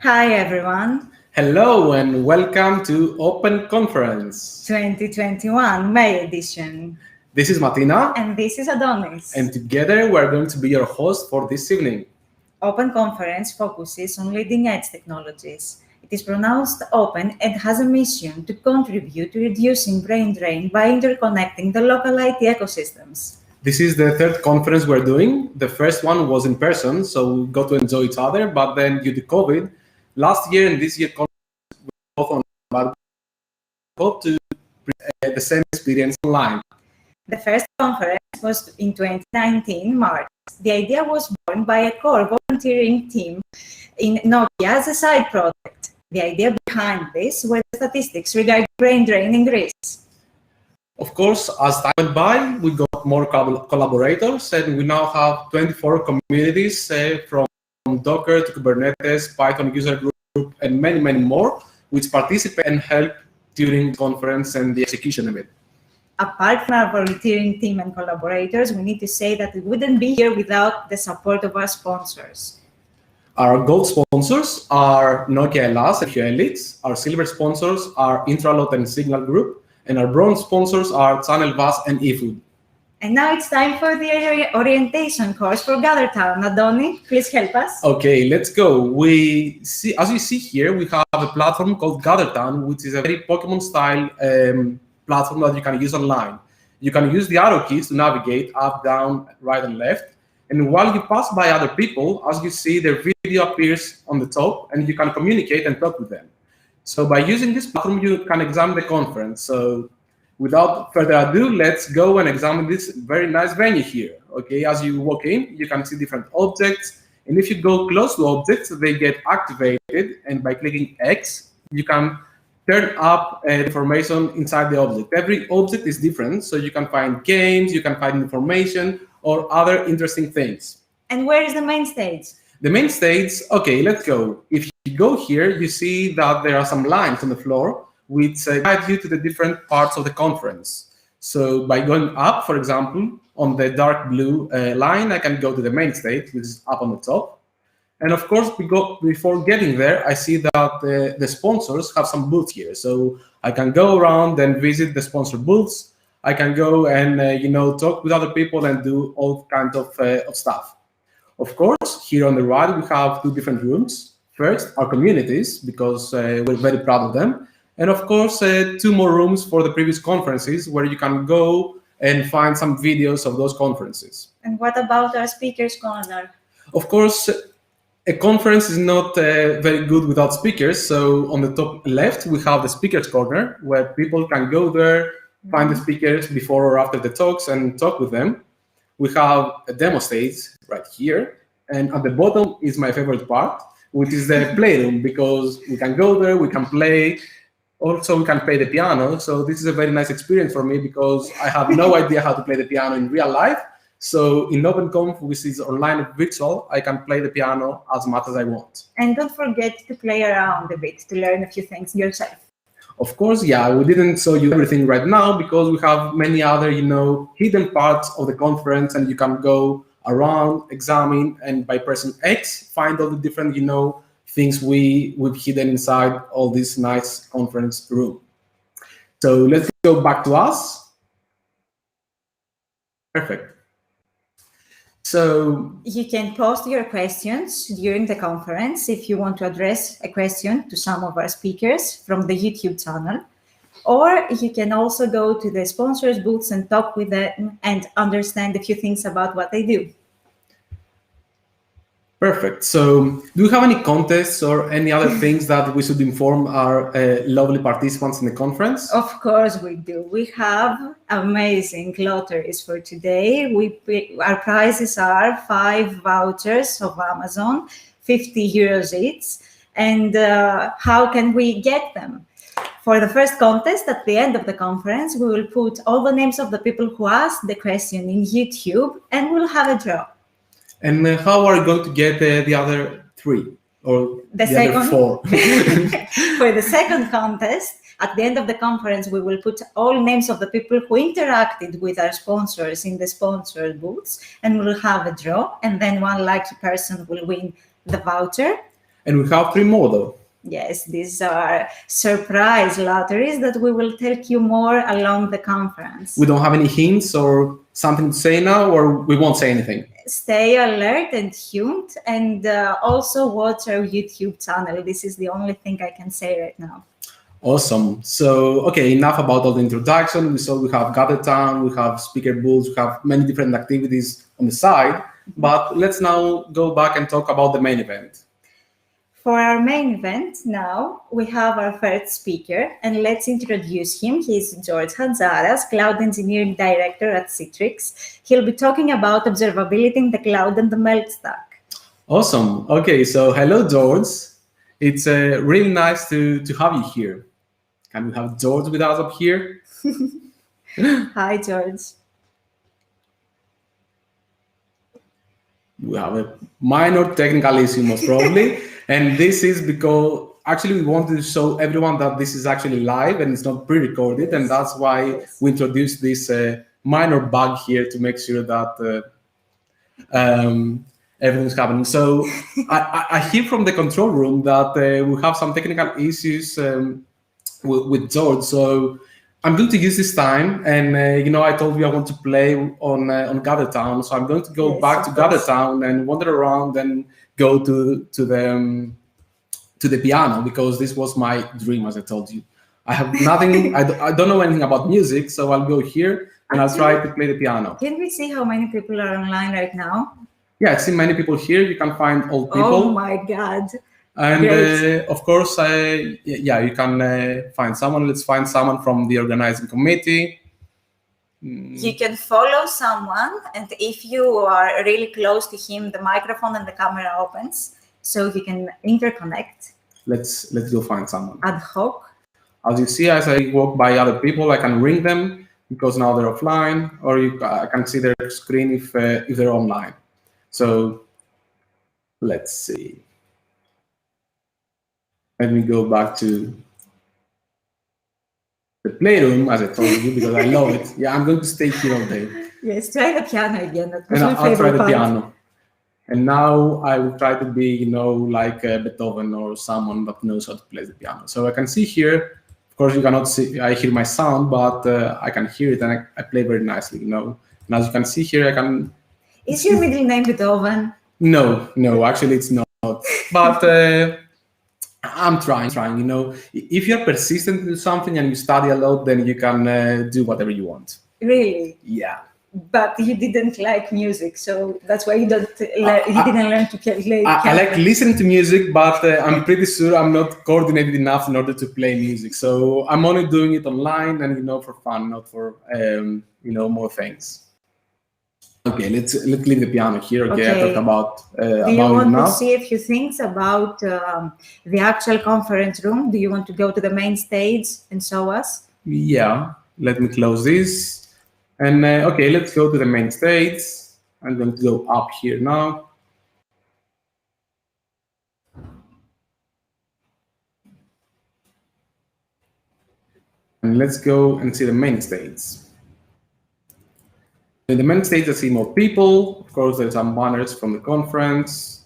Hi everyone, Hello and welcome to Open Conference. 2021 May edition. This is Martina, And this is Adonis. and together we're going to be your host for this evening. Open Conference focuses on leading edge technologies. It is pronounced open and has a mission to contribute to reducing brain drain by interconnecting the local IT ecosystems. This is the third conference we're doing. The first one was in person, so we got to enjoy each other, but then due to COVID, last year and this year both online, but we hope to the same experience online. The first conference was in 2019 March. The idea was born by a core volunteering team in Nokia as a side project. The idea behind this were the statistics regarding brain drain in Greece. Of course, as time went by, we got more collaborators, and we now have 24 communities from Docker to Kubernetes, Python user group, and many, many more, which participate and help during the conference and the execution of it. Apart from our volunteering team and collaborators, we need to say that we wouldn't be here without the support of our sponsors. Our gold sponsors are Nokia LS and Hue Elites. Our silver sponsors are Intralot and Signal Group. And our bronze sponsors are Channel VAS and eFood. And now it's time for the orientation course for GatherTown. Adoni, please help us. Okay, let's go. As you see here, we have a platform called GatherTown, which is a very Pokemon-style platform that you can use online. You can use the arrow keys to navigate up, down, right, and left. And while you pass by other people, as you see, their video appears on the top, and you can communicate and talk with them. So by using this platform, you can examine the conference. So without further ado, let's go and examine this very nice venue here. Okay, as you walk in, you can see different objects. And if you go close to objects, they get activated. And by clicking X, you can turn up information inside the object. Every object is different. So you can find games, you can find information, or other interesting things. And where is the main stage? The main stage, okay, let's go. If you go here, you see that there are some lines on the floor which guide you to the different parts of the conference. So by going up, for example, on the dark blue line, I can go to the main stage, which is up on the top. And of course, before getting there, I see that the sponsors have some booths here. So I can go around and visit the sponsor booths. I can go and talk with other people and do all kinds of stuff. Of course, here on the right, we have two different rooms. First, our communities, because we're very proud of them. And of course, two more rooms for the previous conferences where you can go and find some videos of those conferences. And what about our speakers corner? Of course, a conference is not very good without speakers. So on the top left, we have the speakers corner where people can go there, find the speakers before or after the talks and talk with them. We have a demo stage right here. And at the bottom is my favorite part, which is the playroom, because we can go there, we can play. Also, we can play the piano. So this is a very nice experience for me because I have no idea how to play the piano in real life. So in OpenConf, which is online virtual, I can play the piano as much as I want. And don't forget to play around a bit to learn a few things yourself. Of course, yeah, we didn't show you everything right now because we have many other, hidden parts of the conference, and you can go around, examine, and by pressing X, find all the different, things we've hidden inside all this nice conference room. So let's go back to us. Perfect. So you can post your questions during the conference if you want to address a question to some of our speakers from the YouTube channel, or you can also go to the sponsors booths and talk with them and understand a few things about what they do. Perfect. So do you have any contests or any other things that we should inform our lovely participants in the conference? Of course we do. We have amazing lotteries for today. Our prizes are 5 vouchers of Amazon, 50 euros each. And how can we get them? For the first contest, at the end of the conference, we will put all the names of the people who asked the question in YouTube, and we'll have a draw. And how are you going to get the other 3 or the other 4? For the second contest, at the end of the conference, we will put all names of the people who interacted with our sponsors in the sponsor booths, and we'll have a draw, and then one lucky person will win the voucher. And we have 3 more though. Yes, these are surprise lotteries that we will tell you more along the conference. We don't have any hints or something to say now, or we won't say anything. Stay alert and tuned, and also watch our YouTube channel. This is the only thing I can say right now. Awesome. So, okay, enough about all the introduction. We saw we have Gather Town, we have speaker booths, we have many different activities on the side. But let's now go back and talk about the main event. For our main event now, we have our first speaker, and let's introduce him. He's George Hadzaras, Cloud Engineering Director at Citrix. He'll be talking about observability in the cloud and the melt stack. Awesome. Okay, so hello, George. It's really nice to have you here. Can we have George with us up here? Hi, George. We have a minor technical issue, most probably. And this is because actually we wanted to show everyone that this is actually live and it's not pre-recorded. And that's why we introduced this minor bug here to make sure that everything's happening. So I hear from the control room that we have some technical issues with George. So I'm going to use this time, and I told you I want to play on Gather Town, so I'm going to go back to Gather Town and wander around and go to the piano, because this was my dream, as I told you. I have nothing. I don't know anything about music, so I'll go here and I'll try to play the piano. Can we see how many people are online right now? Yeah, I see many people here. You can find old people. Oh my God. And of course, you can find someone. Let's find someone from the organizing committee. You can follow someone, and if you are really close to him, the microphone and the camera opens, so you can interconnect. Let's go find someone. Ad hoc. As you see, as I walk by other people, I can ring them because now they're offline, or I can see their screen if they're online. So let's see. Let me go back to the playroom, as I told you, because I love it. Yeah, I'm going to stay here all day. Yes, try the piano again. And I'll try the piano. And now I will try to be, like Beethoven or someone that knows how to play the piano. So I can see here, of course, you cannot see, I hear my sound, but I can hear it, and I play very nicely, And as you can see here, I can... Is your middle name Beethoven? No, actually it's not. But... I'm trying, If you're persistent in something and you study a lot, then you can do whatever you want. Really? Yeah. But you didn't like music, so that's why you didn't learn to play piano. I like listening to music, but I'm pretty sure I'm not coordinated enough in order to play music. So I'm only doing it online and, for fun, not for, more things. Okay, let's leave the piano here. Okay, I talked about Do you want to see a few things about the actual conference room? Do you want to go to the main stage and show us? Yeah, let me close this. And okay, let's go to the main stage. I'm going to go up here now. And let's go and see the main stage. In the main stage, I see more people. Of course, there's some banners from the conference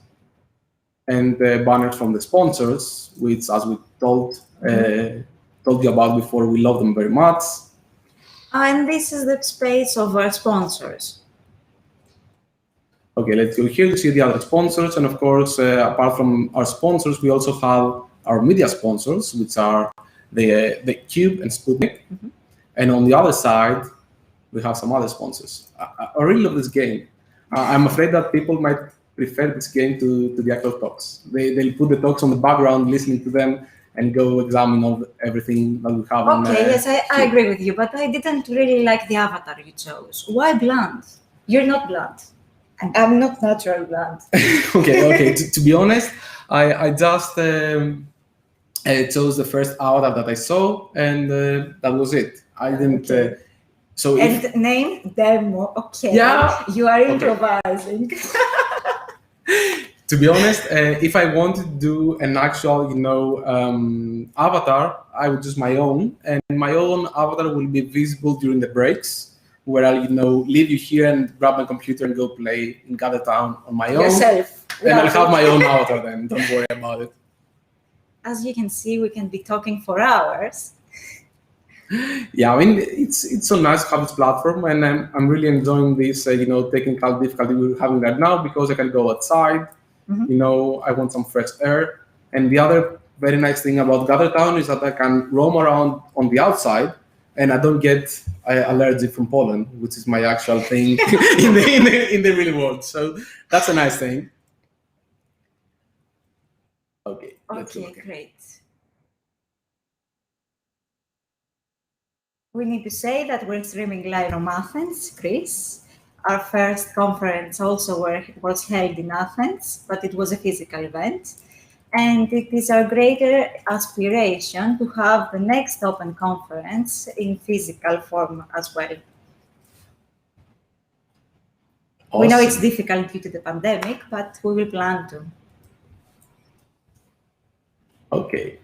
and banners from the sponsors, which, as we told you about before, we love them very much. And this is the space of our sponsors. Okay, let's go here to see the other sponsors. And of course, apart from our sponsors, we also have our media sponsors, which are the Cube and Sputnik. Mm-hmm. And on the other side, we have some other sponsors. I really love this game. I'm afraid that people might prefer this game to the actual talks. They'll put the talks on the background, listening to them, and go examine everything that we have. Okay, yes, I agree with you, but I didn't really like the avatar you chose. Why blunt? You're not blunt. I'm not natural blunt. Okay. To be honest, I just chose the first avatar that I saw, and that was it. I didn't... name demo. Okay. Yeah. You are improvising. To be honest, if I wanted to do an actual, avatar, I would use my own, and my own avatar will be visible during the breaks, where I'll, leave you here and grab my computer and go play in Gather Town on my own. Yourself. And I'll have my own avatar then, don't worry about it. As you can see, we can be talking for hours. Yeah, I mean, it's so nice to have this platform, and I'm really enjoying this, technical difficulty we're having right now because I can go outside. I want some fresh air. And the other very nice thing about GatherTown is that I can roam around on the outside, and I don't get allergy from pollen, which is my actual thing in the real world. So that's a nice thing. Okay. Okay, great. We need to say that we're streaming live from Athens, Greece. Our first conference also was held in Athens, but it was a physical event. And it is our greater aspiration to have the next open conference in physical form as well. Awesome. We know it's difficult due to the pandemic, but we will plan to. Okay.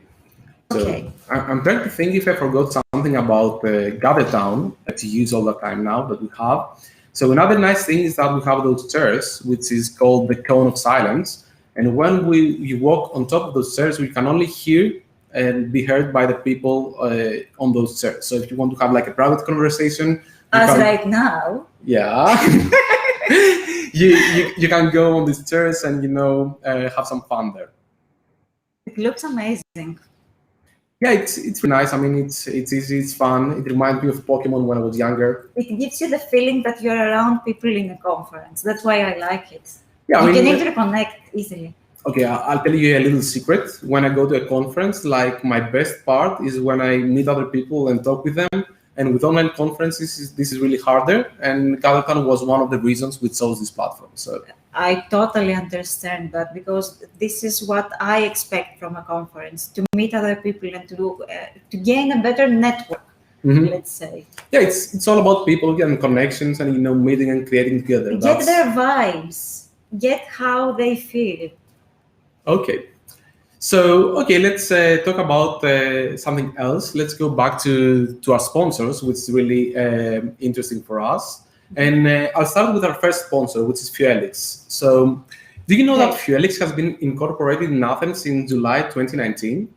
So I'm trying to think if I forgot something about GatherTown to use all the time now that we have. So another nice thing is that we have those chairs, which is called the cone of silence. And when you walk on top of those chairs, we can only hear and be heard by the people on those chairs. So if you want to have like a private conversation, right now. Yeah. you can go on these chairs and have some fun there. It looks amazing. Yeah, it's really nice. I mean, it's easy, it's fun. It reminds me of Pokemon when I was younger. It gives you the feeling that you're around people in a conference. That's why I like it. Yeah, you can interconnect easily. Okay, I'll tell you a little secret. When I go to a conference, like my best part is when I meet other people and talk with them. And with online conferences, this is really harder. And GatherTown was one of the reasons we chose this platform. So I totally understand that, because this is what I expect from a conference, to meet other people and to gain a better network, let's say. Yeah, it's all about people and connections and meeting and creating together. Get their vibes, get how they feel. Okay. So, let's talk about something else. Let's go back to our sponsors, which is really interesting for us. And I'll start with our first sponsor, which is Fuelix. So, do you know that Fuelix has been incorporated in Athens in July 2019?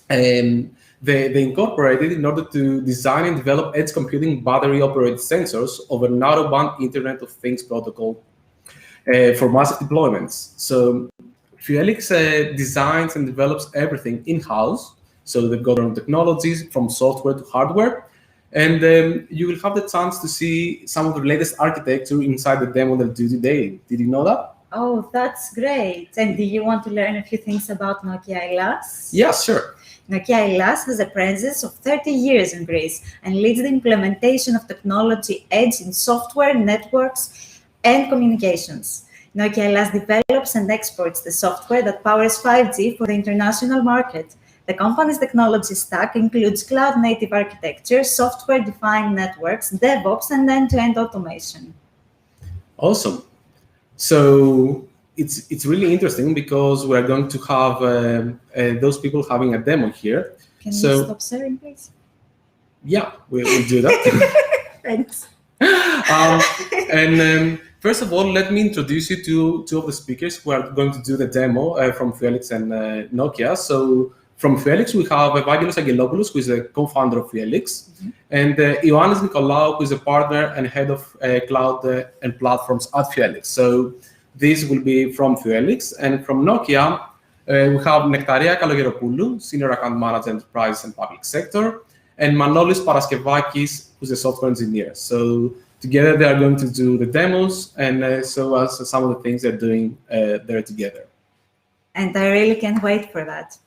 And they incorporated in order to design and develop edge computing battery-operated sensors over narrowband Internet of Things protocol for massive deployments. So, Fuelix designs and develops everything in-house. So they've got their own technologies from software to hardware. And you will have the chance to see some of the latest architecture inside the demo they'll do today. Did you know that? Oh, that's great. And do you want to learn a few things about Nokia Elas? Yeah, sure. Nokia Elas has a presence of 30 years in Greece and leads the implementation of technology edge in software, networks, and communications. Nokia Elas develops and exports the software that powers 5G for the international market. The company's technology stack includes cloud-native architecture, software-defined networks, DevOps, and end-to-end automation. Awesome. So it's really interesting because we're going to have those people having a demo here. Can you stop sharing, please? Yeah, we'll do that. Thanks. First of all, let me introduce you to two of the speakers who are going to do the demo from Fuelix and Nokia. So from Fuelix, we have Evangelos Angelopoulos, who is the co-founder of Fuelix, and Ioannis Nicolaou, who is a partner and head of cloud and platforms at Fuelix. So this will be from Fuelix. And from Nokia, we have Nektaria Kalogeropoulou, Senior Account Manager, Enterprise and Public Sector, and Manolis Paraskevakis, who's a software engineer. So together, they are going to do the demos and show us some of the things they're doing there together. And I really can't wait for that.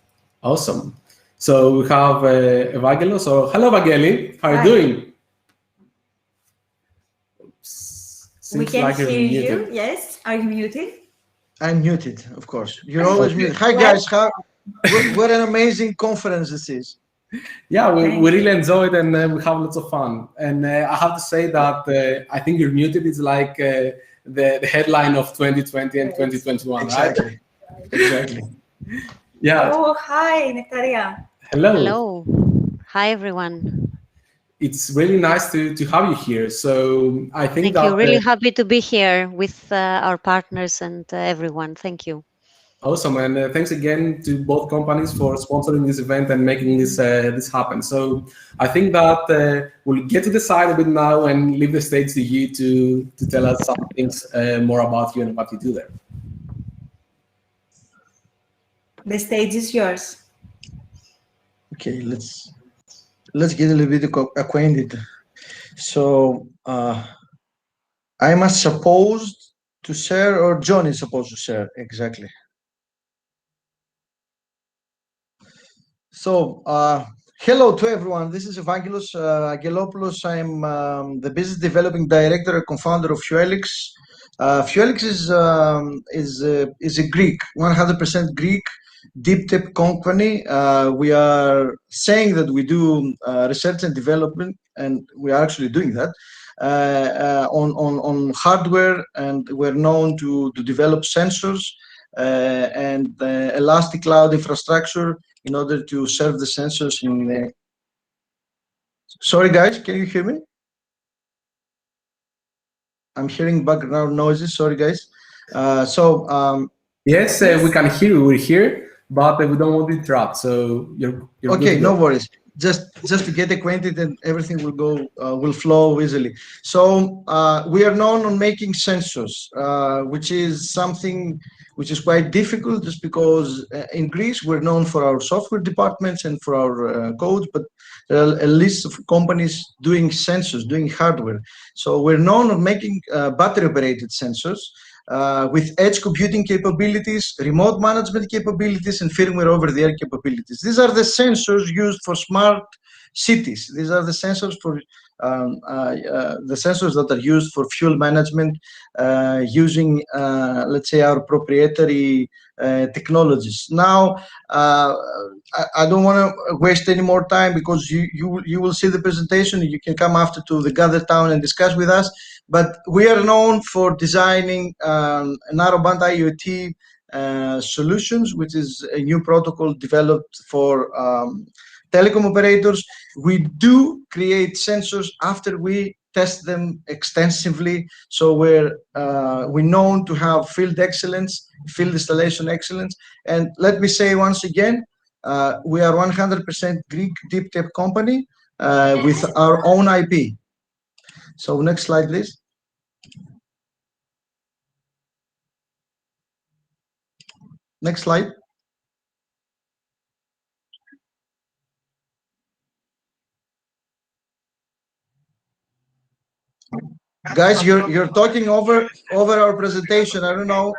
Awesome. So we have Evangelos. So hello, Evangeli. How are you doing? We can hear you. Yes. Are you muted? I'm muted, of course. You're always muted. Hi, guys. What an amazing conference this is. Yeah, we really enjoyed and we have lots of fun. And I have to say that I think you're muted is like the headline of 2020 and 2021, exactly. Right? Exactly. Yeah. Oh, hi, Nektaria. Hello. Hello. Hi, everyone. it's really nice to have you here. So I think Thank you. that Really happy to be here with our partners and everyone. Thank you. awesome, and thanks again to both companies for sponsoring this event and making this happen. So I think that we'll get to the side a bit now and leave the stage to you to tell us some things more about you and what you do there. The stage is yours. Okay, let's get a little bit acquainted. So I'm supposed to share, or John is supposed to share exactly. So hello to everyone. This is Evangelos Angelopoulos. I'm the business developing director and co-founder of Fuelix. Fuelix is a Greek, 100% Greek deep tech company. We are saying that we do research and development, and we are actually doing that on hardware, and we're known to develop sensors and elastic cloud infrastructure in order to serve the sensors in the... Sorry guys, can you hear me? I'm hearing background noises. Sorry guys. Yes, we can hear you. We're here, but we don't want to interrupt. So you're okay. No worries. Just to get acquainted, and everything will go will flow easily. So we are known on making sensors, which is something which is quite difficult, just because in Greece we're known for our software departments and for our codes, but there are a list of companies doing sensors, doing hardware. So we're known on making battery operated sensors with edge computing capabilities, remote management capabilities, and firmware over the air capabilities. These are the sensors used for smart cities. These are the sensors for the sensors that are used for fuel management using, let's say, our proprietary technologies. Now, I don't want to waste any more time, because you will see the presentation. You can come after to the Gather Town and discuss with us. But we are known for designing narrowband IoT solutions, which is a new protocol developed for telecom operators. We do create sensors after we test them extensively. So we're known to have field excellence, field installation excellence. And let me say once again, we are 100% Greek deep tech company with our own IP. So next slide, please. Next slide. Guys, you're talking over our presentation. I don't know.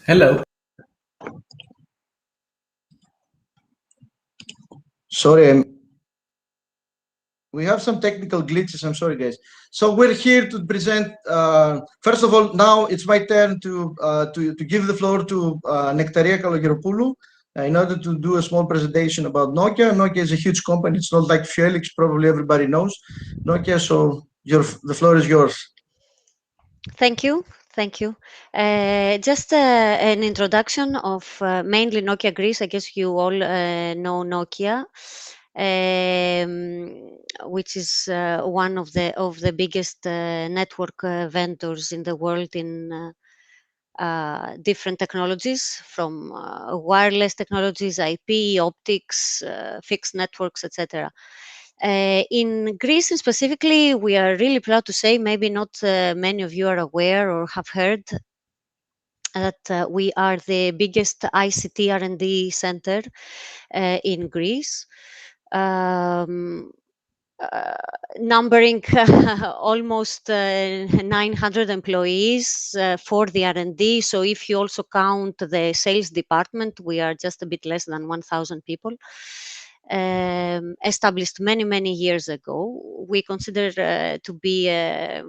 Hello. Sorry, we have some technical glitches. I'm sorry, guys. So we're here to present. First of all, now it's my turn to give the floor to Nektaria Kalogeropoulou in order to do a small presentation about Nokia. Nokia is a huge company. It's not like Fuelix. Probably everybody knows Nokia. So the floor is yours. Thank you. Thank you. Just an introduction of mainly Nokia Greece. I guess you all know Nokia, which is one of the biggest network vendors in the world in different technologies, from wireless technologies, IP, optics, fixed networks, etc. In Greece specifically, we are really proud to say, maybe not many of you are aware or have heard, that we are the biggest ICT R&D center in Greece, numbering almost 900 employees for the R&D. So if you also count the sales department, we are just a bit less than 1,000 people. Established many years ago. We consider to be a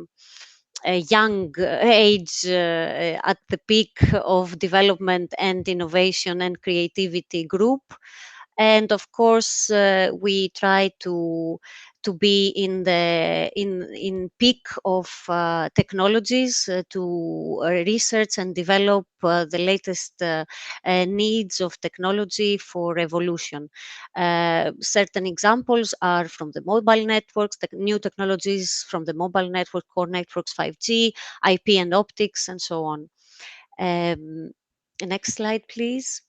young age at the peak of development and innovation and creativity group. And of course, we try to to be in the in peak of technologies to research and develop the latest needs of technology for evolution. Certain examples are from the mobile networks, the new technologies from the mobile network, core networks, 5G, IP and optics, and so on. Next slide, please.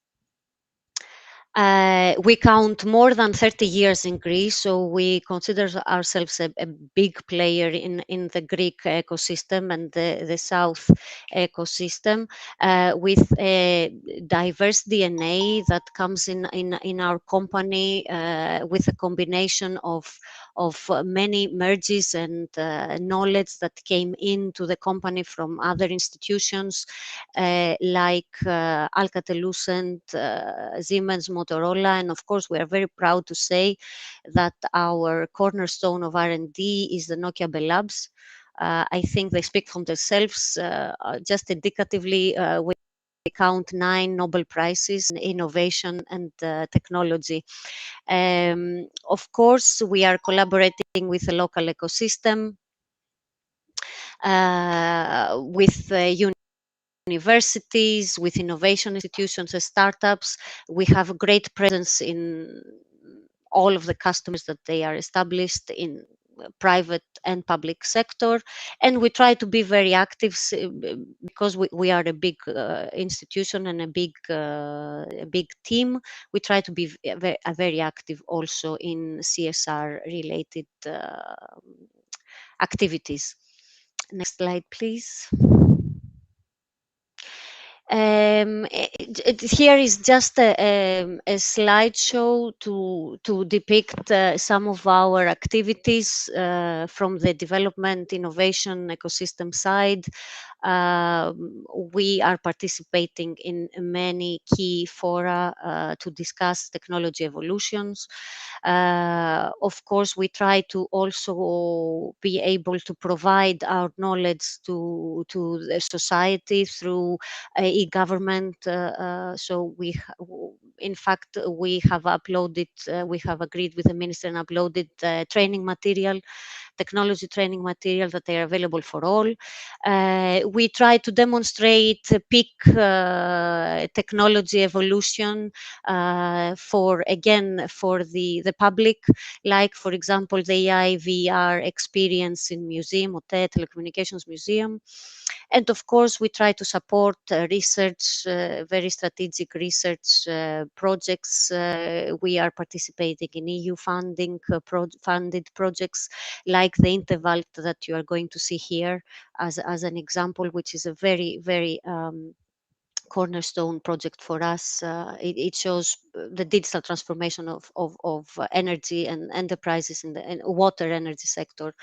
We count more than 30 years in Greece, so we consider ourselves a big player in the Greek ecosystem and the South ecosystem, with a diverse DNA that comes in our company, with a combination of many merges and knowledge that came into the company from other institutions like Alcatel-Lucent, Siemens, Motorola, and of course we are very proud to say that our cornerstone of R&D is the Nokia Bell Labs. I think they speak for themselves. Just indicatively, we count 9 Nobel Prizes in innovation and technology. Of course, we are collaborating with the local ecosystem, with universities, with innovation institutions and startups. We have a great presence in all of the customers that they are established in private and public sector, and we try to be very active because we are a big institution and a big team. We try to be very active also in CSR related activities. Next slide, please. Here is just a slideshow to depict some of our activities from the development innovation ecosystem side. We are participating in many key fora to discuss technology evolutions. Of course, we try to also be able to provide our knowledge to the society through e-government. So in fact, we have uploaded, we have agreed with the minister and uploaded training material, technology training material that they are available for all. We try to demonstrate peak technology evolution for the public, like for example the AI VR experience in museum, hotel, telecommunications museum. And of course, we try to support research, very strategic research projects. We are participating in EU funding, funded projects like the Interval that you are going to see here as an example, which is a very, very cornerstone project for us. It shows the digital transformation of energy and enterprises in the water energy sector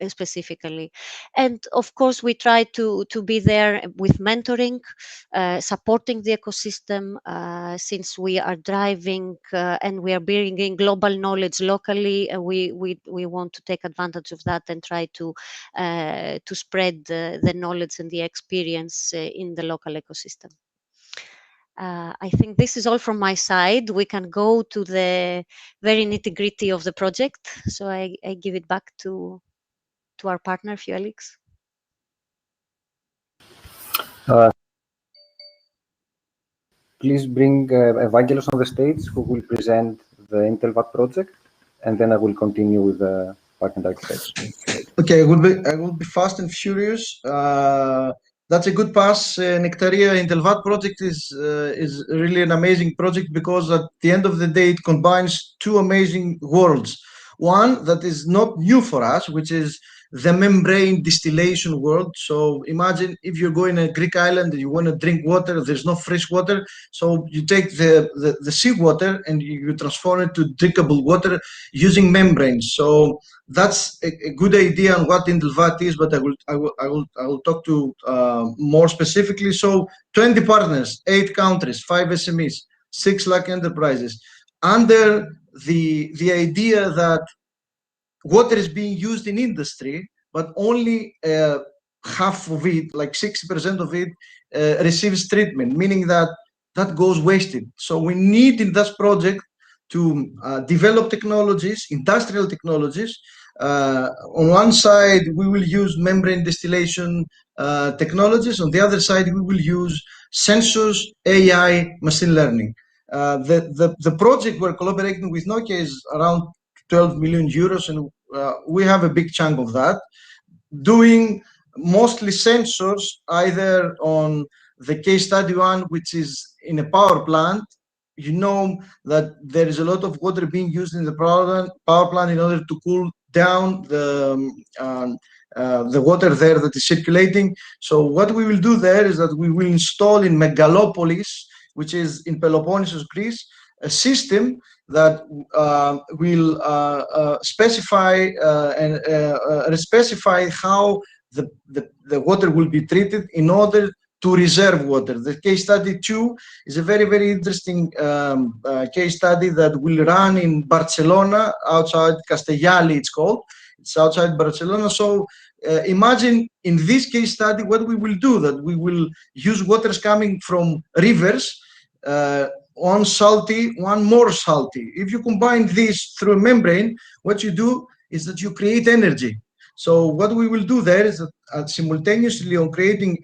specifically. And of course, we try to be there with mentoring, supporting the ecosystem, since we are driving and we are bringing global knowledge locally. We want to take advantage of that and try to spread the knowledge and the experience in the local ecosystem. I think this is all from my side. We can go to the very nitty-gritty of the project. So I give it back to our partner, Felix. Please bring Evangelos on the stage, who will present the Intelvat project, and then I will continue with the backend architecture. Okay, I will be fast and furious. That's a good pass. Nectaria Intelvat project is really an amazing project because at the end of the day, it combines two amazing worlds. One that is not new for us, which is the membrane distillation world. So imagine if you're going to a Greek island and you want to drink water, there's no fresh water. So you take the seawater and you transform it to drinkable water using membranes. So that's a good idea on what Intelvat is, but I will talk to more specifically. So 20 partners, 8 countries, 5 SMEs, 6 lakh enterprises, under the idea that water is being used in industry, but only half of it, like 60% of it, receives treatment, meaning that goes wasted. So we need in this project to develop technologies, industrial technologies. On one side, we will use membrane distillation technologies. On the other side, we will use sensors, AI, machine learning. The project we're collaborating with Nokia is around 12 million euros, and we have a big chunk of that, doing mostly sensors, either on the case study one, which is in a power plant. You know that there is a lot of water being used in the power plant in order to cool down the water there that is circulating. So what we will do there is that we will install in Megalopolis, which is in Peloponnesus, Greece, a system that will specify and specify how the water will be treated in order to reserve water. The case study 2 is a very, very interesting case study that will run in Barcelona, outside Castellali, it's called. It's outside Barcelona. So imagine in this case study what we will do, that we will use waters coming from rivers, one salty, one more salty. If you combine this through a membrane, what you do is that you create energy. So what we will do there is that simultaneously on creating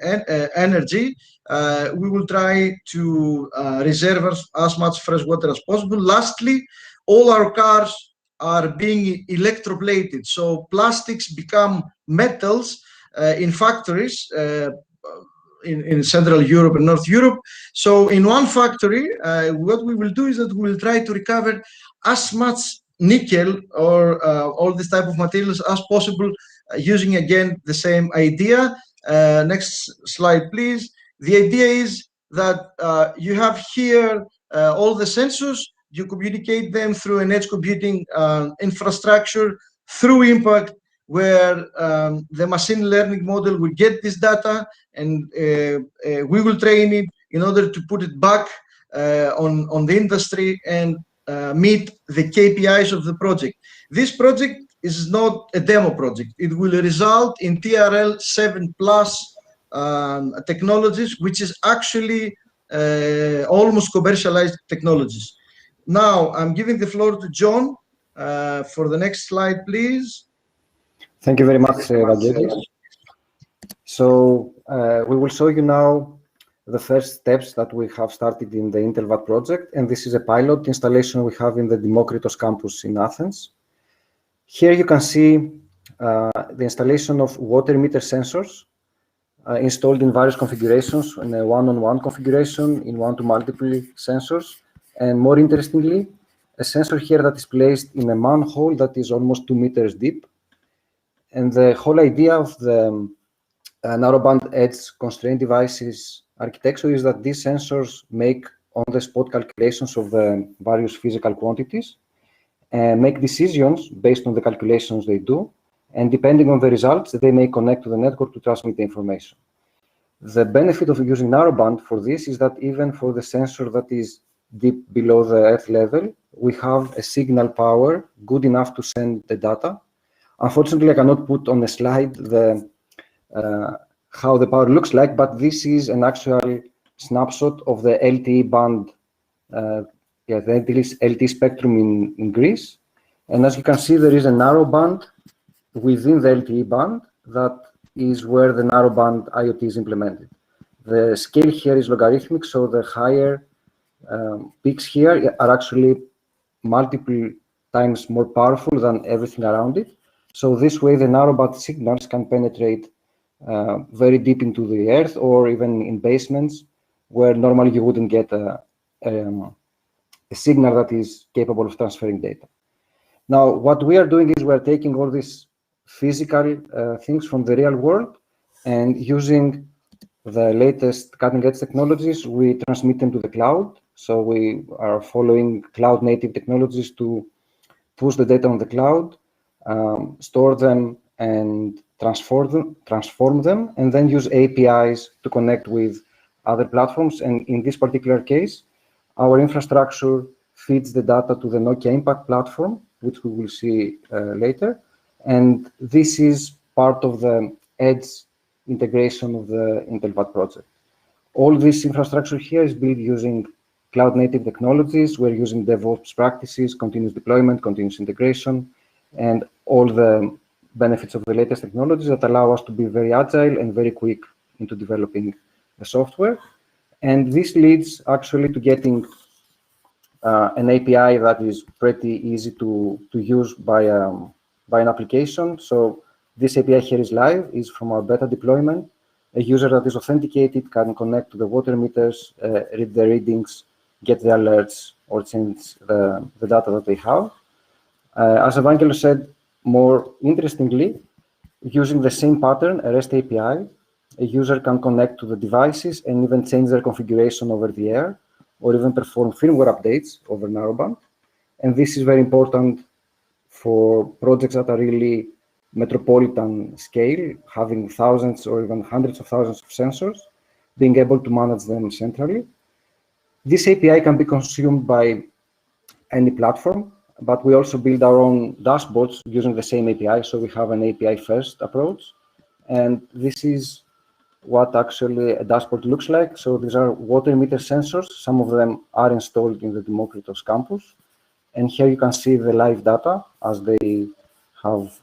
energy, we will try to reserve as much fresh water as possible. Lastly, all our cars are being electroplated. So plastics become metals in factories in Central Europe and North Europe. So in one factory, what we will do is that we will try to recover as much nickel or all this type of materials as possible, using again the same idea. Next slide, please. The idea is that you have here all the sensors. You communicate them through an edge computing infrastructure through Impact, where the machine learning model will get this data, and we will train it in order to put it back on the industry and meet the KPIs of the project. This project is not a demo project. It will result in TRL 7+ technologies, which is actually almost commercialized technologies. Now, I'm giving the floor to John for the next slide, please. Thank you very much, Vangelis. So we will show you now the first steps that we have started in the IntelVat project, and this is a pilot installation we have in the Demokritos campus in Athens. Here you can see the installation of water meter sensors installed in various configurations, in a one-on-one configuration, in one-to-multiple sensors, and more interestingly, a sensor here that is placed in a manhole that is almost 2 meters deep. And the whole idea of the narrowband edge constraint devices architecture is that these sensors make on-the-spot calculations of the various physical quantities and make decisions based on the calculations they do. And depending on the results, they may connect to the network to transmit the information. The benefit of using narrowband for this is that even for the sensor that is deep below the earth level, we have a signal power good enough to send the data. Unfortunately, I cannot put on a slide how the power looks like, but this is an actual snapshot of the LTE band, the LTE spectrum in Greece. And as you can see, there is a narrow band within the LTE band that is where the narrowband IoT is implemented. The scale here is logarithmic, so the higher peaks here are actually multiple times more powerful than everything around it. So this way, the narrowband signals can penetrate very deep into the earth, or even in basements where normally you wouldn't get a signal that is capable of transferring data. Now, what we are doing is we're taking all these physical things from the real world, and using the latest cutting-edge technologies, we transmit them to the cloud. So we are following cloud-native technologies to push the data on the cloud, store them, and transform them, and then use APIs to connect with other platforms. And in this particular case, our infrastructure feeds the data to the Nokia Impact platform, which we will see later. And this is part of the edge integration of the IntelVat project. All this infrastructure here is built using cloud-native technologies. We're using DevOps practices, continuous deployment, continuous integration, and all the benefits of the latest technologies that allow us to be very agile and very quick into developing the software. And this leads actually to getting an API that is pretty easy to use by an application. So this API here is live, is from our beta deployment. A user that is authenticated can connect to the water meters, read the readings, get the alerts, or change the data that they have. As Evangelos said, more interestingly, using the same pattern, a REST API, a user can connect to the devices and even change their configuration over the air, or even perform firmware updates over narrowband. And this is very important for projects that are really metropolitan scale, having thousands or even hundreds of thousands of sensors, being able to manage them centrally. This API can be consumed by any platform, but we also build our own dashboards using the same API. So we have an API first approach. And this is what actually a dashboard looks like. So these are water meter sensors. Some of them are installed in the Demokritos campus. And here you can see the live data as they have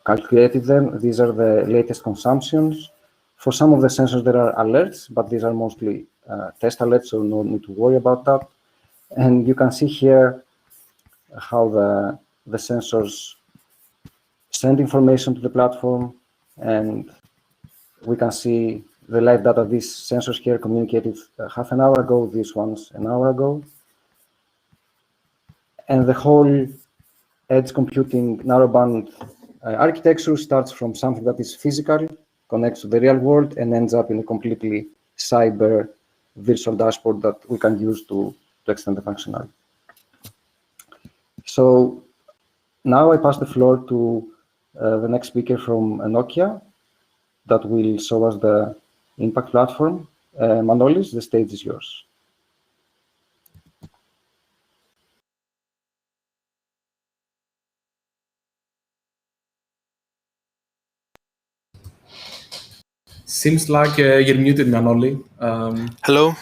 calculated them. These are the latest consumptions. For some of the sensors, there are alerts, but these are mostly test alerts, so no need to worry about that. And you can see here how the sensors send information to the platform, and we can see the live data. These sensors here communicated half an hour ago, these ones an hour ago. And the whole edge computing narrowband architecture starts from something that is physical, connects to the real world, and ends up in a completely cyber virtual dashboard that we can use to extend the functionality. So now I pass the floor to the next speaker from Nokia that will show us the impact platform. Manolis, the stage is yours. Seems like you're muted, Manoli. Hello,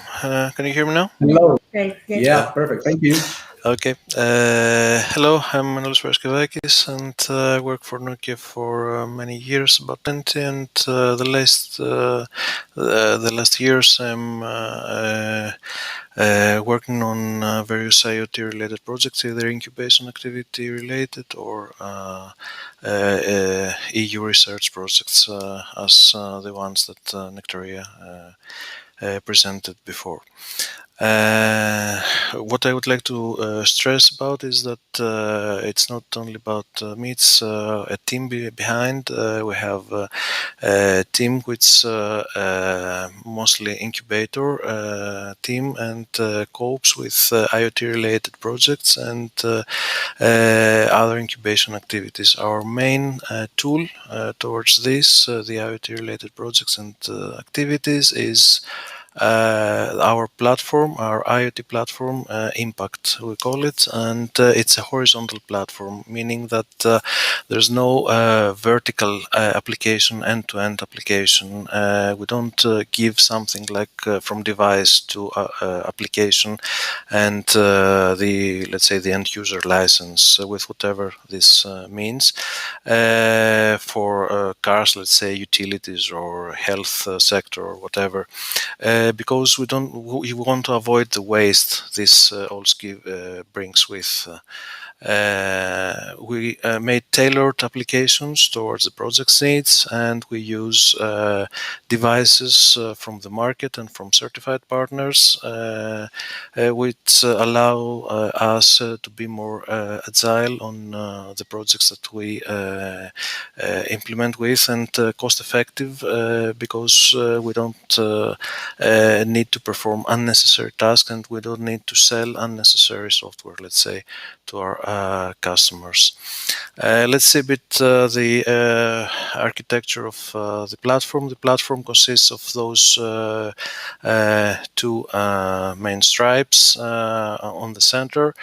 can you hear me now? Hello. Okay, yes. Yeah, perfect. Thank you. Okay. Hello, I'm Manolis Paraskevakis, and I work for Nokia for many years, about 20, and the last years I'm working on various IoT-related projects, either incubation activity related or EU research projects, as the ones that Nectaria presented before. What I would like to stress about is that it's not only about me, it's a team behind. We have a team which mostly incubator team and copes with IoT related projects and other incubation activities. Our main tool towards this, the IoT related projects and activities, is our platform, our IoT platform, Impact, we call it, and it's a horizontal platform, meaning that there's no vertical application, end-to-end application. We don't give something like from device to application and let's say the end user license with whatever this means. For cars, let's say utilities or health sector or whatever. Because we want to avoid the waste this also brings with. We made tailored applications towards the project's needs, and we use devices from the market and from certified partners, which allow us to be more agile on the projects that we implement with, and cost effective because we don't need to perform unnecessary tasks, and we don't need to sell unnecessary software, let's say, to our our customers. Let's see a bit the architecture of the platform. The platform consists of those two main stripes on the center.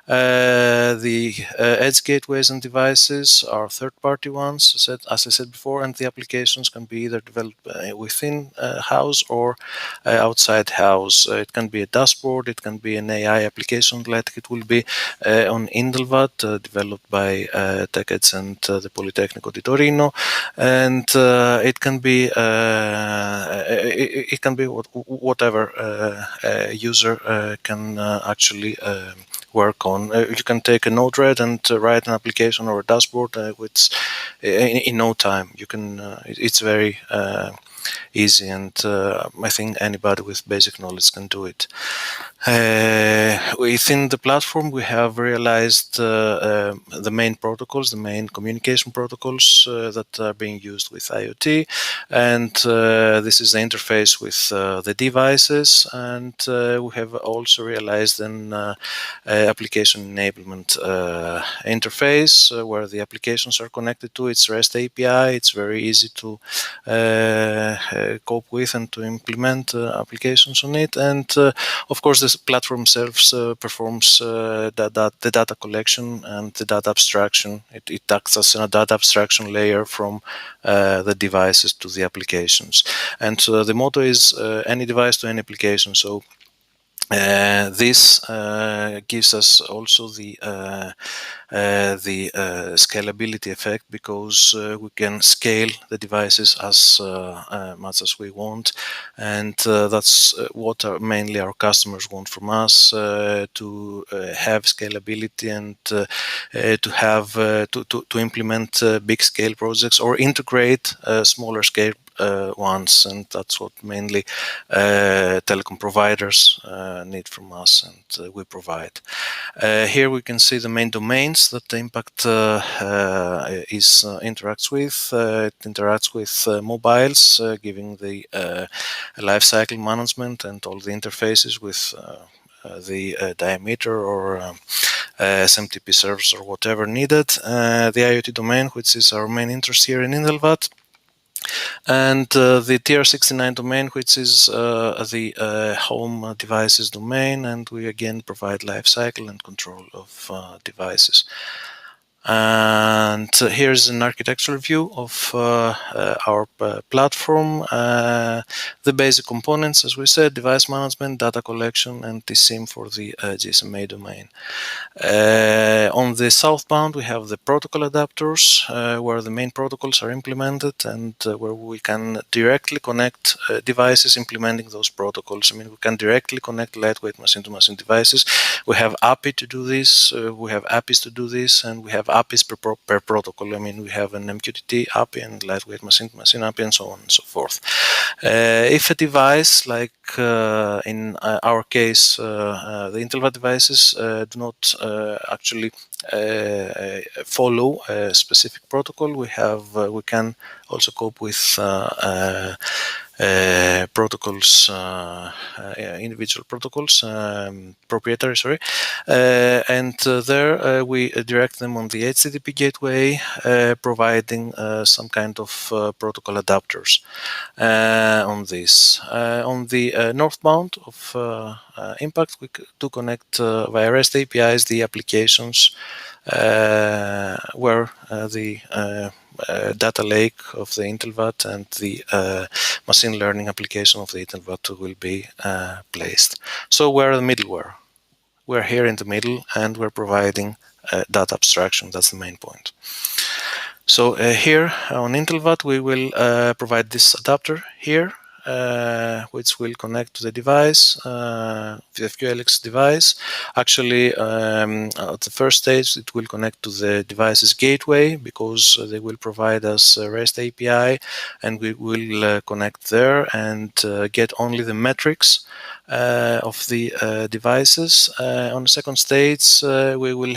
The edge gateways and devices are third-party ones, as I said before, and the applications can be either developed within house or outside house. It can be a dashboard, it can be an AI application, like it will be on Indelvat, developed by TechEdge and the Politecnico di Torino, and it can be whatever user can actually work on. You can take a Node-RED and write an application or a dashboard which in no time. You can. It's very easy, and I think anybody with basic knowledge can do it. Within the platform, we have realized the main protocols, the main communication protocols that are being used with IoT, and this is the interface with the devices, and we have also realized an application enablement interface where the applications are connected to its REST API. It's very easy to cope with and to implement applications on it, and of course this platform itself performs the data collection and the data abstraction. It acts as a data abstraction layer from the devices to the applications, and the motto is any device to any application. So this gives us also the scalability effect, because we can scale the devices as much as we want, and that's what mainly our customers want from us, to have scalability and to have to implement big scale projects or integrate smaller scale ones, and that's what mainly telecom providers need from us, and we provide. Here we can see the main domains that the Impact interacts with. It interacts with mobiles, giving the lifecycle management and all the interfaces with the diameter or SMTP servers or whatever needed. The IoT domain, which is our main interest here in Indelvat, and the TR69 domain, which is the home devices domain, and we again provide lifecycle and control of devices. And here's an architectural view of our platform. The basic components, as we said: device management, data collection, and TSIM for the GSMA domain. On the southbound, we have the protocol adapters, where the main protocols are implemented, and where we can directly connect devices implementing those protocols. I mean, we can directly connect lightweight machine-to-machine devices. We have API to do this, we have APIs to do this, and we have APIs per protocol. I mean, we have an MQTT API and lightweight machine-to-machine API, and so on and so forth. If a device, like in our case, the Intelvat devices do not actually follow a specific protocol, we can also cope with protocols, individual protocols, proprietary, sorry, and there we direct them on the HTTP gateway, providing some kind of protocol adapters on this. On the northbound of Impact, we do connect via REST APIs the applications where the data lake of the Intelvat and the machine learning application of the Intelvat will be placed. So we're the middleware. We're here in the middle, and we're providing data abstraction. That's the main point. So here on Intelvat, we will provide this adapter here, which will connect to the device, the QLX device. Actually, at the first stage, it will connect to the device's gateway, because they will provide us a REST API, and we will connect there and get only the metrics of the devices. On the second stage, we will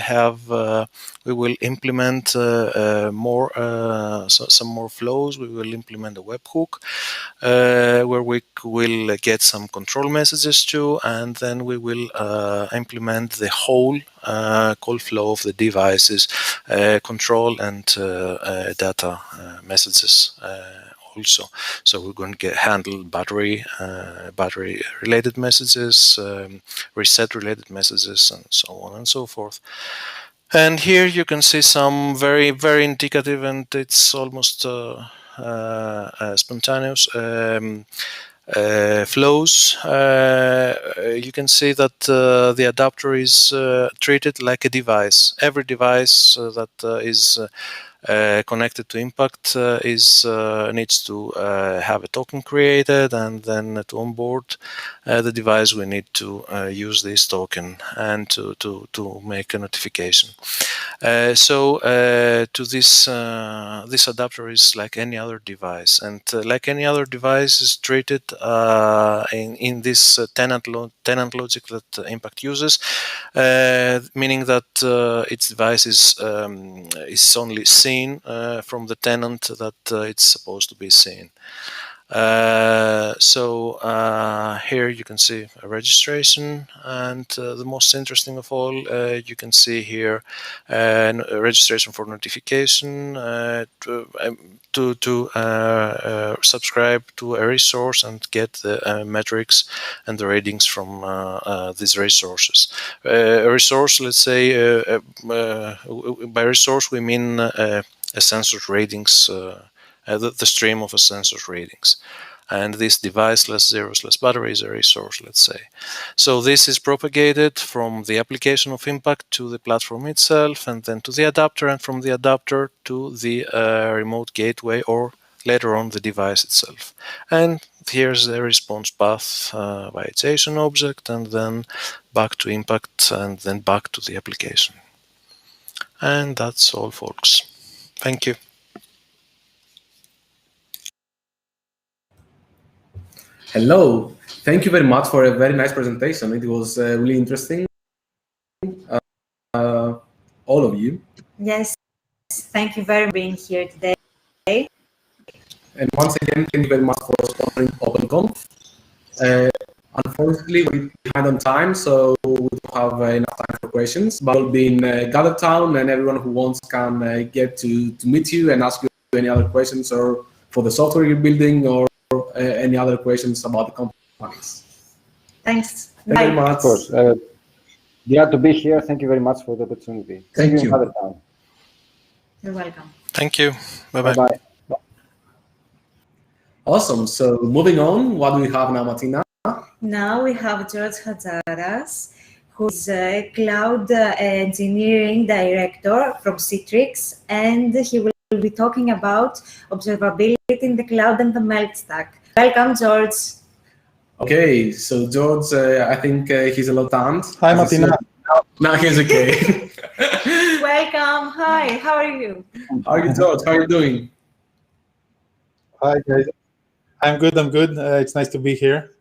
implement some more flows. We will implement a webhook where we will get some control messages to, and then we will implement the whole call flow of the devices, control and data messages also. So we're going to handle battery related messages, reset related messages, and so on and so forth. And here you can see some very, very indicative, and it's almost spontaneous flows. You can see that the adapter is treated like a device. Every device that is connected to Impact needs to have a token created, and then to onboard the device we need to use this token and to make a notification. So this adapter is like any other device, and like any other device is treated in this tenant logic that Impact uses, meaning that its device is only seen from the tenant that it's supposed to be seen. Here you can see a registration, and the most interesting of all, you can see here a registration for notification to subscribe to a resource and get the metrics and the ratings from these resources. A resource, let's say, by resource we mean a sensor's ratings, the stream of a sensor's ratings. And this device /0/battery is a resource, let's say. So this is propagated from the application of Impact to the platform itself, and then to the adapter, and from the adapter to the remote gateway, or later on the device itself. And here's the response path by its JSON object, and then back to Impact, and then back to the application. And that's all, folks. Thank you. Hello. Thank you very much for a very nice presentation. It was really interesting. All of you. Yes, thank you very much for being here today. And once again, thank you very much for sponsoring OpenConf. Unfortunately, we're behind on time, so we don't have enough time for questions. But we'll be in Gathertown, and everyone who wants can get to meet you and ask you any other questions, or for the software you're building, or any other questions about the companies. Thanks. Thank you very much. Of course. Glad to be here. Thank you very much for the opportunity. Thank you. You're welcome. Thank you. Bye-bye. Bye-bye. Awesome. So moving on, what do we have now, Martina? Now we have George Hadzaras, who's a cloud engineering director from Citrix, and he will be talking about observability in the cloud and the melt stack. Welcome, George. Okay, so George, I think he's a lot timed. Hi, Martina. Now he's okay. Welcome. Hi, how are you? How are you, George? How are you doing? Hi, guys. I'm good. It's nice to be here.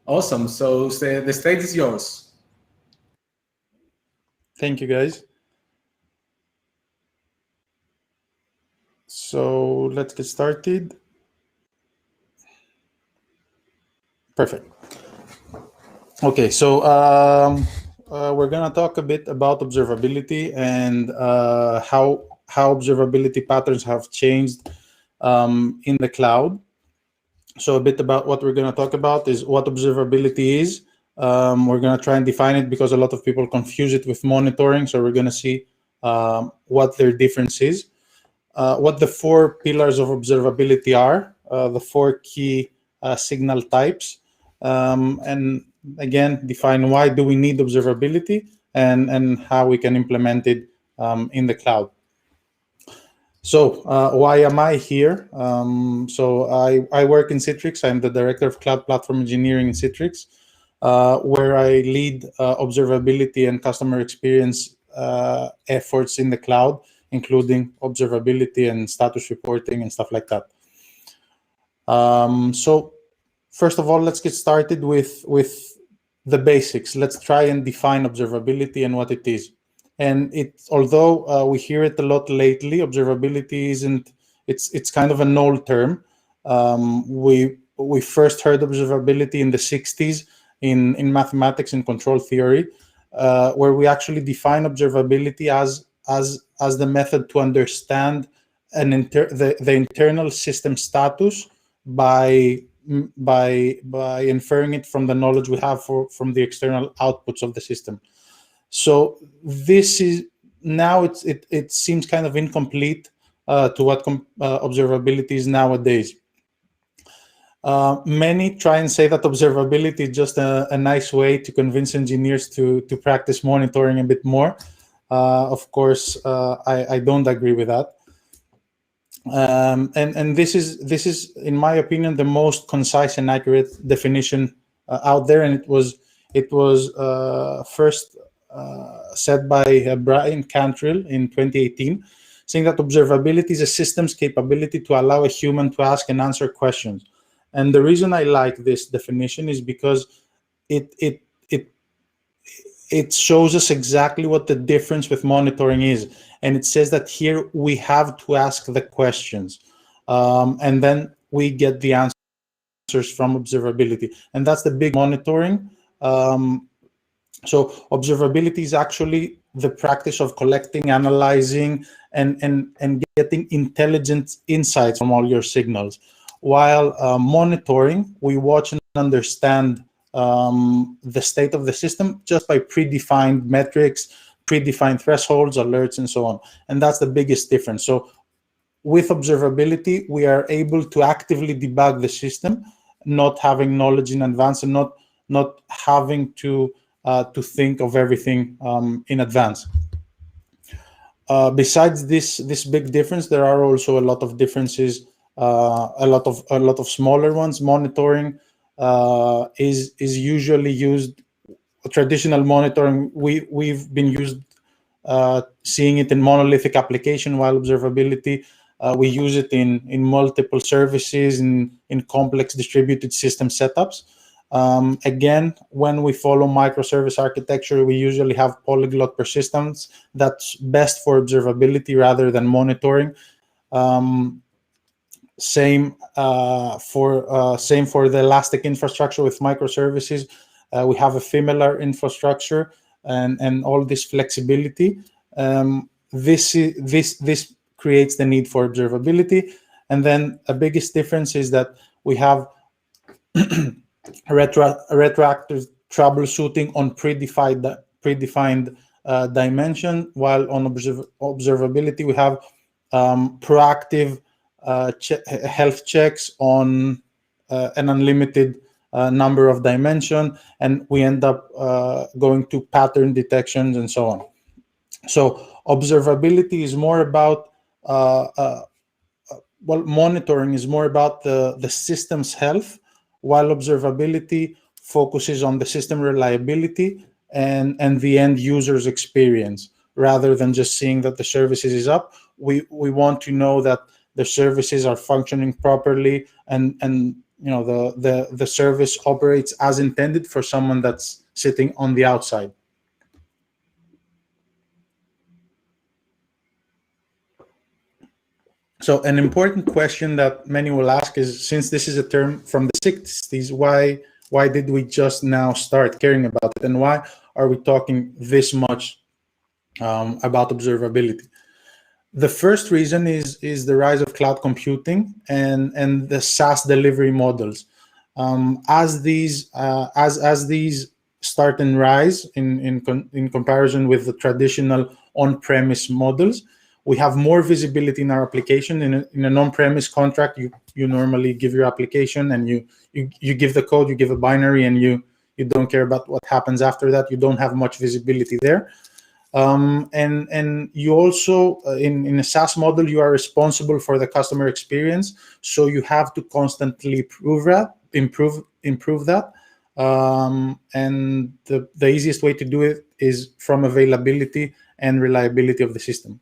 Awesome. So the stage is yours. Thank you, guys. So let's get started. Perfect. Okay, so we're going to talk a bit about observability and how observability patterns have changed in the cloud. So a bit about what we're going to talk about is what observability is. We're going to try and define it because a lot of people confuse it with monitoring. So we're going to see what their difference is, what the 4 pillars of observability are, the 4 key signal types, and again, define why do we need observability and how we can implement it in the cloud. So why am I here? So I work in Citrix. I'm the director of cloud platform engineering in Citrix, where I lead observability and customer experience efforts in the cloud, including observability and status reporting and stuff like that. So first of all, let's get started with the basics. Let's try and define observability and what it is. And although we hear it a lot lately, observability isn't. It's kind of an old term. We first heard observability in the 60s in mathematics and control theory, where we actually define observability as the method to understand the internal system status by inferring it from the knowledge we have from the external outputs of the system. So this is now it seems kind of incomplete to what observability is nowadays. Many try and say that observability is just a nice way to convince engineers to practice monitoring a bit more. Of course, I don't agree with that. And this is, in my opinion, the most concise and accurate definition out there. And it was first said by Brian Cantrill in 2018, saying that observability is a system's capability to allow a human to ask and answer questions. And the reason I like this definition is because it shows us exactly what the difference with monitoring is. And it says that here we have to ask the questions, and then we get the answers from observability. And that's the big monitoring. So observability is actually the practice of collecting, analyzing, and getting intelligent insights from all your signals. While monitoring, we watch and understand the state of the system just by predefined metrics, predefined thresholds, alerts, and so on. And that's the biggest difference. So with observability, we are able to actively debug the system, not having knowledge in advance and not having to think of everything in advance. Besides this big difference, there are also a lot of differences, a lot of smaller ones. Monitoring is usually used. Traditional monitoring, we've been used seeing it in monolithic application, while observability we use it in multiple services in complex distributed system setups. Again, when we follow microservice architecture, we usually have polyglot persistence. That's best for observability rather than monitoring. Same for the elastic infrastructure with microservices. We have a familiar infrastructure and all this flexibility. This creates the need for observability. And then a biggest difference is that we have retroactive troubleshooting on predefined dimension, while on observability we have proactive health checks on an unlimited number of dimension, and we end up going to pattern detections and so on. So observability is more about monitoring is more about the system's health, while observability focuses on the system reliability and the end user's experience. Rather than just seeing that the services is up, we want to know that the services are functioning properly and the service operates as intended for someone that's sitting on the outside. So an important question that many will ask is, since this is a term from the 60s, why did we just now start caring about it, and why are we talking this much about observability? The first reason is the rise of cloud computing and the SaaS delivery models. As these start and rise in comparison with the traditional on-premise models, we have more visibility in our application. In an on-premise contract, you normally give your application and you give the code, you give a binary, and you don't care about what happens after that. You don't have much visibility there. And you also, in a SaaS model, you are responsible for the customer experience. So you have to constantly improve that. And the easiest way to do it is from availability and reliability of the system.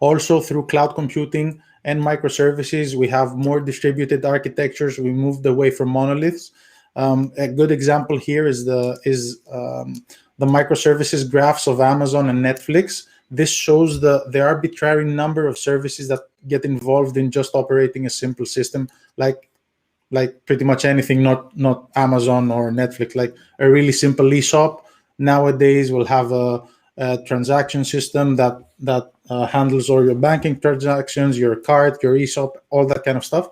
Also, through cloud computing and microservices. We have more distributed architectures. We moved away from monoliths. A good example here is the microservices graphs of Amazon and Netflix. This shows the arbitrary number of services that get involved in just operating a simple system, like pretty much anything, not Amazon or Netflix. Like a really simple ESOP nowadays will have a transaction system that handles all your banking transactions, your card, your ESOP, all that kind of stuff,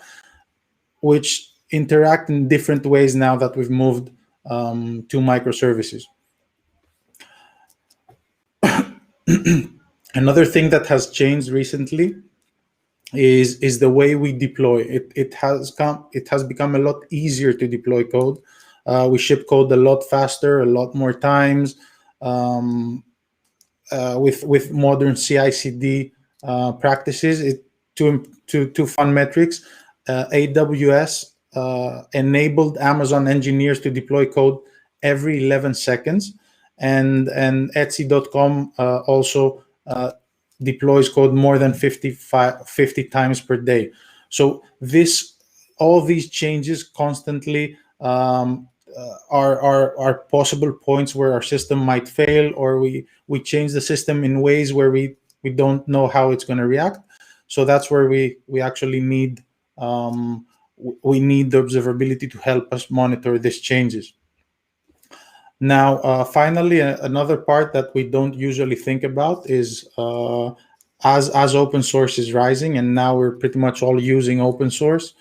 which interact in different ways now that we've moved to microservices. Another thing that has changed recently is the way we deploy. It has become a lot easier to deploy code. We ship code a lot faster, a lot more times, with modern CI/CD practices. Two fun metrics. AWS enabled Amazon engineers to deploy code every 11 seconds, and Etsy.com also deploys code more than 50 times per day. So all these changes constantly are possible points where our system might fail, or we change the system in ways where we don't know how it's going to react. So that's where we actually need the observability to help us monitor these changes. Now, finally, another part that we don't usually think about is as open source is rising, and now we're pretty much all using open source,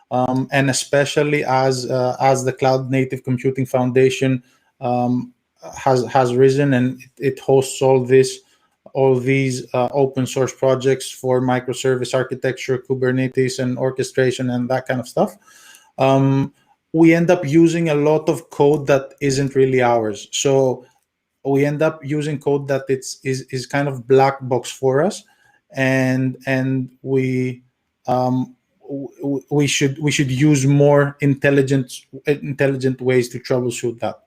and especially as the Cloud Native Computing Foundation has risen, and it hosts all these open source projects for microservice architecture, Kubernetes, and orchestration, and that kind of stuff. We end up using a lot of code that isn't really ours. So we end up using code that is kind of black box for us, and we should use more intelligent ways to troubleshoot that.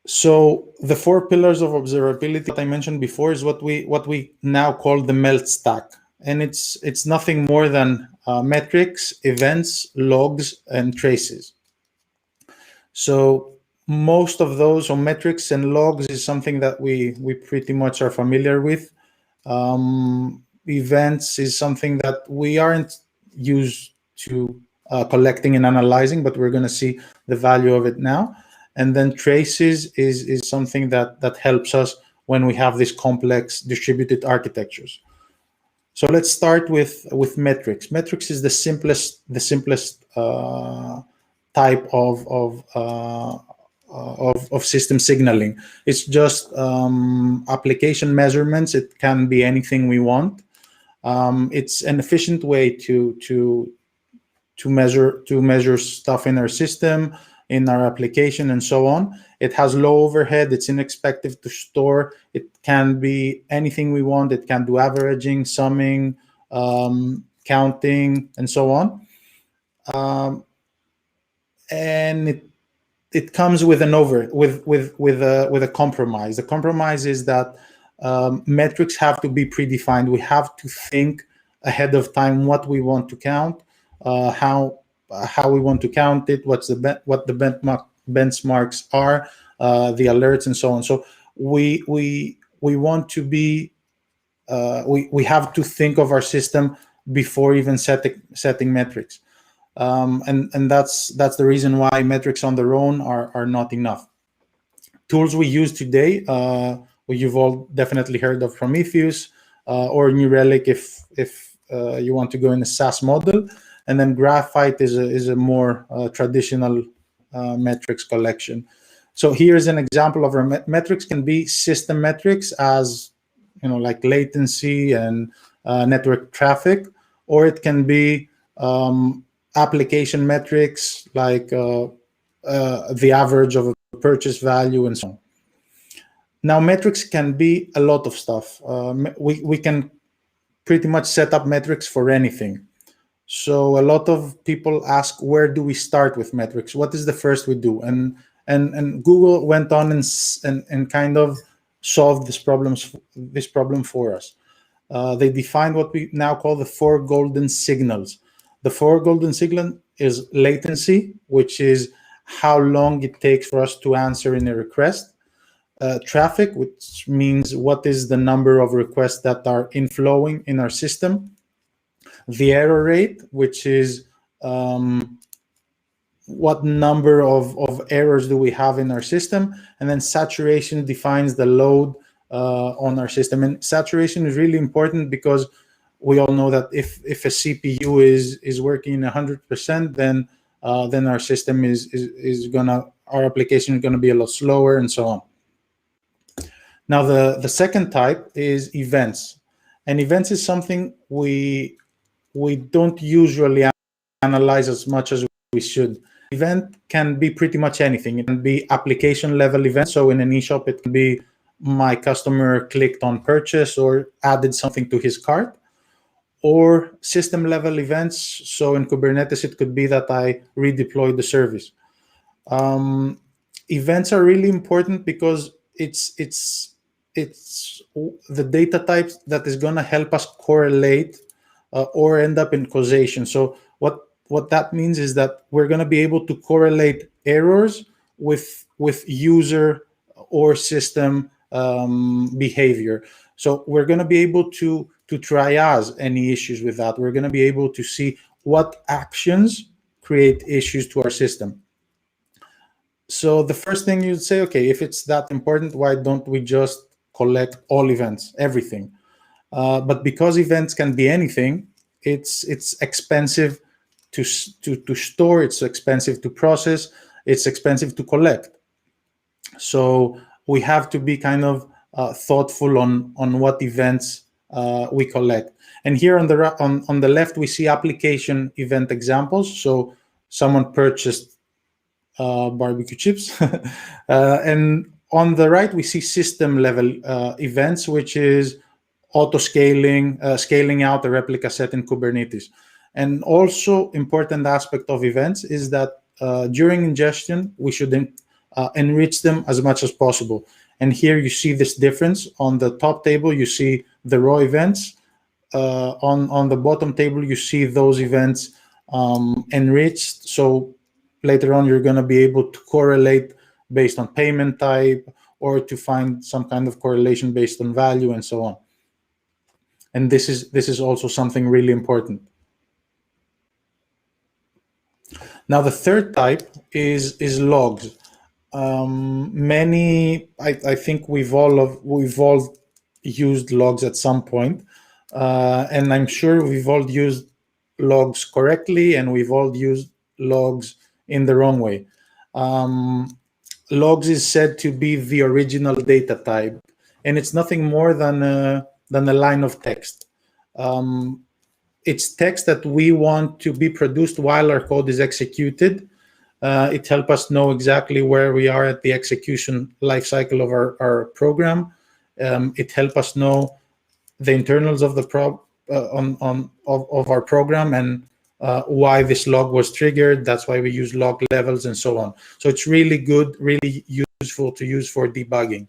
So the 4 pillars of observability that I mentioned before is what we now call the MELT stack, and it's nothing more than metrics, events, logs, and traces. So most of those, or metrics and logs, is something that we pretty much are familiar with. Events is something that we aren't used to collecting and analyzing, but we're going to see the value of it now. And then traces is something that helps us when we have these complex distributed architectures. So let's start with metrics. Metrics is the simplest type of system signaling. It's just application measurements. It can be anything we want. It's an efficient way to measure stuff in our system, in our application, and so on. It has low overhead. It's inexpensive to store. It can be anything we want. It can do averaging, summing, counting, and so on. And it comes with a compromise. The compromise is that metrics have to be predefined. We have to think ahead of time what we want to count, how we want to count it, what the benchmarks are, the alerts, and so on. So we want to be we have to think of our system before even setting metrics, and that's the reason why metrics on their own are not enough. Tools we use today, you've all definitely heard of Prometheus or New Relic if you want to go in a SaaS model. And then Graphite is a more traditional metrics collection. So here's an example of our metrics. Can be system metrics, as like latency and network traffic, or it can be application metrics like the average of a purchase value and so on. Now, metrics can be a lot of stuff. We can pretty much set up metrics for anything. So a lot of people ask, where do we start with metrics? What is the first we do? And Google went on and kind of solved this problem for us. they defined what we now call the 4 golden signals. The 4 golden signal is latency, which is how long it takes for us to answer in a request. Traffic, which means what is the number of requests that are inflowing in our system. The error rate, which is what number of errors do we have in our system. And then saturation defines the load on our system. And saturation is really important because we all know that if a CPU is working 100%, then our system our application is gonna be a lot slower and so on. Now the second type is events, and events is something we don't usually analyze as much as we should. Event can be pretty much anything. It can be application level events. So in an eShop, it can be my customer clicked on purchase or added something to his cart, or system level events. So in Kubernetes, it could be that I redeployed the service. Events are really important because it's the data types that is going to help us correlate or end up in causation. So what that means is that we're going to be able to correlate errors with user or system behavior. So we're going to be able to triage any issues with that. We're going to be able to see what actions create issues to our system. So the first thing you'd say, okay, if it's that important, why don't we just collect all events, everything? But because events can be anything, it's expensive to store, it's expensive to process, it's expensive to collect. So we have to be kind of thoughtful on what events we collect. And here on the left, we see application event examples. So someone purchased barbecue chips. And on the right, we see system level events, which is auto-scaling, scaling out a replica set in Kubernetes. And also important aspect of events is that during ingestion, we should enrich them as much as possible. And here you see this difference. On the top table, you see the raw events. On the bottom table, you see those events enriched. So later on, you're going to be able to correlate based on payment type or to find some kind of correlation based on value and so on. And this is also something really important. Now, the third type is logs. I think we've all used logs at some point, and I'm sure we've all used logs correctly, and we've all used logs in the wrong way. Logs is said to be the original data type, and it's nothing more than a line of text. It's text that we want to be produced while our code is executed. It helps us know exactly where we are at the execution lifecycle of our program. It helps us know the internals of the of our program and why this log was triggered. That's why we use log levels and so on. So it's really good, really useful to use for debugging.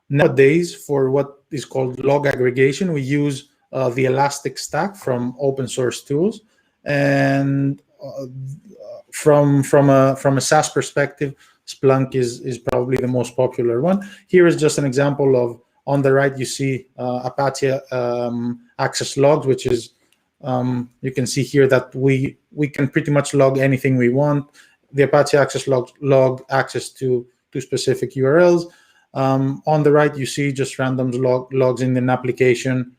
Nowadays, for what is called log aggregation, we use the Elastic Stack from open source tools, and from a SaaS perspective, Splunk is probably the most popular one. Here is just an example of, on the right, you see Apache Access Logs, which is, you can see here that we can pretty much log anything we want. The Apache Access log access to specific URLs. On the right, you see just random logs in an application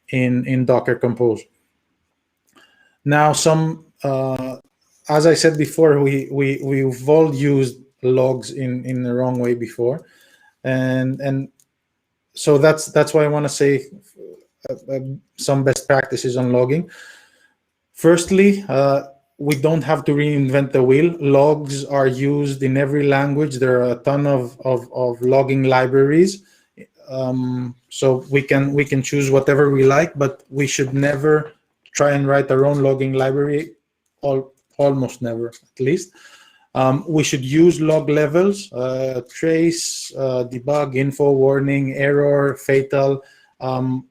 in Docker Compose. Now, as I said before, we've all used logs in the wrong way before, and so that's why I want to say some best practices on logging. Firstly, we don't have to reinvent the wheel. Logs are used in every language. There are a ton of logging libraries. So we can choose whatever we like, but we should never try and write our own logging library, almost never, at least. We should use log levels, trace, debug, info, warning, error, fatal,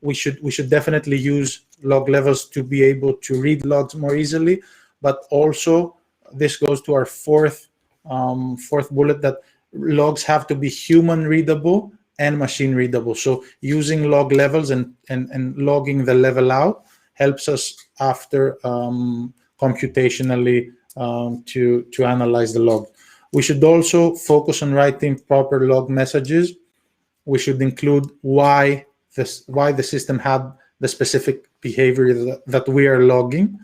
we should definitely use log levels to be able to read logs more easily. But also, this goes to our fourth bullet, that logs have to be human readable and machine readable. So using log levels and logging the level out helps us after computationally to analyze the log. We should also focus on writing proper log messages. We should include why the system had the specific behavior that we are logging,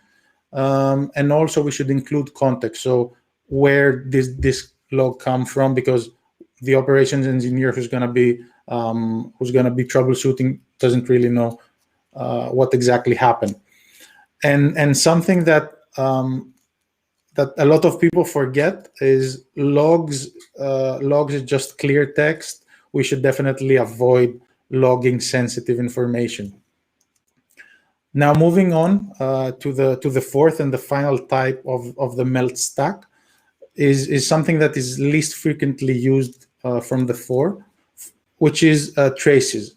and also we should include context. So where this log come from, because the operations engineer who's going to be troubleshooting doesn't really know what exactly happened. And something that that a lot of people forget is logs. Logs is just clear text. We should definitely avoid logging sensitive information. Now, moving on to the fourth and the final type of the melt stack is something that is least frequently used from the four, which is traces.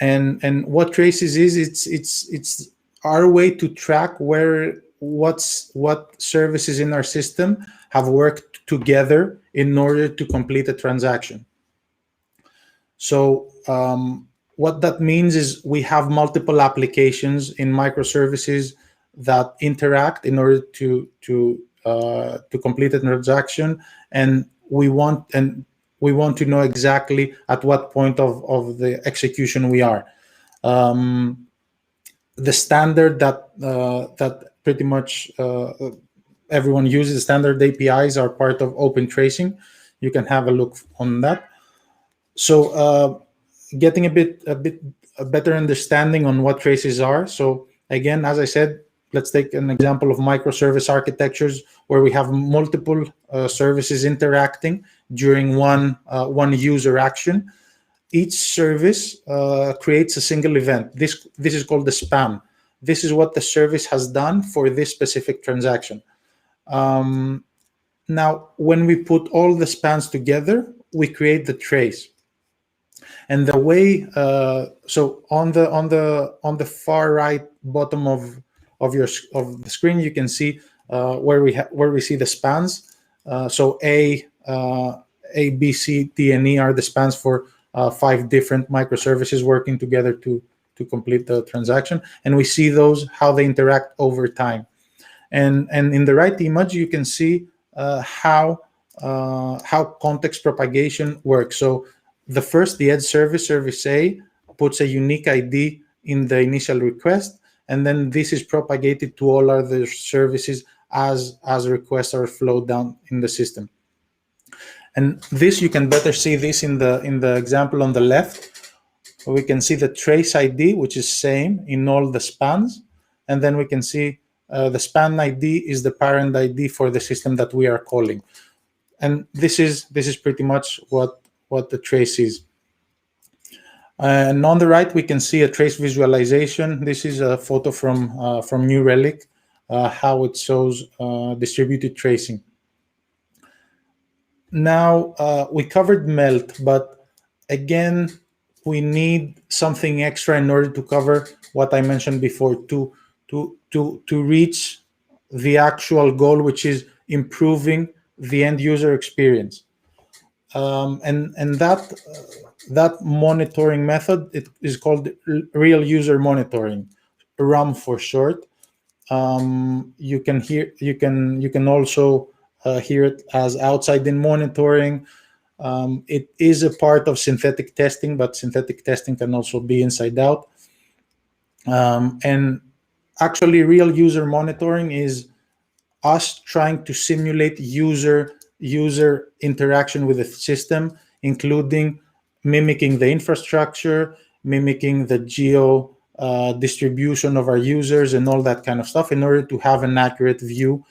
And what traces is, it's our way to track what services in our system have worked together in order to complete a transaction. So what that means is we have multiple applications in microservices that interact in order to complete a transaction, and we want to know exactly at what point of the execution we are. The standard that pretty much everyone uses, standard APIs, are part of open tracing. You can have a look on that. So getting a better understanding on what traces are. So again, as I said, let's take an example of microservice architectures where we have multiple services interacting during one user action. Each service creates a single event. This is called the span. This is what the service has done for this specific transaction. Now, when we put all the spans together, we create the trace. And the way, so on the far right bottom of the screen, you can see where we see the spans. So A, B, C, D, and E are the spans for 5 different microservices working together to complete the transaction, and we see those, how they interact over time. And in the right image, you can see how context propagation works. So the edge service A, puts a unique ID in the initial request, and then this is propagated to all other services as requests are flowed down in the system. And this, you can better see this in the example on the left. We can see the trace ID, which is same in all the spans, and then we can see the span ID is the parent ID for the system that we are calling. And this is pretty much what the trace is. And on the right, we can see a trace visualization. This is a photo from New Relic, how it shows distributed tracing. Now, we covered melt, but again, we need something extra in order to cover what I mentioned before, to reach the actual goal, which is improving the end user experience. And that monitoring method, it is called real user monitoring, RAM for short. You can also hear it as outside-in monitoring. It is a part of synthetic testing, but synthetic testing can also be inside out. And actually, real user monitoring is us trying to simulate user interaction with the system, including mimicking the infrastructure, mimicking the geo distribution of our users, and all that kind of stuff, in order to have an accurate view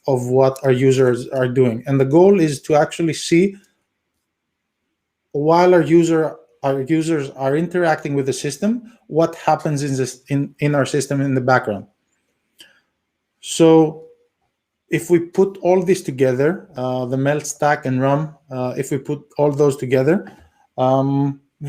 of what our users are doing. And the goal is to actually see, while our users are interacting with the system, what happens in our system in the background. So if we put all this together, the melt stack and RAM, if we put all those together,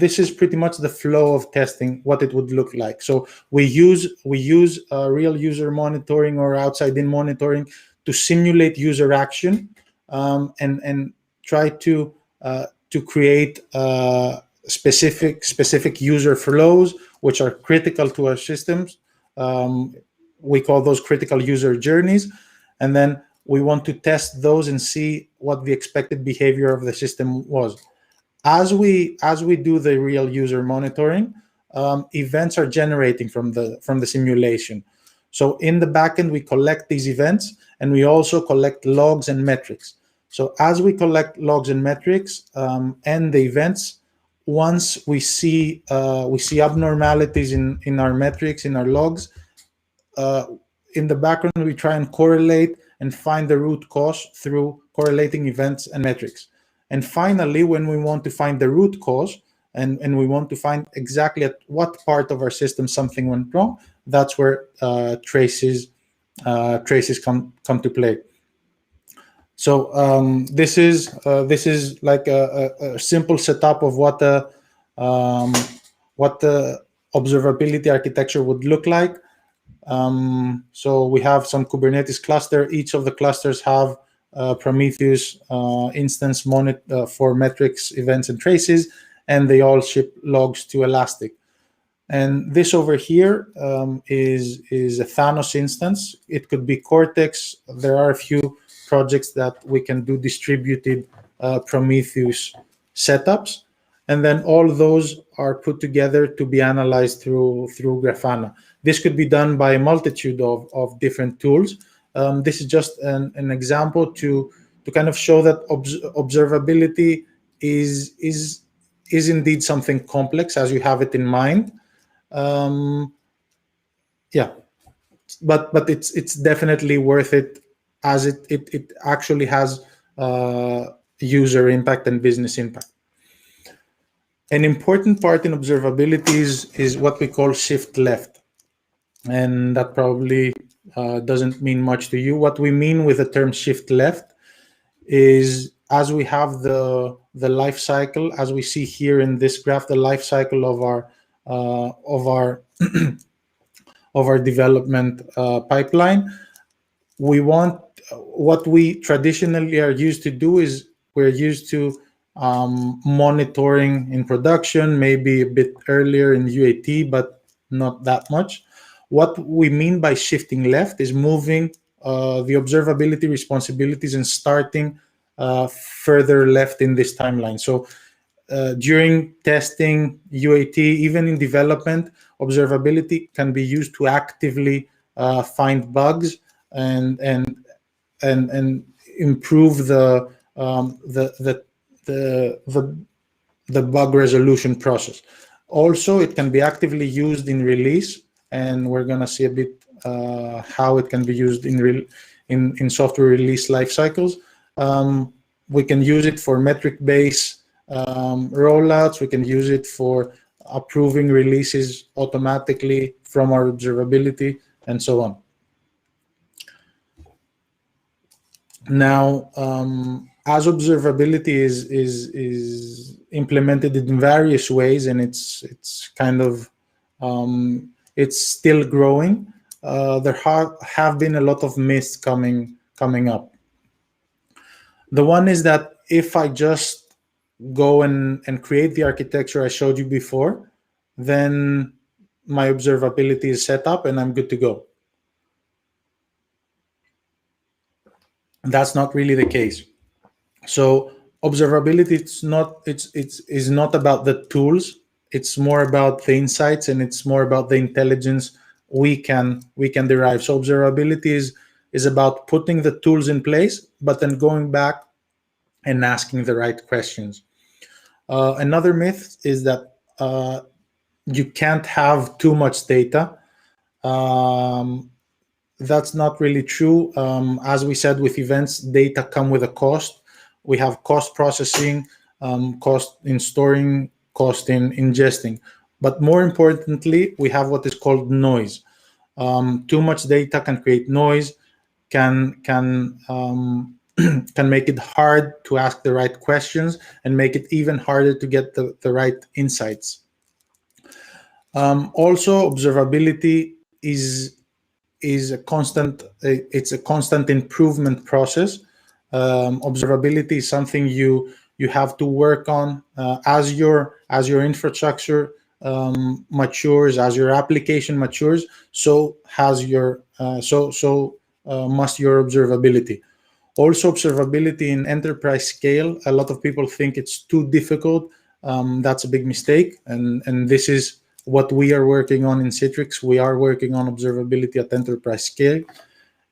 this is pretty much the flow of testing, what it would look like. So we use real user monitoring or outside-in monitoring to simulate user action, and try to create specific user flows which are critical to our systems. We call those critical user journeys, and then we want to test those and see what the expected behavior of the system was. As we do the real user monitoring, events are generating from the simulation. So in the backend, we collect these events, and we also collect logs and metrics. So as we collect logs and metrics and the events, once we see abnormalities in our metrics, in our logs, in the background, we try and correlate and find the root cause through correlating events and metrics. And finally, when we want to find the root cause and we want to find exactly at what part of our system something went wrong, that's where traces come to play. So this is like a simple setup of what the observability architecture would look like. So we have some Kubernetes cluster. Each of the clusters have Prometheus instance for metrics, events, and traces, and they all ship logs to Elastic. And this over here is a Thanos instance. It could be Cortex. There are a few projects that we can do distributed Prometheus setups, and then all those are put together to be analyzed through Grafana. This could be done by a multitude of different tools. This is just an example to kind of show that observability is indeed something complex as you have it in mind. Yeah, but it's definitely worth it, as it actually has user impact and business impact. An important part in observability is what we call shift left, and that probably doesn't mean much to you. What we mean with the term shift left is, as we have the life cycle, as we see here in this graph, the life cycle of our of our development pipeline. We want, what we traditionally are used to do is we're used to monitoring in production, maybe a bit earlier in UAT, but not that much. What we mean by shifting left is moving the observability responsibilities and starting further left in this timeline. So during testing, UAT, even in development, observability can be used to actively find bugs and improve the bug resolution process. Also, it can be actively used in release, and we're going to see a bit how it can be used in software release life cycles. We can use it for metric-based rollouts. We can use it for approving releases automatically from our observability, and so on. Now, as observability is implemented in various ways, and it's kind of it's still growing. There have been a lot of myths coming up. The one is that if I just go and create the architecture I showed you before, then my observability is set up and I'm good to go. That's not really the case. So observability, is not about the tools. It's more about the insights, and it's more about the intelligence we can derive. So observability is about putting the tools in place, but then going back and asking the right questions. Another myth is that you can't have too much data. That's not really true. As we said, with events, data come with a cost. We have cost processing, cost in storing, cost in ingesting. But more importantly, we have what is called noise. Too much data can create noise, can can make it hard to ask the right questions and make it even harder to get the right insights. Also, observability is a constant. It's a constant improvement process. Observability is something you have to work on as your infrastructure matures, as your application matures. So has your must your observability. Also, observability in enterprise scale. A lot of people think it's too difficult. That's a big mistake, and this is what we are working on in Citrix. We are working on observability at enterprise scale.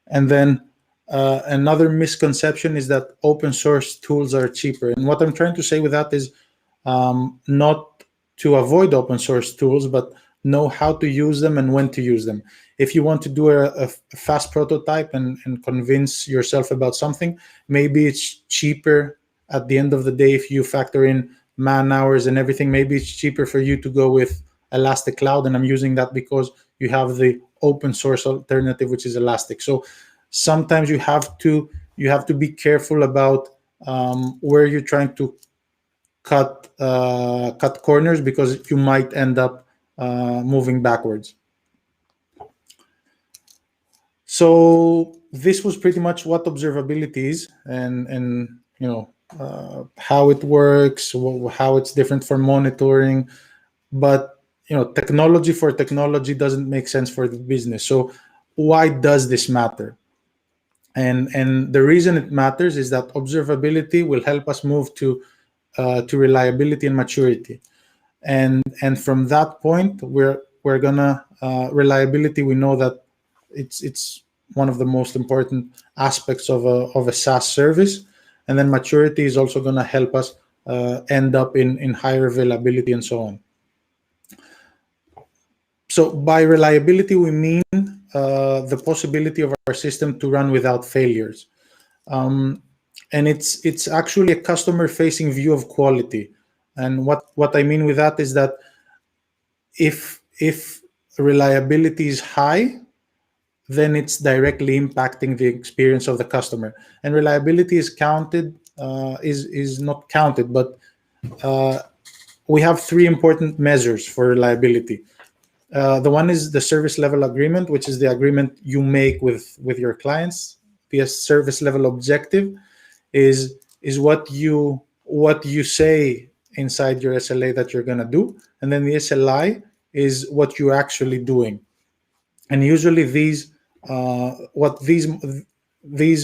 And then another misconception is that open source tools are cheaper. And what I'm trying to say with that is not to avoid open source tools, but know how to use them and when to use them. If you want to do a fast prototype and convince yourself about something, maybe it's cheaper at the end of the day if you factor in man hours and everything. Maybe it's cheaper for you to go with Elastic Cloud, and I'm using that because you have the open source alternative, which is Elastic. So sometimes you have to be careful about where you're trying to cut corners, because you might end up moving backwards. So this was pretty much what observability is, and how it works, how it's different for monitoring. But technology for technology doesn't make sense for the business. So why does this matter? And the reason it matters is that observability will help us move to reliability and maturity. And from that point, we're gonna reliability. We know that it's one of the most important aspects of a SaaS service, and then maturity is also gonna help us end up in higher availability and so on. So by reliability, we mean the possibility of our system to run without failures. And it's actually a customer-facing view of quality. And what I mean with that is that if reliability is high, then it's directly impacting the experience of the customer. And reliability is counted, is not counted, but we have three important measures for reliability. The one is the service level agreement, which is the agreement you make with your clients. The service level objective is what you say inside your SLA that you're going to do, and then the SLI is what you're actually doing. And usually these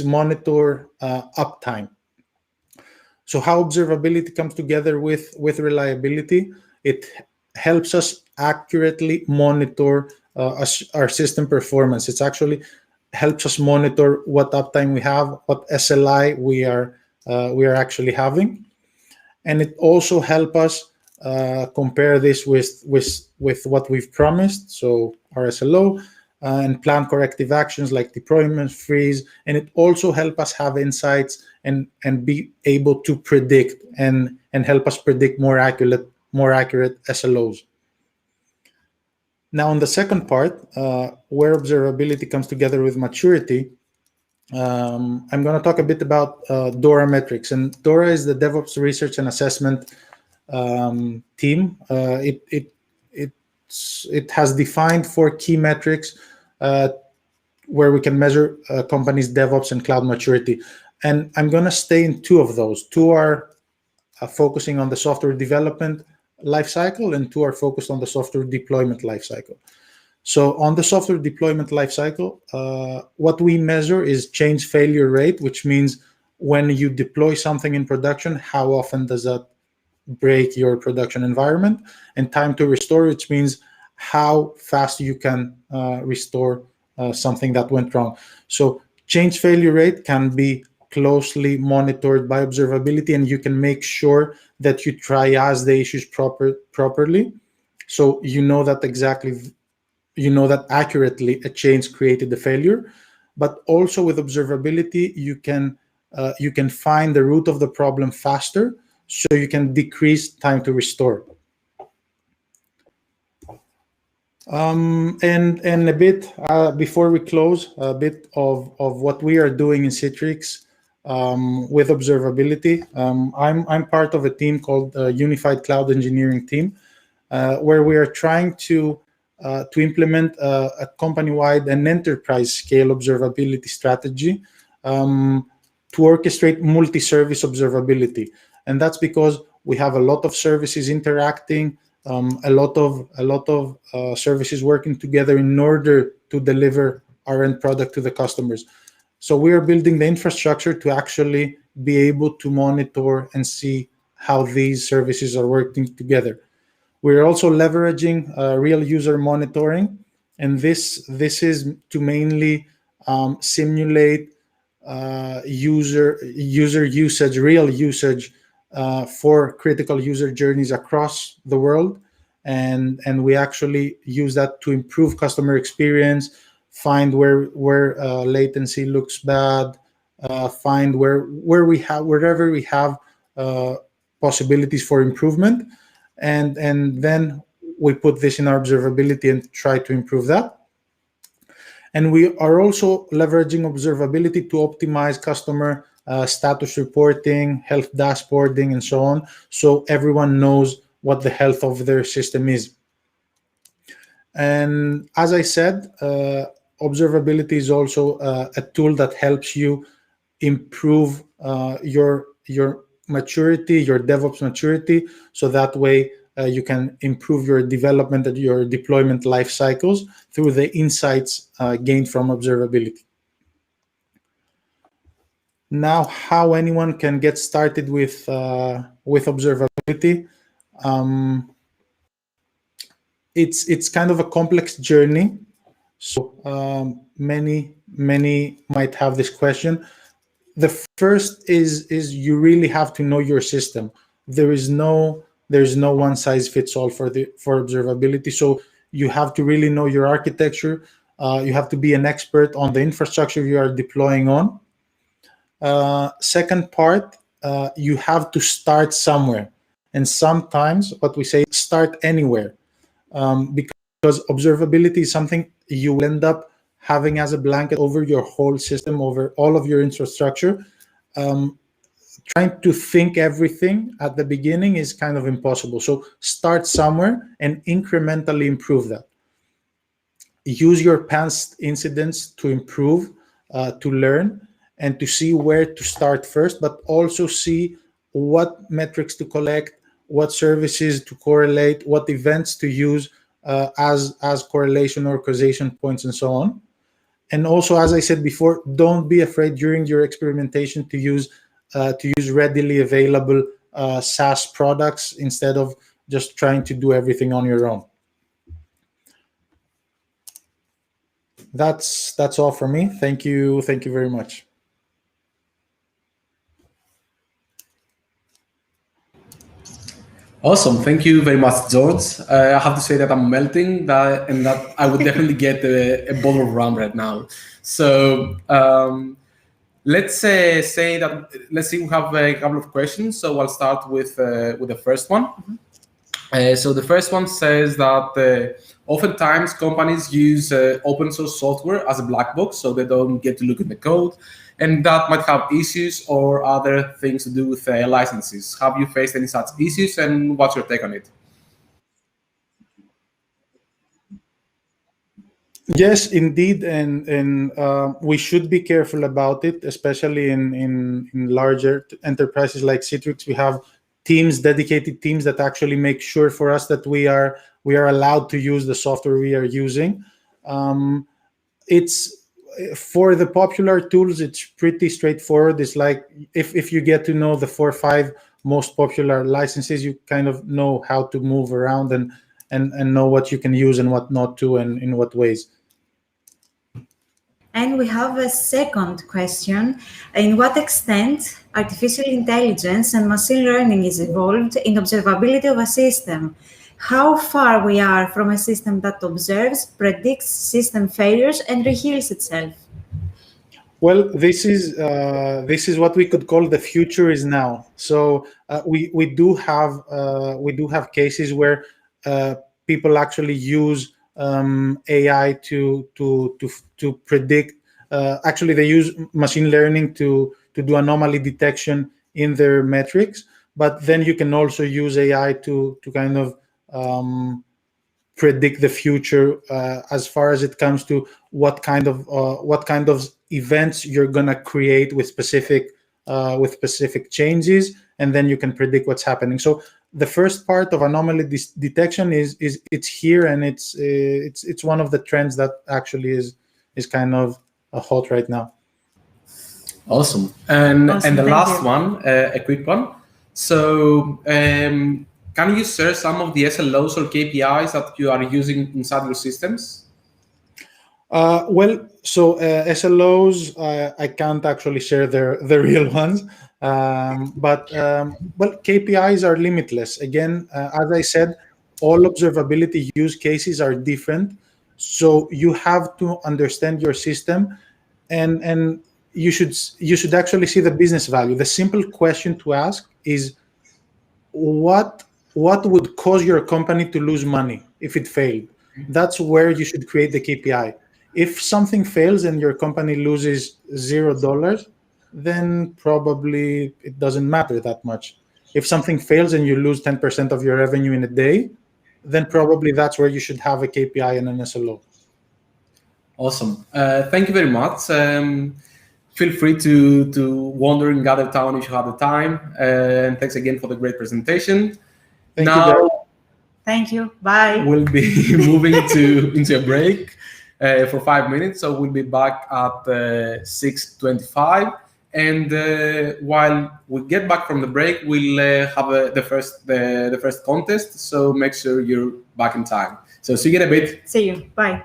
monitor uptime. So how observability comes together with reliability, it helps us accurately monitor our system performance. It's actually helps us monitor what uptime we have, what SLI we are actually having, and it also helps us compare this with what we've promised, so our SLO, and plan corrective actions like deployment freeze, and it also helps us have insights and be able to predict and help us predict more accurate SLOs. Now, on the second part, where observability comes together with maturity, I'm going to talk a bit about DORA metrics. And DORA is the DevOps Research and Assessment team. It has defined 4 key metrics where we can measure companies' DevOps and cloud maturity. And I'm going to stay in 2 of those. 2 are focusing on the software development lifecycle, and 2 are focused on the software deployment lifecycle. So on the software deployment lifecycle, what we measure is change failure rate, which means when you deploy something in production, how often does that break your production environment, and time to restore, which means how fast you can restore something that went wrong. So change failure rate can be closely monitored by observability, and you can make sure that you triage the issues properly, so you know that accurately a change created the failure. But also with observability, you can find the root of the problem faster, so you can decrease time to restore. And a bit before we close, a bit of what we are doing in Citrix with observability. I'm part of a team called Unified Cloud Engineering Team, where we are trying to implement a company-wide and enterprise-scale observability strategy to orchestrate multi-service observability. And that's because we have a lot of services interacting, a lot of services working together in order to deliver our end product to the customers. So we are building the infrastructure to actually be able to monitor and see how these services are working together. We're also leveraging real user monitoring, and this is to mainly simulate user usage, real usage for critical user journeys across the world, and we actually use that to improve customer experience, find where latency looks bad, find wherever we have possibilities for improvement, and then we put this in our observability and try to improve that. And we are also leveraging observability to optimize customer status reporting, health dashboarding, and so on, so everyone knows what the health of their system is. And as I said, observability is also a tool that helps you improve your maturity, your DevOps maturity, so that way you can improve your development and your deployment life cycles through the insights gained from observability. Now, how anyone can get started with observability? It's kind of a complex journey. So many might have this question. The first is you really have to know your system. There's no one size fits all for observability. So you have to really know your architecture. You have to be an expert on the infrastructure you are deploying on. Second part, you have to start somewhere. And sometimes what we say, start anywhere. Because observability is something you will end up having as a blanket over your whole system, over all of your infrastructure. Trying to think everything at the beginning is kind of impossible. So start somewhere and incrementally improve that. Use your past incidents to improve, to learn, and to see where to start first, but also see what metrics to collect, what services to correlate, what events to use as correlation or causation points, and so on. And also, as I said before, don't be afraid during your experimentation to use readily available SaaS products instead of just trying to do everything on your own. That's all for me. Thank you very much. Awesome. Thank you very much, George. I have to say that I'm melting, and that I would definitely get a bottle of rum right now. So let's say we have a couple of questions. So I'll start with the first one. So the first one says that oftentimes companies use open source software as a black box, so they don't get to look at the code, and that might have issues or other things to do with licenses. Have you faced any such issues, and what's your take on it? Yes, indeed, and we should be careful about it, especially in larger enterprises like Citrix. We have dedicated teams that actually make sure for us that we are allowed to use the software we are using. It's for the popular tools, it's pretty straightforward. It's like if you get to know the 4 or 5 most popular licenses, you kind of know how to move around and know what you can use and what not to, and in what ways. And we have a second question. In what extent artificial intelligence and machine learning is involved in observability of a system? How far we are from a system that observes, predicts system failures, and reheals itself? Well, this is what we could call the future is now. So we do have cases where people actually use AI to predict. Actually, they use machine learning to do anomaly detection in their metrics. But then you can also use AI to kind of predict the future as far as it comes to what kind of events you're gonna create with specific changes, and then you can predict what's happening. So the first part of anomaly detection is it's here, and it's one of the trends that actually is kind of hot right now. Awesome. And the last you. one, a quick one. So can you share some of the SLOs or KPIs that you are using inside your systems? Well, so SLOs, I can't actually share the real ones, but KPIs are limitless. Again, as I said, all observability use cases are different, so you have to understand your system, and you should actually see the business value. The simple question to ask is, what would cause your company to lose money if it failed? That's where you should create the KPI. If something fails and your company loses $0, then probably it doesn't matter that much. If something fails and you lose 10% of your revenue in a day, then probably that's where you should have a KPI and an SLO. Awesome. Thank you very much. Feel free to wander in Gather Town if you have the time. And thanks again for the great presentation. Thank you, guys. Thank you. Bye. We'll be moving into a break for 5 minutes. So we'll be back at 6:25. And while we get back from the break, we'll have the first contest. So make sure you're back in time. So see you in a bit. See you. Bye.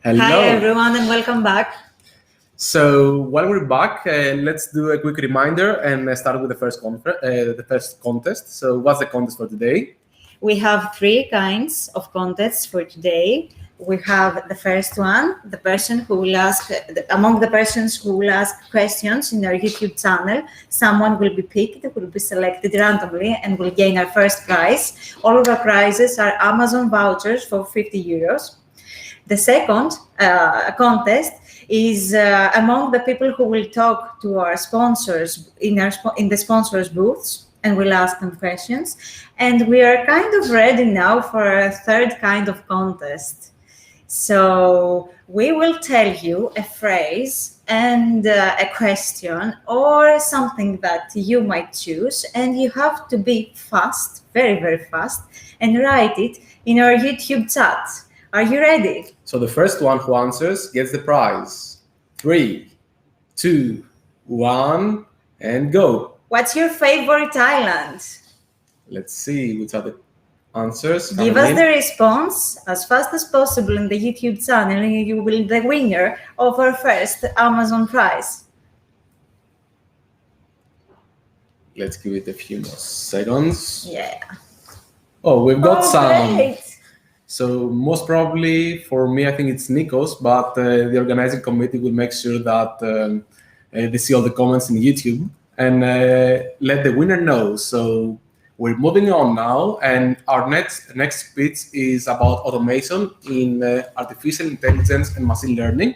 Hello. Hi, everyone, and welcome back. So while we're back, let's do a quick reminder and start with the first contest. So what's the contest for today? We have 3 kinds of contests for today. we have the first one, the person who will ask, among the persons who will ask questions in our YouTube channel, someone will be picked, will be selected randomly and will gain our first prize. All of our prizes are Amazon vouchers for 50 euros. The second contest is among the people who will talk to our sponsors in the sponsors booths, and we'll ask them questions. And we are kind of ready now for a third kind of contest. So we will tell you a phrase and a question or something that you might choose, and you have to be fast, very, very fast, and write it in our YouTube chat. Are you ready? So the first one who answers gets the prize. 3, 2, 1, and go. What's your favorite island? Let's see which are the answers. Give us the response as fast as possible in the YouTube channel, and you will be the winner of our first Amazon prize. Let's give it a few more seconds. Yeah. Oh, we've got some. Great. So most probably for me, I think it's Nikos, but the organizing committee will make sure that they see all the comments in YouTube and let the winner know. So we're moving on now, and our next speech is about automation in artificial intelligence and machine learning,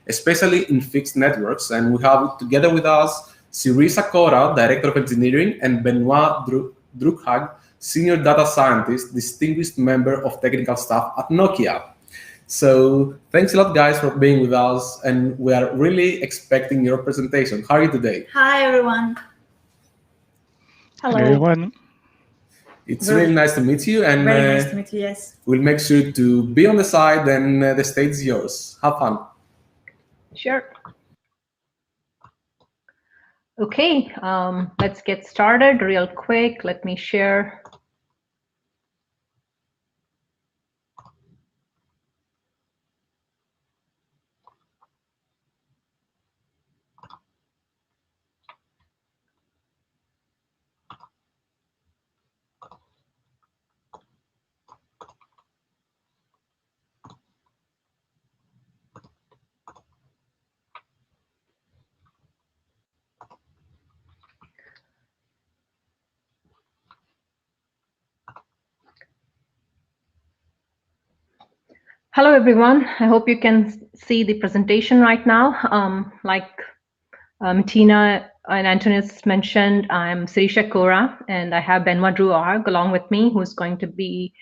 especially in fixed networks. And we have together with us Sirisa Kora, Director of Engineering, and Benoit Drukhag, Senior Data Scientist, Distinguished Member of Technical Staff at Nokia. So thanks a lot, guys, for being with us, and we are really expecting your presentation. How are you today? Hi, everyone. Hello, everyone. It's really nice to meet you, and very nice to meet you. Yes. We'll make sure to be on the side, and the stage is yours. Have fun. Sure. Okay, let's get started real quick. Let me share. Hello, everyone. I hope you can see the presentation right now. Like Tina and Antonius mentioned, I'm Sirisa Kora, and I have Benoit Drukhag along with me, who's going to be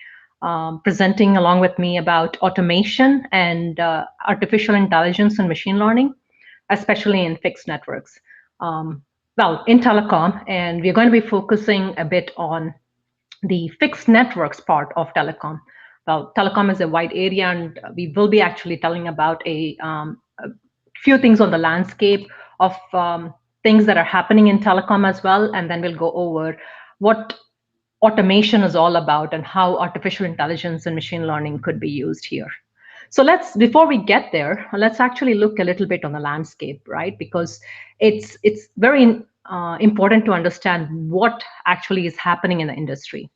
presenting along with me about automation and artificial intelligence and machine learning, especially in fixed networks. Well, in telecom, and we're going to be focusing a bit on the fixed networks part of telecom. Well, telecom is a wide area, and we will be actually telling about a few things on the landscape of things that are happening in telecom as well, and then we'll go over what automation is all about and how artificial intelligence and machine learning could be used here. So before we get there, let's actually look a little bit on the landscape, right? Because it's very important to understand what actually is happening in the industry.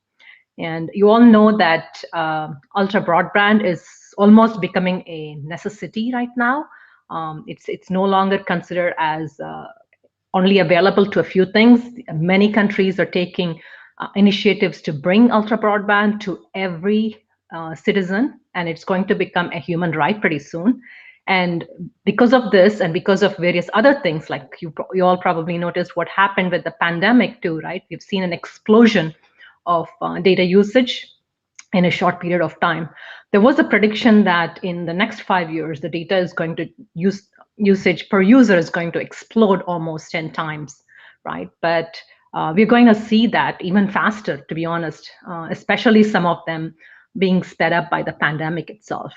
And you all know that ultra broadband is almost becoming a necessity right now. It's no longer considered as only available to a few things. Many countries are taking initiatives to bring ultra broadband to every citizen, and it's going to become a human right pretty soon. And because of this, and because of various other things, like you all probably noticed what happened with the pandemic too, right? We've seen an explosion of data usage in a short period of time. There was a prediction that in the next 5 years, the data is going to usage per user is going to explode almost 10 times, right? But we're going to see that even faster, to be honest, especially some of them being sped up by the pandemic itself.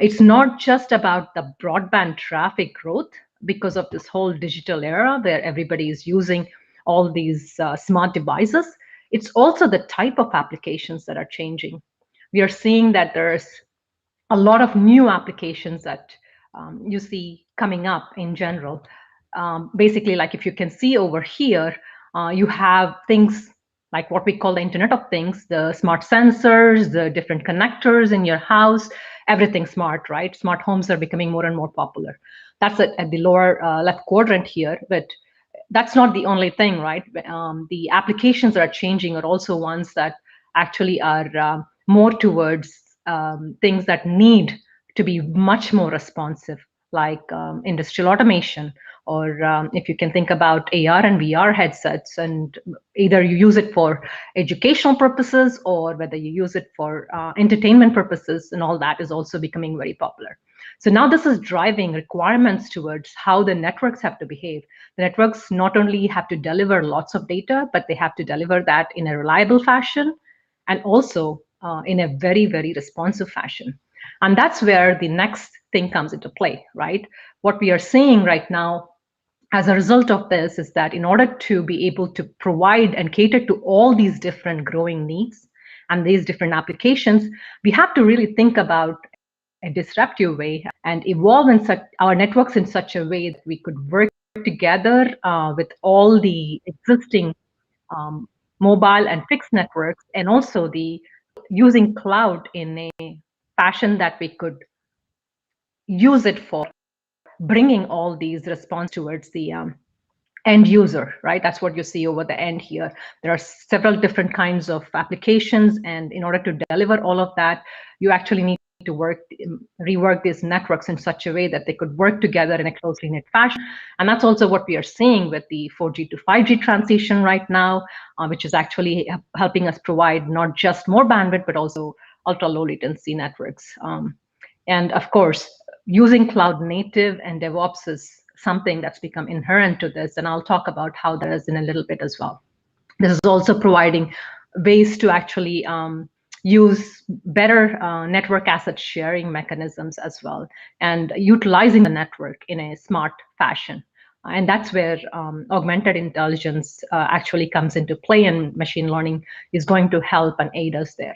It's not just about the broadband traffic growth because of this whole digital era where everybody is using all these smart devices. It's also the type of applications that are changing. We are seeing that there's a lot of new applications that you see coming up in general. Basically, like if you can see over here, you have things like what we call the Internet of Things, the smart sensors, the different connectors in your house, everything smart, right? Smart homes are becoming more and more popular. That's at the lower left quadrant here, but that's not the only thing, right? The applications that are changing are also ones that actually are more towards things that need to be much more responsive, like industrial automation, or if you can think about AR and VR headsets, and either you use it for educational purposes or whether you use it for entertainment purposes, and all that is also becoming very popular. So now this is driving requirements towards how the networks have to behave. The networks not only have to deliver lots of data, but they have to deliver that in a reliable fashion and also in a very, very responsive fashion. And that's where the next thing comes into play, right? What we are seeing right now as a result of this is that in order to be able to provide and cater to all these different growing needs and these different applications, we have to really think about a disruptive way and evolve our networks in such a way that we could work together with all the existing mobile and fixed networks, and also the using cloud in a fashion that we could use it for bringing all these response towards the end user, right? That's what you see over the end here. There are several different kinds of applications, and in order to deliver all of that, you actually need to rework these networks in such a way that they could work together in a closely knit fashion. And that's also what we are seeing with the 4G to 5G transition right now, which is actually helping us provide not just more bandwidth, but also ultra low latency networks. And of course, using cloud native and DevOps is something that's become inherent to this, and I'll talk about how that is in a little bit as well. This is also providing ways to actually use better network asset sharing mechanisms as well, and utilizing the network in a smart fashion. And that's where augmented intelligence actually comes into play, and machine learning is going to help and aid us there.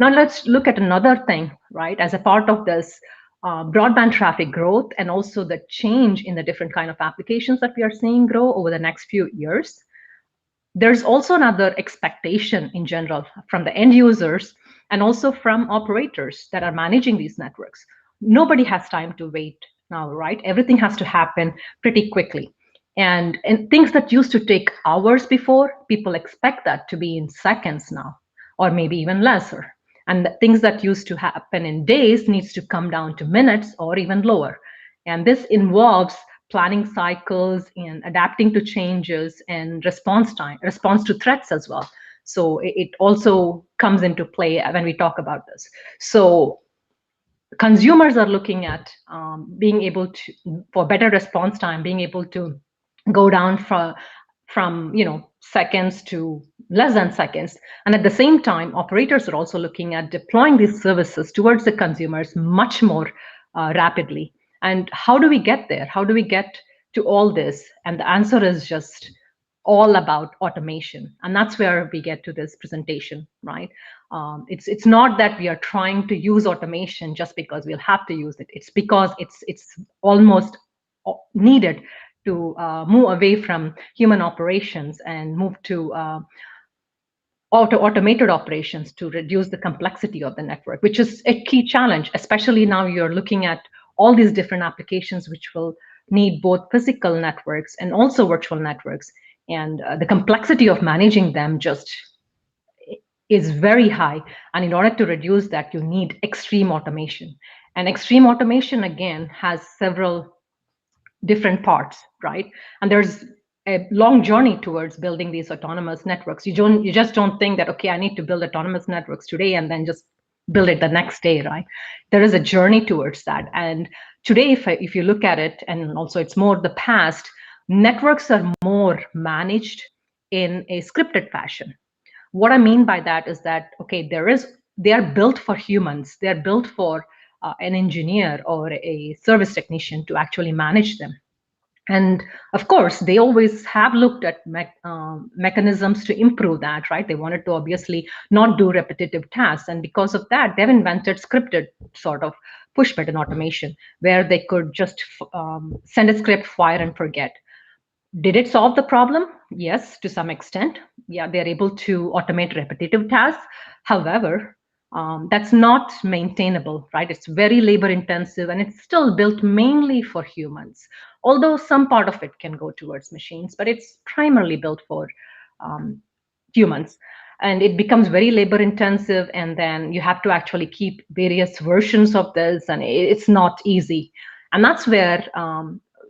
Now let's look at another thing, right? As a part of this broadband traffic growth and also the change in the different kind of applications that we are seeing grow over the next few years, there's also another expectation in general from the end users and also from operators that are managing these networks. Nobody has time to wait now, right? Everything has to happen pretty quickly. And things that used to take hours before, people expect that to be in seconds now, or maybe even lesser. And the things that used to happen in days needs to come down to minutes or even lower. And this involves planning cycles and adapting to changes and response to threats as well. So it also comes into play when we talk about this. So consumers are looking at being able to, for better response time, being able to go down from seconds to less than seconds. And at the same time, operators are also looking at deploying these services towards the consumers much more rapidly. And how do we get there? How do we get to all this? And the answer is just all about automation. And that's where we get to this presentation, right? It's not that we are trying to use automation just because we'll have to use it. It's because it's almost needed to move away from human operations and move to automated operations to reduce the complexity of the network, which is a key challenge, especially now you're looking at all these different applications which will need both physical networks and also virtual networks. And the complexity of managing them just is very high. And in order to reduce that, you need extreme automation. And extreme automation, again, has several different parts, right? And there's a long journey towards building these autonomous networks. You just don't think that, okay, I need to build autonomous networks today and then just build it the next day, right? There is a journey towards that. And today, if you look at it, and also it's more the past, networks are more managed in a scripted fashion. What I mean by that is that, okay, they are built for humans. They're built for an engineer or a service technician to actually manage them. And of course, they always have looked at mechanisms to improve that, right? They wanted to obviously not do repetitive tasks. And because of that, they've invented scripted sort of push button automation, where they could just send a script, fire and forget. Did it solve the problem? Yes, to some extent. Yeah, they're able to automate repetitive tasks. However, that's not maintainable, right? It's very labor intensive, and it's still built mainly for humans, although some part of it can go towards machines, but it's primarily built for humans. And it becomes very labor intensive, and then you have to actually keep various versions of this, and it's not easy. And that's where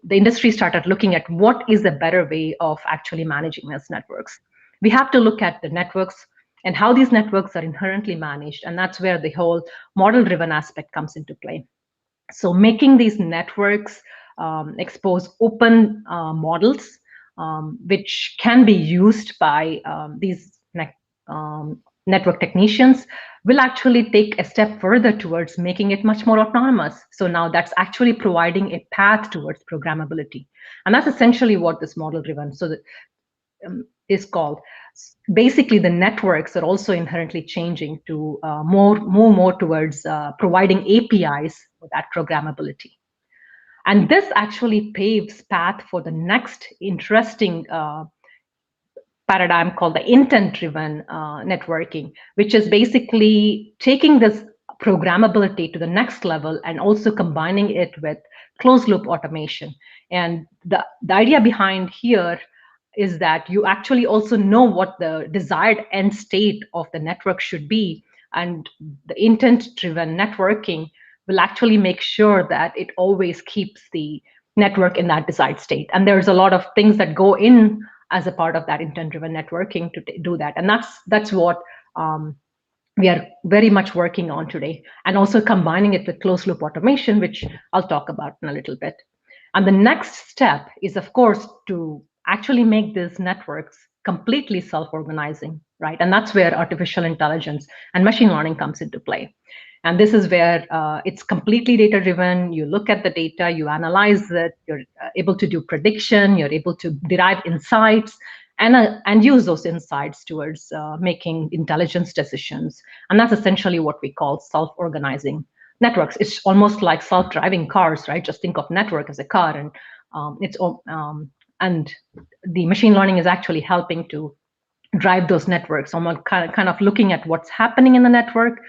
the industry started looking at what is a better way of actually managing these networks. We have to look at the networks and how these networks are inherently managed, and that's where the whole model-driven aspect comes into play. So making these networks expose open models, which can be used by these network technicians, will actually take a step further towards making it much more autonomous. So now that's actually providing a path towards programmability. And that's essentially what this model-driven is called. Basically, the networks are also inherently changing to move more towards providing APIs for that programmability. And this actually paves path for the next interesting paradigm called the intent-driven networking, which is basically taking this programmability to the next level and also combining it with closed-loop automation. And the idea behind here is that you actually also know what the desired end state of the network should be, and the intent-driven networking will actually make sure that it always keeps the network in that desired state. And there's a lot of things that go in as a part of that intent-driven networking to do that. And that's what we are very much working on today, and also combining it with closed-loop automation, which I'll talk about in a little bit. And the next step is, of course, to actually make these networks completely self-organizing, right? And that's where artificial intelligence and machine learning comes into play. And this is where it's completely data-driven. You look at the data, you analyze it, you're able to do prediction, you're able to derive insights, and use those insights towards making intelligence decisions. And that's essentially what we call self-organizing networks. It's almost like self-driving cars, right? Just think of network as a car, and and the machine learning is actually helping to drive those networks. Almost kind of looking at what's happening in the network,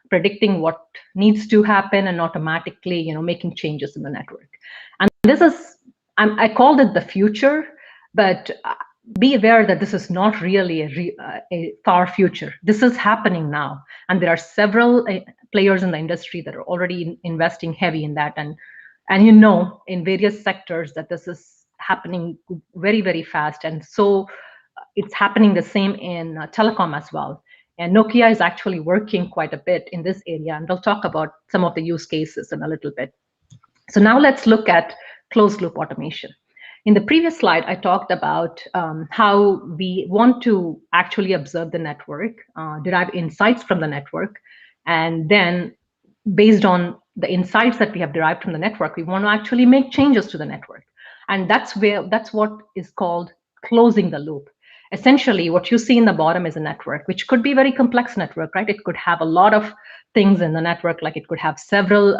predicting what needs to happen, and automatically, making changes in the network. And this is, I called it the future, but be aware that this is not really a far future. This is happening now, and there are several players in the industry that are already investing heavy in that, and in various sectors that this is happening very, very fast. And so it's happening the same in telecom as well. And Nokia is actually working quite a bit in this area, and I'll talk about some of the use cases in a little bit. So now let's look at closed loop automation. In the previous slide, I talked about how we want to actually observe the network, derive insights from the network, and then based on the insights that we have derived from the network, we want to actually make changes to the network. And that's what is called closing the loop. Essentially, what you see in the bottom is a network, which could be a very complex network, right? It could have a lot of things in the network, like it could have several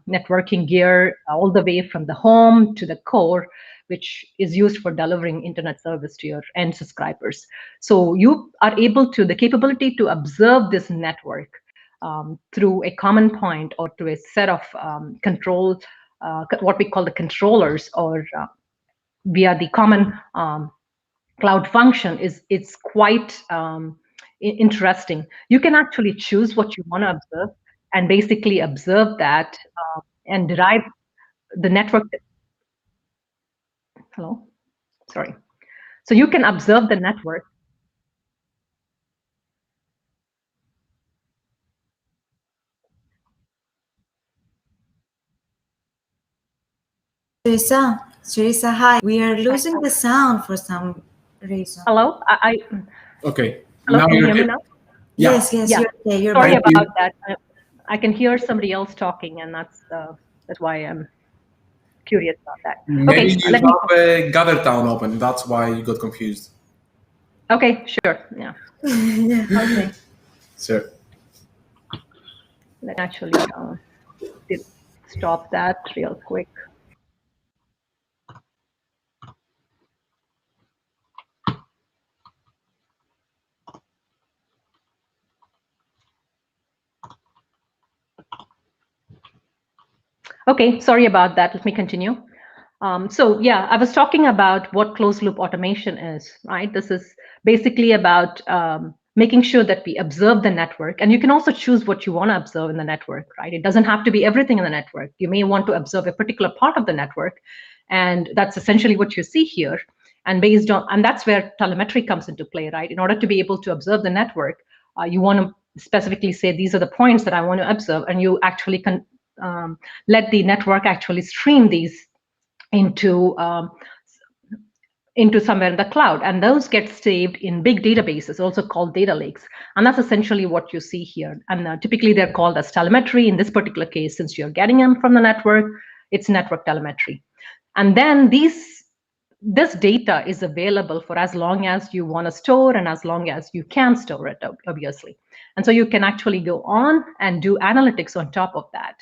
networking gear all the way from the home to the core, which is used for delivering internet service to your end subscribers. So you are the capability to observe this network through a common point or to a set of control, what we call the controllers, or via the common cloud function. It's quite interesting. You can actually choose what you want to observe and basically observe that and derive the network. Hello, sorry. So you can observe the network. Teresa, hi. We are losing the sound for some reason. Hello, Okay. Hello, Now can you you're hear me okay. now? Yes, Yeah. you're okay. You're Sorry back. about that. I can hear somebody else talking, and that's why I'm curious about that. Maybe Okay, you have GatherTown open. That's why you got confused. Okay, sure. Yeah. Okay. Sure. Let's actually stop that real quick. Okay, sorry about that. Let me continue. So yeah, I was talking about what closed loop automation is, right? This is basically about making sure that we observe the network, and you can also choose what you want to observe in the network, right? It doesn't have to be everything in the network. You may want to observe a particular part of the network, and that's essentially what you see here. And that's where telemetry comes into play, right? In order to be able to observe the network, you want to specifically say these are the points that I want to observe, and you actually can let the network actually stream these into somewhere in the cloud, and those get saved in big databases, also called data lakes. And that's essentially what you see here. And typically they're called as telemetry. In this particular case, since you're getting them from the network, it's network telemetry. And then this data is available for as long as you want to store and as long as you can store it, obviously. And so you can actually go on and do analytics on top of that.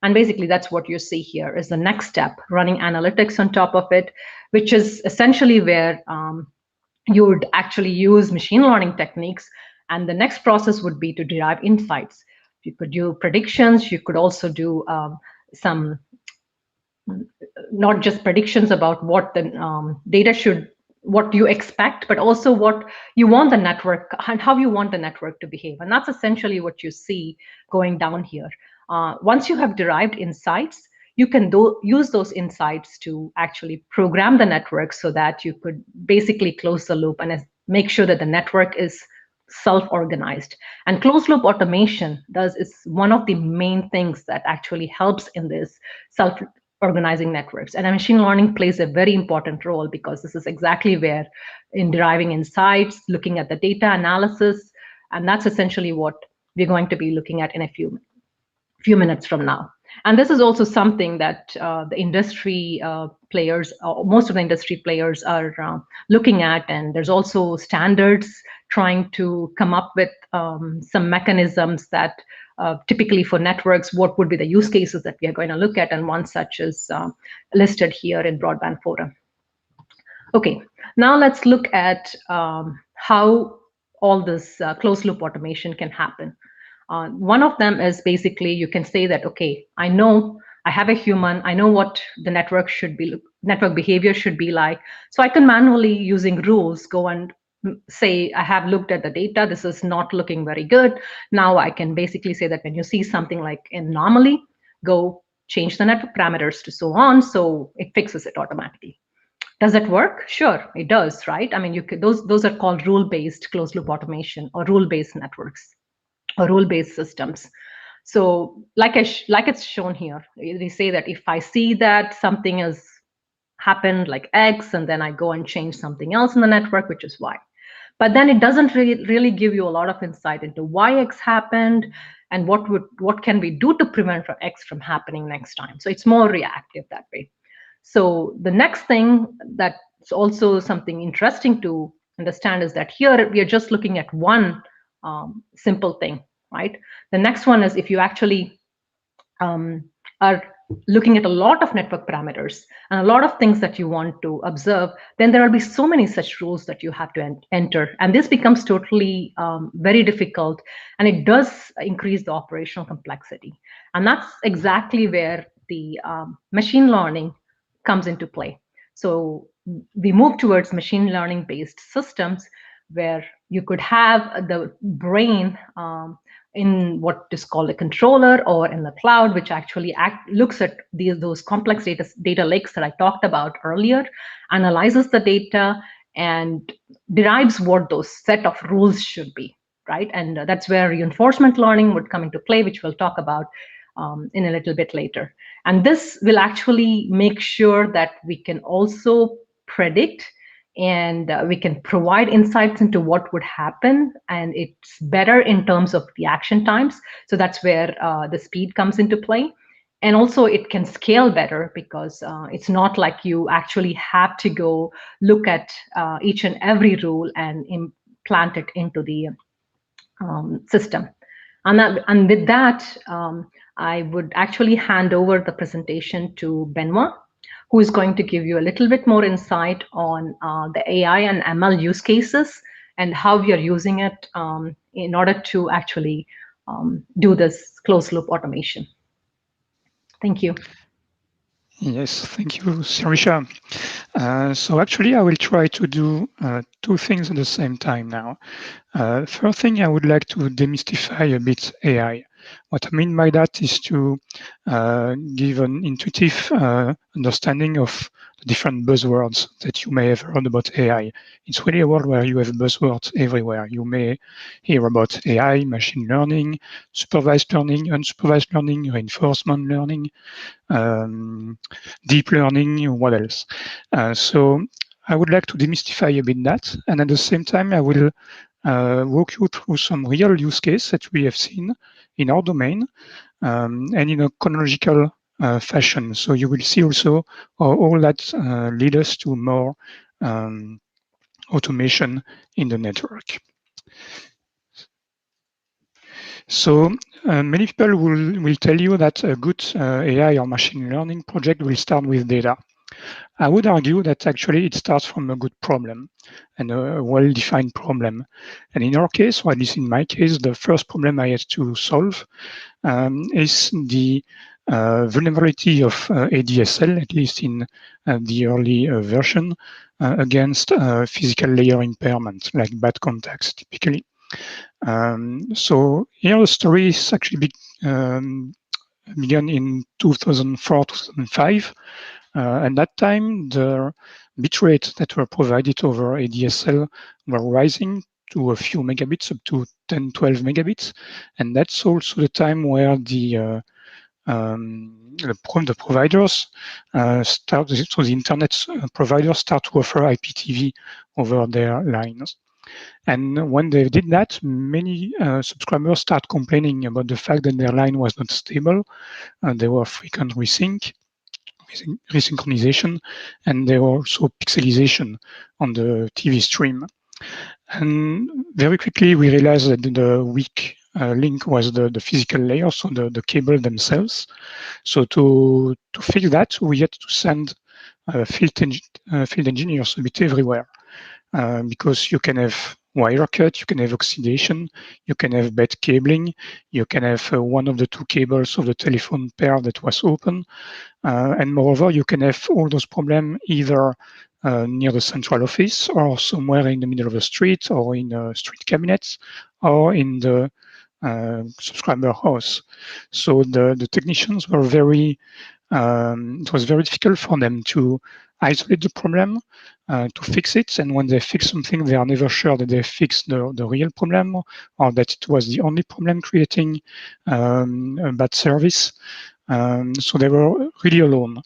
And basically, that's what you see here is the next step, running analytics on top of it, which is essentially where you would actually use machine learning techniques. And the next process would be to derive insights. You could do predictions. You could also do some, not just predictions about what the what you expect, but also what you want the network and how you want the network to behave. And that's essentially what you see going down here. Once you have derived insights, you can use those insights to actually program the network so that you could basically close the loop and make sure that the network is self-organized. And closed loop automation is one of the main things that actually helps in this self-organizing networks. And machine learning plays a very important role, because this is exactly where, in deriving insights, looking at the data analysis, and that's essentially what we're going to be looking at in a few minutes from now. And this is also something that the industry players, most of the industry players are looking at. And there's also standards trying to come up with some mechanisms that typically for networks, what would be the use cases that we are going to look at. And one such is listed here in Broadband Forum. Okay, now let's look at how all this closed loop automation can happen. One of them is basically you can say that, okay, I know I have a human, I know what the network behavior should be like. So I can manually, using rules, go and say, I have looked at the data, this is not looking very good. Now I can basically say that when you see something like an anomaly, go change the network parameters to so on, so it fixes it automatically. Does it work? Sure, it does, right? I mean, you could, those are called rule-based closed loop automation, or rule-based networks, or rule-based systems. So like it's shown here, they say that if I see that something has happened like X, and then I go and change something else in the network, which is Y. But then it doesn't really give you a lot of insight into why X happened and what can we do to prevent X from happening next time. So it's more reactive that way. So the next thing that's also something interesting to understand is that here we are just looking at one simple thing, right? The next one is if you actually are looking at a lot of network parameters and a lot of things that you want to observe, then there will be so many such rules that you have to enter. And this becomes totally very difficult, and it does increase the operational complexity. And that's exactly where the machine learning comes into play. So we move towards machine learning based systems where you could have the brain in what is called a controller or in the cloud, which actually looks at those complex data lakes that I talked about earlier, analyzes the data, and derives what those set of rules should be, right? And that's where reinforcement learning would come into play, which we'll talk about in a little bit later. And this will actually make sure that we can also predict and we can provide insights into what would happen, and it's better in terms of reaction times. So that's where the speed comes into play. And also it can scale better because it's not like you actually have to go look at each and every rule and implant it into the system. And with that, I would actually hand over the presentation to Benoit, who is going to give you a little bit more insight on the AI and ML use cases and how we are using it in order to actually do this closed loop automation. Thank you. Yes, thank you, Sirisha. So actually, I will try to do two things at the same time now. First thing, I would like to demystify a bit AI. What I mean by that is to give an intuitive understanding of the different buzzwords that you may have heard about AI. It's really a world where you have buzzwords everywhere. You may hear about AI, machine learning, supervised learning, unsupervised learning, reinforcement learning, deep learning, what else? So I would like to demystify a bit that, and at the same time, I will walk you through some real use case that we have seen in our domain, and in a chronological fashion. So you will see also how all that lead us to more automation in the network. So many people will tell you that a good AI or machine learning project will start with data. I would argue that actually it starts from a good problem and a well-defined problem. And in our case, or at least in my case, the first problem I had to solve is the vulnerability of ADSL, at least in the early version, against physical layer impairment, like bad contacts typically. So here the story is actually began in 2004, 2005. At that time, the bitrate that were provided over ADSL were rising to a few megabits, up to 10, 12 megabits. And that's also the time where the providers start, so the internet providers start to offer IPTV over their lines. And when they did that, many subscribers start complaining about the fact that their line was not stable. There were frequent resynchronization, and there were also pixelization on the TV stream. And very quickly, we realized that the weak link was the physical layer, so the cable themselves. So to fix that, we had to send field engineers a bit everywhere, because you can have wire cut, you can have oxidation, you can have bad cabling, you can have one of the two cables of the telephone pair that was open, and moreover, you can have all those problems either near the central office or somewhere in the middle of the street or in street cabinets or in the subscriber house. So the technicians were very, it was very difficult for them to isolate the problem, to fix it. And when they fix something, they are never sure that they fixed the real problem or that it was the only problem creating a bad service. So they were really alone.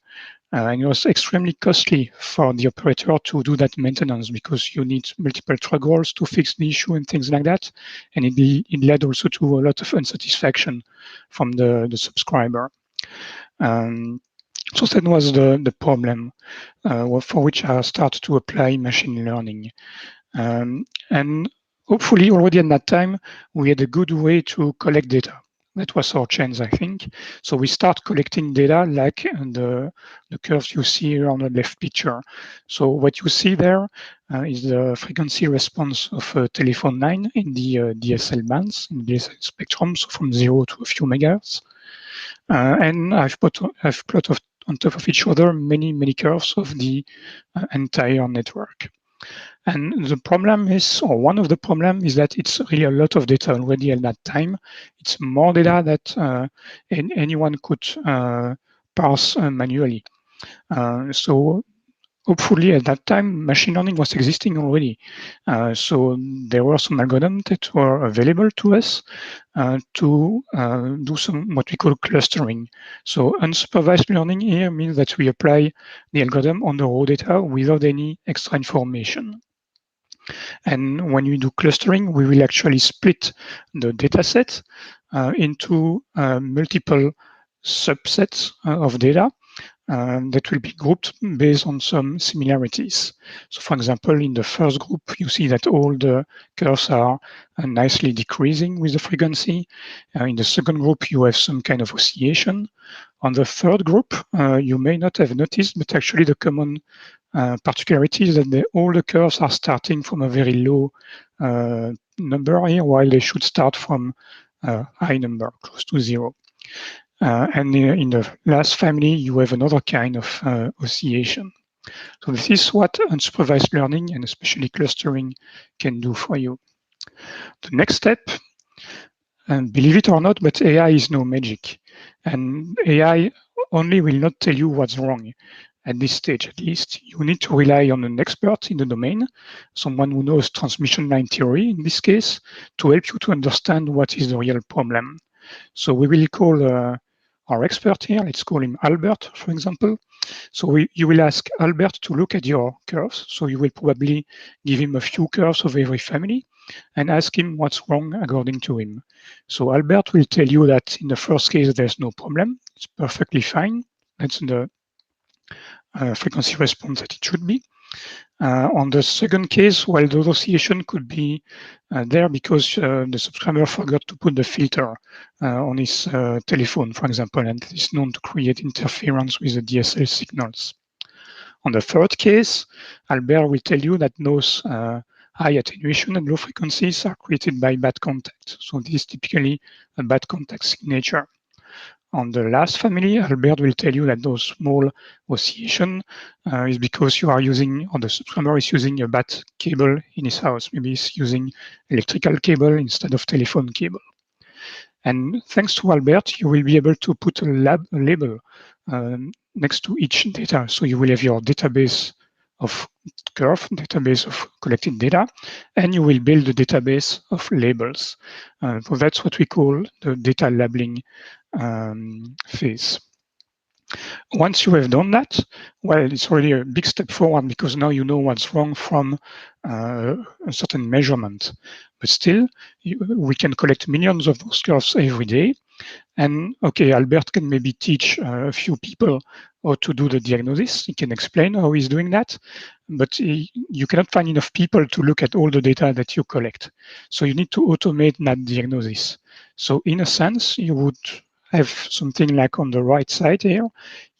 And it was extremely costly for the operator to do that maintenance because you need multiple truck rolls to fix the issue and things like that. And it led also to a lot of unsatisfaction from the subscriber. So that was the problem for which I started to apply machine learning. And hopefully already at that time, we had a good way to collect data. That was our chance, I think. So we start collecting data like the curves you see here on the left picture. So what you see there is the frequency response of a telephone line in the DSL bands, in the DSL spectrum, so from 0 to a few megahertz. And I've plotted on top of each other many curves of the entire network. And the problem is, or one of the problems is that it's really a lot of data already at that time. It's more data that anyone could parse manually. So hopefully at that time, machine learning was existing already. So there were some algorithms that were available to us to do some what we call clustering. So unsupervised learning here means that we apply the algorithm on the raw data without any extra information. And when we do clustering, we will actually split the data set into multiple subsets of data that will be grouped based on some similarities. So for example, in the first group, you see that all the curves are nicely decreasing with the frequency. In the second group, you have some kind of oscillation. On the third group, you may not have noticed, but actually the common particularity is that all the curves are starting from a very low number here, while they should start from a high number, close to 0. And in the last family, you have another kind of oscillation. So this is what unsupervised learning and especially clustering can do for you. The next step, and believe it or not, but AI is no magic. And AI only will not tell you what's wrong. At this stage, at least, you need to rely on an expert in the domain, someone who knows transmission line theory, in this case, to help you to understand what is the real problem. So we will call our expert here, let's call him Albert, for example. So you will ask Albert to look at your curves. So you will probably give him a few curves of every family and ask him what's wrong according to him. So Albert will tell you that in the first case, there's no problem. It's perfectly fine. That's the frequency response that it should be. On the second case, well, the oscillation could be there because the subscriber forgot to put the filter on his telephone, for example, and it's known to create interference with the DSL signals. On the third case, Albert will tell you that those high attenuation and low frequencies are created by bad contact. So this is typically a bad contact signature. On the last family, Albert will tell you that those small oscillation is because you are using, or the subscriber is using a bad cable in his house. Maybe he's using electrical cable instead of telephone cable. And thanks to Albert, you will be able to put a label next to each data. So you will have your database of curve, database of collected data, and you will build a database of labels. So that's what we call the data labeling phase. Once you have done that, well, it's already a big step forward because now you know what's wrong from a certain measurement. But still, we can collect millions of those curves every day. And okay, Albert can maybe teach a few people how to do the diagnosis. He can explain how he's doing that, but you cannot find enough people to look at all the data that you collect. So you need to automate that diagnosis. So in a sense, you would have something like on the right side here,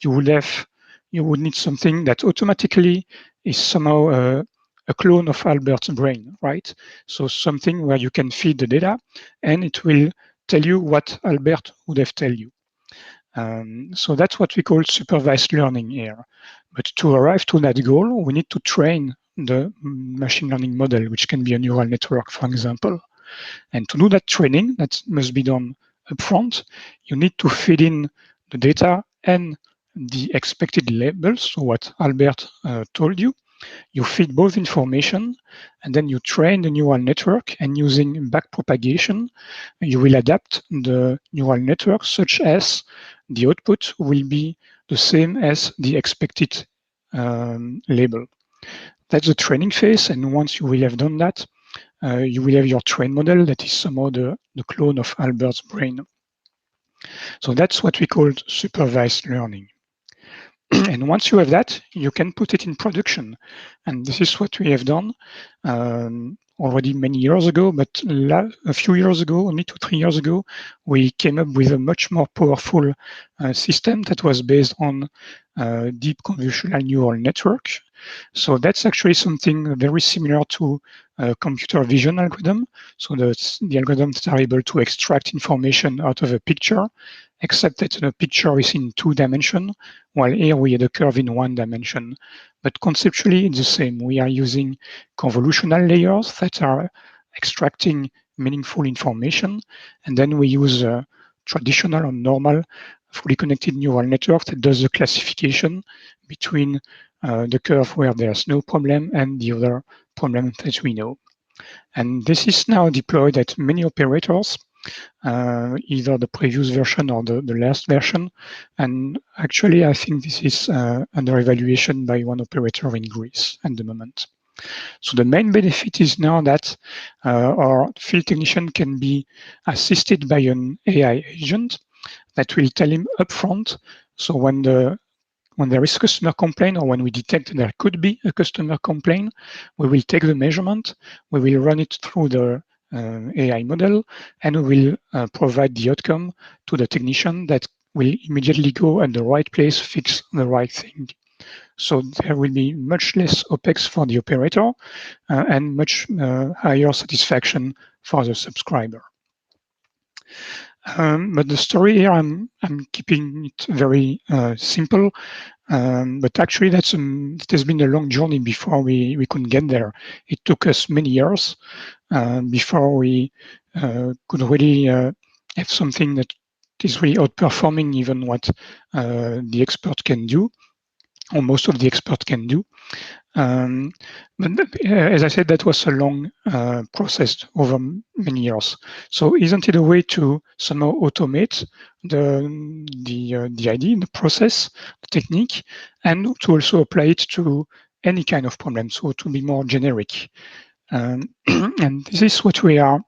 you would need something that automatically is somehow a clone of Albert's brain, right? So something where you can feed the data and it will tell you what Albert would have tell you. So that's what we call supervised learning here. But to arrive to that goal, we need to train the machine learning model, which can be a neural network, for example. And to do that training, that must be done upfront. You need to feed in the data and the expected labels, so what Albert told you. You feed both information, and then you train the neural network, and using backpropagation, you will adapt the neural network such as the output will be the same as the expected label. That's the training phase, and once you will have done that, you will have your trained model that is somehow the clone of Albert's brain. So that's what we call supervised learning. And once you have that, you can put it in production. And this is what we have done already many years ago, but a few years ago, only 2-3 years ago, we came up with a much more powerful system that was based on deep convolutional neural network. So that's actually something very similar to computer vision algorithm. So the algorithms that are able to extract information out of a picture, except that the picture is in 2 dimensions, while here we had a curve in 1 dimension. But conceptually, it's the same. We are using convolutional layers that are extracting meaningful information, and then we use a traditional or normal fully connected neural network that does the classification between the curve where there's no problem and the other problem that we know. And this is now deployed at many operators, either the previous version or the last version. And actually, I think this is under evaluation by one operator in Greece at the moment. So the main benefit is now that our field technician can be assisted by an AI agent that will tell him upfront. So when there is a customer complaint, or when we detect there could be a customer complaint, we will take the measurement, we will run it through the AI model, and we will provide the outcome to the technician that will immediately go at the right place, fix the right thing. So there will be much less OPEX for the operator and much higher satisfaction for the subscriber. But the story here, I'm keeping it very simple. But actually, it has been a long journey before we could get there. It took us many years before we could really have something that is really outperforming even what the expert can do, or most of the expert can do. But as I said, that was a long process over many years. So isn't it a way to somehow automate the idea, the process, the technique, and to also apply it to any kind of problem, so to be more generic? And this is what we are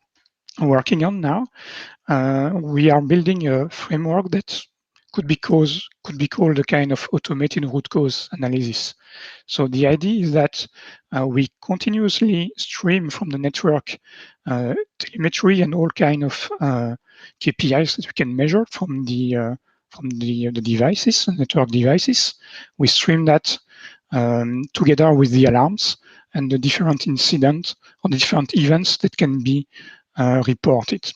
working on now. We are building a framework that could be called a kind of automated root cause analysis. So the idea is that we continuously stream from the network telemetry and all kind of KPIs that we can measure from the devices, network devices. We stream that together with the alarms and the different incidents or the different events that can be reported.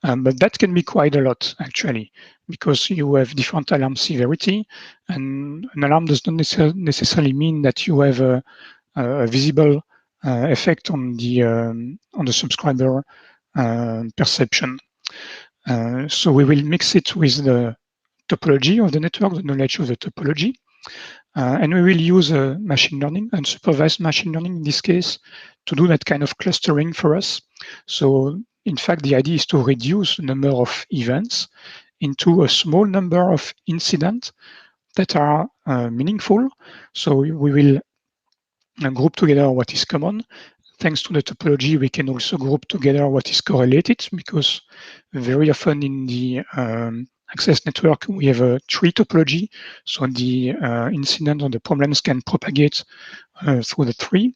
But that can be quite a lot, actually, because you have different alarm severity, and an alarm does not necessarily mean that you have a visible effect on the subscriber perception. So we will mix it with the topology of the network, the knowledge of the topology, and we will use machine learning, unsupervised machine learning in this case, to do that kind of clustering for us. So in fact, the idea is to reduce the number of events into a small number of incidents that are meaningful. So we will group together what is common. Thanks to the topology, we can also group together what is correlated, because very often in the access network, we have a tree topology. So the incident or the problems can propagate through the tree.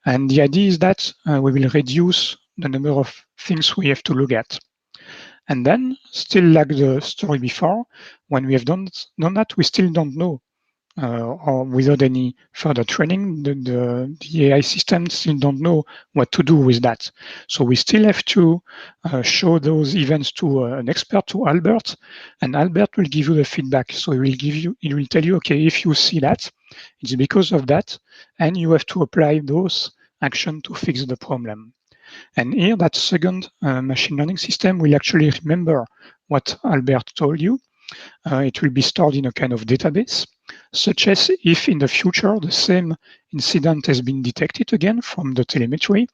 And the idea is that we will reduce the number of things we have to look at. And then, still like the story before, when we have done that, we still don't know, or without any further training, the AI system still don't know what to do with that. So we still have to show those events to an expert, to Albert, and Albert will give you the feedback. So he will tell you, okay, if you see that, it's because of that, and you have to apply those actions to fix the problem. And here, that second machine learning system will actually remember what Albert told you. It will be stored in a kind of database, such as if in the future the same incident has been detected again from the telemetry,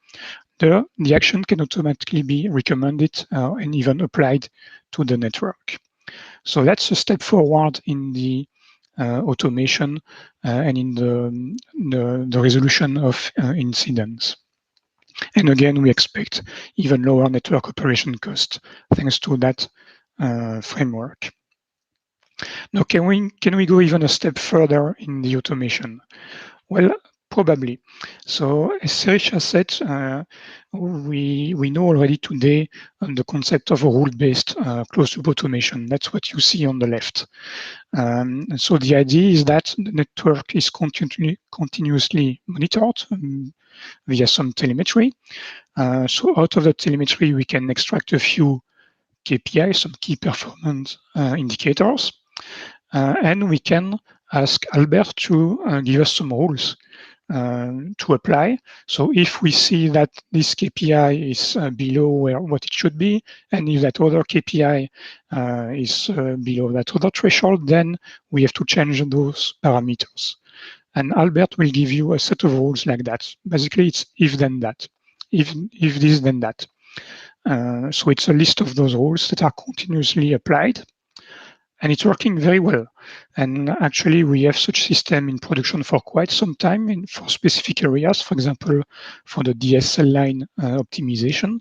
the action can automatically be recommended and even applied to the network. So that's a step forward in the automation and in the resolution of incidents. And again, we expect even lower network operation cost thanks to that framework. Now, can we go even a step further in the automation? Well, probably. So as Serisha said, we know already today the concept of a rule-based closed-loop automation. That's what you see on the left. So the idea is that the network is continuously monitored via some telemetry. So out of the telemetry, we can extract a few KPIs, some key performance indicators, and we can ask Albert to give us some rules to apply. So if we see that this KPI is below what it should be, and if that other KPI is below that other threshold, then we have to change those parameters. And Albert will give you a set of rules like that. Basically, it's if then that, if this then that. So it's a list of those rules that are continuously applied, and it's working very well. And actually, we have such system in production for quite some time for specific areas, for example, for the DSL line optimization.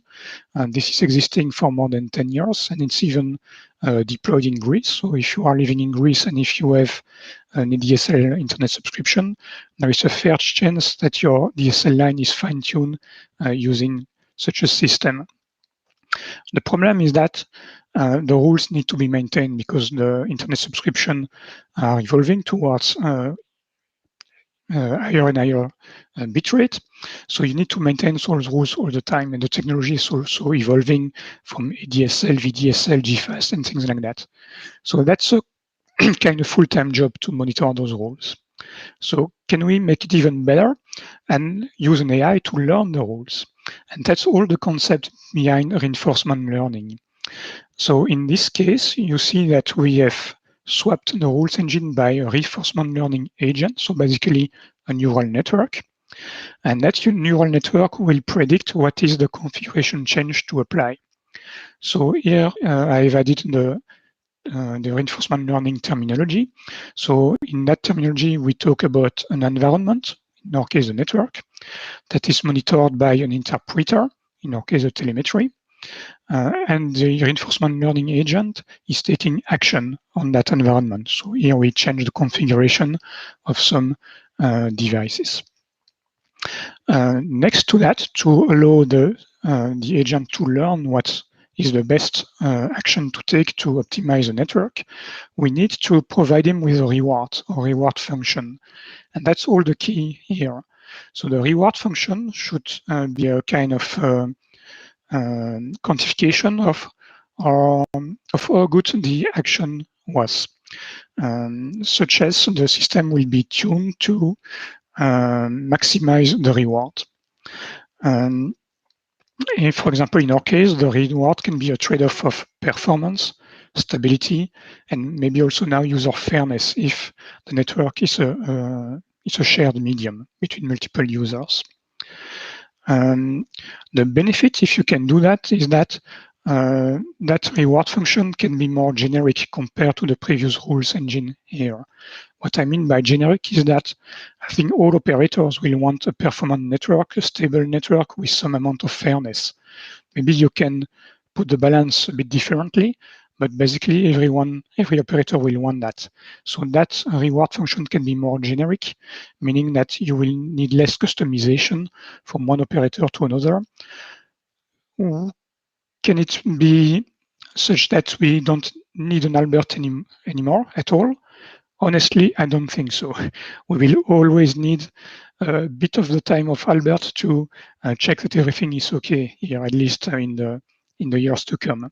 And this is existing for more than 10 years, and it's even deployed in Greece. So if you are living in Greece and if you have an DSL internet subscription, there is a fair chance that your DSL line is fine-tuned using such a system. The problem is that the rules need to be maintained because the internet subscription are evolving towards higher and higher bitrate. So you need to maintain those rules all the time, and the technology is also evolving from ADSL, VDSL, GFAST, and things like that. So that's a kind of full-time job to monitor those rules. So can we make it even better and use an AI to learn the rules? And that's all the concept behind reinforcement learning. So in this case, you see that we have swapped the rules engine by a reinforcement learning agent, so basically a neural network. And that neural network will predict what is the configuration change to apply. So here I've added the reinforcement learning terminology. So in that terminology, we talk about an environment, in our case, a network, that is monitored by an interpreter, in our case, a telemetry. And the reinforcement learning agent is taking action on that environment. So here we change the configuration of some devices. Next to that, to allow the agent to learn what is the best action to take to optimize the network, we need to provide him with a reward or reward function. And that's all the key here. So the reward function should be a kind of quantification of how good the action was, such as the system will be tuned to maximize the reward. If, for example, in our case, the reward can be a trade-off of performance, stability, and maybe also now user fairness if the network is a shared medium between multiple users. The benefit, if you can do that, is that that reward function can be more generic compared to the previous rules engine here. What I mean by generic is that I think all operators will want a performant network, a stable network with some amount of fairness. Maybe you can put the balance a bit differently, but basically every operator will want that. So that reward function can be more generic, meaning that you will need less customization from one operator to another. Can it be such that we don't need an Albert anymore at all? Honestly, I don't think so. We will always need a bit of the time of Albert to check that everything is okay here, at least in the years to come.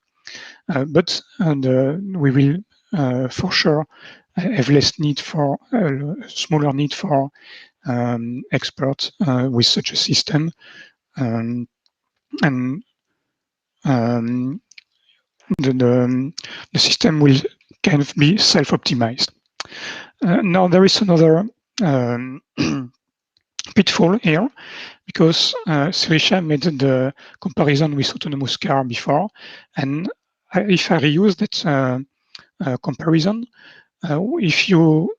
But we will for sure have less need for smaller need for experts with such a system, and the system will kind of be self-optimized. Now there is another pitfall here, because Sirisha made the comparison with autonomous car before, and if I reuse that comparison, if you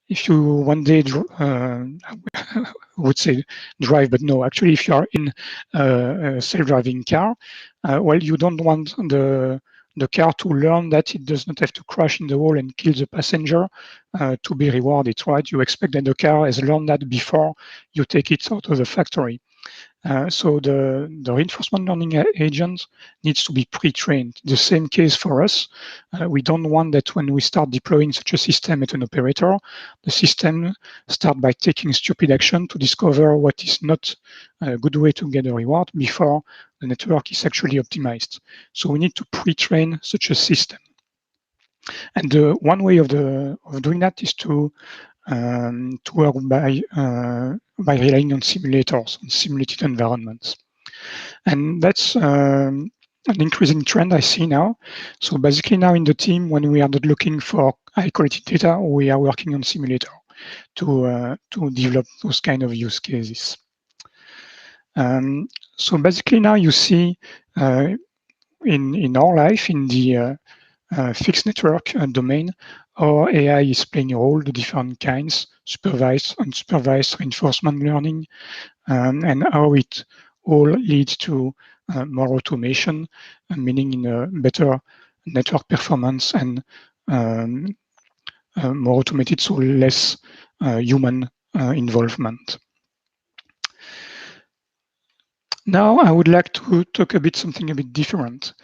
one day I would say drive, but no, actually, if you are in a self-driving car, well, you don't want the car to learn that it does not have to crash in the wall and kill the passenger to be rewarded, right? You expect that the car has learned that before you take it out of the factory. So the reinforcement learning agent needs to be pre-trained. The same case for us. We don't want that when we start deploying such a system at an operator, the system start by taking stupid action to discover what is not a good way to get a reward before the network is actually optimized. So we need to pre-train such a system. And one way of doing that is to work by relying on simulators, on simulated environments. And that's an increasing trend I see now. So basically now in the team, when we are not looking for high quality data, we are working on simulator to develop those kind of use cases. So basically now you see in our life, in the fixed network domain, our AI is playing all the different kinds, supervised, unsupervised, reinforcement learning, and how it all leads to more automation, meaning in a better network performance and more automated, so less human involvement. Now I would like to talk something a bit different.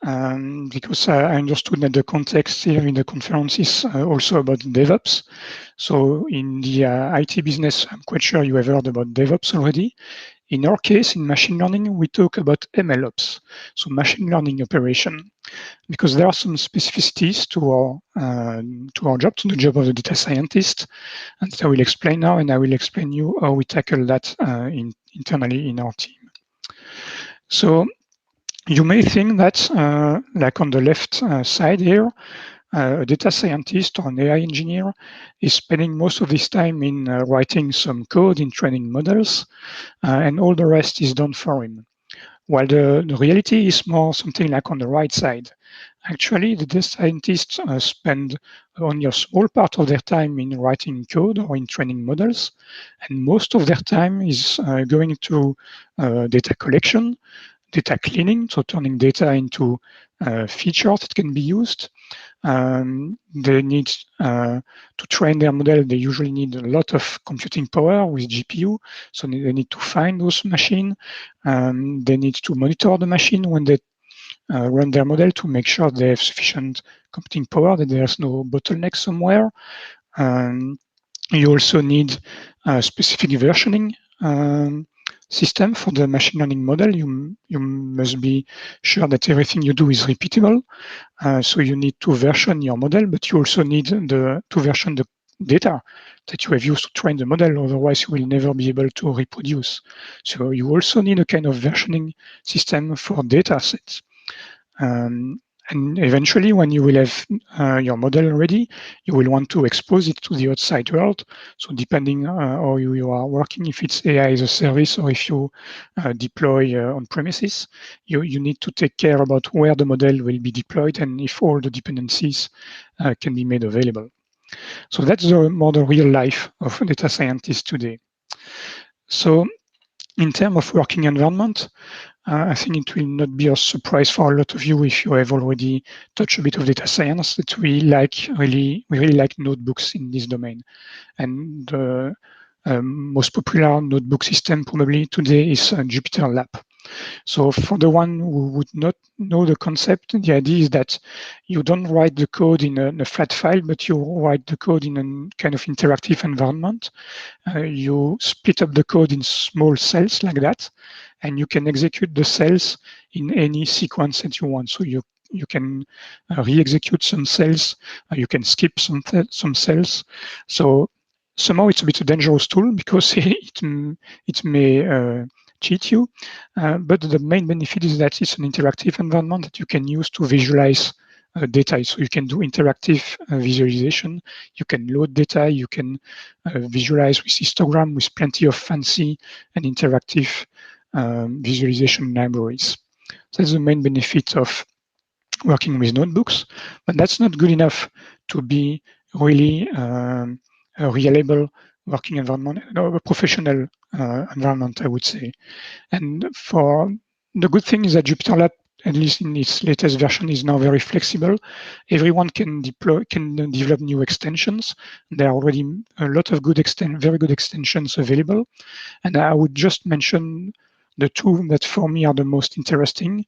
because I understood that the context here in the conference is also about DevOps. So in the IT business, I'm quite sure you have heard about DevOps already. In our case, in machine learning, we talk about MLOps, so machine learning operation, because there are some specificities to our job, to the job of the data scientist, and I will explain now, and I will explain you how we tackle that internally in our team. So you may think that, like on the left side here, a data scientist or an AI engineer is spending most of his time in writing some code, in training models, and all the rest is done for him. While the reality is more something like on the right side. Actually, the data scientists spend only a small part of their time in writing code or in training models, and most of their time is going to data collection, data cleaning, so turning data into features that can be used. They need to train their model. They usually need a lot of computing power with GPU, so they need to find those machines. They need to monitor the machine when they run their model to make sure they have sufficient computing power, that there's no bottleneck somewhere. You also need a specific versioning system for the machine learning model. You must be sure that everything you do is repeatable. So you need to version your model, but you also need to version the data that you have used to train the model, otherwise you will never be able to reproduce. So you also need a kind of versioning system for data sets. And eventually, when you will have your model ready, you will want to expose it to the outside world. So depending how you are working, if it's AI as a service or if you deploy on premises, you need to take care about where the model will be deployed and if all the dependencies can be made available. So that's more the real life of a data scientist today. So in terms of working environment, I think it will not be a surprise for a lot of you if you have already touched a bit of data science that we really like notebooks in this domain. And the most popular notebook system probably today is JupyterLab. So for the one who would not know the concept, the idea is that you don't write the code in a flat file, but you write the code in a kind of interactive environment. You split up the code in small cells like that, and you can execute the cells in any sequence that you want. So you can re-execute some cells, you can skip some cells. So somehow it's a bit a dangerous tool because it may cheat you, but the main benefit is that it's an interactive environment that you can use to visualize data. So you can do interactive visualization, you can load data, you can visualize with histogram, with plenty of fancy and interactive visualization libraries. So that's the main benefit of working with notebooks, but that's not good enough to be really a reliable working environment, a professional environment, I would say. And for the good thing is that JupyterLab, at least in its latest version, is now very flexible. Everyone can develop new extensions. There are already a lot of very good extensions available. And I would just mention the two that for me are the most interesting.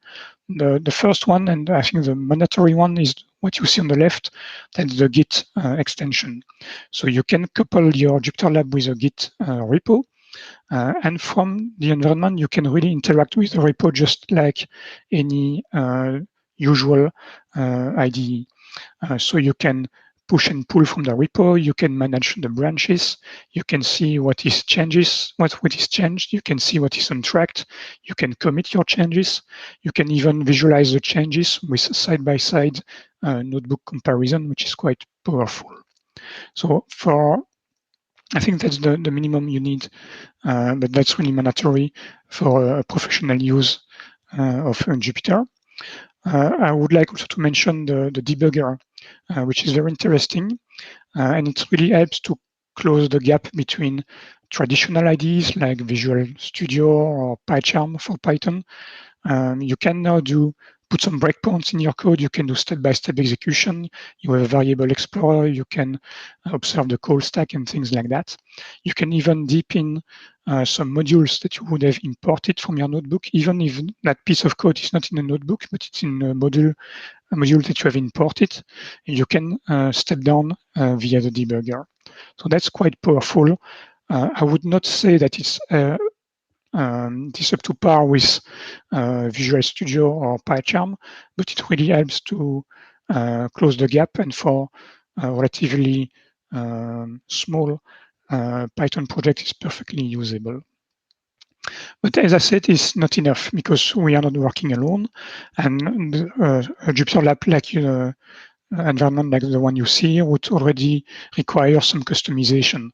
The first one, and I think the mandatory one, is what you see on the left, that's the Git extension. So you can couple your JupyterLab with a Git repo, and from the environment, you can really interact with the repo just like any usual IDE. So you can push and pull from the repo, you can manage the branches, you can see what is changed, you can see what is untracked, you can commit your changes, you can even visualize the changes with side-by-side notebook comparison, which is quite powerful. So I think that's the minimum you need, but that's really mandatory for a professional use of Jupyter. I would like also to mention the debugger, which is very interesting, and it really helps to close the gap between traditional IDEs like Visual Studio or PyCharm for Python. You can now put some breakpoints in your code. You can do step-by-step execution. You have a variable explorer. You can observe the call stack and things like that. You can even deep in some modules that you would have imported from your notebook, even if that piece of code is not in a notebook, but it's in a module that you have imported, you can step down via the debugger. So that's quite powerful. I would not say that it's this up to par with Visual Studio or PyCharm, but it really helps to close the gap, and for relatively small Python project is perfectly usable. But as I said, it's not enough because we are not working alone, and a Jupyter Lab like environment like the one you see would already require some customization.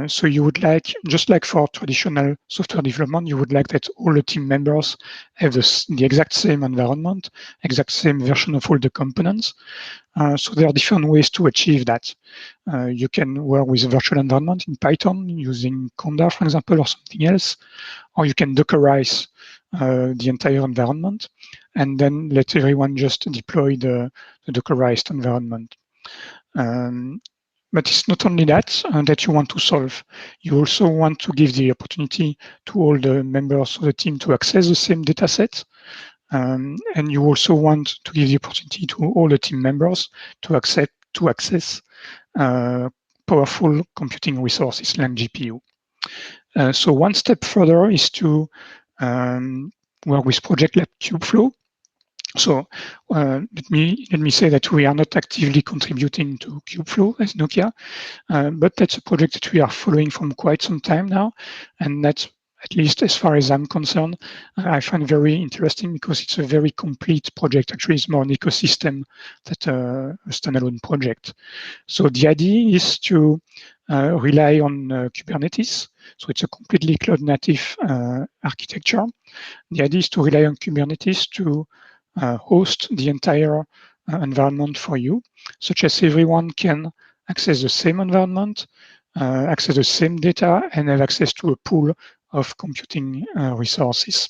So you would like, just like for traditional software development, you would like that all the team members have the exact same environment, exact same version of all the components. So there are different ways to achieve that. You can work with a virtual environment in Python using Conda, for example, or something else, or you can Dockerize the entire environment and then let everyone just deploy the Dockerized environment. But it's not only that that you want to solve. You also want to give the opportunity to all the members of the team to access the same data set. And you also want to give the opportunity to all the team members to access powerful computing resources like GPU. So one step further is to work with project like Kubeflow. So let me say that we are not actively contributing to Kubeflow as Nokia, but that's a project that we are following from quite some time now, and that's, at least as far as I'm concerned, I find very interesting because it's a very complete project. Actually, it's more an ecosystem than a standalone project. So the idea is to rely on Kubernetes. So it's a completely cloud-native architecture. The idea is to rely on Kubernetes to host the entire environment for you, such as everyone can access the same environment, access the same data, and have access to a pool of computing resources.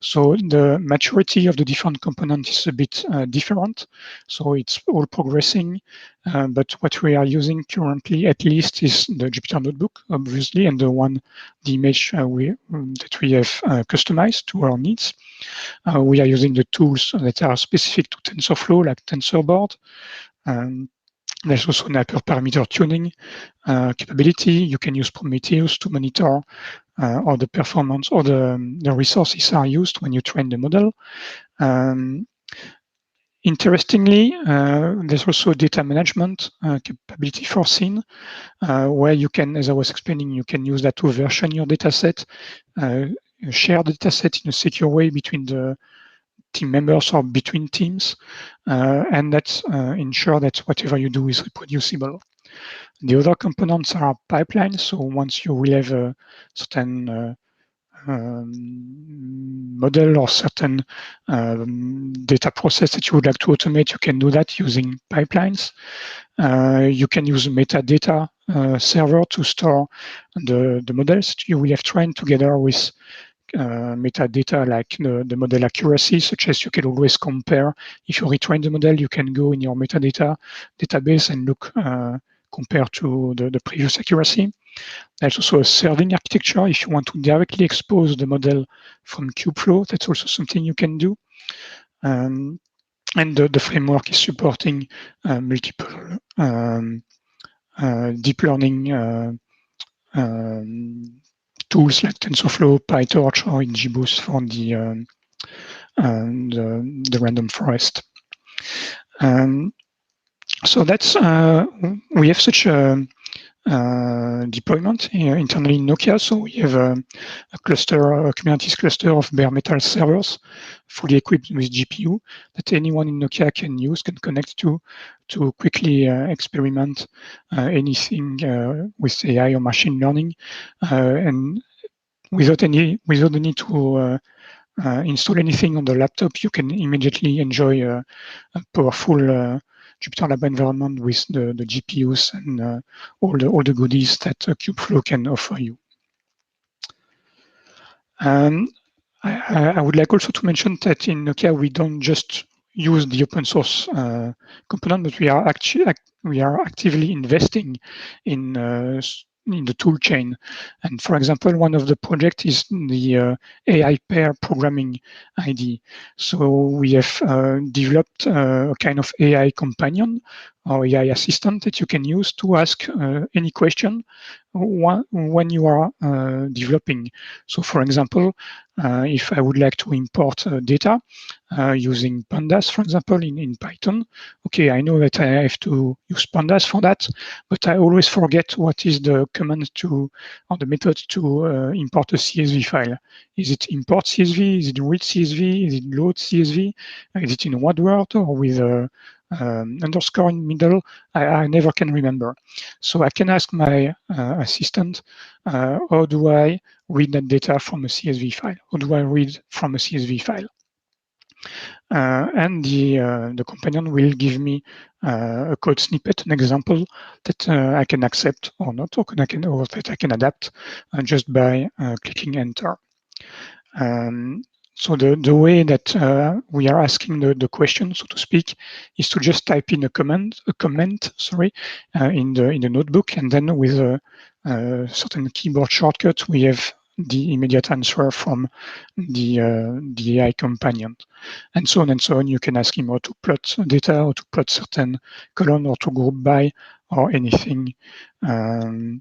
So the maturity of the different components is a bit different. So it's all progressing, but what we are using currently, at least, is the Jupyter Notebook, obviously, and the image that we have customized to our needs. We are using the tools that are specific to TensorFlow, like TensorBoard. There's also an hyperparameter tuning capability. You can use Prometheus to monitor or the performance or the resources are used when you train the model. Interestingly, there's also data management capability foreseen, where you can, as I was explaining, you can use that to version your data set, share the data set in a secure way between the team members or between teams, and that's ensure that whatever you do is reproducible. The other components are pipelines. So once you will have a certain model or certain data process that you would like to automate, you can do that using pipelines. You can use a metadata server to store the models that you will have trained together with metadata like the model accuracy, such as you can always compare. If you retrain the model, you can go in your metadata database and look compared to the previous accuracy. There's also a serving architecture. If you want to directly expose the model from Kubeflow, that's also something you can do. And the framework is supporting multiple deep learning tools like TensorFlow, PyTorch, or XGBoost for the random forest. So that's we have such a deployment internally in Nokia. So we have a cluster, a Kubernetes cluster of bare metal servers, fully equipped with GPU that anyone in Nokia can use, can connect to quickly experiment anything with AI or machine learning, and without the need to install anything on the laptop. You can immediately enjoy a powerful Jupyter Lab environment with the GPUs and all the goodies that Kubeflow can offer you. I would like also to mention that in Nokia we don't just use the open source component, but we are actively investing in in the tool chain. And for example, one of the projects is the AI pair programming ID. So we have developed a kind of AI companion or AI assistant that you can use to ask any question when you are developing. So for example, if I would like to import data using pandas, for example, in Python, okay, I know that I have to use pandas for that, but I always forget what is the command to, or the method to import a CSV file. Is it import CSV? Is it read CSV? Is it load CSV? Is it in one word or with a underscore in middle? I never can remember. So I can ask my assistant, how do I read that data from a CSV file? How do I read from a CSV file? And the companion will give me a code snippet, an example that I can accept or not, or that I can adapt just by clicking enter. So the way that we are asking the question, so to speak, is to just type in a comment, in the notebook, and then with a certain keyboard shortcut, we have the immediate answer from the AI companion, and so on and so on. You can ask him how to plot data, or to plot certain column, or to group by, or anything that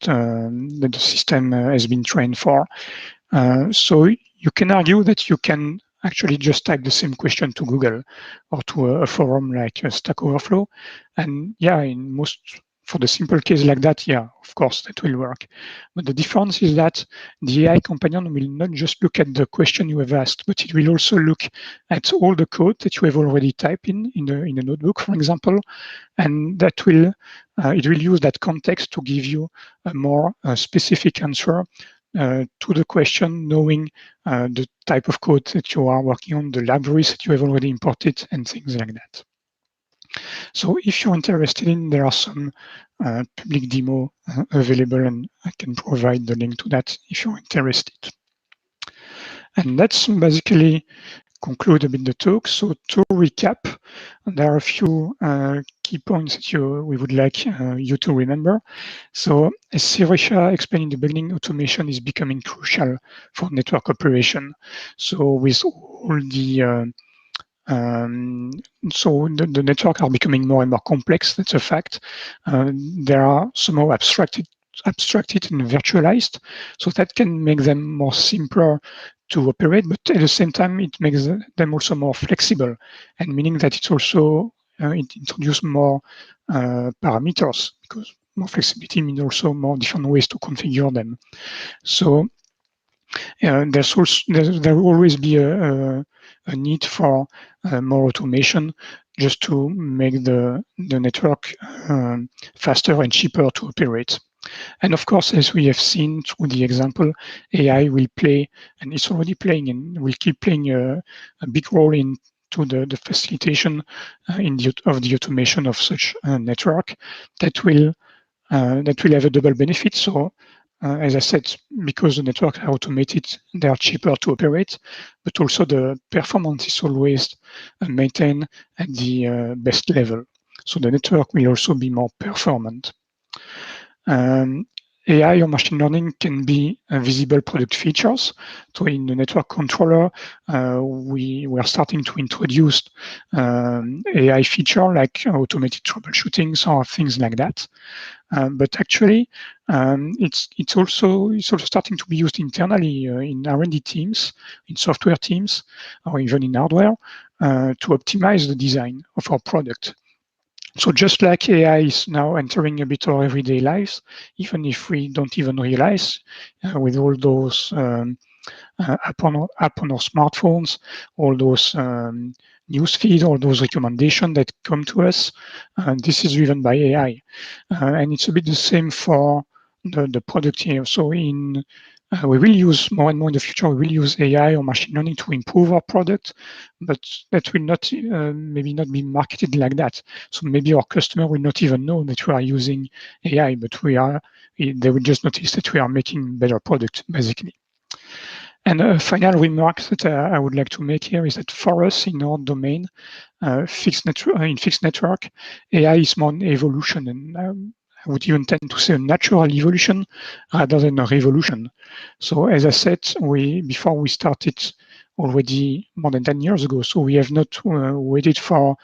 the system has been trained for. So you can argue that you can actually just type the same question to Google or to a forum like Stack Overflow, and yeah, for the simple case like that, yeah, of course, that will work. But the difference is that the AI companion will not just look at the question you have asked, but it will also look at all the code that you have already typed in the notebook, for example, and that will it will use that context to give you a more specific answer to the question, knowing the type of code that you are working on, the libraries that you have already imported, and things like that. So if you're interested there are some public demo available, and I can provide the link to that if you're interested. And that's basically conclude a bit the talk. So to recap, there are a few key points that we would like you to remember. So as Sirisha explained in the beginning, automation is becoming crucial for network operation. So with all the the network are becoming more and more complex. That's a fact. They are somehow abstracted and virtualized, so that can make them more simpler to operate, but at the same time, it makes them also more flexible, and meaning that it's also it introduces more parameters, because more flexibility means also more different ways to configure them. So there will always be a need for more automation, just to make the network faster and cheaper to operate. And of course, as we have seen through the example, AI will play, and it's already playing, and will keep playing a big role into the facilitation of the automation of such a network that will have a double benefit. So as I said, because the network are automated, they are cheaper to operate, but also the performance is always maintained at the best level. So the network will also be more performant. AI or machine learning can be visible product features. So in the network controller, we are starting to introduce AI feature like automated troubleshooting or things like that. But actually, it's also starting to be used internally in R&D teams, in software teams, or even in hardware to optimize the design of our product. So just like AI is now entering a bit our everyday lives, even if we don't even realize, with all those app on our smartphones, all those news feeds, all those recommendations that come to us, this is driven by AI. And it's a bit the same for the product here. So we will use more and more in the future, we will use AI or machine learning to improve our product, but that will not maybe not be marketed like that. So maybe our customer will not even know that we are using AI, but they will just notice that we are making better product, basically. And a final remark that I would like to make here is that for us in our domain, in fixed network, AI is more an evolution, and I would even tend to say a natural evolution rather than a revolution. So as I said, before we started already more than 10 years ago, so we have not waited for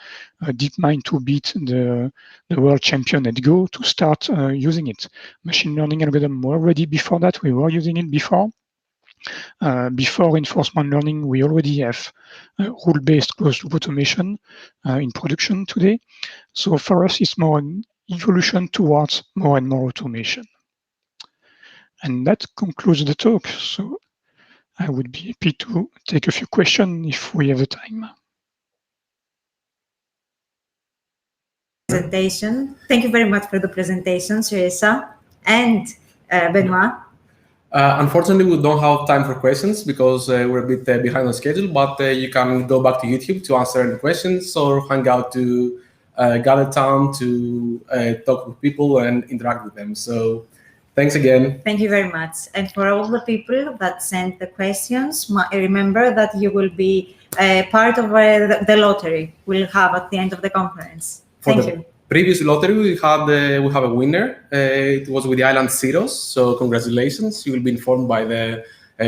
DeepMind to beat the world champion at Go to start using it. Machine learning algorithm were ready before that. We were using it before. Before reinforcement learning, we already have rule-based closed-loop automation in production today. So for us, it's more an evolution towards more and more automation. And that concludes the talk. So I would be happy to take a few questions if we have the time. Presentation. Thank you very much for the presentation, Teresa and Benoit. Unfortunately, we don't have time for questions because we're a bit behind on schedule, but you can go back to YouTube to answer any questions or hang out to Gather Town to talk with people and interact with them. So thanks again. Thank you very much. And for all the people that sent the questions, remember that you will be part of the lottery we'll have at the end of the conference. Thank you. Previous lottery, we have a winner. It was with the Island Zeros, so congratulations. You will be informed by the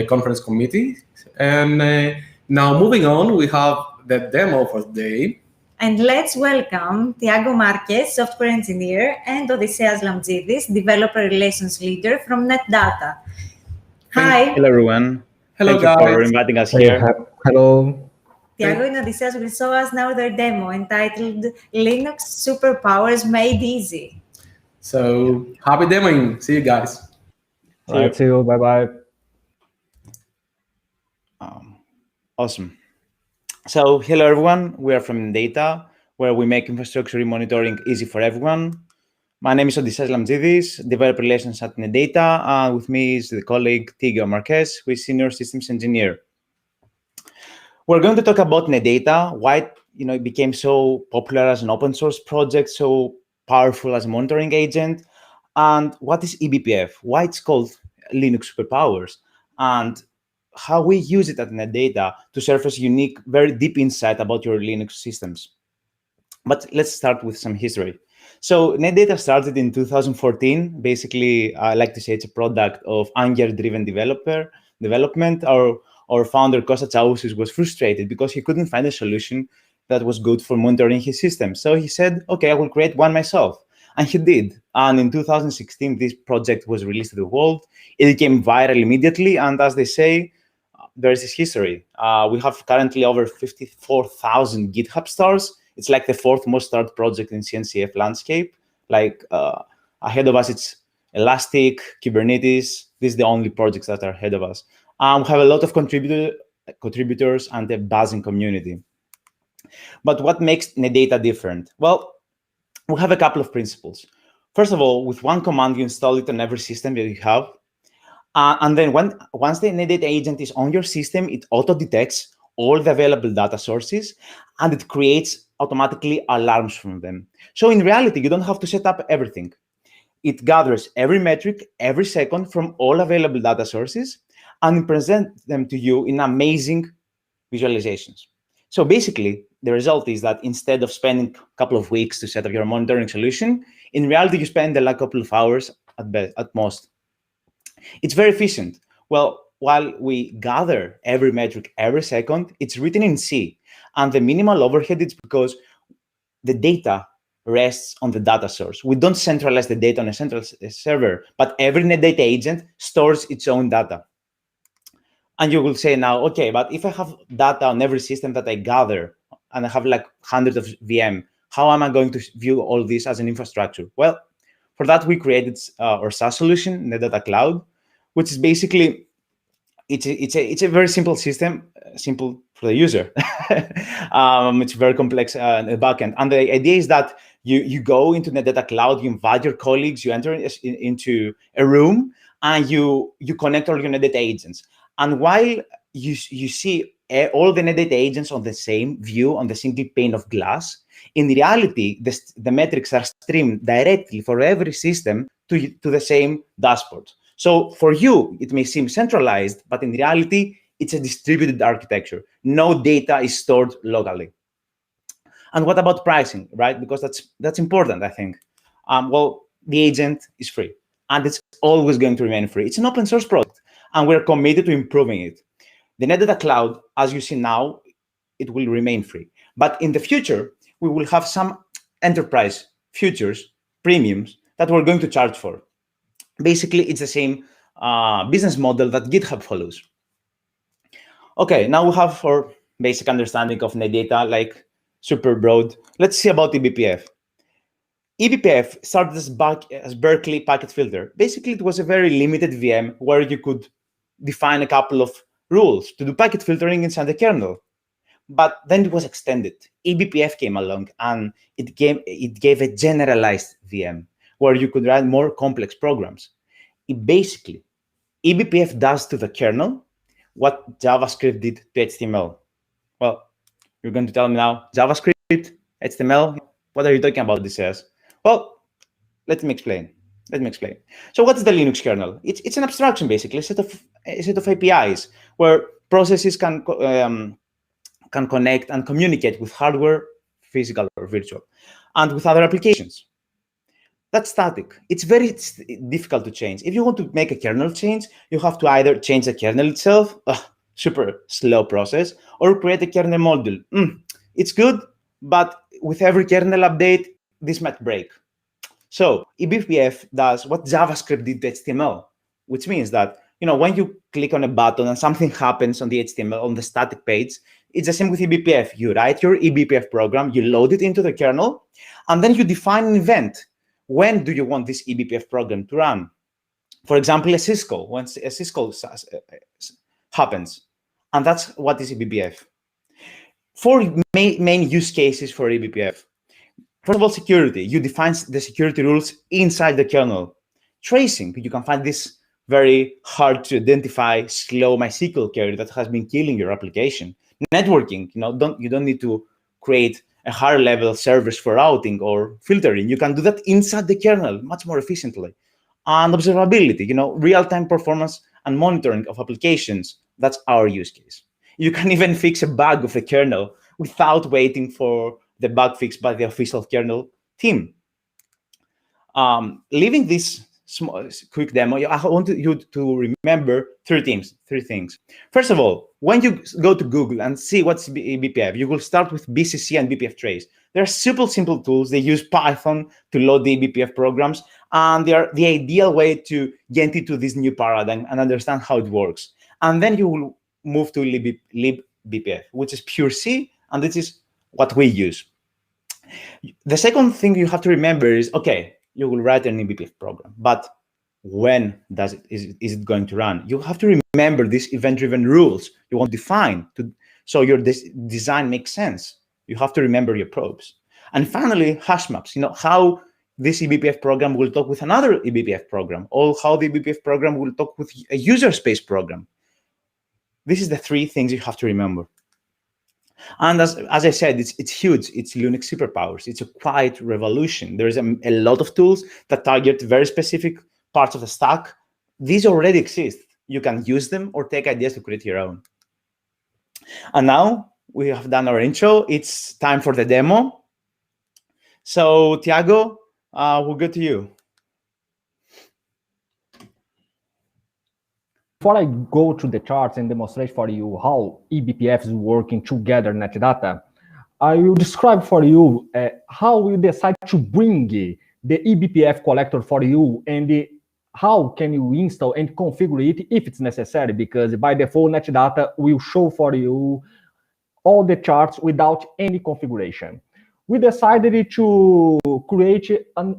conference committee. And now moving on, we have the demo for today. And let's welcome Tiago Marquez, software engineer, and Odysseas Lamzidis, developer relations leader from NetData. Hi. Hello, everyone. Hello, Thank guys. you for inviting us here. Hello. Tiago and Odysseas will show us now their demo entitled Linux Superpowers Made Easy. So happy demoing. See you guys. All right, see you. Bye-bye. Awesome. So hello, everyone. We are from Data, where we make infrastructure monitoring easy for everyone. My name is Odysseas Lamzidis, developer relations at NetData. With me is the colleague Tiago Marquez, who is senior systems engineer. We're going to talk about NetData, why it became so popular as an open source project, so powerful as a monitoring agent, and what is eBPF, why it's called Linux Superpowers, and how we use it at NetData to surface unique, very deep insight about your Linux systems. But let's start with some history. So NetData started in 2014. Basically, I like to say it's a product of anger-driven development. Our founder, Kostas Chaousis, was frustrated because he couldn't find a solution that was good for monitoring his system. So he said, okay, I will create one myself. And he did. And in 2016, this project was released to the world. It became viral immediately. And as they say, there is this history. We have currently over 54,000 GitHub stars. It's like the fourth most started project in CNCF landscape. Like ahead of us, it's Elastic, Kubernetes. These are the only projects that are ahead of us. We have a lot of contributors and a buzzing community. But what makes NetData different? Well, we have a couple of principles. First of all, with one command, you install it on every system that you have. And then once the NetData agent is on your system, it auto-detects all the available data sources, and it creates automatically alarms from them. So in reality, you don't have to set up everything. It gathers every metric, every second from all available data sources, and present them to you in amazing visualizations. So basically, the result is that instead of spending a couple of weeks to set up your monitoring solution, in reality, you spend a couple of hours at most. It's very efficient. Well, while we gather every metric every second, it's written in C. And the minimal overhead is because the data rests on the data source. We don't centralize the data on a central server, but every NetData agent stores its own data. And you will say now, okay, but if I have data on every system that I gather, and I have like hundreds of VM, how am I going to view all this as an infrastructure? Well, for that, we created our SaaS solution, NetData Cloud, which is basically, it's a very simple system, simple for the user. It's very complex in the backend. And the idea is that you go into NetData Cloud, you invite your colleagues, you enter into a room, and you connect all your NetData agents. And while you see all the NetData agents on the same view, on the single pane of glass, in reality, the metrics are streamed directly for every system to the same dashboard. So for you, it may seem centralized, but in reality, it's a distributed architecture. No data is stored locally. And what about pricing, right? Because that's important, I think. Well, the agent is free, and it's always going to remain free. It's an open source product, and we're committed to improving it. The Netdata Cloud, as you see now, it will remain free. But in the future, we will have some enterprise features, premiums, that we're going to charge for. Basically, it's the same business model that GitHub follows. Okay, now we have our basic understanding of Netdata, like super broad. Let's see about eBPF. eBPF started as Berkeley packet filter. Basically, it was a very limited VM where you could define a couple of rules to do packet filtering inside the kernel. But then it was extended. eBPF came along, and it gave a generalized VM where you could write more complex programs. Basically, eBPF does to the kernel what JavaScript did to HTML. Well, you're going to tell me now, JavaScript, HTML, what are you talking about this as? Well, let me explain. So what's the Linux kernel? It's an abstraction, basically, a set of APIs where processes can connect and communicate with hardware, physical or virtual, and with other applications. That's static. It's very difficult to change. If you want to make a kernel change, you have to either change the kernel itself, super slow process, or create a kernel module. It's good, but with every kernel update, this might break. So eBPF does what JavaScript did to HTML, which means that when you click on a button and something happens on the HTML, on the static page, it's the same with eBPF. You write your eBPF program, you load it into the kernel, and then you define an event. When do you want this eBPF program to run? For example, a syscall, when a syscall happens. And that's what is eBPF. 4 main use cases for eBPF. First of all, security. You define the security rules inside the kernel. Tracing. You can find this very hard to identify slow MySQL query that has been killing your application. Networking. You don't need to create a higher level servers for routing or filtering. You can do that inside the kernel much more efficiently. And observability, real-time performance and monitoring of applications. That's our use case. You can even fix a bug of a kernel without waiting for the bug fix by the official kernel team. Leaving this quick demo, I want you to remember three things. First of all, when you go to Google and see what's eBPF, you will start with BCC and BPF trace. They're simple tools. They use Python to load the eBPF programs, and they are the ideal way to get into this new paradigm and understand how it works. And then you will move to libbpf, which is pure C, and this is what we use. The second thing you have to remember is, okay, you will write an eBPF program, but when is it going to run? You have to remember these event-driven rules you want to define so your design makes sense. You have to remember your probes. And finally, hash maps, how this eBPF program will talk with another eBPF program, or how the eBPF program will talk with a user space program. This is the 3 things you have to remember. And as I said, it's huge. It's Linux superpowers. It's a quiet revolution. There's a lot of tools that target very specific parts of the stack. These already exist. You can use them or take ideas to create your own. And now we have done our intro. It's time for the demo. So Tiago, we'll go to you. Before I go to the charts and demonstrate for you how eBPF is working together in Netdata, I will describe for you how we decide to bring the eBPF collector for you and how can you install and configure it if it's necessary, because by default Netdata will show for you all the charts without any configuration. We decided to create a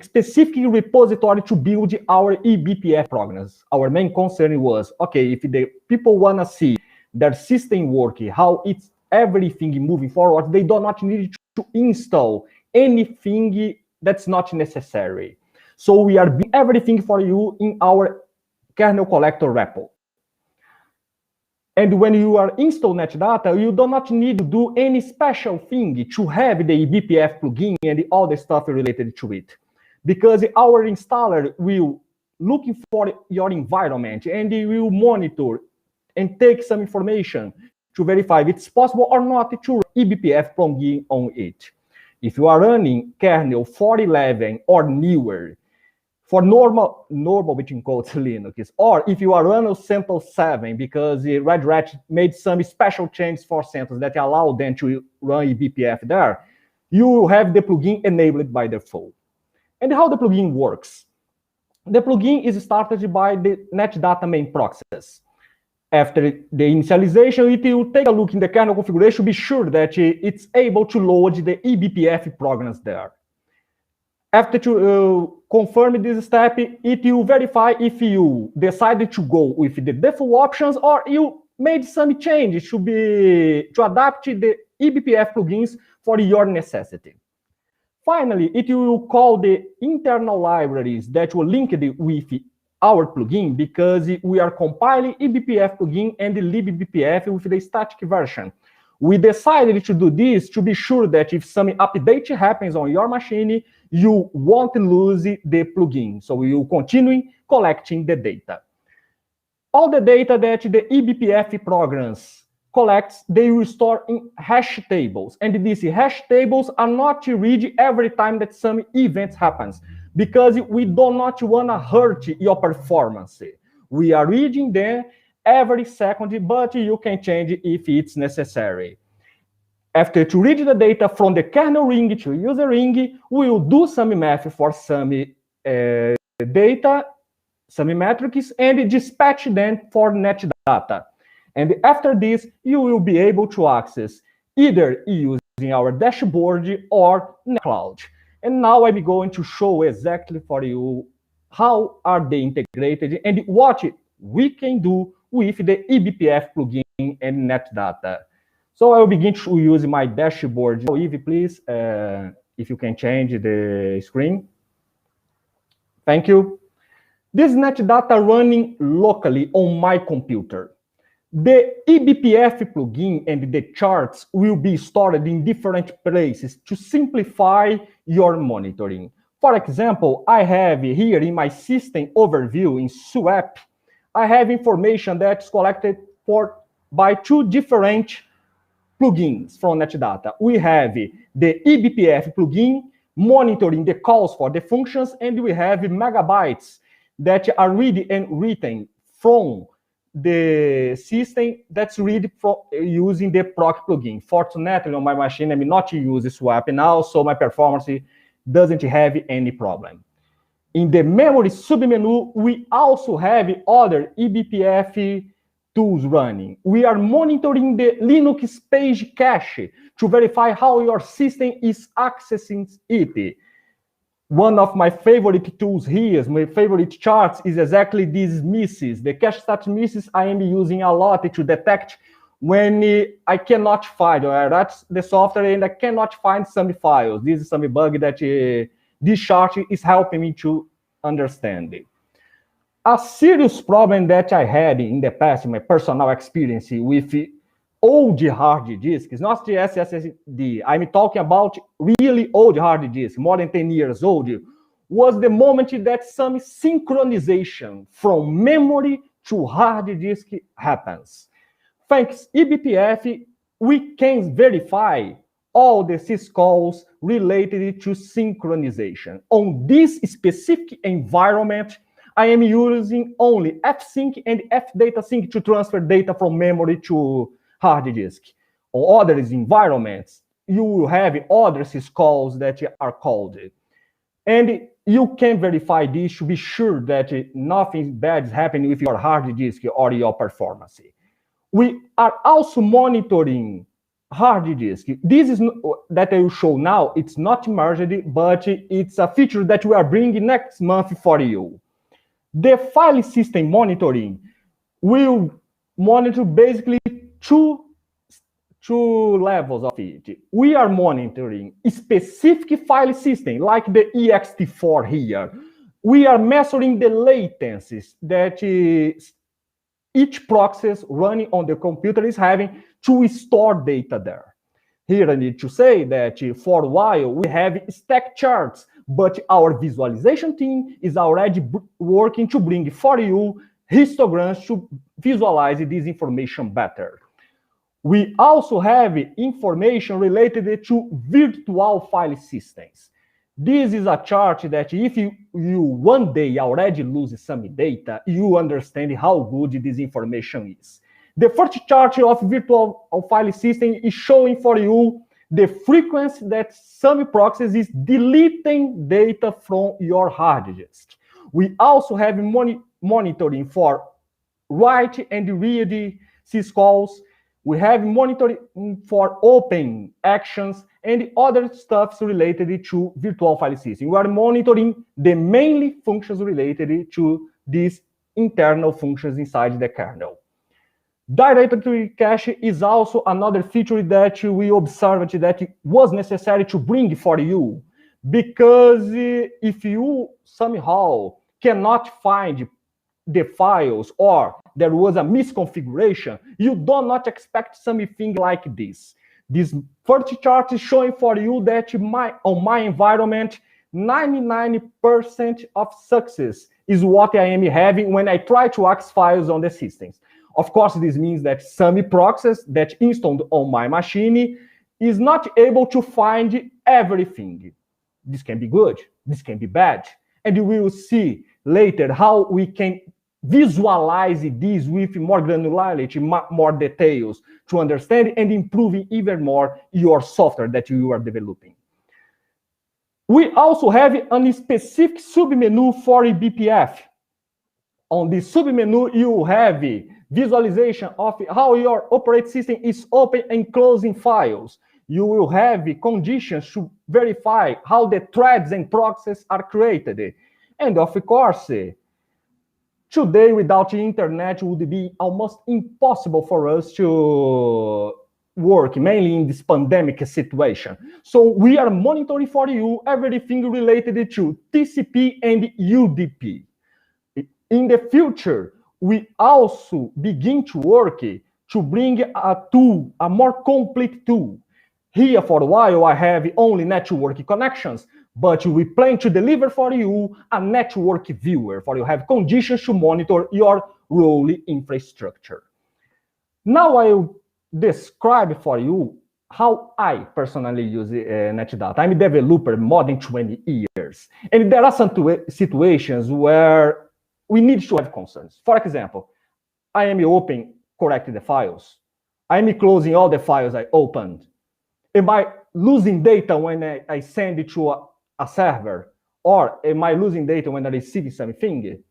specific repository to build our eBPF programs. Our main concern was, okay, if the people want to see their system working, how it's everything moving forward, they do not need to install anything that's not necessary. So we are doing everything for you in our kernel collector repo. And when you are install Netdata, you do not need to do any special thing to have the eBPF plugin and all the stuff related to it. Because our installer will look for your environment and it will monitor and take some information to verify if it's possible or not to run eBPF plugin on it. If you are running kernel 4.11 or newer, for normal between quotes Linux, or if you are running CentOS 7 because the Red Hat made some special changes for CentOS that allow them to run eBPF there, you have the plugin enabled by default. And how the plugin works? The plugin is started by the netdata main process. After the initialization, it will take a look in the kernel configuration to be sure that it's able to load the eBPF programs there. After to confirm this step, it will verify if you decided to go with the default options or you made some changes to adapt the eBPF plugins for your necessity. Finally, it will call the internal libraries that will link it with our plugin because we are compiling eBPF plugin and the libbpf with the static version. We decided to do this to be sure that if some update happens on your machine, you won't lose the plugin. So we will continue collecting the data. All the data that the eBPF programs collects, they will store in hash tables. And these hash tables are not read every time that some event happens, because we do not want to hurt your performance. We are reading them every second, but you can change if it's necessary. After to read the data from the kernel ring to user ring, we will do some math for some data, some metrics, and dispatch them for net data. And after this, you will be able to access either using our dashboard or cloud. And now I'm going to show exactly for you how are they integrated and what we can do with the eBPF plugin and net data. So I will begin to use my dashboard. So Eve, please, if you can change the screen. Thank you. This net data running locally on my computer. The eBPF plugin and the charts will be stored in different places to simplify your monitoring. For example, I have here in my system overview in SWAP, I have information that's collected by two different plugins from Netdata. We have the eBPF plugin monitoring the calls for the functions, and we have megabytes that are read and written from the system that's read from using the proc plugin. Fortunately, on my machine, I'm not using SWAP now, so my performance doesn't have any problem. In the memory submenu, we also have other eBPF tools running. We are monitoring the Linux page cache to verify how your system is accessing it. One of my favorite tools here, my favorite charts, is exactly these misses. The cache status misses I am using a lot to detect when I cannot find, or that's the software and I cannot find some files. This is some bug that this chart is helping me to understand. A serious problem that I had in the past, in my personal experience with old hard disks, not the SSD, I'm talking about really old hard disks, more than 10 years old, was the moment that some synchronization from memory to hard disk happens. Thanks eBPF, we can verify all the syscalls related to synchronization. On this specific environment, I am using only fsync and fdatasync to transfer data from memory to hard disk. On other environments, you will have other syscalls that are called. And you can verify this to be sure that nothing bad is happening with your hard disk or your performance. We are also monitoring hard disk. This is that I will show now. It's not merged, but it's a feature that we are bringing next month for you. The file system monitoring will monitor basically two levels of it. We are monitoring a specific file system, like the ext4 here. We are measuring the latencies that each process running on the computer is having to store data there. Here I need to say that for a while we have stack charts, but our visualization team is already working to bring for you histograms to visualize this information better. We also have information related to virtual file systems. This is a chart that if you one day already lose some data, you understand how good this information is. The first chart of virtual file system is showing for you the frequency that some proxies is deleting data from your hard disk. We also have monitoring for write and read syscalls. We have monitoring for open actions and other stuffs related to virtual file system. We are monitoring the mainly functions related to these internal functions inside the kernel. Directory cache is also another feature that we observed that was necessary to bring for you, because if you somehow cannot find the files or there was a misconfiguration, you do not expect something like this. This first chart is showing for you that on my environment, 99% of success is what I am having when I try to access files on the systems. Of course, this means that some proxies that installed on my machine is not able to find everything. This can be good, this can be bad. And we will see later how we can visualize this with more granularity, more details to understand and improving even more your software that you are developing. We also have a specific submenu for eBPF. On the submenu, you have visualization of how your operating system is open and closing files. You will have conditions to verify how the threads and proxies are created. And of course, today without the internet would be almost impossible for us to work, mainly in this pandemic situation. So we are monitoring for you everything related to TCP and UDP. In the future, we also begin to work to bring a tool, a more complete tool. Here for a while, I have only network connections, but we plan to deliver for you a network viewer, for you have conditions to monitor your role infrastructure. Now I will describe for you how I personally use NetData. I'm a developer more than 20 years. And there are some situations where we need to have concerns. For example, I am opening correctly the files. I'm closing all the files I opened. Am I losing data when I send it to a server? Or am I losing data when I receive something?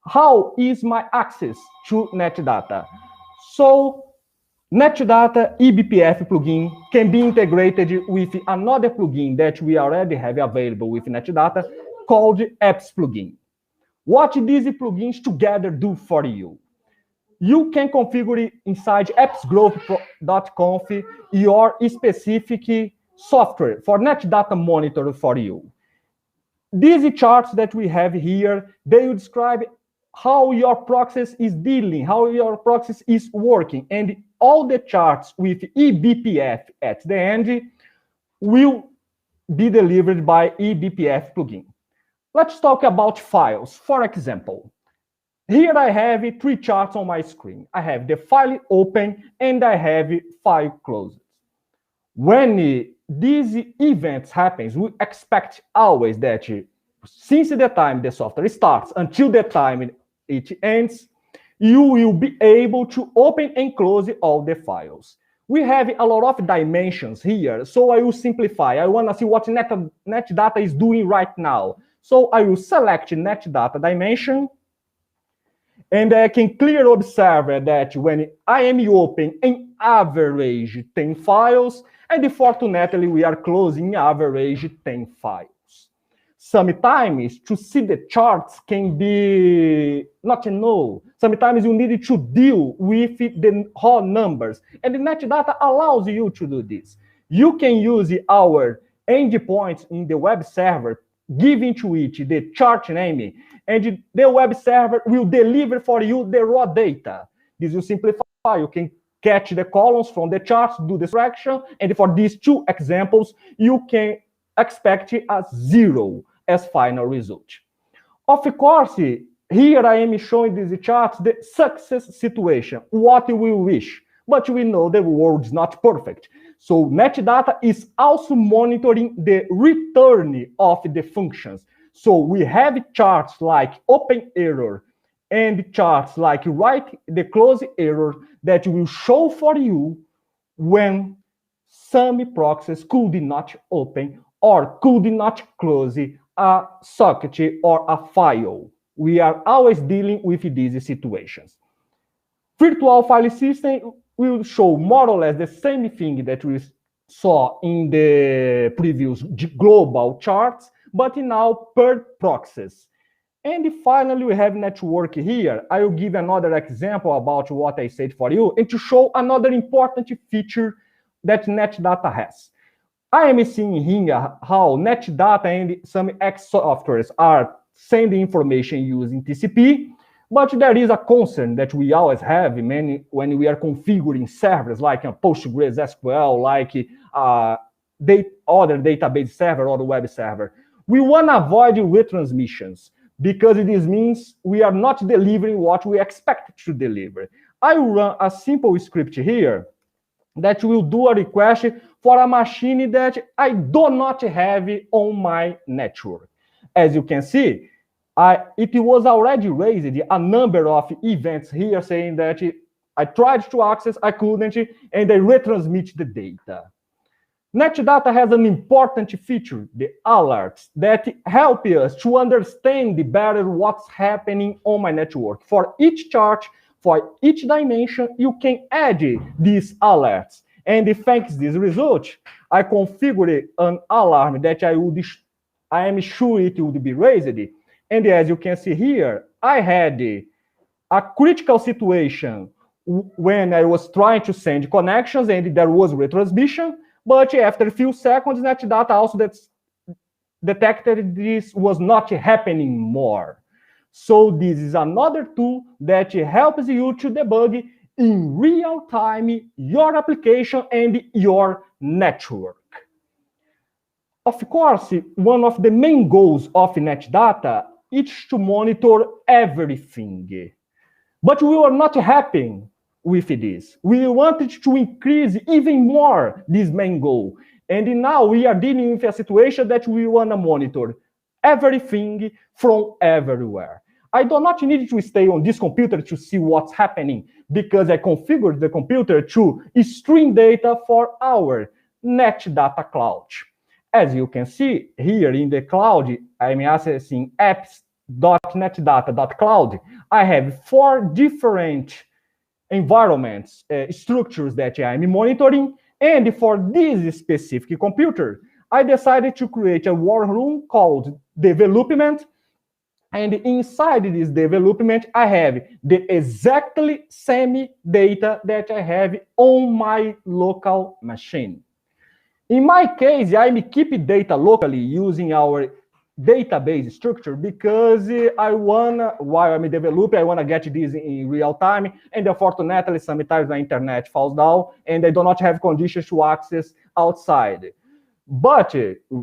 How is my access to NetData? So NetData eBPF plugin can be integrated with another plugin that we already have available with NetData called Apps plugin. What these plugins together do for you? You can configure inside appsgrowth.conf your specific software for NetData monitor for you. These charts that we have here, they will describe how your process is dealing, how your process is working, and all the charts with eBPF at the end will be delivered by eBPF plugin. Let's talk about files. For example, here I have 3 charts on my screen. I have the file open and I have file closed. When these events happens, we expect always that since the time the software starts until the time it ends, you will be able to open and close all the files. We have a lot of dimensions here, so I will simplify. I want to see what NetData is doing right now. So I will select NetData dimension, and I can clearly observe that when I am opening an average 10 files, and fortunately we are closing average 10 files. Sometimes to see the charts can be not enough. Sometimes you need to deal with the raw numbers, and the NetData allows you to do this. You can use our endpoints in the web server, giving to it the chart name, and the web server will deliver for you the raw data. This will simplify. You can catch the columns from the charts, do the extraction, and for these 2 examples, you can expect a 0 as final result. Of course, here I am showing these charts, the success situation, what we wish, but we know the world is not perfect. So NetData is also monitoring the return of the functions. So we have charts like open error and charts like write the close error that will show for you when some process could not open or could not close a socket or a file. We are always dealing with these situations. Virtual file system will show more or less the same thing that we saw in the previous global charts, but now per process. And finally, we have network here. I will give another example about what I said for you and to show another important feature that NetData has. I am seeing here how NetData and some X softwares are sending information using TCP, but there is a concern that we always have when we are configuring servers like a Postgres SQL, like other database server or web server. We want to avoid retransmissions because this means we are not delivering what we expect to deliver. I will run a simple script here that will do a request for a machine that I do not have on my network. As you can see, it was already raised a number of events here saying that I tried to access, I couldn't, and I retransmit the data. NetData has an important feature, the alerts, that help us to understand better what's happening on my network. For each chart, for each dimension, you can add these alerts. And thanks to this result, I configured an alarm that I am sure it would be raised. And as you can see here, I had a critical situation when I was trying to send connections and there was retransmission. But after a few seconds, NetData also detected this was not happening more. So this is another tool that helps you to debug in real time your application and your network. Of course, one of the main goals of NetData is to monitor everything. But we were not happy with this. We wanted to increase even more this main goal. And now we are dealing with a situation that we want to monitor everything from everywhere. I do not need to stay on this computer to see what's happening because I configured the computer to stream data for our NetData cloud. As you can see here in the cloud, I'm accessing apps.netdata.cloud. I have 4 different environments, structures that I'm monitoring. And for this specific computer, I decided to create a war room called development. And inside this development, I have the exactly same data that I have on my local machine. In my case, I'm keeping data locally using our database structure because while I'm developing, I want to get this in real time. And unfortunately, sometimes my internet falls down and I do not have conditions to access outside. But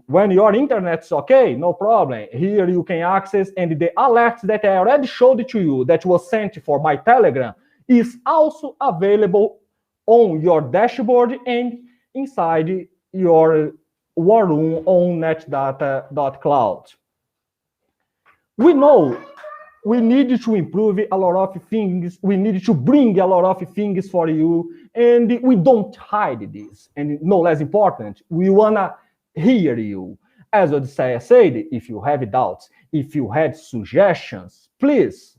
when your internet's okay, no problem. Here you can access, and the alerts that I already showed to you that was sent for my Telegram is also available on your dashboard and inside your war room on netdata.cloud. We know we need to improve a lot of things. We need to bring a lot of things for you, and we don't hide this. And no less important, we want to hear you. As Odysseus said, if you have doubts, if you had suggestions, please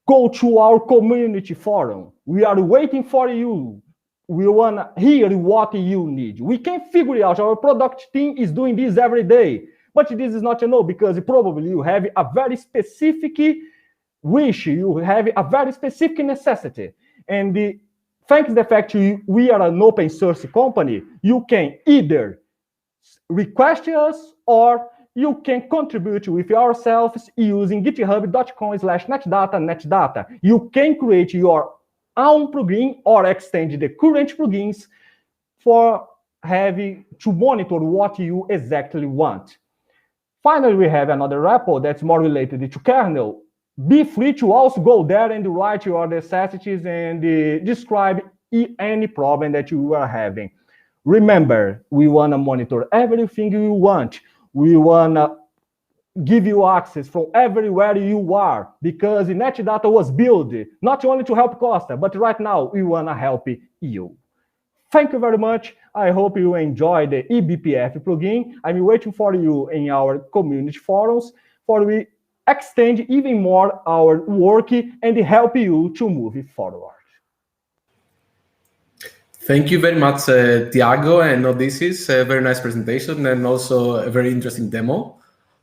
go to our community forum. We are waiting for you. We want to hear what you need. We can figure it out. Our product team is doing this every day. But this is not enough because probably you have a very specific wish. You have a very specific necessity. And thanks to the fact we are an open source company, you can either request us or you can contribute with yourselves using github.com/netdata. You can create your own plugin or extend the current plugins for having to monitor what you exactly want. Finally, we have another repo that's more related to kernel. Be free to also go there and write your necessities and describe any problem that you are having. Remember, we want to monitor everything you want. We want to give you access from everywhere you are, because NetData was built not only to help Costa, but right now we want to help you. Thank you very much. I hope you enjoy the eBPF plugin. I'm waiting for you in our community forums for we extend even more our work and help you to move forward. Thank you very much, Tiago and Odysseus. A very nice presentation and also a very interesting demo.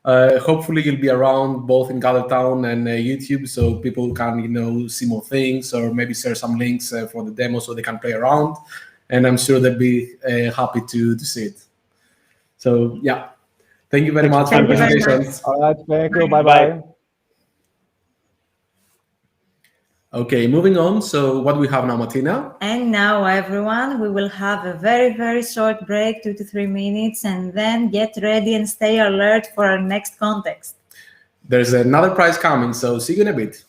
Hopefully you'll be around both in GatherTown and YouTube, so people can see more things, or maybe share some links for the demo so they can play around. And I'm sure they'll be happy to see it. So yeah, thank you very much for the presentation. All right, thank you. Bye-bye. Okay, moving on. So what do we have now, Martina? And now, everyone, we will have a very, very short break, 2 to 3 minutes, and then get ready and stay alert for our next context. There's another prize coming, so see you in a bit.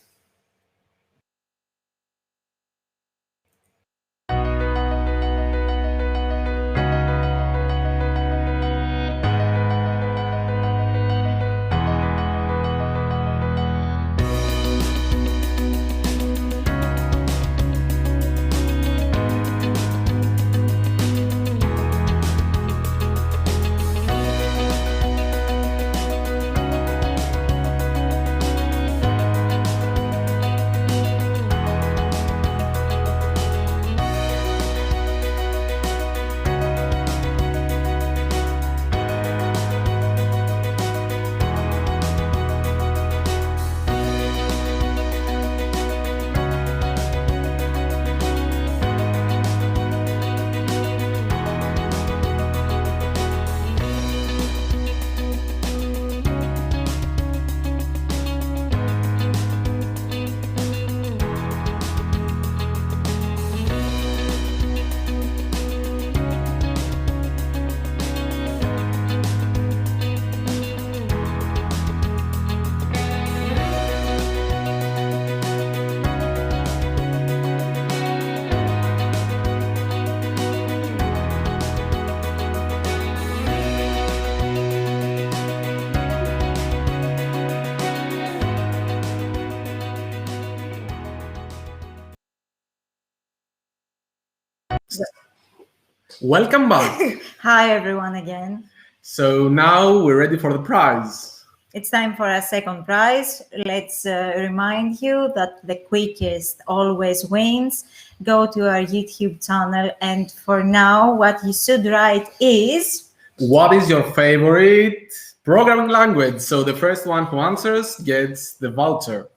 Welcome back. Hi, everyone, again. So now we're ready for the prize. It's time for our second prize. Let's remind you that the quickest always wins. Go to our YouTube channel, and for now, what you should write is... What is your favorite programming language? So the first one who answers gets the voucher.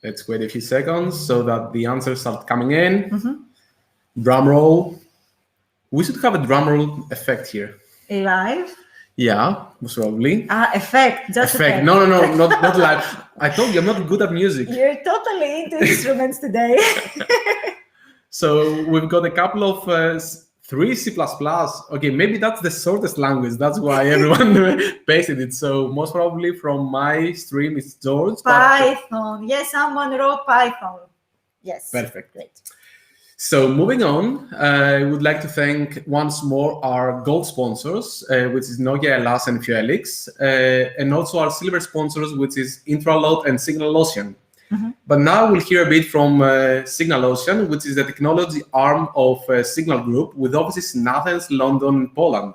Let's wait a few seconds so that the answers start coming in. Drum roll. We should have a drum roll effect here. Live? Yeah, most probably. Effect, just effect. No, not live. I told you I'm not good at music. You're totally into instruments today. So we've got a couple of 3 C++. Okay, maybe that's the shortest language. That's why everyone pasted it. So most probably from my stream, it's George. Python. Yes, someone wrote Python. Yes. Perfect. Great. So moving on, I would like to thank once more our gold sponsors, which is Nokia, Elas, and Fuelix, and also our silver sponsors, which is Intraload and SignalOcean. But now we'll hear a bit from SignalOcean, which is the technology arm of Signal Group with offices in Athens, London, and Poland.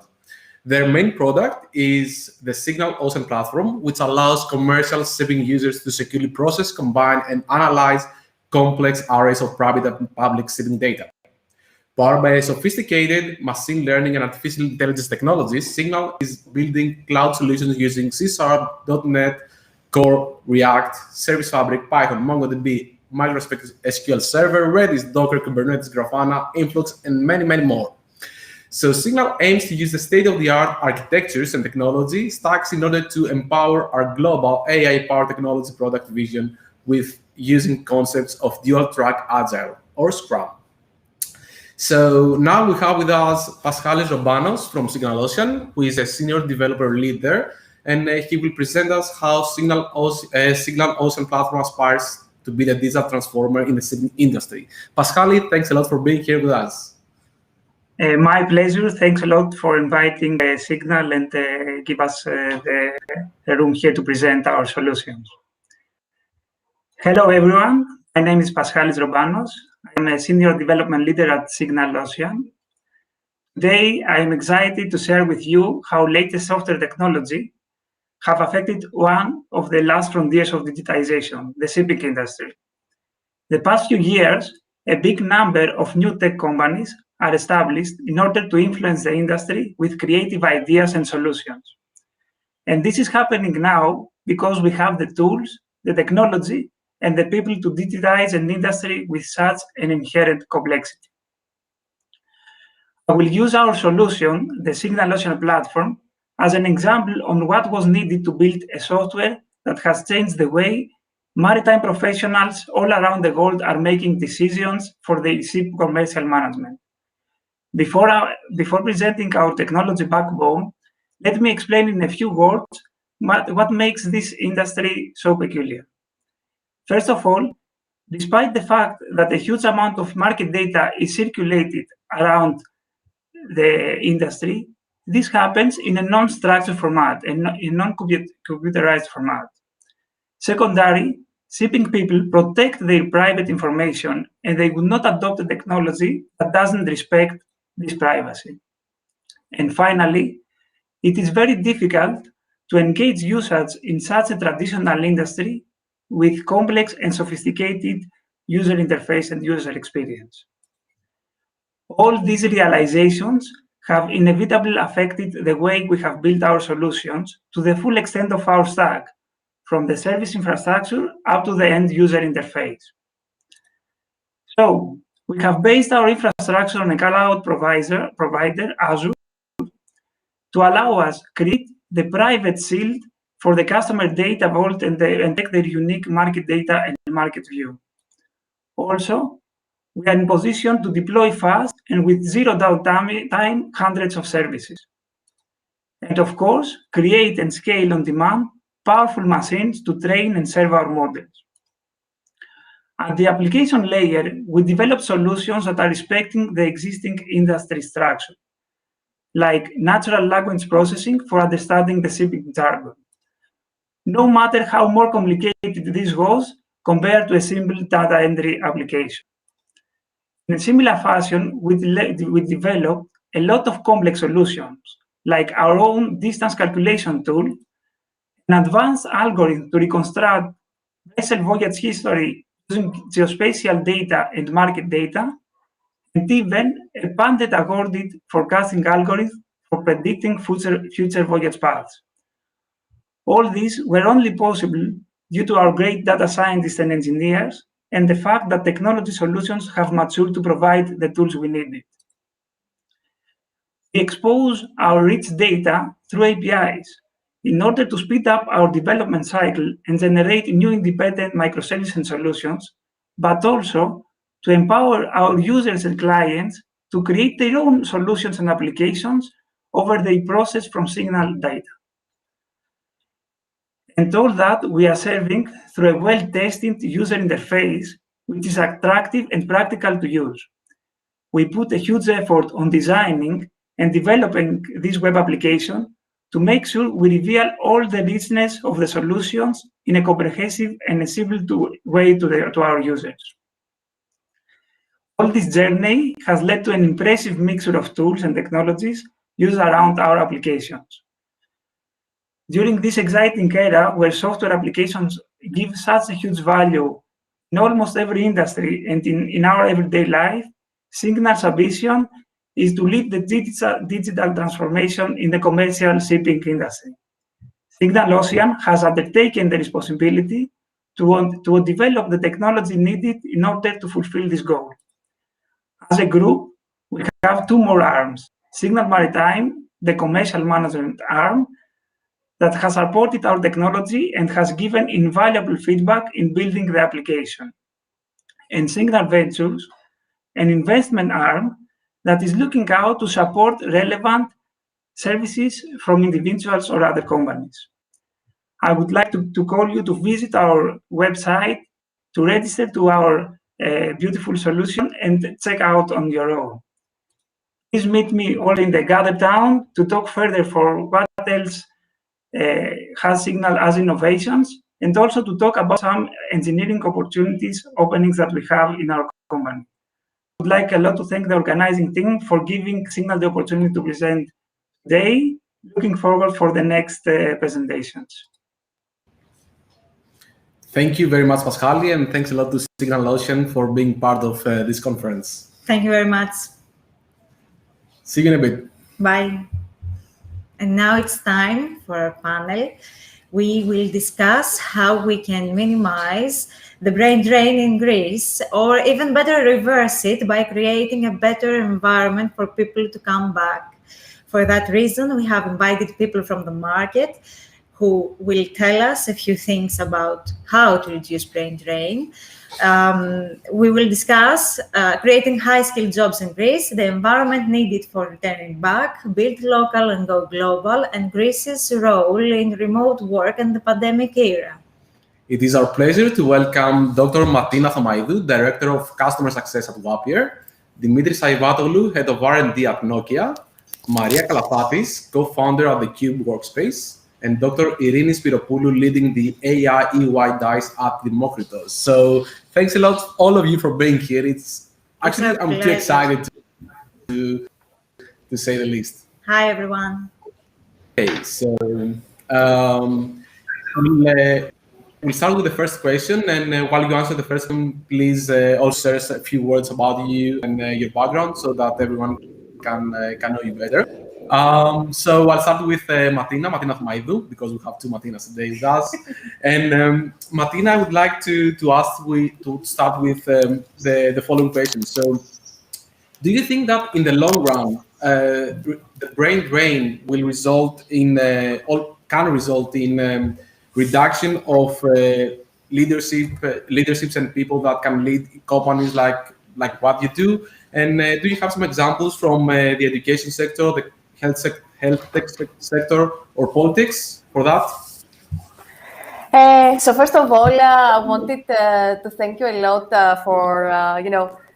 Their main product is the SignalOcean platform, which allows commercial shipping users to securely process, combine, and analyze complex arrays of private and public shipping data. Powered by sophisticated machine learning and artificial intelligence technologies, Signal is building cloud solutions using C#, .NET, Core, React, Service Fabric, Python, MongoDB, MicroSQL Server, Redis, Docker, Kubernetes, Grafana, Influx, and many, many more. So Signal aims to use the state-of-the-art architectures and technology stacks in order to empower our global AI-powered technology product vision with using concepts of dual-track agile or Scrum. So now we have with us Paschalis Robanos from SignalOcean, who is a senior developer lead there, and he will present us how SignalOcean platform aspires to be the digital transformer in the shipping industry. Paschalis, thanks a lot for being here with us. My pleasure. Thanks a lot for inviting Signal and give us the room here to present our solutions. Hello, everyone. My name is Paschalis Robanos. I'm a senior development leader at Signal Ocean. Today, I am excited to share with you how latest software technology have affected one of the last frontiers of digitization, the shipping industry. The past few years, a big number of new tech companies are established in order to influence the industry with creative ideas and solutions. And this is happening now because we have the tools, the technology, and the people to digitize an industry with such an inherent complexity. I will use our solution, the Signal Ocean platform, as an example on what was needed to build a software that has changed the way maritime professionals all around the world are making decisions for the ship commercial management. Before presenting our technology backbone, let me explain in a few words what makes this industry so peculiar. First of all, despite the fact that a huge amount of market data is circulated around the industry, this happens in a non-structured format and in non-computerized format. Secondary, shipping people protect their private information and they would not adopt a technology that doesn't respect this privacy. And finally, it is very difficult to engage users in such a traditional industry with complex and sophisticated user interface and user experience. All these realizations have inevitably affected the way we have built our solutions to the full extent of our stack, from the service infrastructure up to the end user interface. So we have based our infrastructure on a cloud provider, Azure, to allow us to create the private shield for the customer data vault and take their unique market data and market view. Also, we are in position to deploy fast and with zero downtime hundreds of services. And of course, create and scale on demand powerful machines to train and serve our models. At the application layer, we develop solutions that are respecting the existing industry structure, like natural language processing for understanding the shipping jargon. No matter how more complicated this was compared to a simple data entry application. In a similar fashion, we developed a lot of complex solutions, like our own distance calculation tool, an advanced algorithm to reconstruct vessel voyage history using geospatial data and market data, and even a patented algorithm forecasting algorithm for predicting future voyage paths. All these were only possible due to our great data scientists and engineers and the fact that technology solutions have matured to provide the tools we needed. We expose our rich data through APIs in order to speed up our development cycle and generate new independent microservices and solutions, but also to empower our users and clients to create their own solutions and applications over the process from Signal data. And all that we are serving through a well-tested user interface, which is attractive and practical to use. We put a huge effort on designing and developing this web application to make sure we reveal all the richness of the solutions in a comprehensive and a simple way to our users. All this journey has led to an impressive mixture of tools and technologies used around our applications. During this exciting era where software applications give such a huge value in almost every industry and in our everyday life, Signal's ambition is to lead the digital transformation in the commercial shipping industry. Signal Ocean has undertaken the responsibility to develop the technology needed in order to fulfill this goal. As a group, we have two more arms, Signal Maritime, the commercial management arm, that has supported our technology and has given invaluable feedback in building the application. And Signal Ventures, an investment arm that is looking out to support relevant services from individuals or other companies. I would like to call you to visit our website to register to our beautiful solution and check out on your own. please meet me all in the Gather Town to talk further for what else has Signal as innovations, and also to talk about some engineering opportunities, openings that we have in our company. I would like a lot to thank the organizing team for giving Signal the opportunity to present today. Looking forward for the next presentations. Thank you very much, Paschalis, and thanks a lot to Signal Ocean for being part of this conference. Thank you very much. See you in a bit. Bye. And now it's time for our panel. We will discuss how we can minimize the brain drain in Greece, or even better, reverse it by creating a better environment for people to come back. For that reason, we have invited people from the market who will tell us a few things about how to reduce brain drain. We will discuss creating high-skilled jobs in Greece, the environment needed for returning back, build local and go global, and Greece's role in remote work and the pandemic era. It is our pleasure to welcome Dr. Martina Thomaidou, Director of Customer Success at Wapier, Dimitris Saivatoglou, Head of R&D at Nokia, Maria Kalafatis, Co-founder at the Cube Workspace, and Dr. Irini Spiropoulou, leading the AI EY DICE at Demokritos. So thanks a lot, all of you, for being here. I'm too excited to say the least. Hi, everyone. Okay, so we'll start with the first question, and while you answer the first one, please also share a few words about you and your background so that everyone can know you better. So I'll start with Martina Thomaidou, because we have two Martinas today with us. And Martina, I would like to start with the following question. So, do you think that in the long run, the brain drain will result in, or can result in, reduction of leaderships and people that can lead companies like what you do? And do you have some examples from the education sector, the health tech sector, or politics for that? So first of all, I wanted to thank you a lot for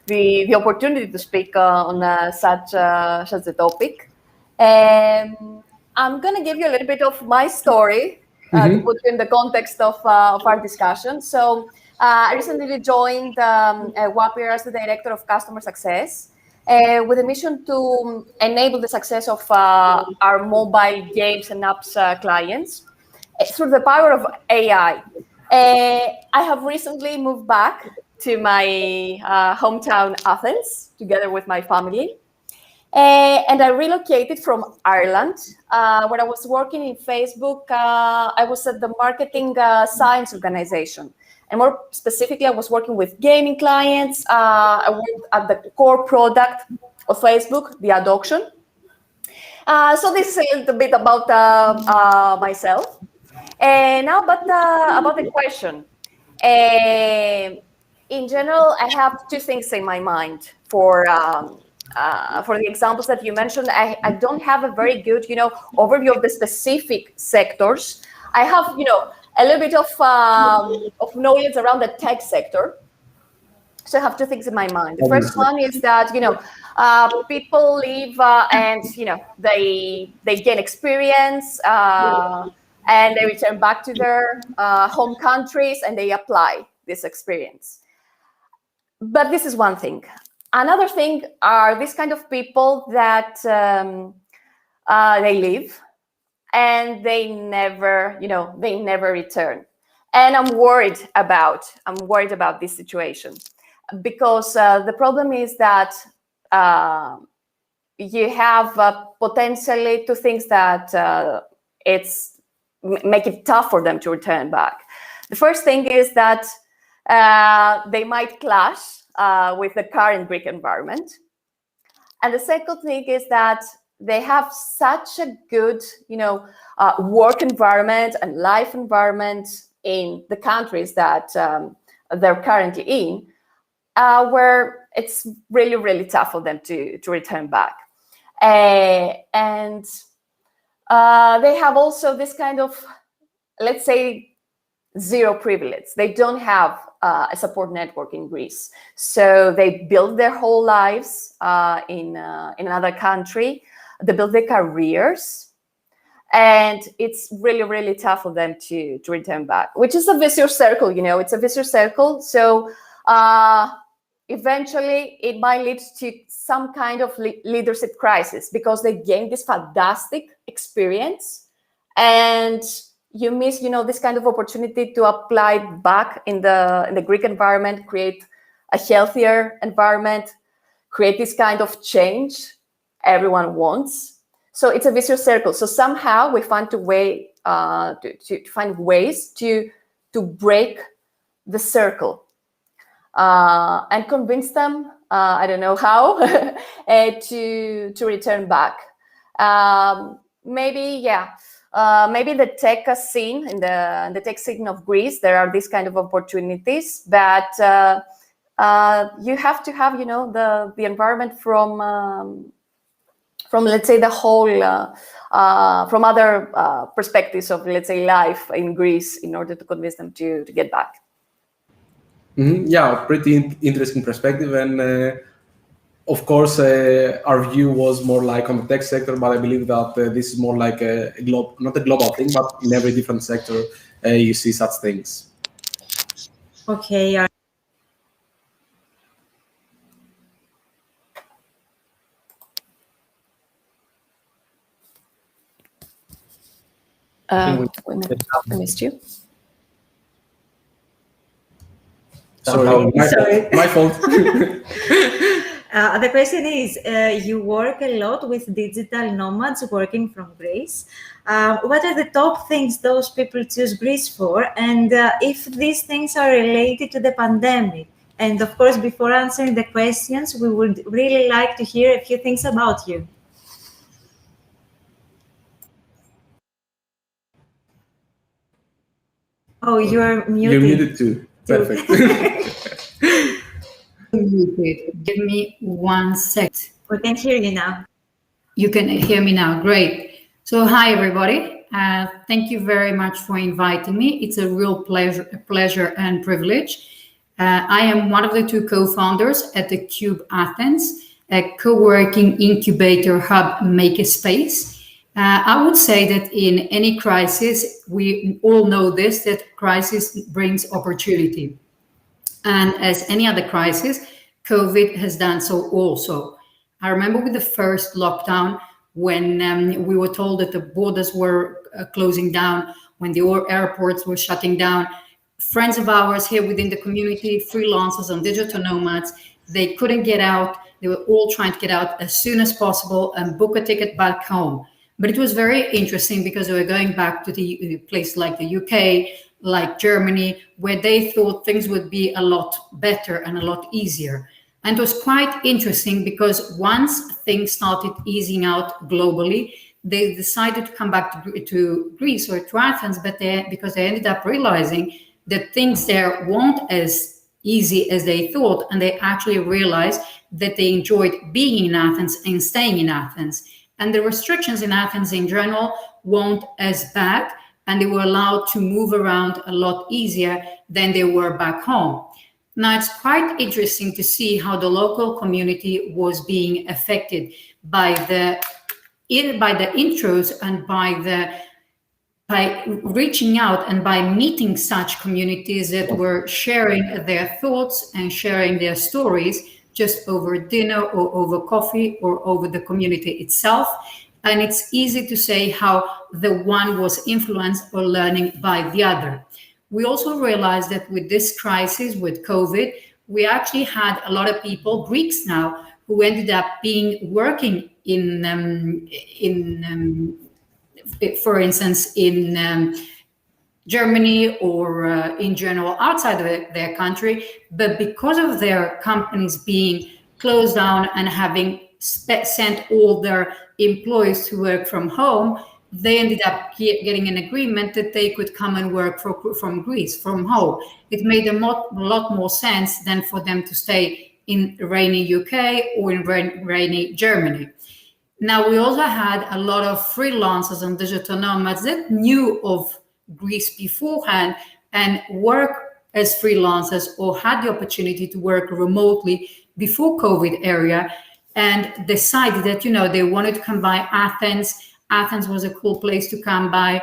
the opportunity to speak on such a topic. I'm going to give you a little bit of my story to put you in the context of our discussion. So I recently joined Wapier as the Director of Customer Success, with a mission to enable the success of our mobile games and apps clients through the power of AI. I have recently moved back to my hometown, Athens, together with my family. And I relocated from Ireland. When I was working in Facebook, I was at the marketing science organization. And more specifically, I was working with gaming clients. I worked at the core product of Facebook, the ad auction. So this is a little bit about myself. Now, but about the question. In general, I have two things in my mind for the examples that you mentioned. I don't have a very good, overview of the specific sectors. I have, a little bit of knowledge around the tech sector. So I have two things in my mind. The first one is that, people leave and, they gain experience and they return back to their home countries and they apply this experience. But this is one thing. Another thing are these kind of people that they leave and they never return. And I'm worried about this situation, because the problem is that you have potentially two things that it's make it tough for them to return back. The first thing is that they might clash with the current Greek environment. And the second thing is that they have such a good, work environment and life environment in the countries that they're currently in, where it's really, really tough for them to return back. And they have also this kind of, let's say, zero privilege. They don't have a support network in Greece. So they built their whole lives in another country. They built their careers, and it's really, really tough for them to return back, which is a vicious circle. It's a vicious circle. So eventually it might lead to some kind of leadership crisis, because they gain this fantastic experience and you miss, this kind of opportunity to apply back in the Greek environment, create a healthier environment, create this kind of change everyone wants. So it's a vicious circle. So somehow we find to find ways to break the circle and convince them. I don't know how to return back. Maybe the tech scene, in the tech scene of Greece, there are these kind of opportunities, but you have to have, the environment from let's say the whole, from other perspectives of, let's say, life in Greece, in order to convince them to get back. Yeah, pretty interesting perspective, and of course, our view was more like on the tech sector, but I believe that this is more like not a global thing, but in every different sector, you see such things. Okay. We missed you. Sorry. My fault. The question is, you work a lot with digital nomads working from Greece. What are the top things those people choose Greece for? And if these things are related to the pandemic? And of course, before answering the questions, we would really like to hear a few things about you. Oh, you're muted. You're muted too. Perfect. Muted. Give me 1 second. We can hear you now. You can hear me now. Great. So hi, everybody. Thank you very much for inviting me. It's a real pleasure and privilege. I am one of the 2 co-founders at the Cube Athens, a co-working incubator hub makerspace. I would say that in any crisis, we all know this, that crisis brings opportunity. And as any other crisis, COVID has done so also. I remember with the first lockdown, when we were told that the borders were closing down, when the airports were shutting down, friends of ours here within the community, freelancers and digital nomads, they couldn't get out. They were all trying to get out as soon as possible and book a ticket back home. But it was very interesting because they were going back to the place like the UK, like Germany, where they thought things would be a lot better and a lot easier. And it was quite interesting because once things started easing out globally, they decided to come back to Greece or to Athens, but because they ended up realizing that things there weren't as easy as they thought, and they actually realized that they enjoyed being in Athens and staying in Athens. And the restrictions in Athens in general weren't as bad, and they were allowed to move around a lot easier than they were back home. Now, it's quite interesting to see how the local community was being affected by the intros and by reaching out and by meeting such communities that were sharing their thoughts and sharing their stories just over dinner or over coffee or over the community itself. And it's easy to say how the one was influenced or learning by the other. We also realized that with this crisis, with COVID, we actually had a lot of people, Greeks now, who ended up working for instance, in Germany or in general outside of their country, but because of their companies being closed down and having sent all their employees to work from home, they ended up getting an agreement that they could come and work from Greece, from home. It made a lot more sense than for them to stay in rainy UK or in rainy Germany. Now, we also had a lot of freelancers and digital nomads that knew of Greece beforehand and work as freelancers or had the opportunity to work remotely before COVID era and decided that, they wanted to come by Athens. Athens was a cool place to come by,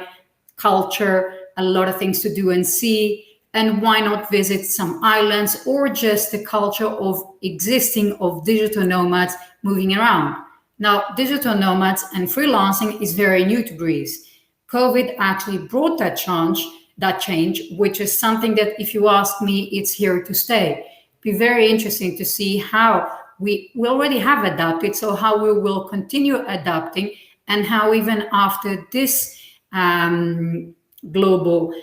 culture, a lot of things to do and see. And why not visit some islands or just the culture of existing of digital nomads moving around. Now, digital nomads and freelancing is very new to Greece. COVID actually brought that change, which is something that, if you ask me, it's here to stay. Be very interesting to see how we already have adapted, so how we will continue adapting, and how even after this global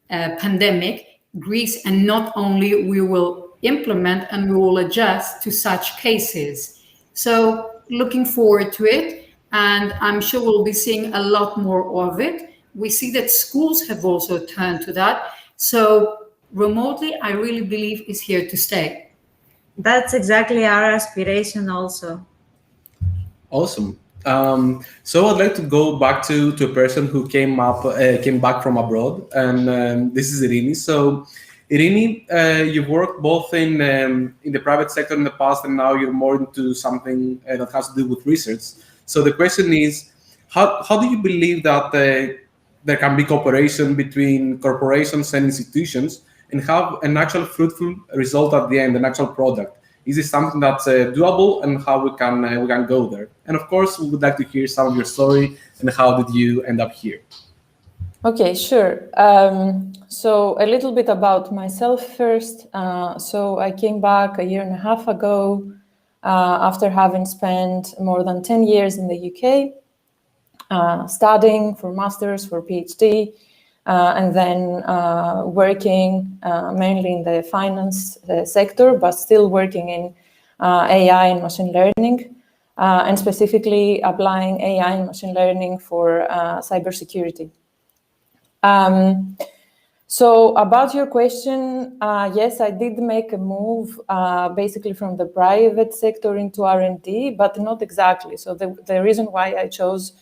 pandemic, Greece and not only we will implement and we will adjust to such cases. So looking forward to it, and I'm sure we'll be seeing a lot more of it. We see that schools have also turned to that. So remotely, I really believe is here to stay. That's exactly our aspiration also. Awesome. So I'd like to go back to a person who came back from abroad, and this is Irini. So Irini, you've worked both in the private sector in the past, and now you're more into something that has to do with research. So the question is, how do you believe that there can be cooperation between corporations and institutions and have an actual fruitful result at the end, an actual product? Is this something that's doable, and how we can go there? And of course, we would like to hear some of your story and how did you end up here? Okay, sure. So a little bit about myself first. So I came back 1.5 years ago after having spent more than 10 years in the UK, studying for masters, for PhD, and then working mainly in the finance sector, but still working in AI and machine learning, and specifically applying AI and machine learning for cybersecurity. So about your question, yes, I did make a move basically from the private sector into R&D, but not exactly. So the reason why I chose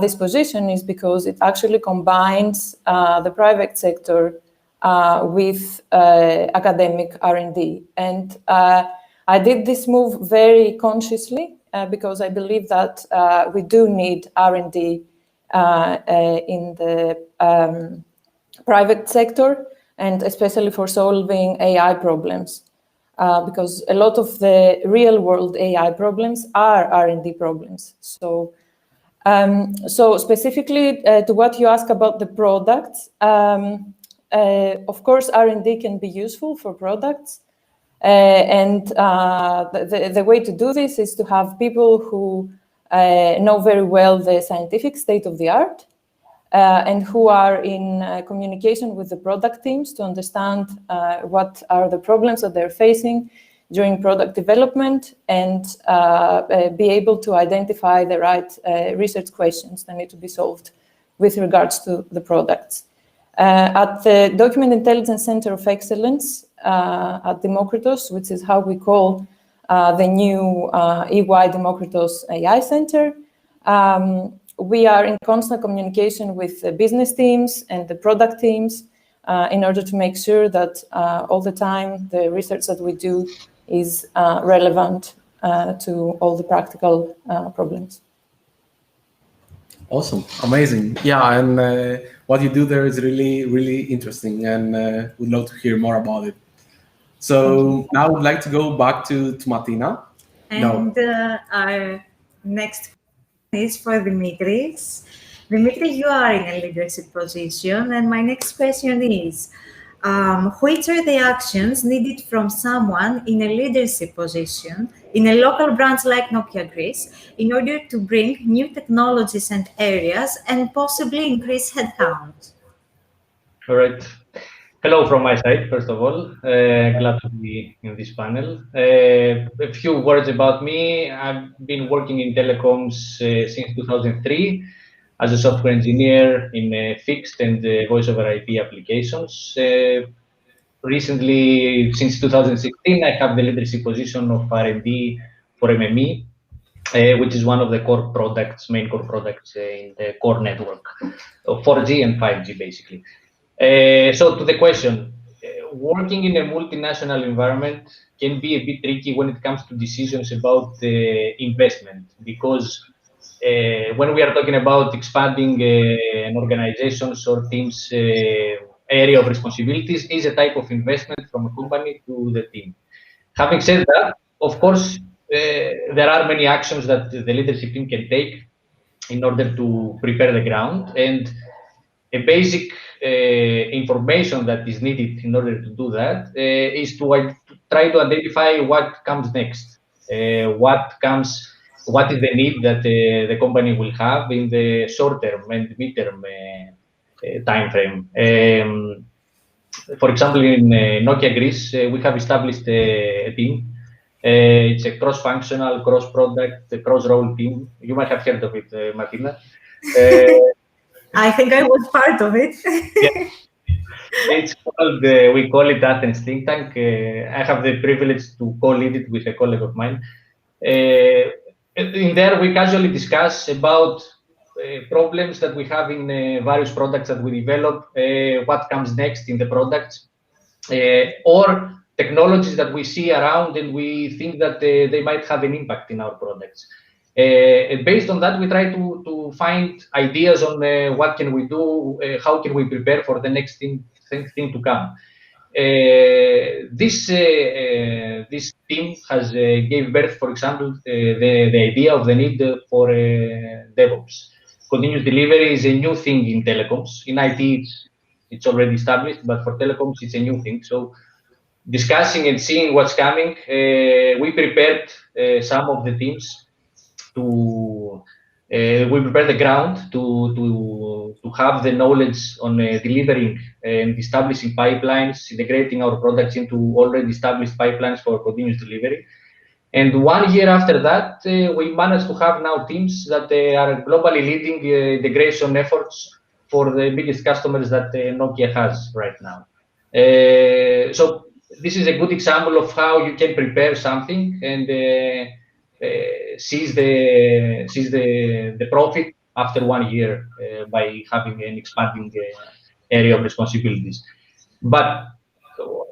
this position is because it actually combines the private sector with academic R&D. And I did this move very consciously because I believe that we do need R&D in the private sector, and especially for solving AI problems, because a lot of the real world AI problems are R&D problems. So specifically to what you ask about the products, of course, R&D can be useful for products. And the way to do this is to have people who know very well the scientific state of the art and who are in communication with the product teams to understand what are the problems that they're facing during product development, and be able to identify the right research questions that need to be solved with regards to the products. At the Document Intelligence Center of Excellence at Demokritos, which is how we call the new EY Demokritos AI Center, we are in constant communication with the business teams and the product teams in order to make sure that all the time the research that we do is relevant to all the practical problems. Awesome, amazing. Yeah, and what you do there is really, really interesting, and we'd love to hear more about it. So now I would like to go back to Martina. And our next is for Dimitris. Dimitri, you are in a leadership position, and my next question is, which are the actions needed from someone in a leadership position in a local branch like Nokia Greece in order to bring new technologies and areas and possibly increase headcount? All right. Hello from my side, first of all. Glad to be in this panel. A few words about me. I've been working in telecoms since 2003 as a software engineer in fixed and voice over IP applications. Recently, since 2016, I have the leadership position of R&D for MME, which is one of the core products, main core products in the core network of 4G and 5G, basically. So to the question, working in a multinational environment can be a bit tricky when it comes to decisions about investment, because when we are talking about expanding an organization's or team's area of responsibilities, is a type of investment from a company to the team. Having said that, of course, there are many actions that the leadership team can take in order to prepare the ground, and a basic information that is needed in order to do that is to try to identify what comes next, what is the need that the company will have in the short term and mid-term time frame. For example, in Nokia Greece, we have established a team. It's a cross-functional, cross-product, cross-role team. You might have heard of it, Martina. I think I was part of it. Yeah. It's called, we call it Athens Think Tank. I have the privilege to co-lead it with a colleague of mine. In there, we casually discuss about problems that we have in various products that we develop, what comes next in the products, or technologies that we see around and we think that they might have an impact in our products. And based on that, we try to find ideas on what can we do, how can we prepare for the next thing to come. This team has gave birth, for example, the idea of the need for DevOps. Continuous delivery is a new thing in telecoms. In IT, it's already established, but for telecoms, it's a new thing. So discussing and seeing what's coming, we prepared some of the teams to we prepare the ground to have the knowledge on delivering and establishing pipelines, integrating our products into already established pipelines for continuous delivery. And 1 year after that, we managed to have now teams that are globally leading integration efforts for the biggest customers that Nokia has right now. So this is a good example of how you can prepare something and sees the profit after 1 year by having an expanding area of responsibilities. But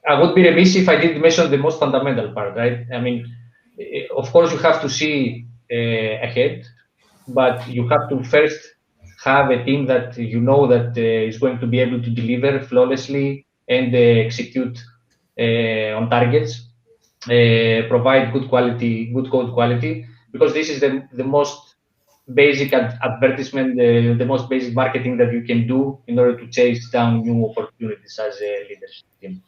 I would be remiss if I didn't mention the most fundamental part, right? I mean, of course, you have to see ahead, but you have to first have a team that you know that is going to be able to deliver flawlessly and execute on targets. Provide good code quality, because this is the most basic advertisement, the most basic marketing that you can do in order to chase down new opportunities as a leadership team.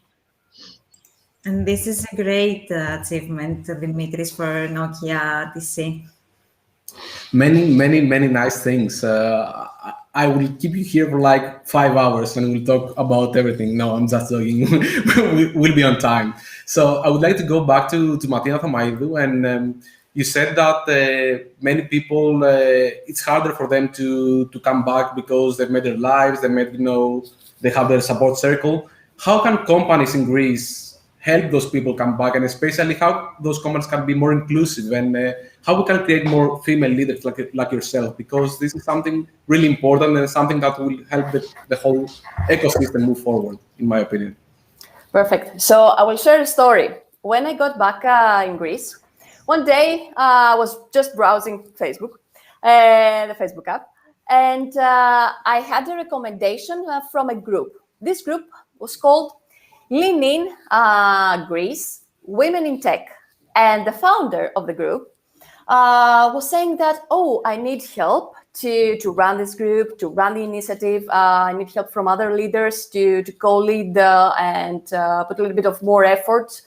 And this is a great achievement, Dimitris, for Nokia DC. Many nice things. I will keep you here for like 5 hours and we'll talk about everything. No, I'm just joking. We'll be on time. So I would like to go back to Martina Thamaidou, and you said that many people, it's harder for them to come back because they've made their lives, they have their support circle. How can companies in Greece help those people come back, and especially how those companies can be more inclusive, and how we can create more female leaders like yourself, because this is something really important and something that will help the whole ecosystem move forward, in my opinion. Perfect. So I will share a story. When I got back in Greece, one day I was just browsing Facebook, the Facebook app, and I had a recommendation from a group. This group was called Lean In Greece, Women in Tech. And the founder of the group was saying that, oh, I need help to run this group, to run the initiative. I need help from other leaders to co-lead and put a little bit of more effort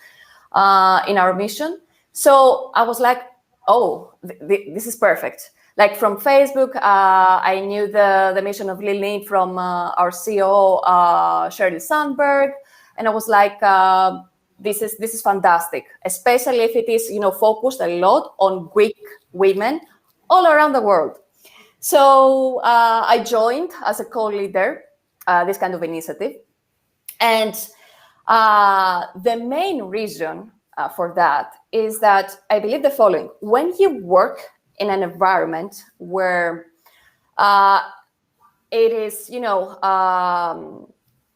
in our mission. So I was like, oh, this is perfect. Like from Facebook, I knew the mission of Lean In from our CEO, Sheryl Sandberg. And I was like, this is fantastic, especially if it is, focused a lot on Greek women all around the world. So I joined as a co-leader this kind of initiative. And the main reason for that is that I believe the following. When you work in an environment where it is,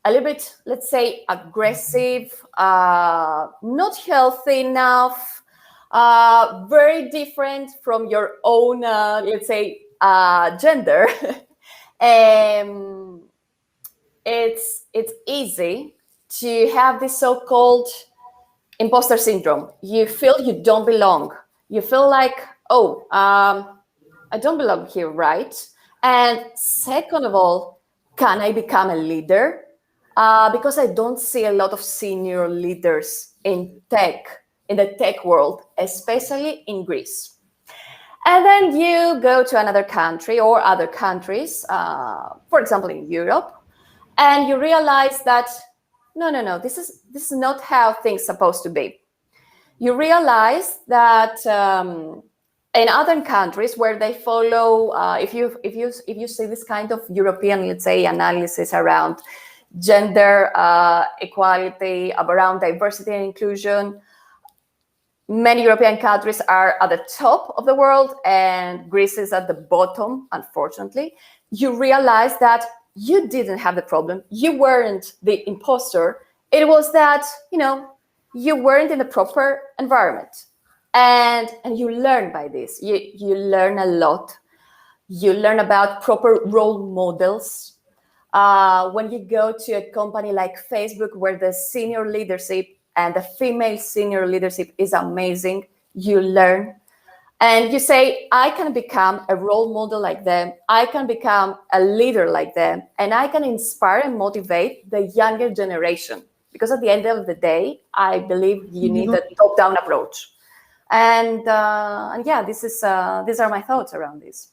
a little bit, let's say, aggressive, not healthy enough, very different from your own, let's say, gender. It's easy to have this so-called imposter syndrome. You feel you don't belong. You feel like, oh, I don't belong here, right? And second of all, can I become a leader? Because I don't see a lot of senior leaders in the tech world, especially in Greece. And then you go to another country or other countries, for example, in Europe, and you realize that, no, this is not how things are supposed to be. You realize that in other countries where they follow, if you see this kind of European, let's say, analysis around gender equality, around diversity and inclusion, many European countries are at the top of the world and Greece is at the bottom, unfortunately. You realize that you didn't have the problem. You weren't the imposter. It was that, you weren't in the proper environment. And you learn by this. You learn a lot. You learn about proper role models. When you go to a company like Facebook, where the senior leadership and the female senior leadership is amazing, you learn. And you say, I can become a role model like them. I can become a leader like them. And I can inspire and motivate the younger generation. Because at the end of the day, I believe you need a top-down approach. And yeah, these are my thoughts around this.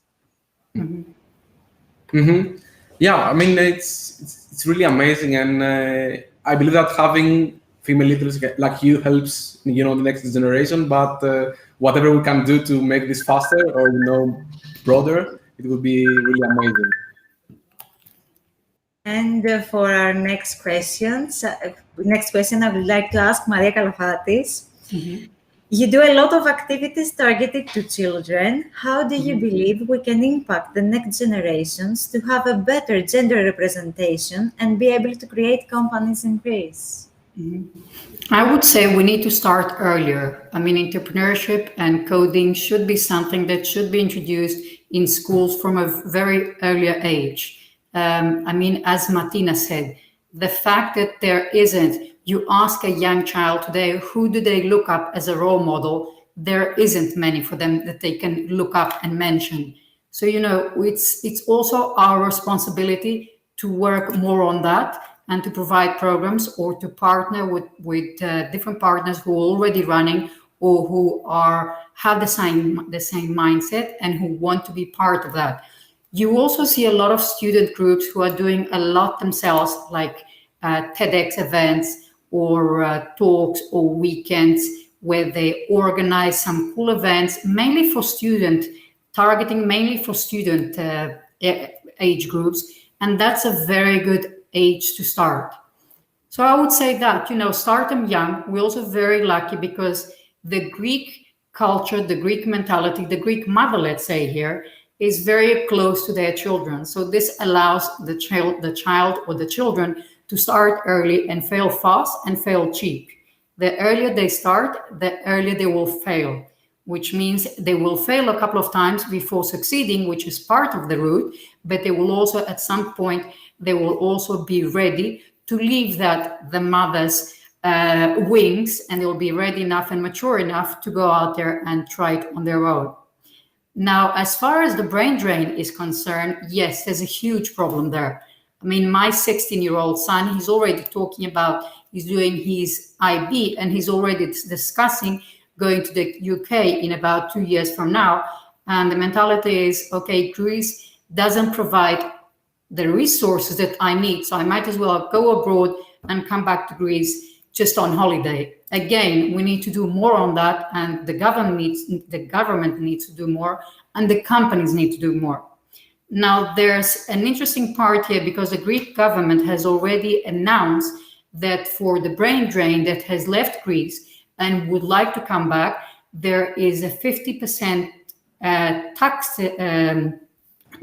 Yeah, I mean, it's really amazing. And I believe that having female leaders like you helps, the next generation. But whatever we can do to make this faster or, broader, it would be really amazing. And for our next question, I would like to ask Maria Kalafatis. You do a lot of activities targeted to children. How do you believe we can impact the next generations to have a better gender representation and be able to create companies in Greece? I would say we need to start earlier. I mean, entrepreneurship and coding should be something that should be introduced in schools from a very early age. I mean, as Martina said, the fact that there isn't, you ask a young child today, who do they look up as a role model? There isn't many for them that they can look up and mention. So, it's also our responsibility to work more on that and to provide programs or to partner with different partners who are already running or who have the same mindset and who want to be part of that. You also see a lot of student groups who are doing a lot themselves, like TEDx events or talks or weekends where they organize some cool events, mainly for targeting mainly for student age groups. And that's a very good age to start. So I would say that, start them young. We're also very lucky because the Greek culture, the Greek mentality, the Greek mother, let's say here, is very close to their children. So this allows the child or the children to start early and fail fast and fail cheap. The earlier they start, the earlier they will fail, which means they will fail a couple of times before succeeding, which is part of the route, but they will also, at some point, they will also be ready to leave the mother's wings, and they will be ready enough and mature enough to go out there and try it on their own. Now, as far as the brain drain is concerned, yes, there's a huge problem there. I mean, my 16-year-old son, he's already talking about, he's doing his IB, and he's already discussing going to the UK in about 2 years from now. And the mentality is, okay, Greece doesn't provide the resources that I need, so I might as well go abroad and come back to Greece just on holiday. Again, we need to do more on that, and the government needs to do more, and the companies need to do more. Now, there's an interesting part here because the Greek government has already announced that for the brain drain that has left Greece and would like to come back, there is a 50% tax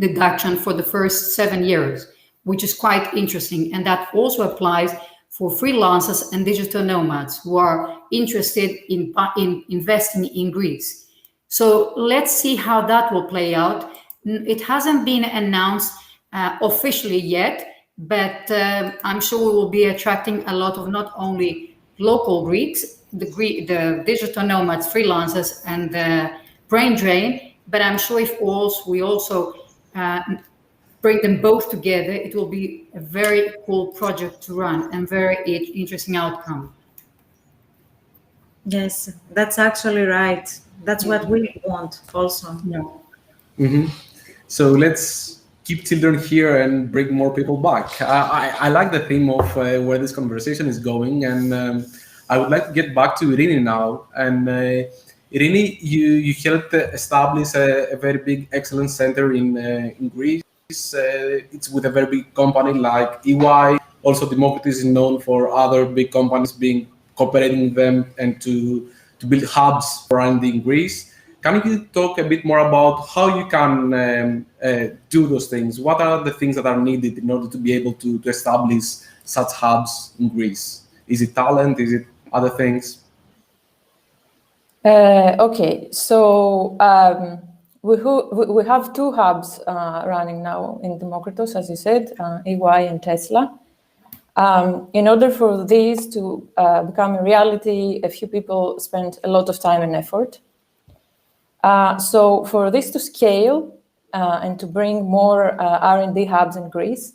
deduction for the first 7 years, which is quite interesting. And that also applies for freelancers and digital nomads who are interested in investing in Greece. So let's see how that will play out. It hasn't been announced officially yet, but I'm sure we will be attracting a lot of not only local Greeks, the digital nomads, freelancers, and the brain drain, but I'm sure if we also bring them both together, it will be a very cool project to run and very interesting outcome. Yes, that's actually right. That's what we want also. Yeah. Mm-hmm. So let's keep children here and bring more people back. I like the theme of where this conversation is going, and I would like to get back to Irini now. And Irini, you helped establish a very big excellence center in Greece. It's with a very big company like EY. Also, Democritus is known for other big companies cooperating with them and to build hubs for R&D in Greece. Can you talk a bit more about how you can do those things? What are the things that are needed in order to be able to establish such hubs in Greece? Is it talent? Is it other things? Okay, so we have two hubs running now in Democritus, as you said, EY and Tesla. In order for these to become a reality, a few people spent a lot of time and effort. So for this to scale and to bring more R&D hubs in Greece,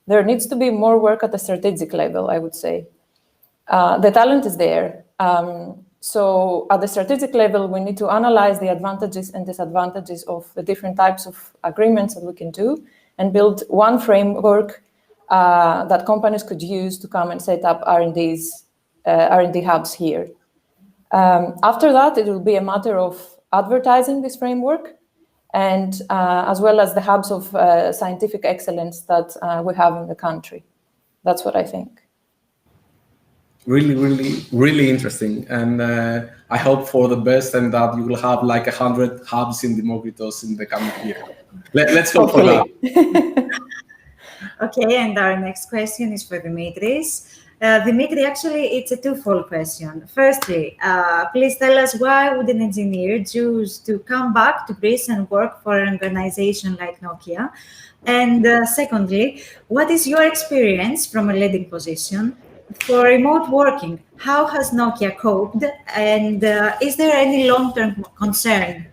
there needs to be more work at the strategic level, I would say. The talent is there. So at the strategic level, we need to analyze the advantages and disadvantages of the different types of agreements that we can do and build one framework that companies could use to come and set up R&D hubs here. After that, it will be a matter of advertising this framework and as well as the hubs of scientific excellence that we have in the country. That's what I think. Really, really, really interesting. And I hope for the best and that you will have like 100 hubs in Democritus in the coming year. Let's hope for that. Okay, and our next question is for Dimitris. Dimitri, actually, it's a twofold question. Firstly, please tell us why would an engineer choose to come back to Greece and work for an organization like Nokia? And secondly, what is your experience from a leading position for remote working? How has Nokia coped? And is there any long-term concern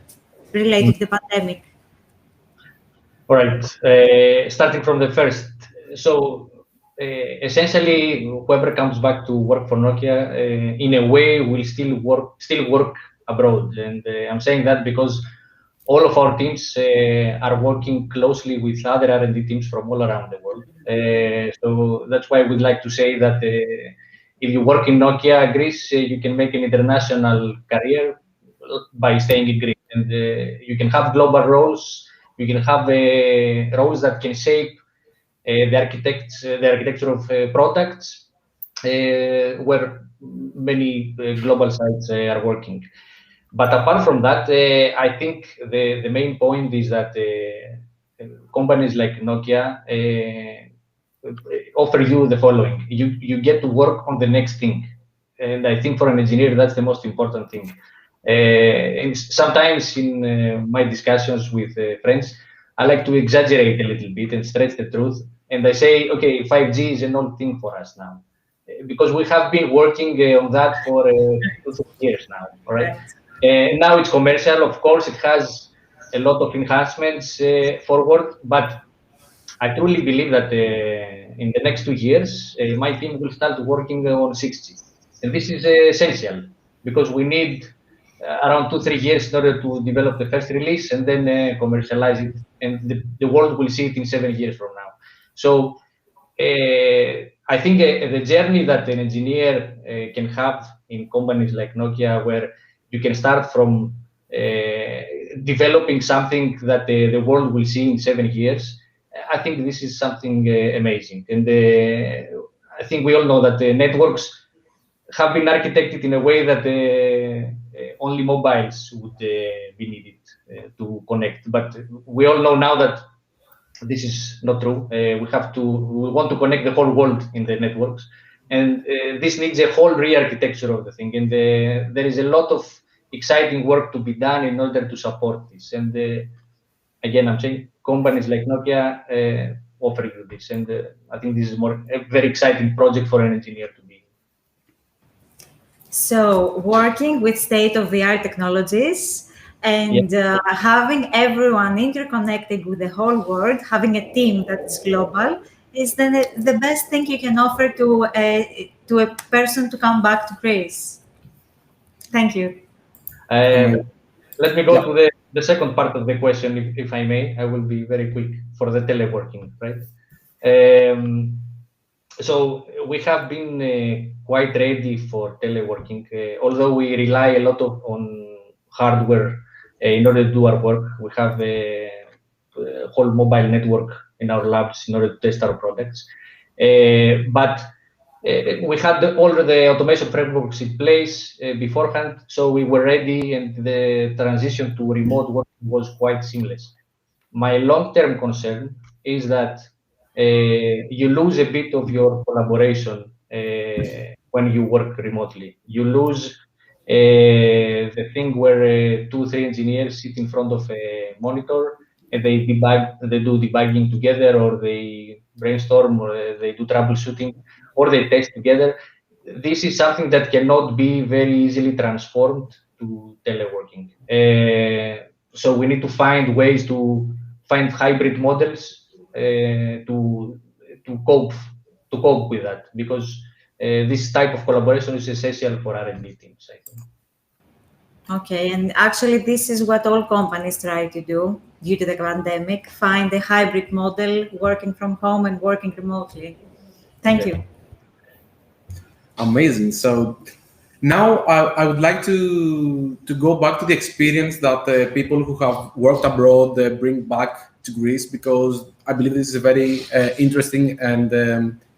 related to the pandemic? All right, starting from the first. So essentially, whoever comes back to work for Nokia, in a way, will still work abroad. And I'm saying that because all of our teams are working closely with other R&D teams from all around the world. So that's why we'd like to say that if you work in Nokia Greece, you can make an international career by staying in Greece. And you can have global roles. You can have roles that can shape the architecture of products, where many global sites are working. But apart from that, I think the main point is that companies like Nokia offer you the following. You get to work on the next thing. And I think for an engineer, that's the most important thing. And sometimes in my discussions with friends, I like to exaggerate a little bit and stretch the truth. And I say, okay, 5G is an old thing for us now. Because we have been working on that for 2 years now, all right? Now it's commercial. Of course, it has a lot of enhancements forward, but I truly believe that in the next 2 years, my team will start working on 6G. And this is essential because we need around 2-3 years in order to develop the first release and then commercialize it. And the world will see it in 7 years from now. So I think the journey that an engineer can have in companies like Nokia, where you can start from developing something that the world will see in 7 years, I think this is something amazing. And I think we all know that the networks have been architected in a way that only mobiles would be needed to connect. But we all know now that this is not true. We want to connect the whole world in the networks, and this needs a whole re-architecture of the thing. And there is a lot of exciting work to be done in order to support this. And again, I'm saying companies like Nokia offer you this, and I think this is a very exciting project for an engineer to be. So working with state-of-the-art technologies and having everyone interconnected with the whole world, having a team that's global, is the best thing you can offer to a person to come back to Greece. Thank you. Let me go to the second part of the question, if I may. I will be very quick for the teleworking, right? So we have been quite ready for teleworking, although we rely a lot on hardware in order to do our work. We have a whole mobile network in our labs in order to test our products. But we had all the automation frameworks in place beforehand, so we were ready, and the transition to remote work was quite seamless. My long-term concern is that you lose a bit of your collaboration when you work remotely. You lose the thing where 2-3 engineers sit in front of a monitor and they do debugging together, or they brainstorm, or they do troubleshooting, or they test together. This is something that cannot be very easily transformed to teleworking. So we need to find ways to find hybrid models to cope with that, because this type of collaboration is essential for R&D teams, I think. Okay, and actually this is what all companies try to do due to the pandemic, find a hybrid model, working from home and working remotely. Thank you. Amazing. So now I would like to go back to the experience that people who have worked abroad bring back to Greece, because I believe this is a very interesting and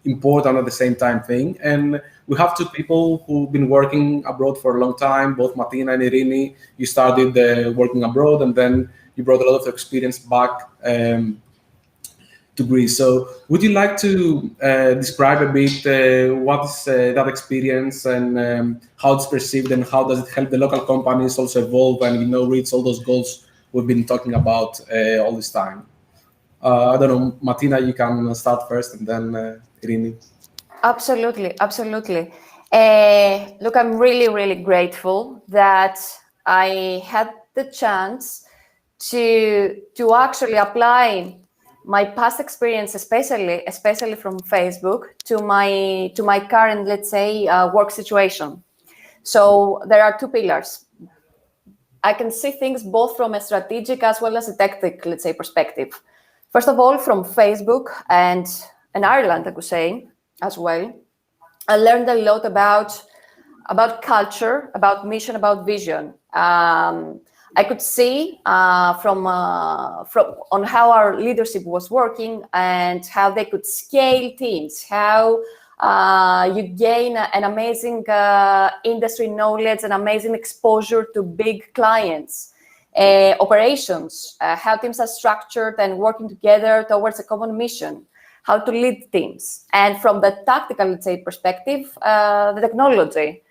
important at the same time thing. And we have two people who've been working abroad for a long time, both Martina and Irini. You started working abroad, and then you brought a lot of experience back to Greece. So would you like to describe a bit what is that experience, and how it's perceived, and how does it help the local companies also evolve and reach all those goals we've been talking about all this time? I don't know, Martina, you can start first, and then Irini. Absolutely, absolutely. Look, I'm really, really grateful that I had the chance to actually apply my past experience, especially from Facebook, to my current, let's say, work situation. So there are two pillars. I can see things both from a strategic as well as a tactical, let's say, perspective. First of all, from Facebook and Ireland, I could say, as well, I learned a lot about culture, about mission, about vision. I could see from on how our leadership was working and how they could scale teams, how you gain an amazing industry knowledge and amazing exposure to big clients, operations, how teams are structured and working together towards a common mission, how to lead teams. And from the tactical, let's say, perspective, the technology.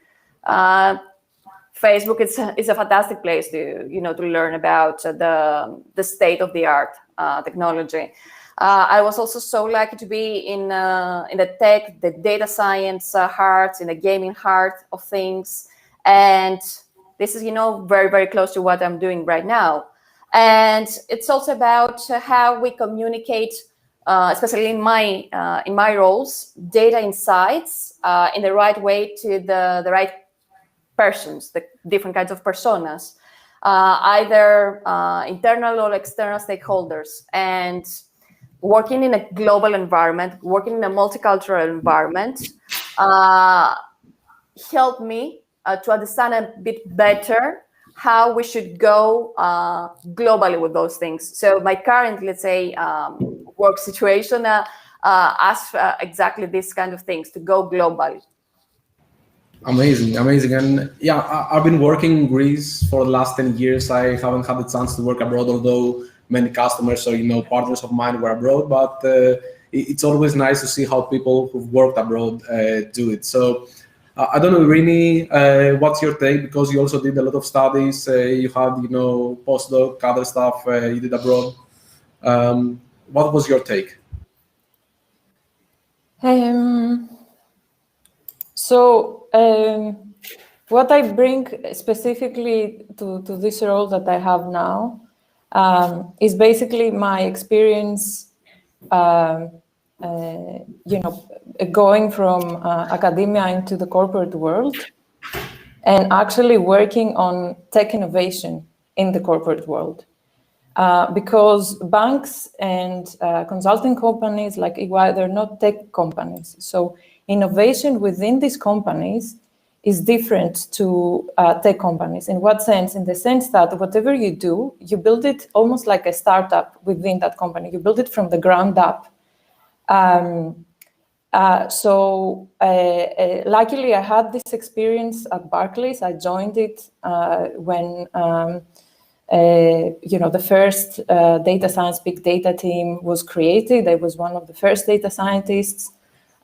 Facebook is a fantastic place to to learn about the state of the art technology. I was also so lucky to be in the tech, the data science heart, in the gaming heart of things, and this is very, very close to what I'm doing right now. And it's also about how we communicate, especially in my roles, data insights in the right way to the right persons, the different kinds of personas, either internal or external stakeholders. And working in a global environment, working in a multicultural environment, helped me to understand a bit better how we should go globally with those things. So my current, let's say, work situation asks exactly these kind of things, to go global. Amazing, amazing. And yeah, I've been working in Greece for the last 10 years. I haven't had the chance to work abroad, although many customers or partners of mine were abroad, but it's always nice to see how people who've worked abroad do it. So I don't know, Rini, what's your take? Because you also did a lot of studies. You had postdoc, other stuff you did abroad. What was your take? What I bring specifically to this role that I have now is basically my experience, going from academia into the corporate world and actually working on tech innovation in the corporate world. Because banks and consulting companies like EY, they're not tech companies. So innovation within these companies is different to tech companies. In what sense? In the sense that whatever you do, you build it almost like a startup within that company. You build it from the ground up. Luckily, I had this experience at Barclays. I joined it when the first data science big data team was created. I was one of the first data scientists.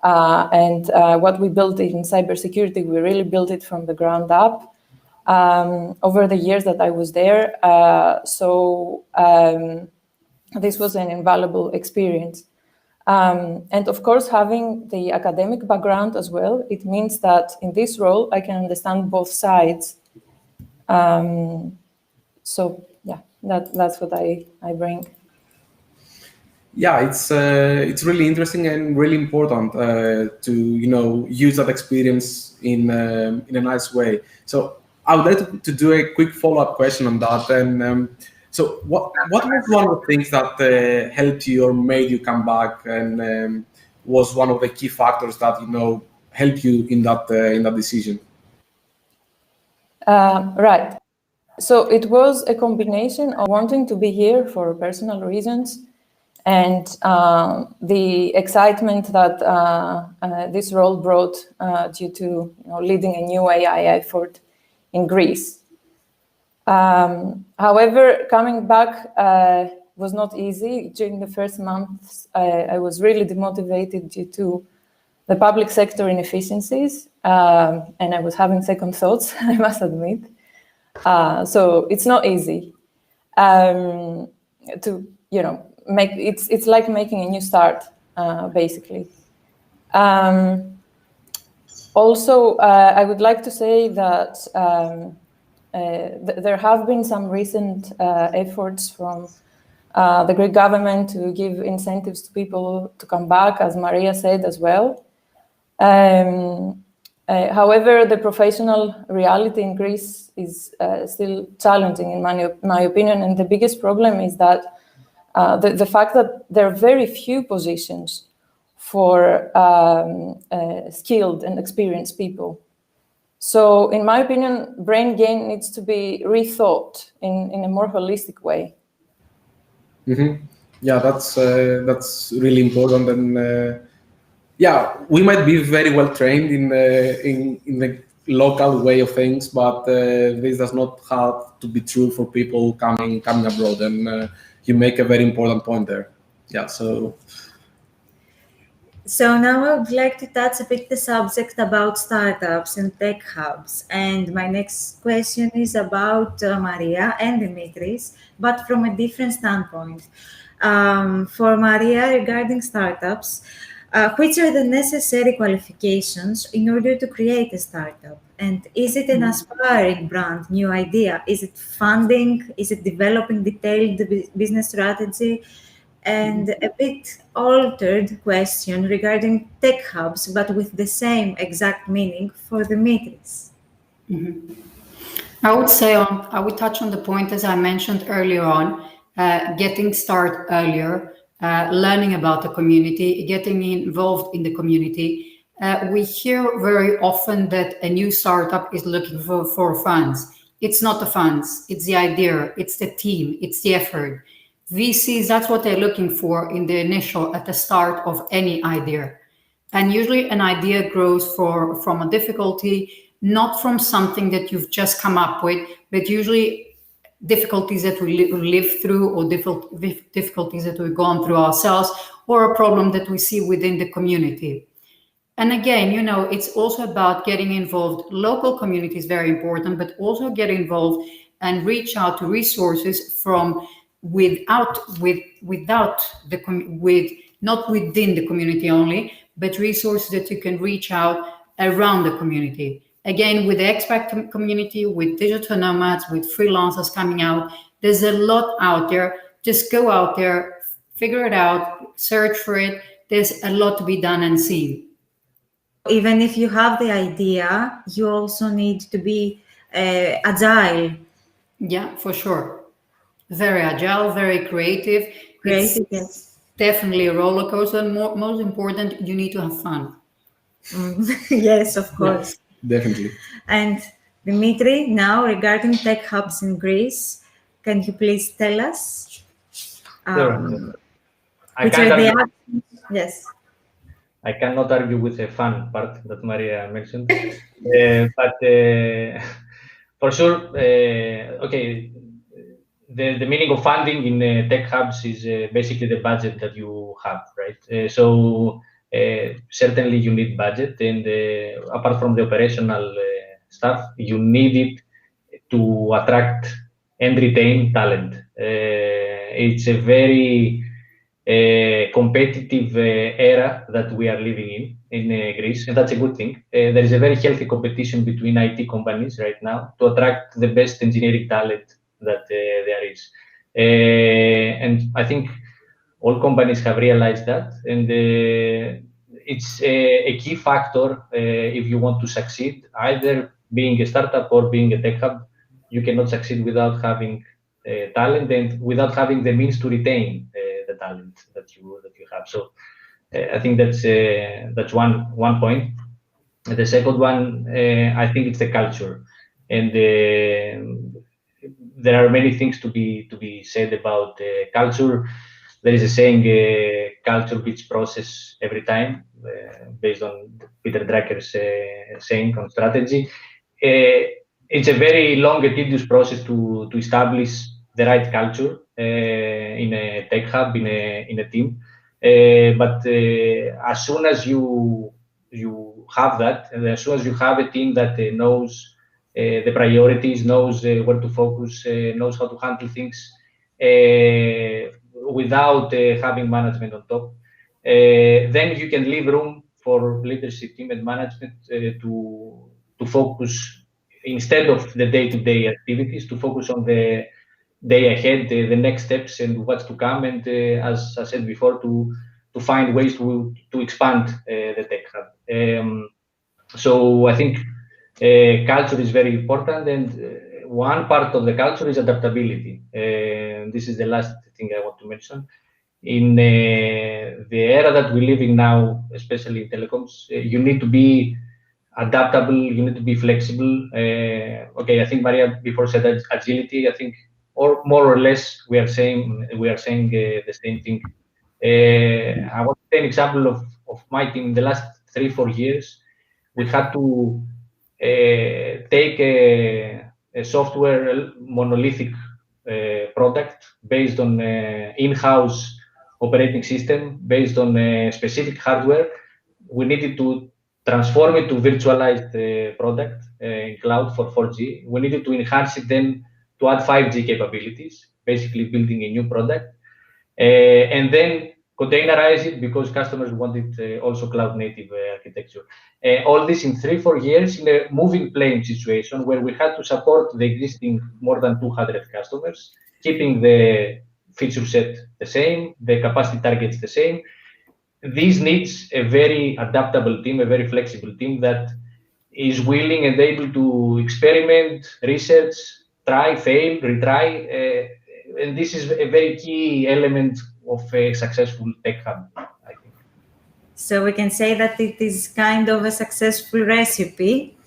And what we built in cybersecurity, we really built it from the ground up over the years that I was there. This was an invaluable experience. And of course, having the academic background as well, it means that in this role, I can understand both sides. That's what I bring. Yeah, it's really interesting and really important to use that experience in a nice way. So I would like to do a quick follow-up question on that. And so what was one of the things that helped you or made you come back, and was one of the key factors that helped you in that decision? Right. So it was a combination of wanting to be here for personal reasons and the excitement that this role brought due to leading a new AI effort in Greece. However, coming back was not easy. During the first months, I was really demotivated due to the public sector inefficiencies, and I was having second thoughts, I must admit. So it's not easy to make. It's like making a new start, basically. Also, I would like to say that there have been some recent efforts from the Greek government to give incentives to people to come back, as Maria said as well. However, the professional reality in Greece is still challenging, in my opinion, and the biggest problem is that the fact that there are very few positions for skilled and experienced people. So, in my opinion, brain gain needs to be rethought in a more holistic way. Mm-hmm. Yeah, that's really important, and yeah, we might be very well trained in the local way of things, but this does not have to be true for people coming abroad. And you make a very important point there. Yeah. So now I would like to touch a bit the subject about startups and tech hubs. And my next question is about Maria and Dimitris, but from a different standpoint. For Maria, regarding startups, which are the necessary qualifications in order to create a startup? And is it an aspiring brand new idea? Is it funding? Is it developing detailed business strategy? And a bit altered question regarding tech hubs, but with the same exact meaning for Dimitris. Mm-hmm. I would say I would touch on the point, as I mentioned earlier on, getting started earlier, learning about the community, getting involved in the community. We hear very often that a new startup is looking for funds. It's not the funds, it's the idea, it's the team, it's the effort. VCs, that's what they're looking for at the start of any idea. And usually an idea grows from a difficulty, not from something that you've just come up with, but usually difficulties that we live through, or difficulties that we've gone through ourselves, or a problem that we see within the community. And again, you know, it's also about getting involved. Local community is very important, but also get involved and reach out to resources from not within the community only, but resources that you can reach out around the community. Again, with the expat community, with digital nomads, with freelancers coming out, there's a lot out there. Just go out there, figure it out, search for it. There's a lot to be done and seen. Even if you have the idea, you also need to be agile. Yeah, for sure. Very agile, very creative. Creative, yes. Definitely a roller coaster. And most important, you need to have fun. Yes, of course. Yeah, definitely. And Dimitri, now regarding tech hubs in Greece, can you please tell us? Which are the actions? Yes. I cannot argue with the fun part that Maria mentioned, but for sure, okay, the meaning of funding in tech hubs is basically the budget that you have, right? So certainly you need budget, and apart from the operational stuff, you need it to attract and retain talent. It's a very competitive era that we are living in Greece, and that's a good thing. There is a very healthy competition between IT companies right now to attract the best engineering talent that there is. And I think all companies have realized that, and it's a key factor if you want to succeed, either being a startup or being a tech hub. You cannot succeed without having talent and without having the means to retain the talent that you have. So I think that's one point. The second one, I think it's the culture, and there are many things to be said about culture. There is a saying, culture beats process every time, based on Peter Drucker's saying on strategy. It's a very long and tedious process to establish the right culture in a tech hub, in a team. But as soon as you have that, and as soon as you have a team that knows the priorities, knows where to focus, knows how to handle things without having management on top, then you can leave room for leadership team and management to focus, instead of the day-to-day activities, to focus on the day ahead, the next steps and what's to come, and as I said before, to find ways to expand the tech hub. So I think culture is very important, and one part of the culture is adaptability. This is the last thing I want to mention. In the era that we live in now, especially in telecoms, you need to be adaptable, you need to be flexible. Okay, I think Maria before said agility. I think, or more or less, we are saying the same thing. I want to take an example of my team. In the last 3-4 years, we had to take a software monolithic product based on in-house operating system, based on specific hardware. We needed to transform it to virtualized product in cloud for 4G. We needed to enhance it then to add 5G capabilities, basically building a new product, and then containerize it because customers wanted also cloud native architecture. All this in 3-4 years in a moving plane situation where we had to support the existing more than 200 customers, keeping the feature set the same, the capacity targets the same. This needs a very adaptable team, a very flexible team that is willing and able to experiment, research, try, fail, retry. And this is a very key element of a successful tech hub, I think. So we can say that it is kind of a successful recipe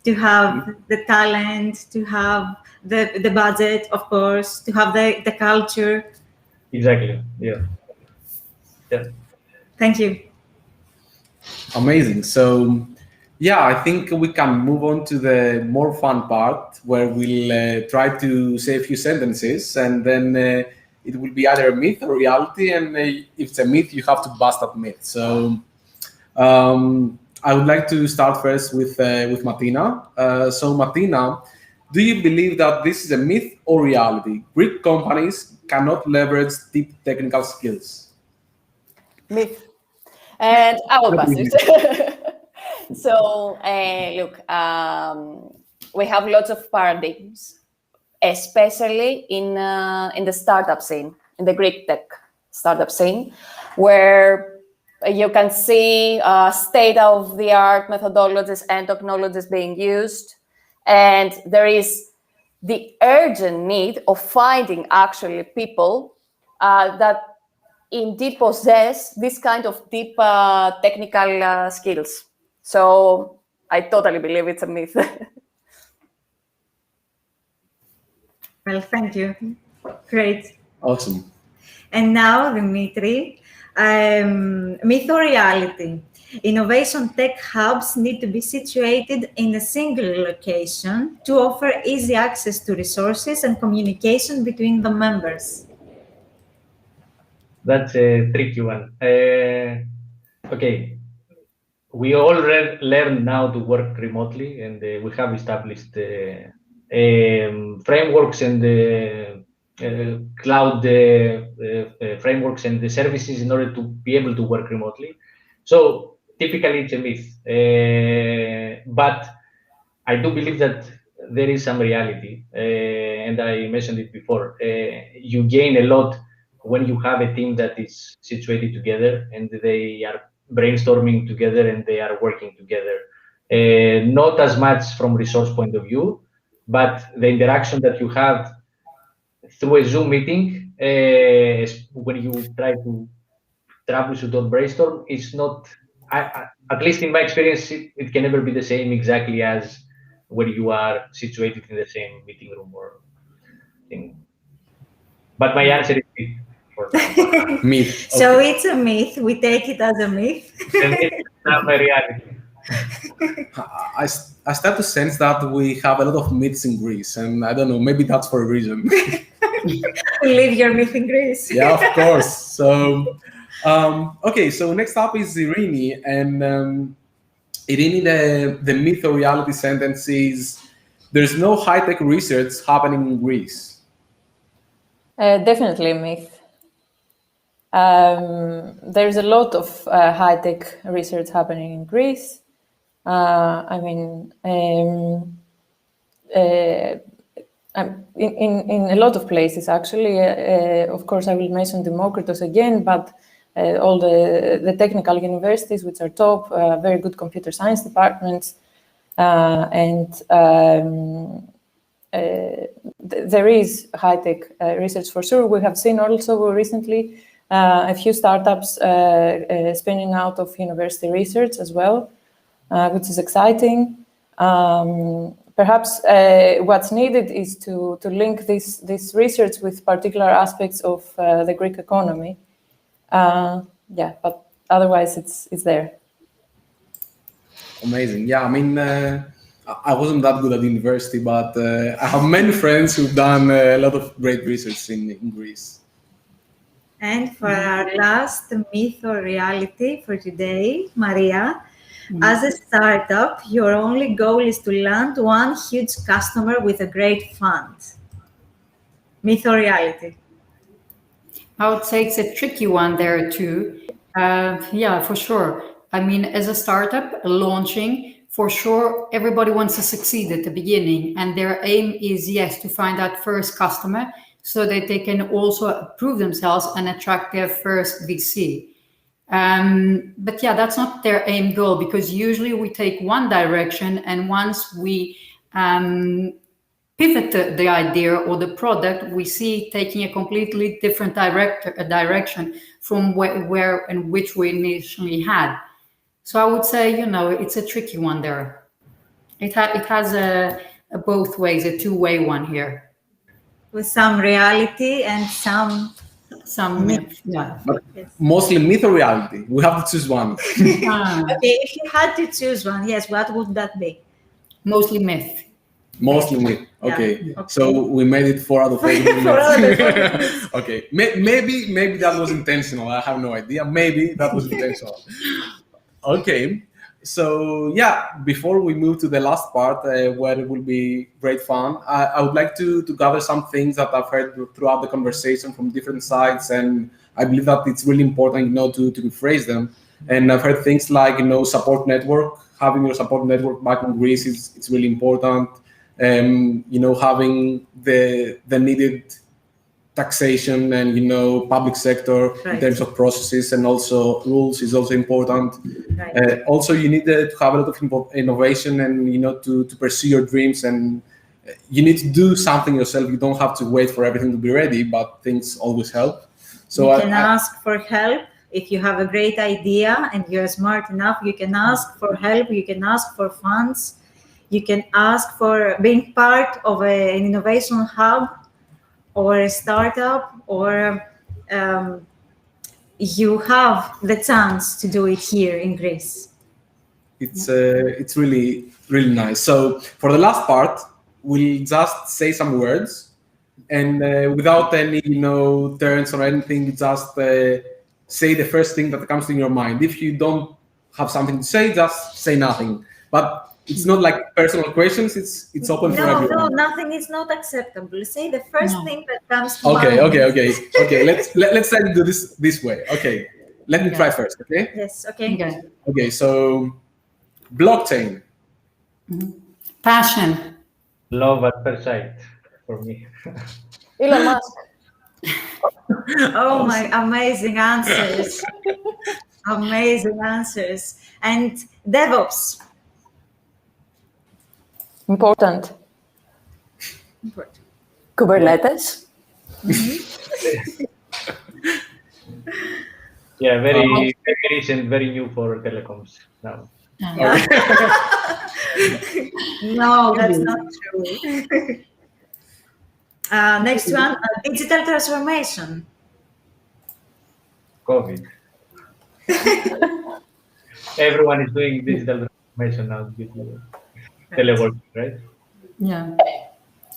to have the talent, to have the budget, of course, to have the culture. Exactly, yeah. Thank you. Amazing. So Yeah, I think we can move on to the more fun part where we'll try to say a few sentences, and then it will be either a myth or reality. And if it's a myth, you have to bust that myth. So I would like to start first with Martina. So Martina, do you believe that this is a myth or reality? Greek companies cannot leverage deep technical skills. Myth. And I will pass it. So, look, we have lots of paradigms, especially in the startup scene, in the Greek tech startup scene, where you can see state-of-the-art methodologies and technologies being used, and there is the urgent need of finding actually people that indeed possess this kind of deep technical skills. So I totally believe it's a myth. Well, thank you. Great. Awesome. And now, Dimitri, myth or reality? Innovation tech hubs need to be situated in a single location to offer easy access to resources and communication between the members. That's a tricky one. Okay, we all learn now to work remotely, and we have established frameworks and cloud frameworks and the services in order to be able to work remotely. So typically it's a myth, but I do believe that there is some reality, and I mentioned it before. You gain a lot when you have a team that is situated together and they are brainstorming together and they are working together. Not as much from resource point of view, but the interaction that you have through a Zoom meeting when you try to troubleshoot or brainstorm is not, at least in my experience, it can never be the same exactly as when you are situated in the same meeting room or thing. But my answer is myth for now. Myth. So Okay. it's a myth. We take it as a myth. It's not my reality. I start to sense that we have a lot of myths in Greece, and I don't know, maybe that's for a reason. Live your myth in Greece. Yeah, of course. So, okay, so next up is Irini, and Irini, the myth or reality sentence is, there's no high-tech research happening in Greece. Definitely a myth. There's a lot of high-tech research happening in Greece. I mean, in a lot of places, actually. Of course, I will mention Demokritos again, but all the technical universities, which are top, very good computer science departments, and there is high-tech research for sure. We have seen also recently a few startups spinning out of university research as well, which is exciting. Perhaps what's needed is to link this research with particular aspects of the Greek economy. Yeah, but otherwise it's there. Amazing. Yeah, I mean, I wasn't that good at university, but I have many friends who've done a lot of great research in Greece. And for our last myth or reality for today, Maria, as a startup, your only goal is to land one huge customer with a great fund. Myth or reality? I would say it's a tricky one there too. Yeah, for sure. I mean, as a startup launching, for sure, everybody wants to succeed at the beginning, and their aim is, yes, to find that first customer so that they can also prove themselves and attract their first VC. But yeah, that's not their aim goal, because usually we take one direction, and once we pivot the idea or the product, we see taking a completely different direction from where and which we initially had. So I would say, it's a tricky one there. It has a both ways, a two-way one here. With some reality and some some myth. Yeah. But mostly myth or reality? We have to choose one. Okay, if you had to choose one, yes, what would that be? Mostly myth. Mostly myth. Okay. Yeah. Okay. So we made it 4 out of 8. Okay. Maybe that was intentional. I have no idea. Maybe that was intentional. Okay. So yeah, before we move to the last part, where it will be great fun, I would like to gather some things that I've heard throughout the conversation from different sides, and I believe that it's really important, to rephrase them. And I've heard things like, support network. Having your support network back in Greece it's really important. Having the needed taxation and public sector in terms of processes and also rules is also important. Also, you need to have a lot of innovation and to pursue your dreams, and you need to do something yourself. You don't have to wait for everything to be ready, but things always help. So you can ask for help. If you have a great idea and you're smart enough, you can ask for help. You can ask for funds. You can ask for being part of an innovation hub or a startup, or you have the chance to do it here in Greece. It's really, really nice. So for the last part, we'll just say some words, and without any turns or anything, just say the first thing that comes to your mind. If you don't have something to say, just say nothing. But it's not like personal questions. It's open for everyone. No, nothing is not acceptable. Say the first thing that comes to Okay, mind. okay. Let's try to do this way. Okay, let me try first. Okay. Yes. Okay. Okay. So, blockchain. Passion. Love at first sight for me. Elon Musk. Oh my, amazing answers. Amazing answers. And DevOps. Important. Kubernetes. Yeah, very recent, very new for telecoms now. No, that's not true. Next one, digital transformation. COVID. Everyone is doing digital transformation now due to teleworking, right? Yeah.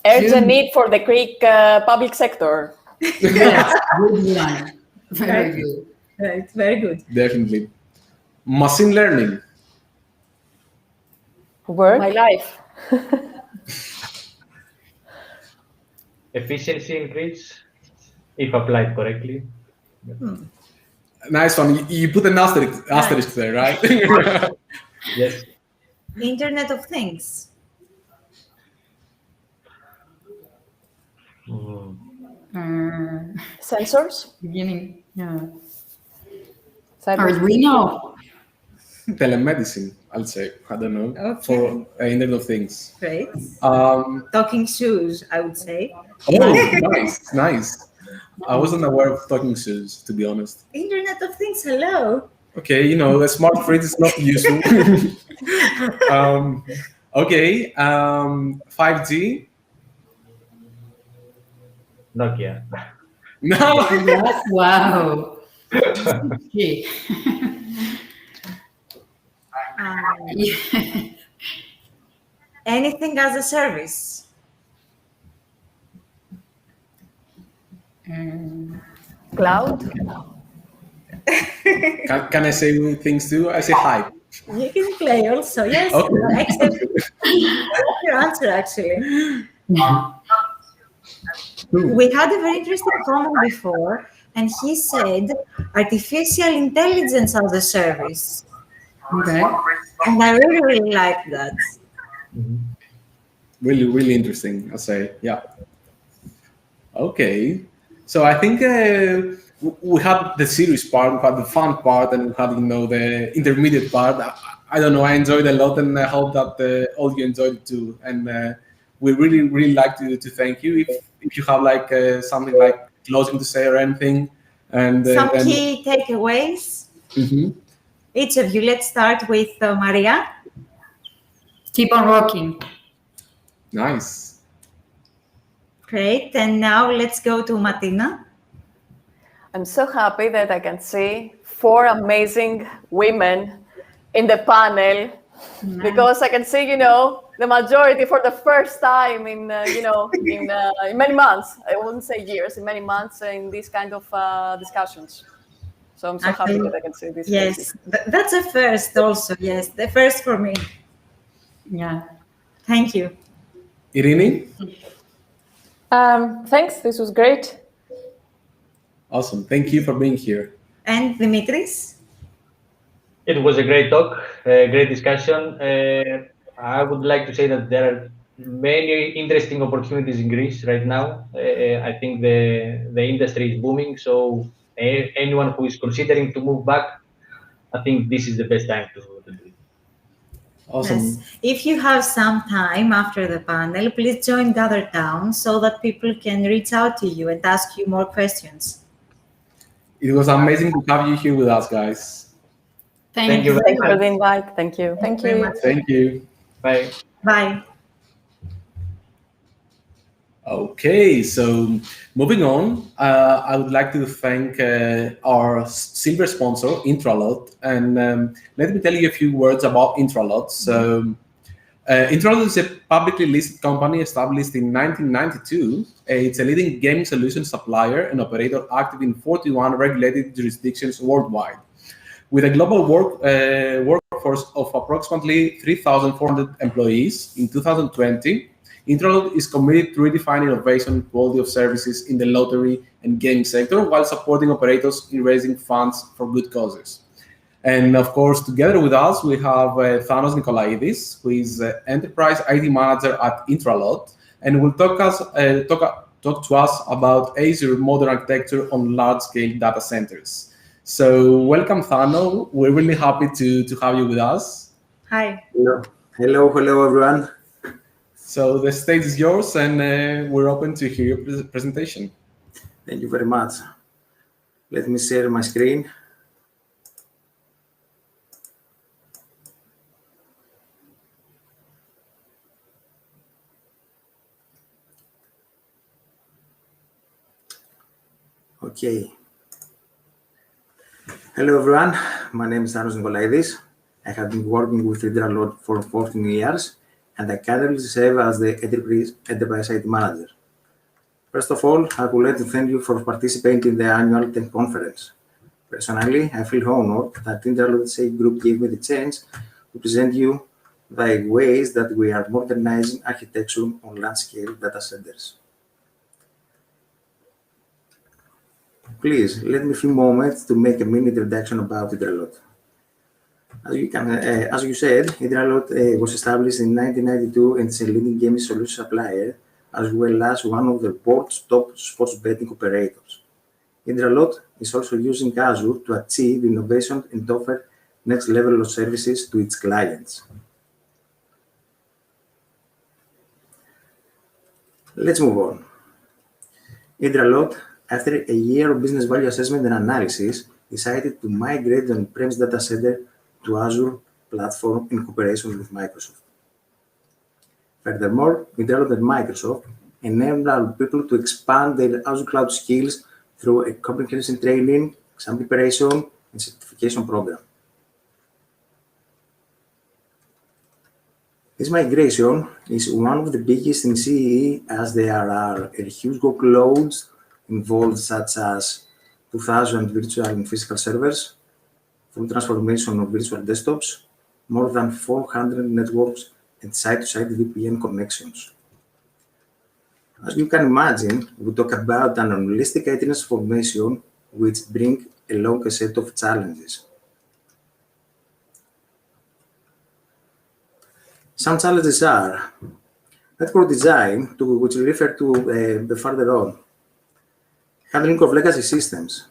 Urgent need for the Greek public sector. Yes, good one. Very good. Right, very good. Definitely. Machine learning. Work. My life. Efficiency increase if applied correctly. Nice one. You put an asterisk there, right? Yes. Internet of Things. Sensors. Beginning. Yeah. Arduino. Telemedicine, I'll say. I don't know. Okay. For Internet of Things. Great. Talking shoes, I would say. Oh, nice. I wasn't aware of talking shoes, to be honest. Internet of Things, hello. Okay, the smart fridge is not useful. Okay, 5G. Nokia. No. Wow. Anything as a service. Cloud. Can I say things too? I say hi. You can play also, yes. Okay. Except your answer, actually. We had a very interesting comment before, and he said artificial intelligence as a service. Okay. And I really, really like that. Really, really interesting, I'll say. Yeah. Okay. So I think we had the serious part, we had the fun part, and we had, the intermediate part. I don't know, I enjoyed a lot, and I hope that all you enjoyed it too. And we really, really like to thank you. If you have something like closing to say or anything. And some key takeaways. Each of you, let's start with Maria. Keep on rocking. Nice. Great. And now let's go to Martina. I'm so happy that I can see 4 amazing women in the panel, because I can see, the majority for the first time in, in many months. I wouldn't say years, in many months in these kind of discussions. So I'm so happy that I can see this. Yes, that's a first also. Yes, the first for me. Yeah. Thank you. Irini? Thanks. This was great. Awesome. Thank you for being here. And Dimitris? It was a great talk, a great discussion. I would like to say that there are many interesting opportunities in Greece right now. I think the industry is booming, so anyone who is considering to move back, I think this is the best time to do it. Awesome. Yes. If you have some time after the panel, please join Gather Town so that people can reach out to you and ask you more questions. It was amazing to have you here with us, guys. Thank you. Thank you for the invite. Thank you. Thank you. Thank you. Bye. Bye. Okay, so moving on, I would like to thank our silver sponsor, Intralot, and let me tell you a few words about Intralot. So, Intralot is a publicly listed company established in 1992. It's a leading gaming solution supplier and operator active in 41 regulated jurisdictions worldwide. With a global workforce of approximately 3,400 employees in 2020, Intralot is committed to redefine innovation and quality of services in the lottery and gaming sector while supporting operators in raising funds for good causes. And of course, together with us, we have Thanos Nikolaidis, who is Enterprise IT Manager at Intralot, and will talk to us about Azure modern architecture on large-scale data centers. So welcome, Thano. We're really happy to have you with us. Hi. Hello, everyone. So the stage is yours, and we're open to hear your presentation. Thank you very much. Let me share my screen. Okay. Hello, everyone. My name is Thanos Nikolaidis. I have been working with Intralot for 14 years, and I currently serve as the Enterprise IT Manager. First of all, I would like to thank you for participating in the annual Tech Conference. Personally, I feel honored that Intralot IT Group gave me the chance to present you the ways that we are modernizing architecture on large-scale data centers. Please, let me a few moments to make a mini introduction about Intralot. As you said, Intralot was established in 1992 and is a leading gaming solution supplier, as well as one of the world's top sports betting operators. Intralot is also using Azure to achieve innovation and offer next level of services to its clients. Let's move on. Intralot, after a year of business value assessment and analysis, decided to migrate the on-premise data center to Azure platform in cooperation with Microsoft. Furthermore, Intralot and Microsoft enable people to expand their Azure cloud skills through a comprehensive training, exam preparation, and certification program. This migration is one of the biggest in CEE, as there are huge workloads involved, such as 2,000 virtual and physical servers, full transformation of virtual desktops, more than 400 networks, and site-to-site VPN connections. As you can imagine, we talk about an holistic IT transformation, which brings along a set of challenges. Some challenges are network design, which we refer to further on. Handling of legacy systems.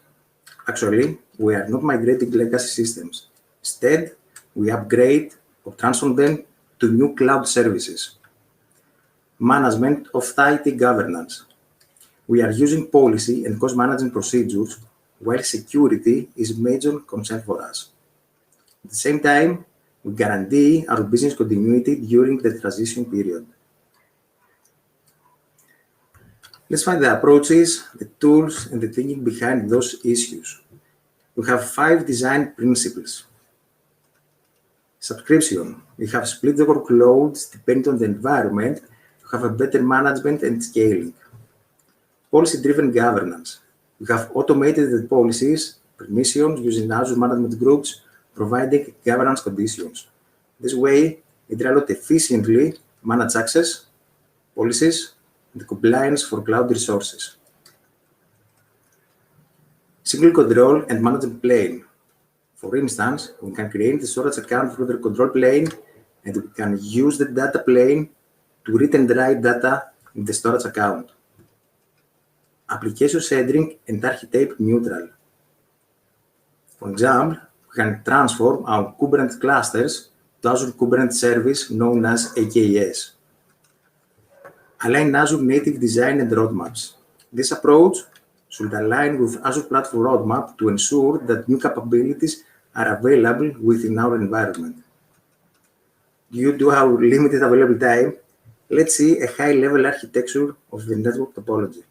Actually, we are not migrating legacy systems. Instead, we upgrade or transform them to new cloud services. Management of IT governance. We are using policy and cost management procedures, while security is a major concern for us. At the same time, we guarantee our business continuity during the transition period. Let's find the approaches, the tools, and the thinking behind those issues. We have 5 design principles. Subscription. We have split the workloads depending on the environment to have a better management and scaling. Policy-driven governance. We have automated the policies, permissions using Azure management groups, providing governance conditions. This way, Hydralot efficiently manages access, policies, and compliance for cloud resources. Single control and management plane. For instance, we can create the storage account through the control plane, and we can use the data plane to read and write data in the storage account. Application centric and archetype neutral. For example, we can transform our Kubernetes clusters to Azure Kubernetes service known as AKS. Align Azure native design and roadmaps. This approach should align with Azure platform roadmap to ensure that new capabilities are available within our environment. Due to our limited available time, let's see a high-level architecture of the network topology.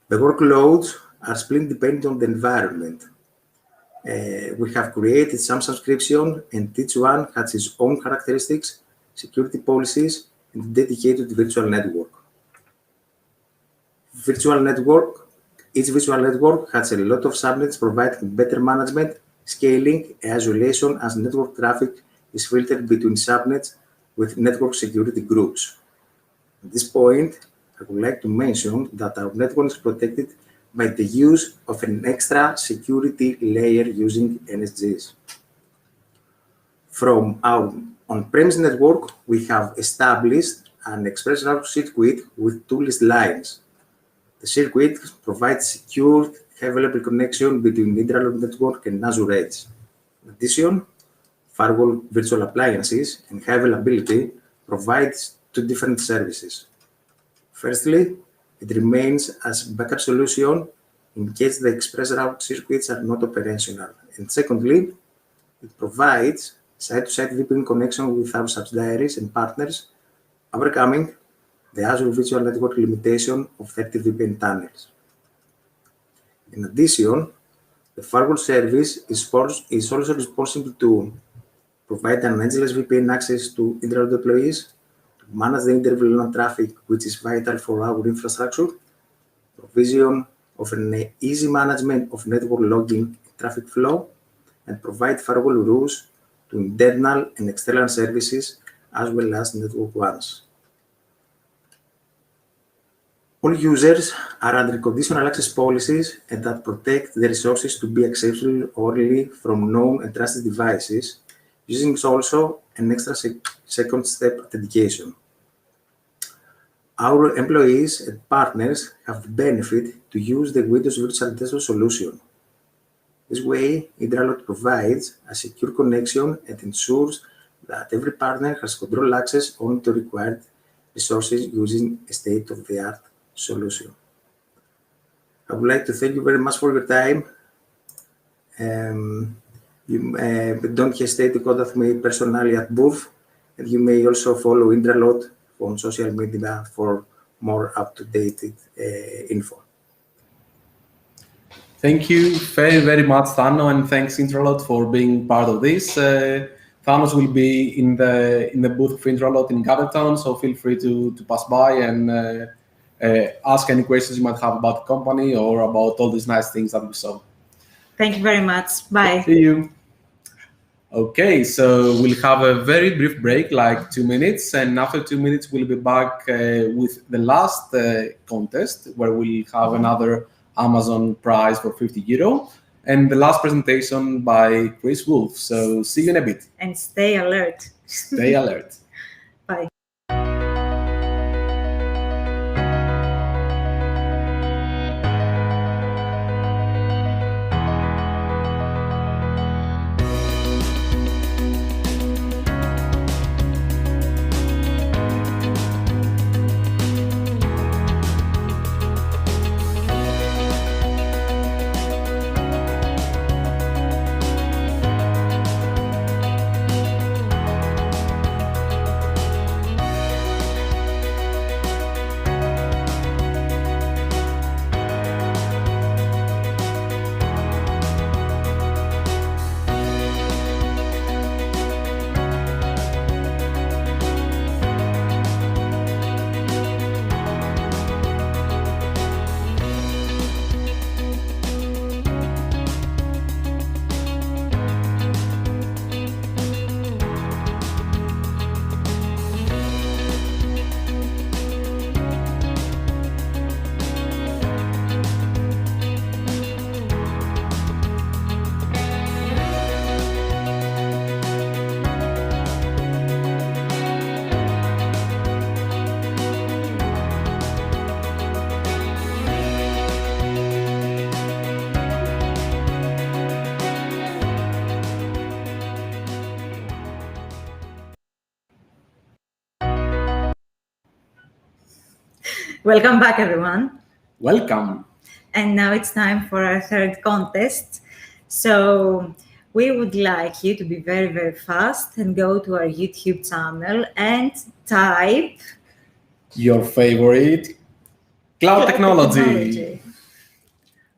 The workloads are split depending on the environment. We have created some subscription, and each one has its own characteristics, security policies, and dedicated virtual network. Each virtual network has a lot of subnets providing better management, scaling, and isolation as network traffic is filtered between subnets with network security groups. At this point, I would like to mention that our network is protected by the use of an extra security layer using NSGs. From our on-premise network, we have established an express route circuit with 2 list lines. The circuit provides secure, high-available connection between Hydralot network and Azure Edge. In addition, firewall virtual appliances and high availability provides 2 different services. Firstly, it remains as backup solution in case the express route circuits are not operational. And secondly, it provides site-to-site VPN connection with our subsidiaries and partners, overcoming the Azure Virtual Network limitation of 30 VPN tunnels. In addition, the firewall service is also responsible to provide an edgeless VPN access to Hydralot employees, to manage the inter-VLAN traffic, which is vital for our infrastructure, provision of an easy management of network logging traffic flow, and provide firewall rules to internal and external services as well as network ones. All users are under conditional access policies and that protect the resources to be accessible only from known and trusted devices, using also an extra second step authentication. Our employees and partners have the benefit to use the Windows Virtual Desktop solution. This way, Hydralot provides a secure connection and ensures that every partner has control access only to required resources using a state-of-the-art solution. I would like to thank you very much for your time. Don't hesitate to contact me personally at booth, and you may also follow Hydralot on social media for more up-to-date info. Thank you very, very much, Thano, and thanks Hydralot for being part of this. Thanos will be in the booth of Hydralot in Gathertown, so feel free to pass by and ask any questions you might have about the company or about all these nice things that we saw. Thank you very much. Bye. See you. Okay, so we'll have a very brief break, like 2 minutes, and after 2 minutes, we'll be back with the last contest, where we'll have another Amazon prize for €50, and the last presentation by Chris Wolf. So see you in a bit. And stay alert. Stay alert. Bye. Welcome back, everyone. Welcome. And now it's time for our third contest. So we would like you to be very, very fast and go to our YouTube channel and type your favorite cloud technology.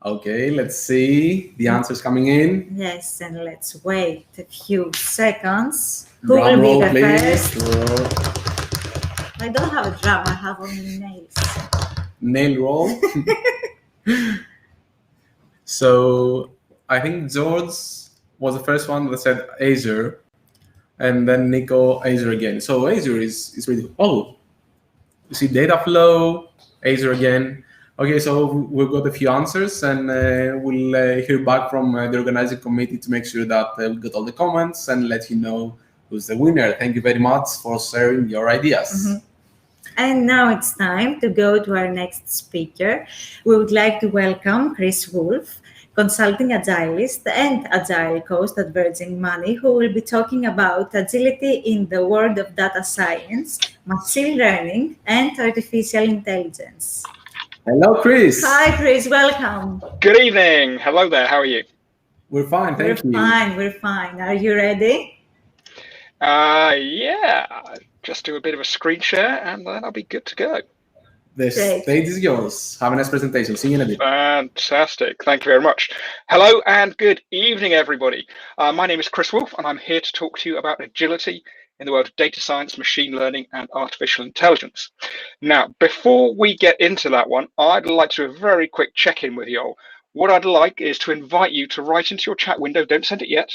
Okay, let's see the answers coming in. Yes, and let's wait a few seconds. Who Drum will roll, be the please. first? I don't have a drum, I have only nails. Nail roll. So I think George was the first one that said Azure, and then Nico Azure again. So Azure is really, oh, you see data flow, Azure again. Okay, so we've got a few answers, and we'll hear back from the organizing committee to make sure that we got all the comments and let you know who's the winner. Thank you very much for sharing your ideas. Mm-hmm. And now it's time to go to our next speaker. We would like to welcome Chris Wolf, consulting agilist and agile coach at Virgin Money, who will be talking about agility in the world of data science, machine learning, and artificial intelligence. Hello, Chris. Hi, Chris. Welcome. Good evening. Hello there. How are you? We're fine. Thank you. We're fine. Are you ready? Yeah. Just do a bit of a screen share and then I'll be good to go. The stage is yours. Have a nice presentation. See you in a bit. Fantastic. Thank you very much. Hello and good evening, everybody. My name is Chris Wolf, and I'm here to talk to you about agility in the world of data science, machine learning, and artificial intelligence. Now, before we get into that one, I'd like to do a very quick check-in with you all. What I'd like is to invite you to write into your chat window, don't send it yet,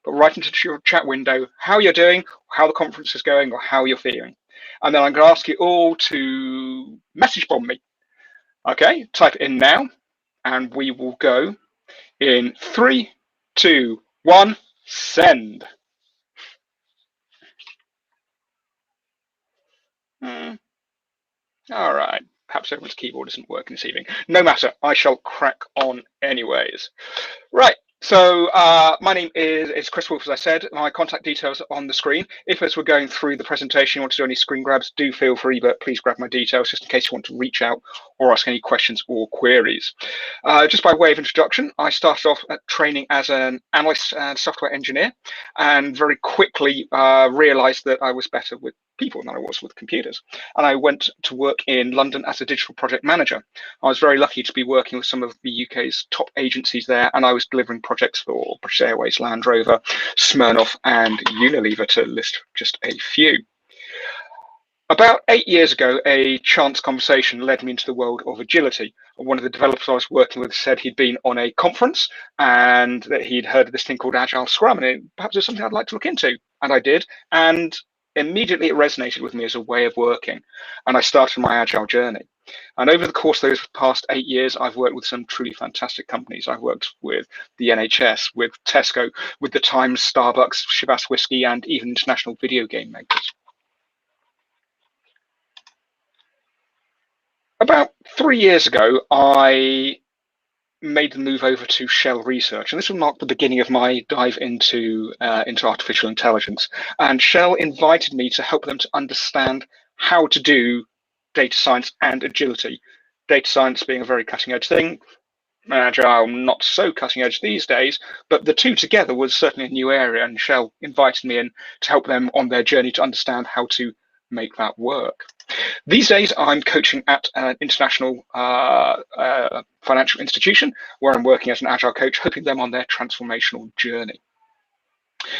but write into your chat window how you're doing, how the conference is going, or how you're feeling. And then I'm going to ask you all to message bomb me. Okay, type it in now, and we will go in 3, 2, 1, send. All right, perhaps everyone's keyboard isn't working this evening. No matter, I shall crack on anyways. Right. So my name is Chris Wolf, as I said. My contact details are on the screen. If as we're going through the presentation you want to do any screen grabs, do feel free, but please grab my details just in case you want to reach out or ask any questions or queries. Just by way of introduction, I started off at training as an analyst and software engineer, and very quickly realized that I was better with people than I was with computers. And I went to work in London as a digital project manager. I was very lucky to be working with some of the UK's top agencies there, and I was delivering projects for British Airways, Land Rover, Smirnoff, and Unilever, to list just a few. About 8 years ago, a chance conversation led me into the world of agility. One of the developers I was working with said he'd been on a conference and that he'd heard of this thing called Agile Scrum, and perhaps it's something I'd like to look into. And I did. And immediately it resonated with me as a way of working, and I started my Agile journey. And over the course of those past 8 years, I've worked with some truly fantastic companies. I've worked with the NHS, with Tesco, with the Times, Starbucks, Chivas Whiskey, and even international video game makers. About 3 years ago, I made the move over to Shell Research, and this will mark the beginning of my dive into artificial intelligence. And Shell invited me to help them to understand how to do data science and agility. Data science being a very cutting edge thing, Agile not so cutting edge these days, but the two together was certainly a new area, and Shell invited me in to help them on their journey to understand how to make that work. These days, I'm coaching at an international financial institution where I'm working as an Agile coach, helping them on their transformational journey.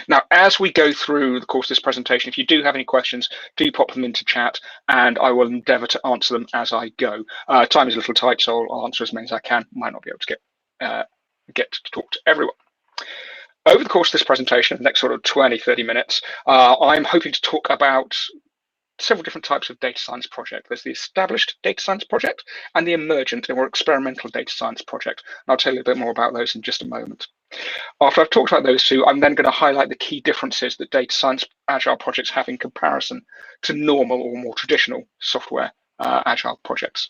Now, as we go through the course of this presentation, if you do have any questions, do pop them into chat, and I will endeavour to answer them as I go. Time is a little tight, so I'll answer as many as I can. Might not be able to get to talk to everyone. Over the course of this presentation, the next sort of 20-30 minutes, I'm hoping to talk about several different types of data science project. There's the established data science project and the emergent or experimental data science project. And I'll tell you a bit more about those in just a moment. After I've talked about those two, I'm then going to highlight the key differences that data science agile projects have in comparison to normal or more traditional software agile projects.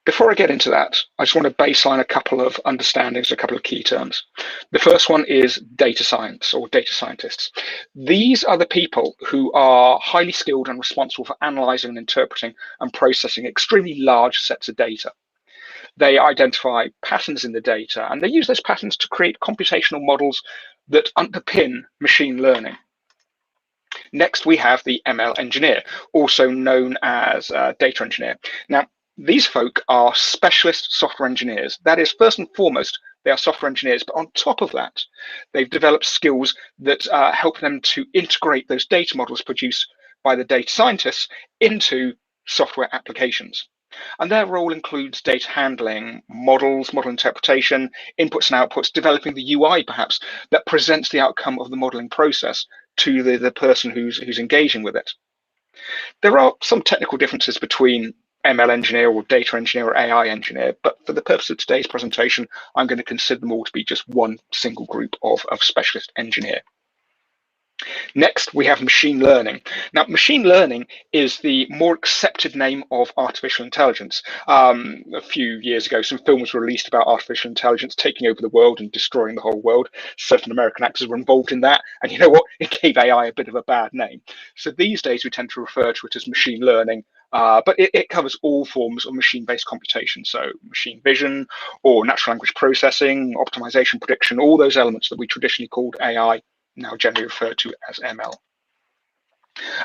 Before I get into that, I just want to baseline a couple of understandings, a couple of key terms. The first one is data science or data scientists. These are the people who are highly skilled and responsible for analyzing and interpreting and processing extremely large sets of data. They identify patterns in the data, and they use those patterns to create computational models that underpin machine learning. Next, we have the ML engineer, also known as data engineer. Now, these folk are specialist software engineers. That is, first and foremost, they are software engineers, but on top of that, they've developed skills that help them to integrate those data models produced by the data scientists into software applications. And their role includes data handling, models, model interpretation, inputs and outputs, developing the UI perhaps that presents the outcome of the modeling process to the person who's engaging with it. There are some technical differences between ML engineer or data engineer or AI engineer, but for the purpose of today's presentation, I'm going to consider them all to be just one single group of specialist engineer. Next, we have machine learning. Now, machine learning is the more accepted name of artificial intelligence. A few years ago, some films were released about artificial intelligence taking over the world and destroying the whole world. Certain American actors were involved in that, and you know what? It gave AI a bit of a bad name. So these days, we tend to refer to it as machine learning, but it covers all forms of machine-based computation. So machine vision or natural language processing, optimization, prediction, all those elements that we traditionally called AI, now generally referred to as ML.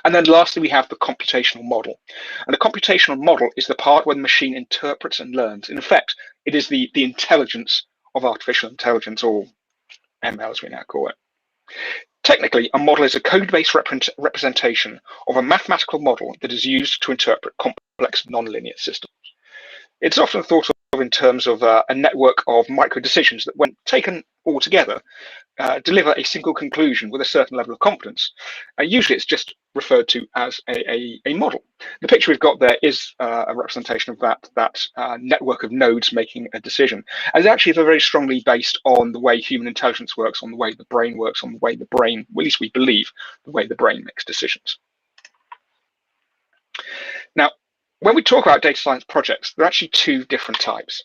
And then lastly, we have the computational model. And the computational model is the part where the machine interprets and learns. In effect, it is the intelligence of artificial intelligence, or ML as we now call it. Technically, a model is a code-based representation of a mathematical model that is used to interpret complex nonlinear systems. It's often thought of in terms of a network of micro decisions that, when taken all together, deliver a single conclusion with a certain level of confidence. Usually it's just referred to as a model. The picture we've got there is a representation of that network of nodes making a decision. And it's actually very strongly based on the way human intelligence works, on the way the brain works, on the way the brain, well, at least we believe, the way the brain makes decisions. Now, when we talk about data science projects, there are actually two different types.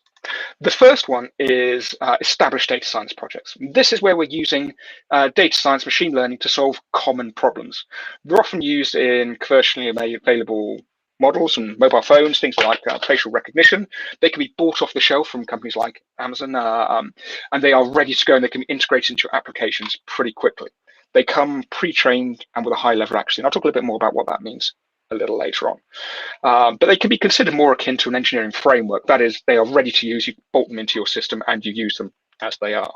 The first one is established data science projects. This is where we're using data science machine learning to solve common problems. They're often used in commercially available models and mobile phones, things like facial recognition. They can be bought off the shelf from companies like Amazon, and they are ready to go, and they can be integrated into your applications pretty quickly. They come pre-trained and with a high level of accuracy. And I'll talk a little bit more about what that means a little later on. But they can be considered more akin to an engineering framework. That is, they are ready to use, you bolt them into your system and you use them as they are.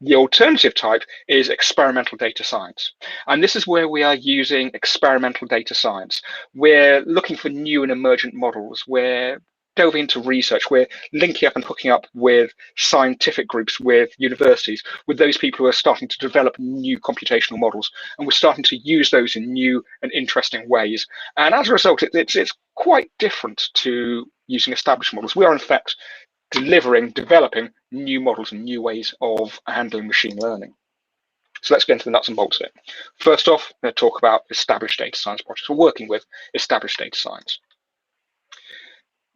The alternative type is experimental data science. And this is where we are using experimental data science. We're looking for new and emergent models. We're delving into research. We're linking up and hooking up with scientific groups, with universities, with those people who are starting to develop new computational models. And we're starting to use those in new and interesting ways. And as a result, it's quite different to using established models. We are, in fact, developing new models and new ways of handling machine learning. So let's get into the nuts and bolts of it. First off, I'm going to talk about established data science projects. We're working with established data science.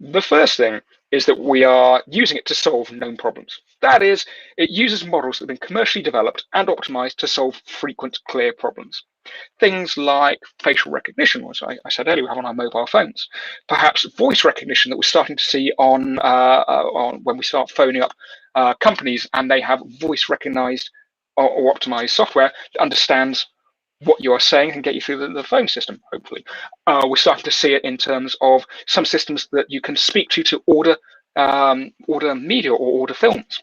The first thing is that we are using it to solve known problems. That is, it uses models that have been commercially developed and optimized to solve frequent, clear problems. Things like facial recognition, as I said earlier, we have on our mobile phones. Perhaps voice recognition that we're starting to see on when we start phoning up companies and they have voice recognized or optimized software that understands what you are saying and get you through the phone system, hopefully. We're starting to see it in terms of some systems that you can speak to order media or order films.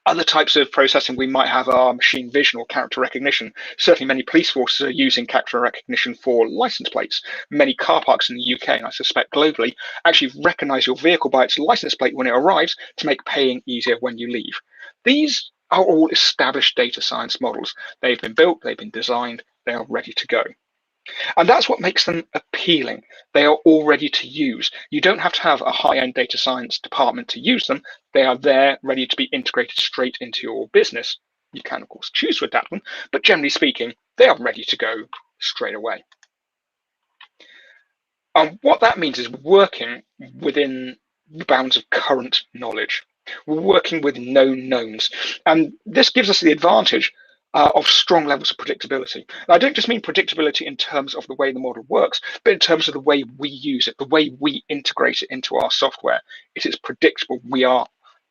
Other types of processing we might have are machine vision or character recognition. Certainly many police forces are using character recognition for license plates. Many car parks in the UK, and I suspect globally, actually recognize your vehicle by its license plate when it arrives to make paying easier when you leave. These are all established data science models. They've been built, they've been designed, they are ready to go. And that's what makes them appealing. They are all ready to use. You don't have to have a high-end data science department to use them. They are there, ready to be integrated straight into your business. You can, of course, choose to adapt them, but generally speaking, they are ready to go straight away. And what that means is working within the bounds of current knowledge. We're working with known knowns. And this gives us the advantage of strong levels of predictability. And I don't just mean predictability in terms of the way the model works, but in terms of the way we use it, the way we integrate it into our software. It is predictable. We are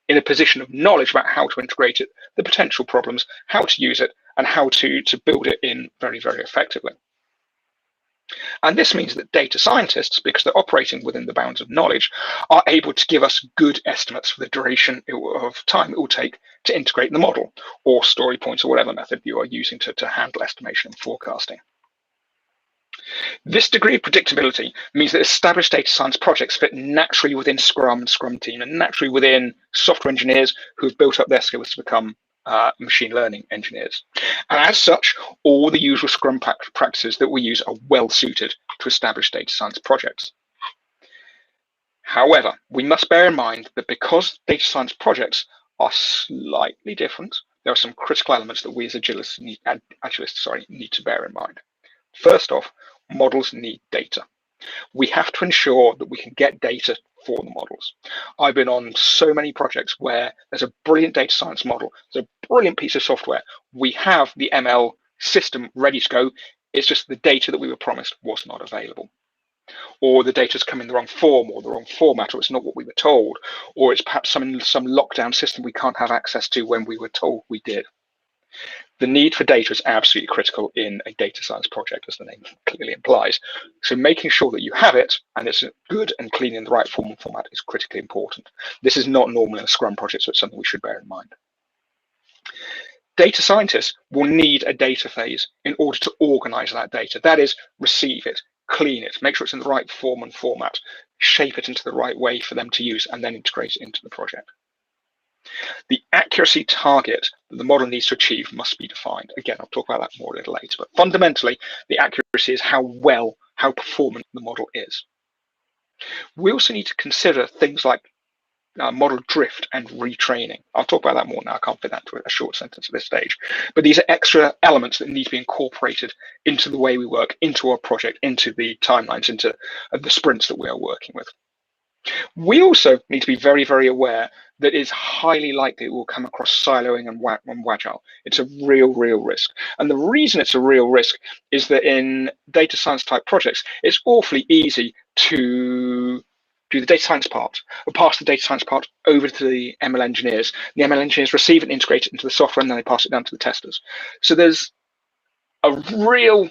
in a position of knowledge about how to integrate it, the potential problems, how to use it, and how to build it in very, very effectively. And this means that data scientists, because they're operating within the bounds of knowledge, are able to give us good estimates for the duration of time it will take to integrate the model, or story points, or whatever method you are using to handle estimation and forecasting. This degree of predictability means that established data science projects fit naturally within Scrum and Scrum team, and naturally within software engineers who have built up their skills to become machine learning engineers. And as such, all the usual Scrum practices that we use are well suited to establish data science projects. However, we must bear in mind that because data science projects are slightly different, there are some critical elements that we as agilists need to bear in mind. First off, models need data. We have to ensure that we can get data for the models. I've been on so many projects where there's a brilliant data science model, there's a brilliant piece of software. We have the ML system ready to go. It's just the data that we were promised was not available. Or the data's come in the wrong form or the wrong format, or it's not what we were told, or it's perhaps some lockdown system we can't have access to when we were told we did. The need for data is absolutely critical in a data science project, as the name clearly implies. So making sure that you have it and it's good and clean in the right form and format is critically important. This is not normal in a Scrum project, so it's something we should bear in mind. Data scientists will need a data phase in order to organize that data. That is, receive it, clean it, make sure it's in the right form and format, shape it into the right way for them to use, and then integrate it into the project. The accuracy target that the model needs to achieve must be defined. Again, I'll talk about that more a little later, but fundamentally, the accuracy is how performant the model is. We also need to consider things like model drift and retraining. I'll talk about that more now. I can't fit that into a short sentence at this stage. But these are extra elements that need to be incorporated into the way we work, into our project, into the timelines, into the sprints that we are working with. We also need to be very, very aware that it's highly likely it will come across siloing and wagile. It's a real risk. And the reason it's a real risk is that in data science type projects, it's awfully easy to do the data science part, or pass the data science part over to the ML engineers. The ML engineers receive and integrate it into the software, and then they pass it down to the testers. So there's a real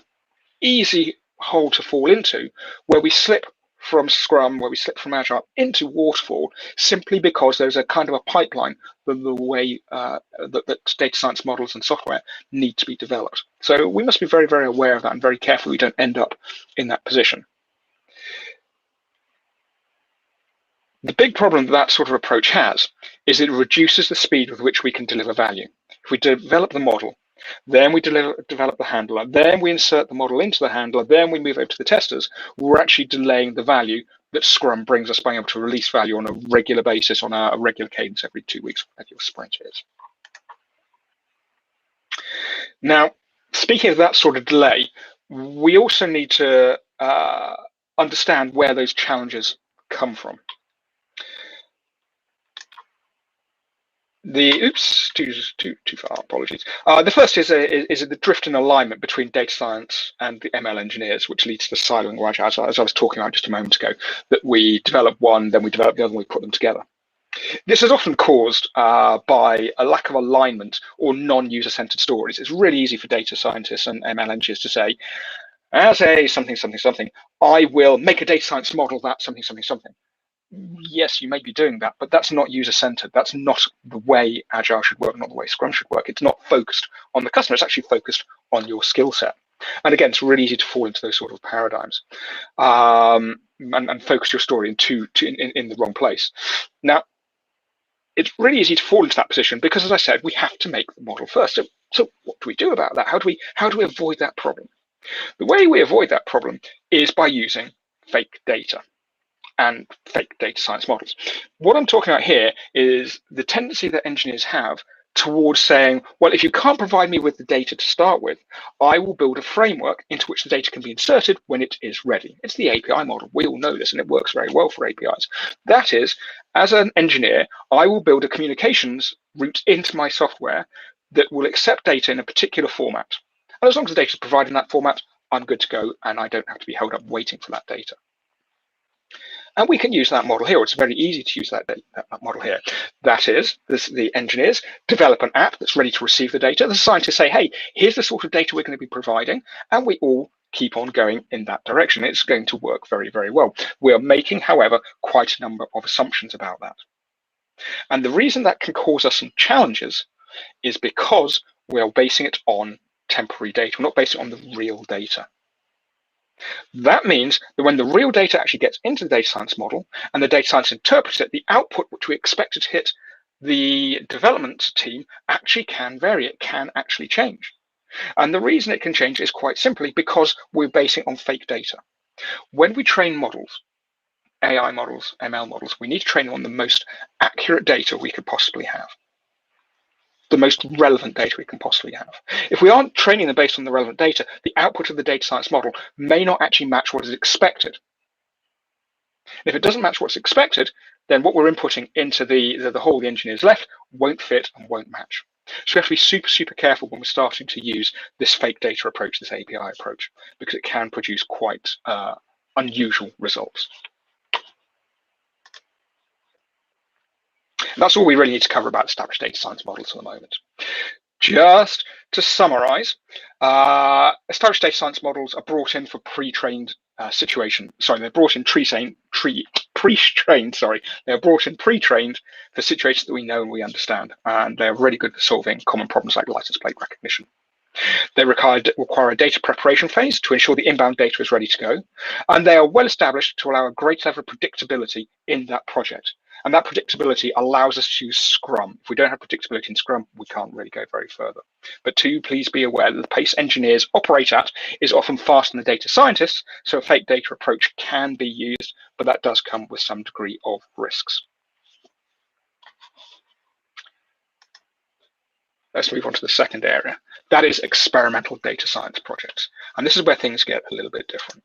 easy hole to fall into where we slip from Scrum, where we slip from Agile into Waterfall, simply because there's a kind of a pipeline for the way that data science models and software need to be developed. So we must be very, very aware of that and very careful we don't end up in that position. The big problem that sort of approach has is it reduces the speed with which we can deliver value. If we develop the model, then we develop the handler, then we insert the model into the handler, then we move over to the testers, we're actually delaying the value that Scrum brings us, being able to release value on a regular basis, on a regular cadence every 2 weeks, whatever your sprint is. Now, speaking of that sort of delay, we also need to understand where those challenges come from. Too far, apologies. The first is the drift in alignment between data science and the ML engineers, which leads to the siloing or agile, as I was talking about just a moment ago, that we develop one, then we develop the other, and we put them together. This is often caused by a lack of alignment or non-user centered stories. It's really easy for data scientists and ML engineers to say, as a something, I will make a data science model that something. Yes, you may be doing that, but that's not user-centered. That's not the way Agile should work, not the way Scrum should work. It's not focused on the customer. It's actually focused on your skill set. And again, it's really easy to fall into those sort of paradigms and focus your story in the wrong place. Now, it's really easy to fall into that position because, as I said, we have to make the model first. So what do we do about that? How do we avoid that problem? The way we avoid that problem is by using fake data and fake data science models. What I'm talking about here is the tendency that engineers have towards saying, well, if you can't provide me with the data to start with, I will build a framework into which the data can be inserted when it is ready. It's the API model. We all know this, and it works very well for APIs. That is, as an engineer, I will build a communications route into my software that will accept data in a particular format. And as long as the data is provided in that format, I'm good to go, and I don't have to be held up waiting for that data. And we can use that model here. It's very easy to use that model here. That is, the engineers develop an app that's ready to receive the data. The scientists say, hey, here's the sort of data we're going to be providing. And we all keep on going in that direction. It's going to work very, very well. We are making, however, quite a number of assumptions about that. And the reason that can cause us some challenges is because we are basing it on temporary data. We're not basing it on the real data. That means that when the real data actually gets into the data science model and the data science interprets it, the output which we expected to hit the development team actually can vary. It can actually change. And the reason it can change is quite simply because we're basing it on fake data. When we train models, AI models, ML models, we need to train them on the most accurate data we could possibly have. The most relevant data we can possibly have. If we aren't training them based on the relevant data, the output of the data science model may not actually match what is expected. If it doesn't match what's expected, then what we're inputting into the hole the engineers left won't fit and won't match. So we have to be super, super careful when we're starting to use this fake data approach, this API approach, because it can produce quite unusual results. That's all we really need to cover about established data science models at the moment. Just to summarize, established data science models are brought in for pre-trained they're brought in pre-trained, they're brought in pre-trained for situations that we know and we understand, and they're really good for solving common problems like license plate recognition. They require a data preparation phase to ensure the inbound data is ready to go, and they are well established to allow a great level of predictability in that project. And that predictability allows us to use Scrum. If we don't have predictability in Scrum, we can't really go very further. But please be aware that the pace engineers operate at is often faster than the data scientists, so a fake data approach can be used, but that does come with some degree of risks. Let's move on to the second area. That is experimental data science projects. And this is where things get a little bit different.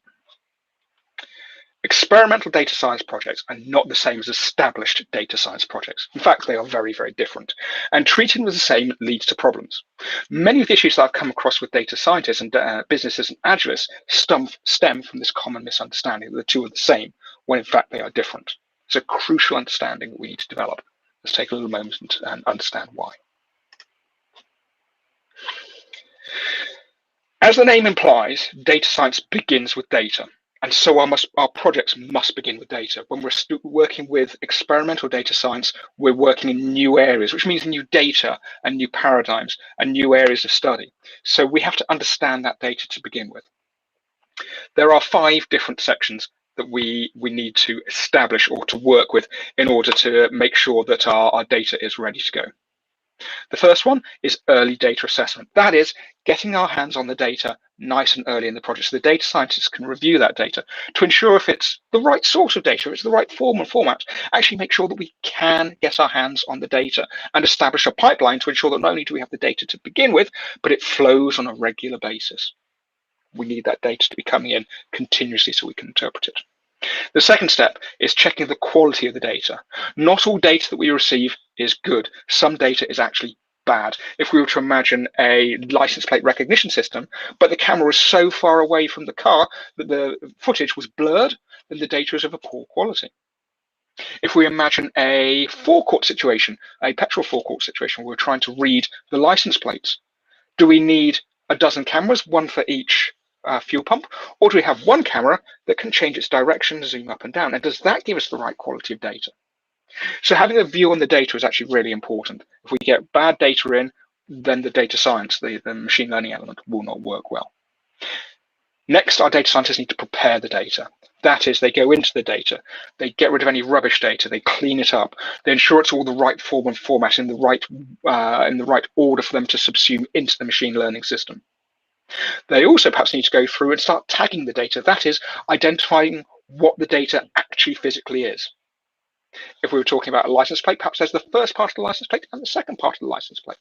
Experimental data science projects are not the same as established data science projects. In fact, they are very, very different. And treating them the same leads to problems. Many of the issues that I've come across with data scientists and businesses and agilists stem from this common misunderstanding that the two are the same, when in fact they are different. It's a crucial understanding that we need to develop. Let's take a little moment and understand why. As the name implies, data science begins with data. And so our projects must begin with data. When we're working with experimental data science, we're working in new areas, which means new data and new paradigms and new areas of study. So we have to understand that data to begin with. There are 5 different sections that we need to establish or to work with in order to make sure that our data is ready to go. The first one is early data assessment. That is getting our hands on the data nice and early in the project, so the data scientists can review that data to ensure if it's the right source of data, if it's the right form and format, actually make sure that we can get our hands on the data and establish a pipeline to ensure that not only do we have the data to begin with, but it flows on a regular basis. We need that data to be coming in continuously so we can interpret it. The second step is checking the quality of the data. Not all data that we receive is good. Some data is actually bad. If we were to imagine a license plate recognition system, but the camera was so far away from the car that the footage was blurred, then the data is of a poor quality. If we imagine a forecourt situation, a petrol forecourt situation, where we're trying to read the license plates, do we need a dozen cameras, one for each fuel pump, or do we have one camera that can change its direction, zoom up and down? And does that give us the right quality of data? So having a view on the data is actually really important. If we get bad data in, then the data science, the machine learning element, will not work well. Next, our data scientists need to prepare the data. That is, they go into the data, they get rid of any rubbish data, they clean it up, they ensure it's all the right form and format in the right order for them to subsume into the machine learning system. They also perhaps need to go through and start tagging the data. That is, identifying what the data actually physically is. If we were talking about a license plate, perhaps there's the first part of the license plate and the second part of the license plate.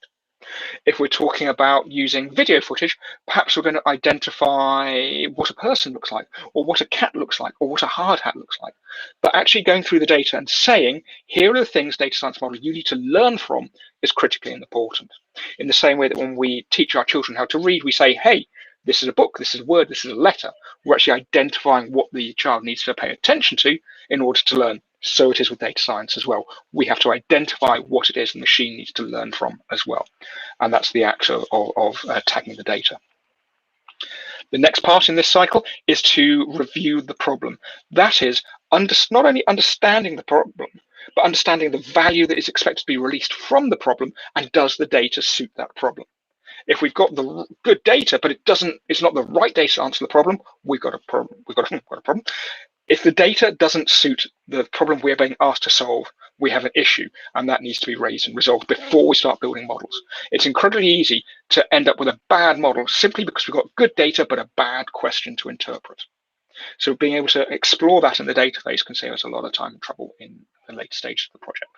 If we're talking about using video footage, perhaps we're going to identify what a person looks like, or what a cat looks like, or what a hard hat looks like. But actually going through the data and saying, here are the things, data science model, you need to learn from is critically important. In the same way that when we teach our children how to read, we say, hey, this is a book, this is a word, this is a letter. We're actually identifying what the child needs to pay attention to in order to learn. So it is with data science as well. We have to identify what it is the machine needs to learn from as well. And that's the act of tagging the data. The next part in this cycle is to review the problem. That is, not only understanding the problem, but understanding the value that is expected to be released from the problem, and does the data suit that problem. If we've got the good data, but it's not the right data to answer the problem, we've got a problem. We've got a problem. If the data doesn't suit the problem we're being asked to solve, we have an issue, and that needs to be raised and resolved before we start building models. It's incredibly easy to end up with a bad model simply because we've got good data, but a bad question to interpret. So being able to explore that in the database can save us a lot of time and trouble in the later stages of the project.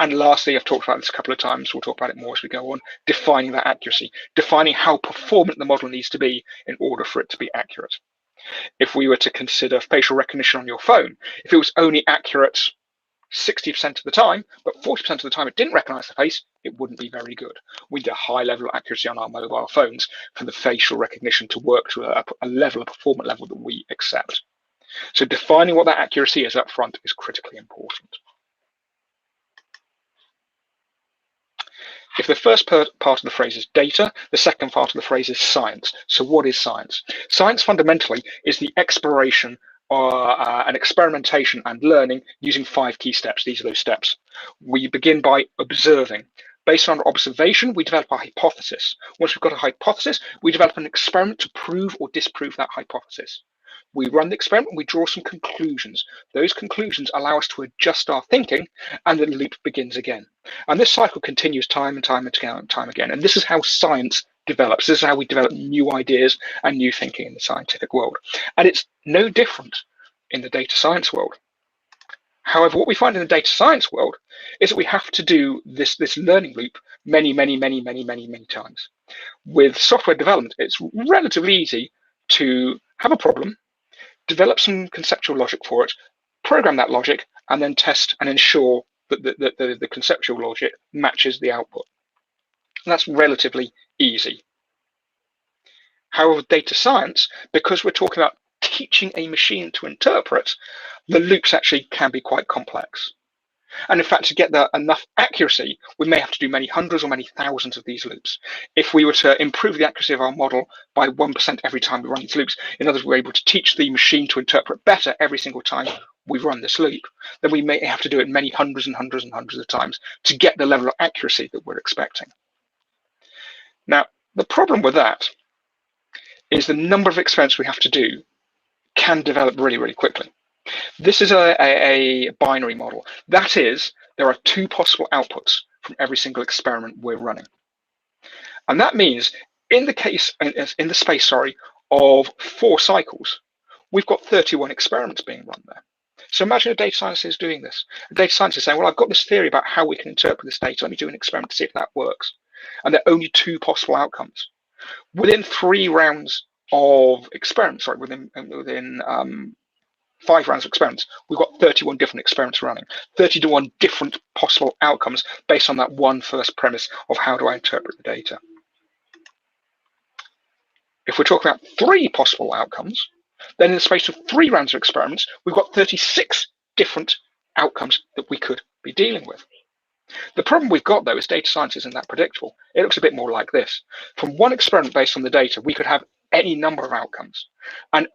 And lastly, I've talked about this a couple of times, we'll talk about it more as we go on, defining that accuracy, defining how performant the model needs to be in order for it to be accurate. If we were to consider facial recognition on your phone, if it was only accurate 60% of the time, but 40% of the time it didn't recognize the face, it wouldn't be very good. We need a high level of accuracy on our mobile phones for the facial recognition to work to a level, a performant level that we accept. So defining what that accuracy is up front is critically important. If the first part of the phrase is data, the second part of the phrase is science. So what is science? Science fundamentally is the exploration and experimentation and learning using 5 key steps. These are those steps. We begin by observing. Based on observation, we develop a hypothesis. Once we've got a hypothesis, we develop an experiment to prove or disprove that hypothesis. We run the experiment and we draw some conclusions. Those conclusions allow us to adjust our thinking, and the loop begins again. And this cycle continues time and time again. And this is how science develops. This is how we develop new ideas and new thinking in the scientific world. And it's no different in the data science world. However, what we find in the data science world is that we have to do this learning loop many times. With software development, it's relatively easy to have a problem, develop some conceptual logic for it, program that logic, and then test and ensure that the conceptual logic matches the output. And that's relatively easy. However, data science, because we're talking about teaching a machine to interpret, the loops actually can be quite complex. And in fact, to get enough accuracy, we may have to do many hundreds or many thousands of these loops. If we were to improve the accuracy of our model by 1% every time we run these loops, in other words, we're able to teach the machine to interpret better every single time we run this loop, then we may have to do it many hundreds and hundreds and hundreds of times to get the level of accuracy that we're expecting. Now, the problem with that is the number of experiments we have to do can develop really quickly. This is a binary model. That is, there are 2 possible outputs from every single experiment we're running. And that means in the space of 4 cycles, we've got 31 experiments being run there. So imagine a data scientist doing this. A data scientist is saying, well, I've got this theory about how we can interpret this data. Let me do an experiment to see if that works. And there are only 2 possible outcomes. Within 3 rounds of experiments, within 5 rounds of experiments, we've got 31 different experiments running, 31 different possible outcomes based on that one first premise of how do I interpret the data. If we're talking about 3 possible outcomes, then in the space of 3 rounds of experiments, we've got 36 different outcomes that we could be dealing with. The problem we've got, though, is data science isn't that predictable. It looks a bit more like this. From one experiment based on the data, we could have any number of outcomes. And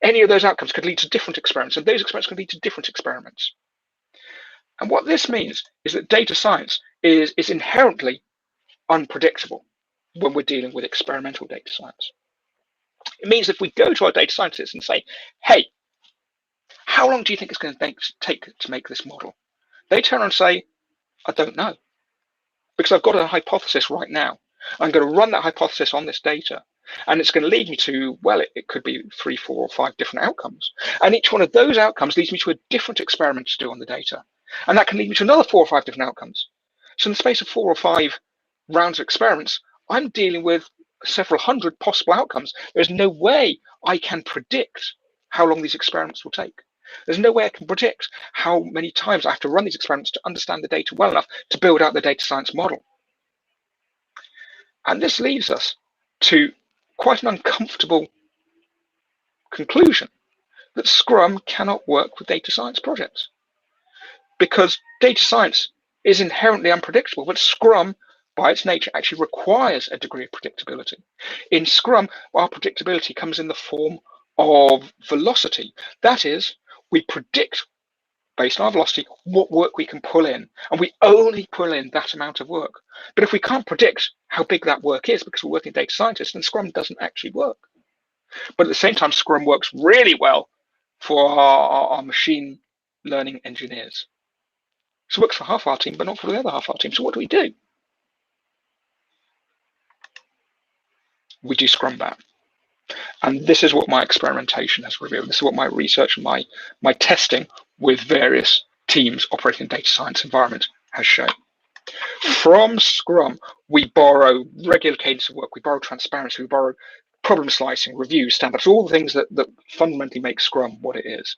any of those outcomes could lead to different experiments, and those experiments could lead to different experiments. And what this means is that data science is inherently unpredictable when we're dealing with experimental data science. It means if we go to our data scientists and say, hey, how long do you think it's going to take to make this model? They turn around and say, I don't know, because I've got a hypothesis right now. I'm going to run that hypothesis on this data, and it's going to lead me to, well, it could be 3, 4, or 5 different outcomes. And each one of those outcomes leads me to a different experiment to do on the data. And that can lead me to another 4 or 5 different outcomes. So in the space of 4 or 5 rounds of experiments, I'm dealing with several hundred possible outcomes. There's no way I can predict how long these experiments will take. There's no way I can predict how many times I have to run these experiments to understand the data well enough to build out the data science model. And this leads us to quite an uncomfortable conclusion that Scrum cannot work with data science projects, because data science is inherently unpredictable, but Scrum, by its nature, actually requires a degree of predictability. In Scrum, our predictability comes in the form of velocity. That is, we predict, based on our velocity, what work we can pull in, and we only pull in that amount of work. But if we can't predict how big that work is because we're working data scientists, then Scrum doesn't actually work. But at the same time, Scrum works really well for our machine learning engineers. So it works for half our team, but not for the other half our team. So what do? We do Scrum Bat. And this is what my experimentation has revealed. This is what my research and my testing with various teams operating in data science environment has shown. From Scrum, we borrow regular cadence of work, we borrow transparency, we borrow problem slicing, reviews, stand-ups, all the things that fundamentally make Scrum what it is.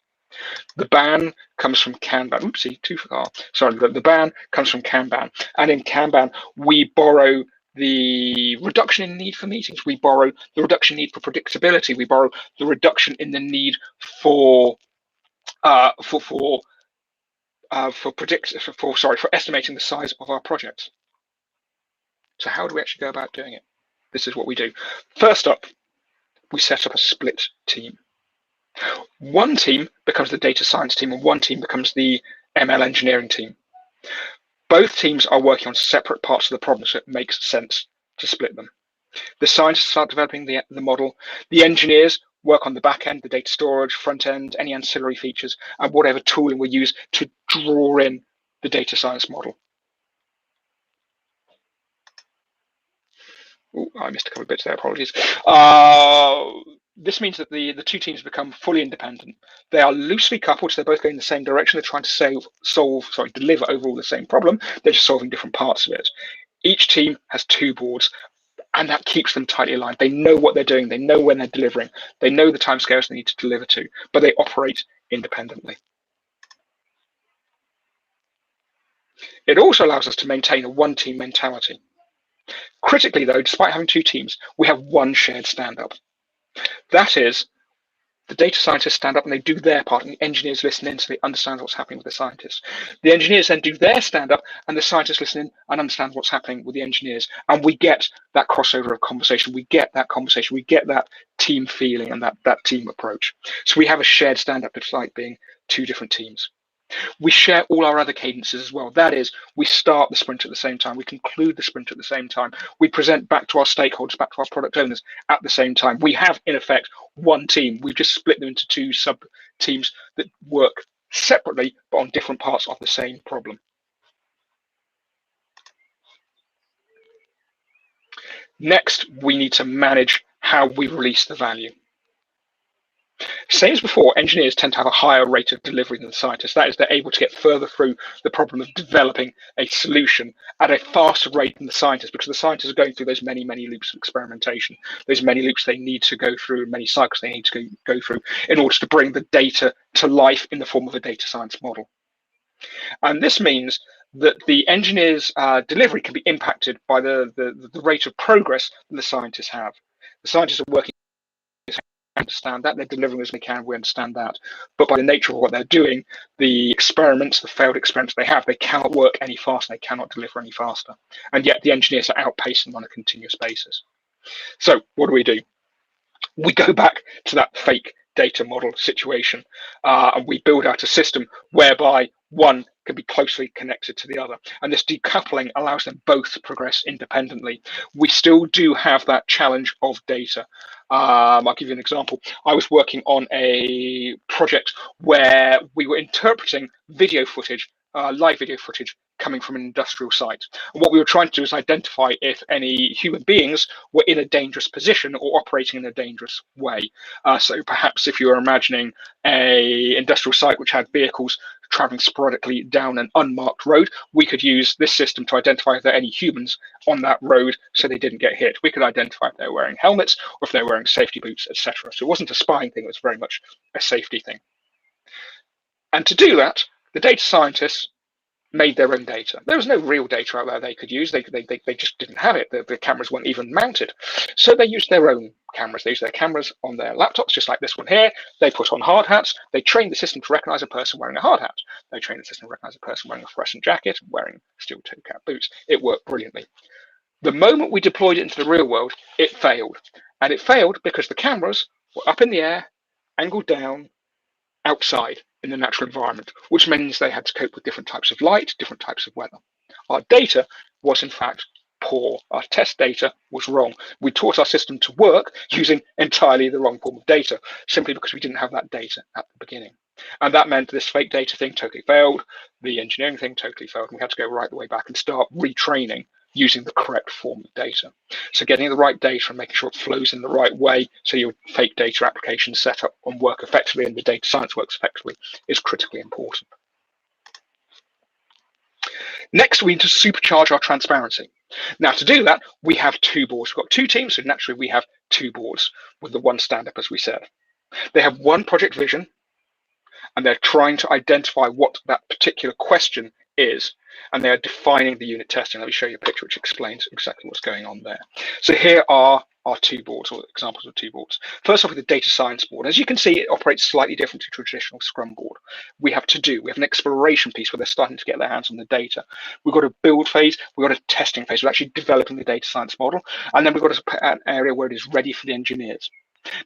The ban comes from Kanban. Oopsie, too far. Sorry, the ban comes from Kanban. And in Kanban, we borrow the reduction in need for meetings. We borrow the reduction need for predictability. We borrow the reduction in the need for estimating the size of our projects. So how do we actually go about doing it? This is what we do. First up, we set up a split team. One team becomes the data science team and one team becomes the ML engineering team. Both teams are working on separate parts of the problem, so it makes sense to split them. The scientists start developing the model. The engineers work on the back end, the data storage, front end, any ancillary features, and whatever tooling we use to draw in the data science model. Ooh, I missed a couple of bits there, apologies. This means that the two teams become fully independent. They are loosely coupled, so they're both going in the same direction. They're trying to deliver overall the same problem. They're just solving different parts of it. Each team has 2 boards, and that keeps them tightly aligned. They know what they're doing. They know when they're delivering. They know the timescales they need to deliver to, but they operate independently. It also allows us to maintain a one-team mentality. Critically, though, despite having 2 teams, we have one shared stand-up. That is, the data scientists stand up and they do their part, and the engineers listen in so they understand what's happening with the scientists. The engineers then do their stand-up, and the scientists listen in and understand what's happening with the engineers. And we get that crossover of conversation. We get that conversation. We get that team feeling and that team approach. So we have a shared stand-up, despite being 2 different teams. We share all our other cadences as well. That is, we start the sprint at the same time. We conclude the sprint at the same time. We present back to our stakeholders, back to our product owners at the same time. We have, in effect, one team. We've just split them into 2 sub-teams that work separately, but on different parts of the same problem. Next, we need to manage how we release the value. Same as before, engineers tend to have a higher rate of delivery than the scientists. That is, they're able to get further through the problem of developing a solution at a faster rate than the scientists, because the scientists are going through those many loops of experimentation, those many loops they need to go through, many cycles they need to go through in order to bring the data to life in the form of a data science model. And this means that the engineers' delivery can be impacted by the rate of progress that the scientists have. The scientists are working, understand that, they're delivering as they can, we understand that, but by the nature of what they're doing, the experiments, the failed experiments they have, they cannot work any faster, they cannot deliver any faster, and yet the engineers are outpacing them on a continuous basis. So what do? We go back to that fake data model situation, and we build out a system whereby one can be closely connected to the other, and this decoupling allows them both to progress independently. We still do have that challenge of data. I'll give you an example. I was working on a project where we were interpreting video footage live video footage coming from an industrial site. And what we were trying to do is identify if any human beings were in a dangerous position or operating in a dangerous way. So perhaps if you were imagining a industrial site which had vehicles traveling sporadically down an unmarked road, we could use this system to identify if there are any humans on that road so they didn't get hit. We could identify if they were wearing helmets or if they were wearing safety boots, etc. So it wasn't a spying thing, it was very much a safety thing. And to do that, the data scientists made their own data. There was no real data out there they could use. They just didn't have it. The cameras weren't even mounted. So they used their own cameras. They used their cameras on their laptops, just like this one here. They put on hard hats. They trained the system to recognize a person wearing a hard hat. They trained the system to recognize a person wearing a fluorescent jacket, wearing steel-toe cap boots. It worked brilliantly. The moment we deployed it into the real world, it failed. And it failed because the cameras were up in the air, angled down, outside in the natural environment, which means they had to cope with different types of light, different types of weather. Our data was in fact poor. Our test data was wrong. We taught our system to work using entirely the wrong form of data, simply because we didn't have that data at the beginning. And that meant this fake data thing totally failed, the engineering thing totally failed, and we had to go right the way back and start retraining using the correct form of data. So getting the right data and making sure it flows in the right way so your fake data applications set up and work effectively and the data science works effectively is critically important. Next, we need to supercharge our transparency. Now, to do that, we have two boards. We've got two teams, so naturally we have two boards with the one stand-up, as we said. They have one project vision, and they're trying to identify what that particular question is, and they are defining the unit testing. Let me show you a picture which explains exactly what's going on there. So here are our two boards, or examples of two boards. First off, with the data science board. As you can see, it operates slightly different to traditional Scrum board. We have we have an exploration piece where they're starting to get their hands on the data. We've got a build phase, we've got a testing phase, we're actually developing the data science model, and then we've got an area where it is ready for the engineers.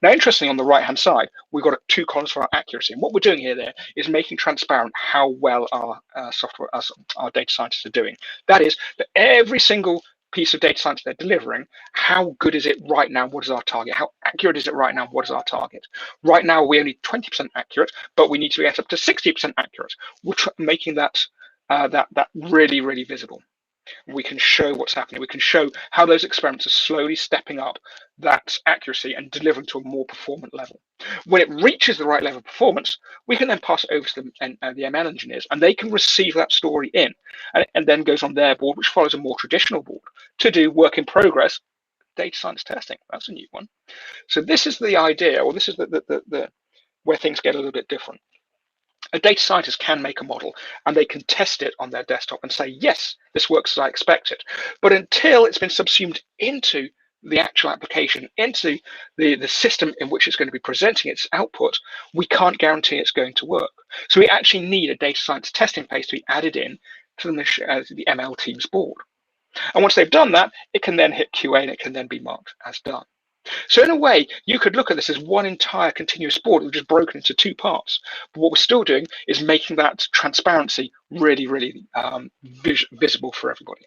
Now, interestingly, on the right-hand side, we've got two columns for our accuracy. And what we're doing here is making transparent how well our our data scientists are doing. That is, that every single piece of data science they're delivering, how good is it right now? What is our target? How accurate is it right now? What is our target? Right now, we're only 20% accurate, but we need to get up to 60% accurate. We're making that that really, really visible. We can show what's happening. We can show how those experiments are slowly stepping up that accuracy and delivering to a more performant level. When it reaches the right level of performance, we can then pass it over to the ML engineers, and they can receive that story in, and then goes on their board, which follows a more traditional board, to do work in progress data science testing. That's a new one. So this is the idea, or this is the where things get a little bit different. A data scientist can make a model and they can test it on their desktop and say, yes, this works as I expected. But until it's been subsumed into the actual application, into the system in which it's going to be presenting its output, we can't guarantee it's going to work. So we actually need a data science testing phase to be added in to the ML team's board. And once they've done that, it can then hit QA and it can then be marked as done. So in a way, you could look at this as one entire continuous board which is broken into two parts. But what we're still doing is making that transparency really, really visible for everybody.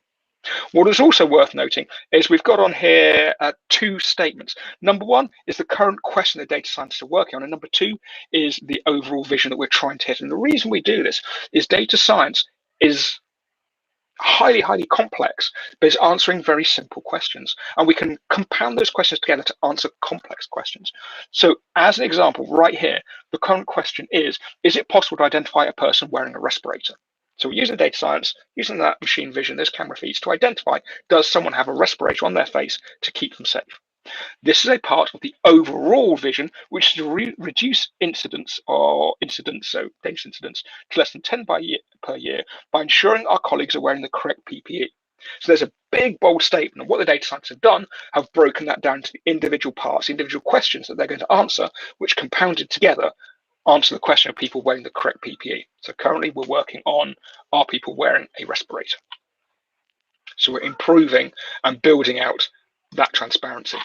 What is also worth noting is we've got on here two statements. Number one is the current question the data scientists are working on, and number two is the overall vision that we're trying to hit. And the reason we do this is data science is highly, highly complex, but it's answering very simple questions. And we can compound those questions together to answer complex questions. So as an example, right here, the current question is it possible to identify a person wearing a respirator? So we're using data science, using that machine vision, those camera feeds to identify, does someone have a respirator on their face to keep them safe? This is a part of the overall vision, which is to reduce incidents, so dangerous incidents, to less than 10 per year by ensuring our colleagues are wearing the correct PPE. So there's a big, bold statement, and what the data scientists have done have broken that down to the individual parts, individual questions that they're going to answer, which compounded together answer the question of people wearing the correct PPE. So currently we're working on, are people wearing a respirator? So we're improving and building out that transparency.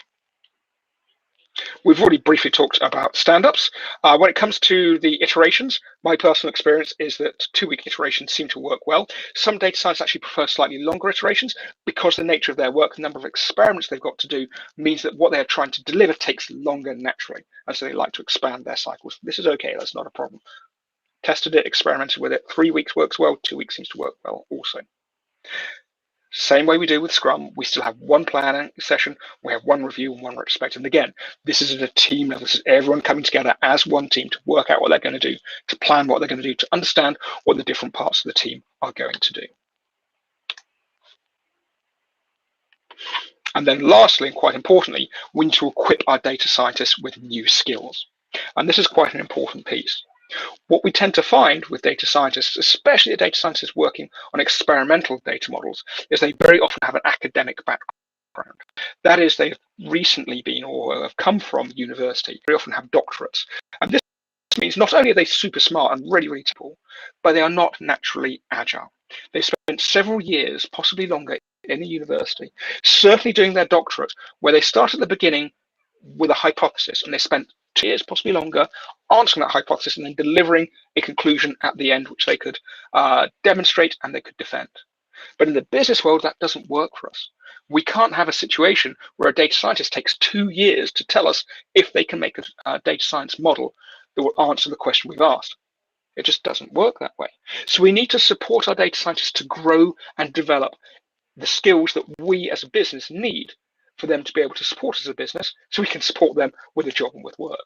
We've already briefly talked about stand-ups. When it comes to the iterations, my personal experience is that 2-week iterations seem to work well. Some data scientists actually prefer slightly longer iterations because the nature of their work, the number of experiments they've got to do, means that what they're trying to deliver takes longer naturally. And so they like to expand their cycles. This is okay, that's not a problem. tested it, experimented with it. 3 weeks works well, 2 weeks seems to work well also. Same way we do with Scrum, we still have one planning session, we have one review and one retrospective. And again, this is at a team level. This is everyone coming together as one team to work out what they're going to do, to plan what they're going to do, to understand what the different parts of the team are going to do. And then lastly, and quite importantly, we need to equip our data scientists with new skills. And this is quite an important piece. What we tend to find with data scientists, especially the data scientists working on experimental data models, is they very often have an academic background. That is, they've recently been or have come from university, very often have doctorates. And this means not only are they super smart and really, really cool, but they are not naturally agile. They spent several years, possibly longer, in a university, certainly doing their doctorate, where they start at the beginning with a hypothesis, and they spent 2 years, possibly longer, answering that hypothesis and then delivering a conclusion at the end, which they could demonstrate and they could defend. But in the business world, that doesn't work for us. We can't have a situation where a data scientist takes 2 years to tell us if they can make a data science model that will answer the question we've asked. It just doesn't work that way. So we need to support our data scientists to grow and develop the skills that we as a business need for them to be able to support us as a business, so we can support them with a job and with work.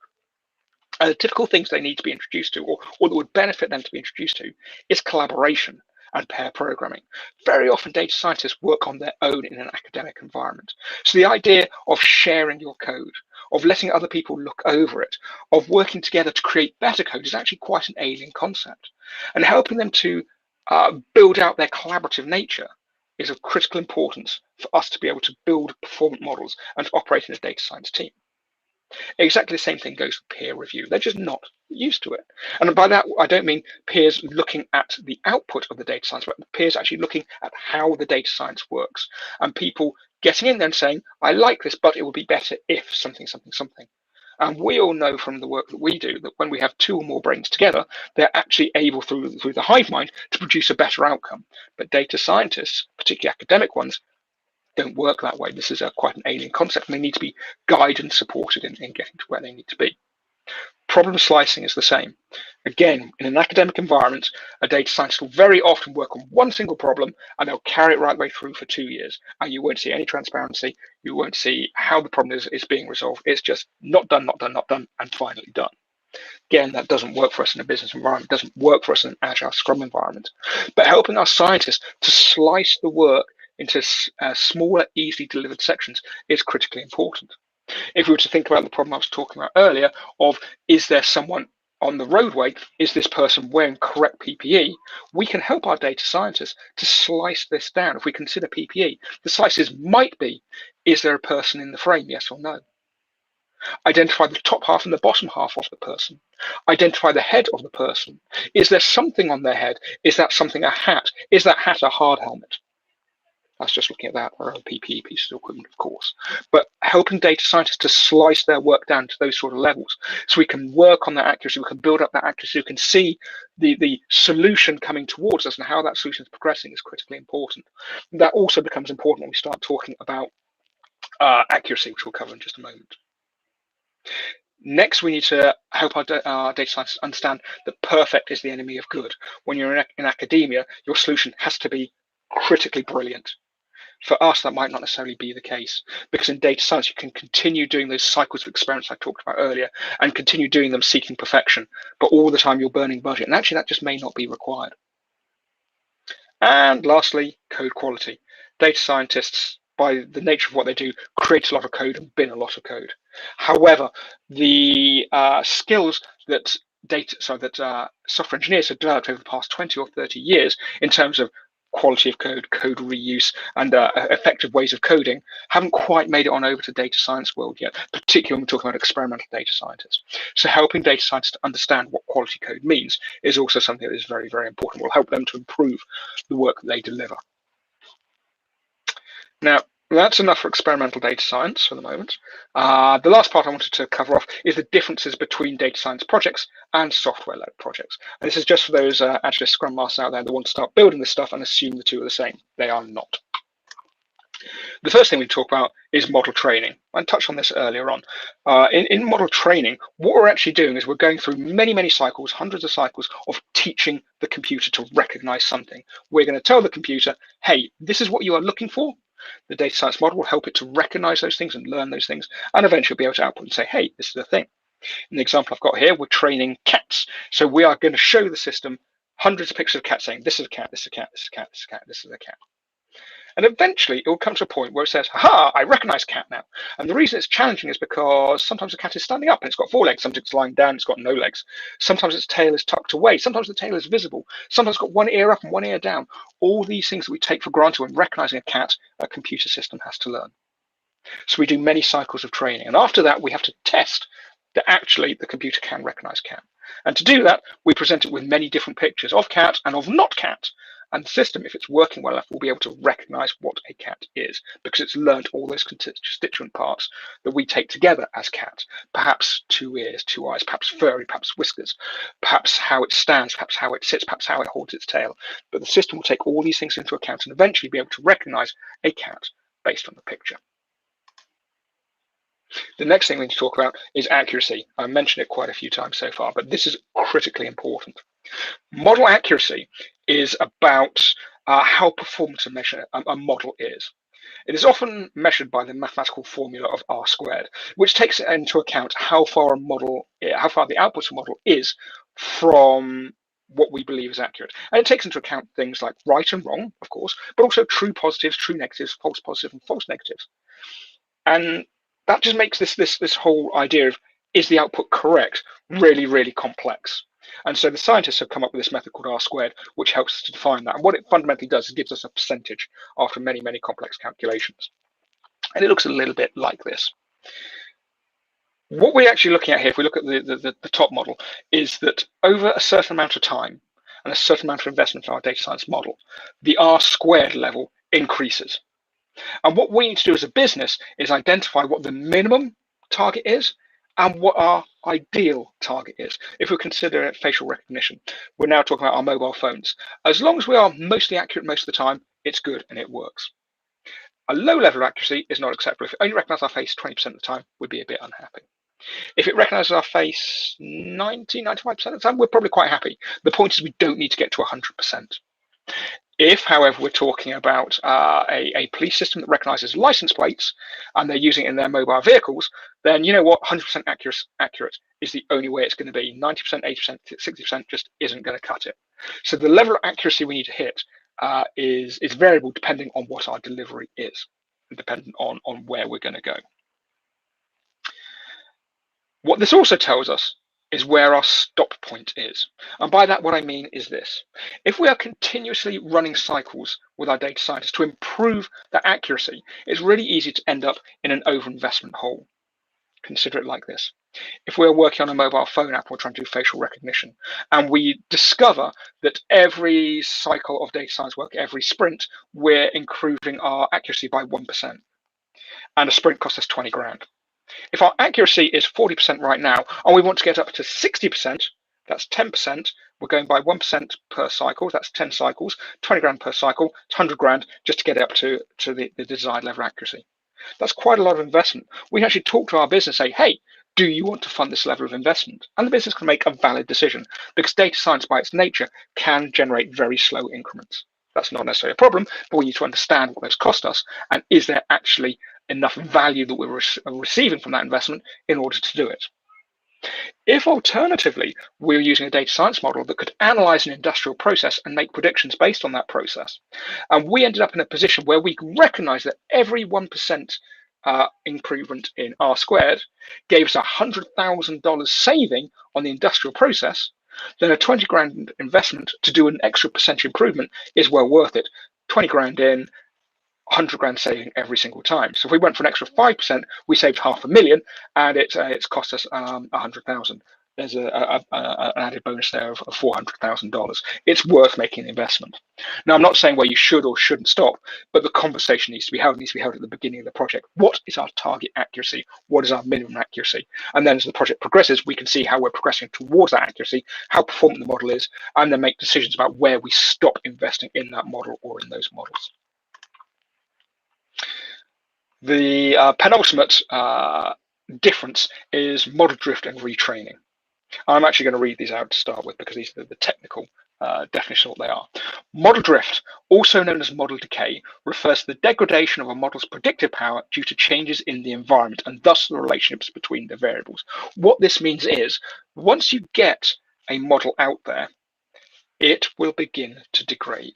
The typical things they need to be introduced to, or that would benefit them to be introduced to, is collaboration and pair programming. Very often data scientists work on their own in an academic environment. So the idea of sharing your code, of letting other people look over it, of working together to create better code is actually quite an alien concept. And helping them to build out their collaborative nature is of critical importance for us to be able to build performance models and to operate in a data science team. Exactly the same thing goes for peer review. They're just not used to it. And by that, I don't mean peers looking at the output of the data science, but peers actually looking at how the data science works, and people getting in there and saying, I like this, but it would be better if something, something, something. And we all know from the work that we do that when we have 2 or more brains together, they're actually able through the hive mind to produce a better outcome. But data scientists, particularly academic ones, don't work that way. This is quite an alien concept, and they need to be guided and supported in getting to where they need to be. Problem slicing is the same. Again, in an academic environment, a data scientist will very often work on one single problem, and they'll carry it right the way through for 2 years, and you won't see any transparency. You won't see how the problem is being resolved. It's just not done, not done, not done, and finally done. Again, that doesn't work for us in a business environment. It doesn't work for us in an agile Scrum environment. But helping our scientists to slice the work into smaller, easily delivered sections is critically important. If we were to think about the problem I was talking about earlier of, is there someone on the roadway, is this person wearing correct PPE, we can help our data scientists to slice this down. If we consider PPE, the slices might be, is there a person in the frame, yes or no? Identify the top half and the bottom half of the person. Identify the head of the person. Is there something on their head? Is that something a hat? Is that hat a hard helmet? That's just looking at that, our own PPE pieces of equipment, of course. But helping data scientists to slice their work down to those sort of levels, so we can work on that accuracy, we can build up that accuracy, we can see the solution coming towards us and how that solution is progressing is critically important. That also becomes important when we start talking about accuracy, which we'll cover in just a moment. Next, we need to help our data scientists understand that perfect is the enemy of good. When you're in academia, your solution has to be critically brilliant. For us, that might not necessarily be the case, because in data science, you can continue doing those cycles of experiments I talked about earlier and continue doing them seeking perfection, but all the time you're burning budget. And actually, that just may not be required. And lastly, code quality. Data scientists, by the nature of what they do, create a lot of code and bin a lot of code. However, the skills that software engineers have developed over the past 20 or 30 years in terms of quality of code, code reuse, and effective ways of coding haven't quite made it on over to data science world yet, particularly when we're talking about experimental data scientists. So helping data scientists to understand what quality code means is also something that is very, very important. Will help them to improve the work that they deliver. Now, that's enough for experimental data science for the moment. The last part I wanted to cover off is the differences between data science projects and software-led projects. And this is just for those Agile Scrum Masters out there that want to start building this stuff and assume the two are the same. They are not. The first thing we talk about is model training. I touched on this earlier on. In model training, what we're actually doing is we're going through many cycles, hundreds of cycles of teaching the computer to recognize something. We're going to tell the computer, hey, this is what you are looking for. The data science model will help it to recognize those things and learn those things, and eventually be able to output and say, hey, this is the thing. In the example I've got here, we're training cats. So we are going to show the system hundreds of pictures of cats saying, this is a cat, this is a cat, this is a cat, this is a cat, this is a cat. And eventually it will come to a point where it says, ha, I recognize cat now. And the reason it's challenging is because sometimes the cat is standing up and it's got 4 legs, sometimes it's lying down, it's got no legs. Sometimes its tail is tucked away, sometimes the tail is visible, sometimes it's got 1 ear up and 1 ear down. All these things that we take for granted when recognizing a cat, a computer system has to learn. So we do many cycles of training. And after that, we have to test that actually the computer can recognize cat. And to do that, we present it with many different pictures of cat and of not cat. And the system, if it's working well enough, will be able to recognize what a cat is, because it's learned all those constituent parts that we take together as cat. Perhaps 2 ears, 2 eyes, perhaps furry, perhaps whiskers, perhaps how it stands, perhaps how it sits, perhaps how it holds its tail. But the system will take all these things into account and eventually be able to recognize a cat based on the picture. The next thing we need to talk about is accuracy. I mentioned it quite a few times so far, but this is critically important. Model accuracy is about how performant a model is. It is often measured by the mathematical formula of R², which takes into account how far the output of a model is from what we believe is accurate. And it takes into account things like right and wrong, of course, but also true positives, true negatives, false positives, and false negatives. And that just makes this whole idea of is the output correct really complex. And so the scientists have come up with this method called R², which helps us to define that. And what it fundamentally does is gives us a percentage after many complex calculations. And it looks a little bit like this. What we're actually looking at here, if we look at the top model, is that over a certain amount of time and a certain amount of investment in our data science model, the R² level increases. And what we need to do as a business is identify what the minimum target is and what our ideal target is. If we consider it facial recognition, we're now talking about our mobile phones. As long as we are mostly accurate most of the time, it's good and it works. A low level of accuracy is not acceptable. If it only recognizes our face 20% of the time, we'd be a bit unhappy. If it recognizes our face 90–95% of the time, we're probably quite happy. The point is we don't need to get to 100%. If, however, we're talking about a police system that recognizes license plates and they're using it in their mobile vehicles, then you know what, 100% accurate is the only way it's going to be. 90%, 80%, 60% just isn't going to cut it. So the level of accuracy we need to hit is variable depending on what our delivery is, and dependent on where we're going to go. What this also tells us is where our stop point is. And by that, what I mean is this. If we are continuously running cycles with our data scientists to improve that accuracy, it's really easy to end up in an overinvestment hole. Consider it like this. If we're working on a mobile phone app, we're trying to do facial recognition, and we discover that every cycle of data science work, every sprint, we're improving our accuracy by 1%. And a sprint costs us 20 grand. If our accuracy is 40% right now, and we want to get up to 60%, that's 10%. We're going by 1% per cycle. That's 10 cycles, 20 grand per cycle. It's 100 grand just to get up to the desired level of accuracy. That's quite a lot of investment. We can actually talk to our business and say, hey, do you want to fund this level of investment? And the business can make a valid decision, because data science by its nature can generate very slow increments. That's not necessarily a problem, but we need to understand what those cost us, and is there actually enough value that we're receiving from that investment in order to do it. If alternatively, we're using a data science model that could analyze an industrial process and make predictions based on that process, and we ended up in a position where we recognize that every 1% improvement in R² gave us $100,000 saving on the industrial process, then a 20 grand investment to do an extra percentage improvement is well worth it. 20 grand in, 100 grand saving every single time. So if we went for an extra 5%, we saved $500,000, and it's cost us 100,000. There's an added bonus there of $400,000. It's worth making the investment. Now, I'm not saying where you should or shouldn't stop, but the conversation needs to be held. It needs to be held at the beginning of the project. What is our target accuracy? What is our minimum accuracy? And then as the project progresses, we can see how we're progressing towards that accuracy, how performant the model is, and then make decisions about where we stop investing in that model or in those models. The penultimate difference is model drift and retraining. I'm actually going to read these out to start with because these are the technical definition of what they are. Model drift, also known as model decay, refers to the degradation of a model's predictive power due to changes in the environment and thus the relationships between the variables. What this means is, once you get a model out there, it will begin to degrade.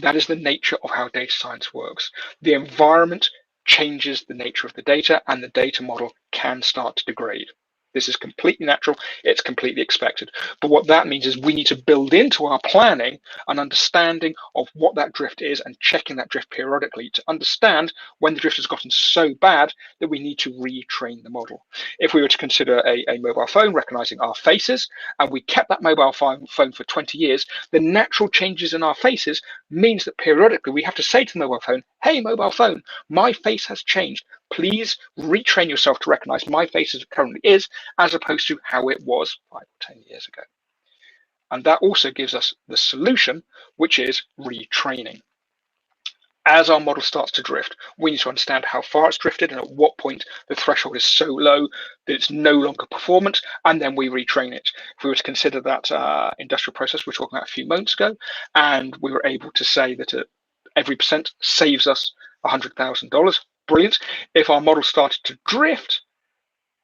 That is the nature of how data science works. The environment changes the nature of the data, and the data model can start to degrade. This is completely natural, it's completely expected. But what that means is we need to build into our planning an understanding of what that drift is and checking that drift periodically to understand when the drift has gotten so bad that we need to retrain the model. If we were to consider a mobile phone recognizing our faces, and we kept that mobile phone for 20 years, the natural changes in our faces means that periodically we have to say to the mobile phone, hey, mobile phone, my face has changed. Please retrain yourself to recognize my face as it currently is, as opposed to how it was 5 or 10 years ago. And that also gives us the solution, which is retraining. As our model starts to drift, we need to understand how far it's drifted and at what point the threshold is so low that it's no longer performant, and then we retrain it. If we were to consider that industrial process we were talking about a few moments ago, and we were able to say that every percent saves us $100,000, brilliant. If our model started to drift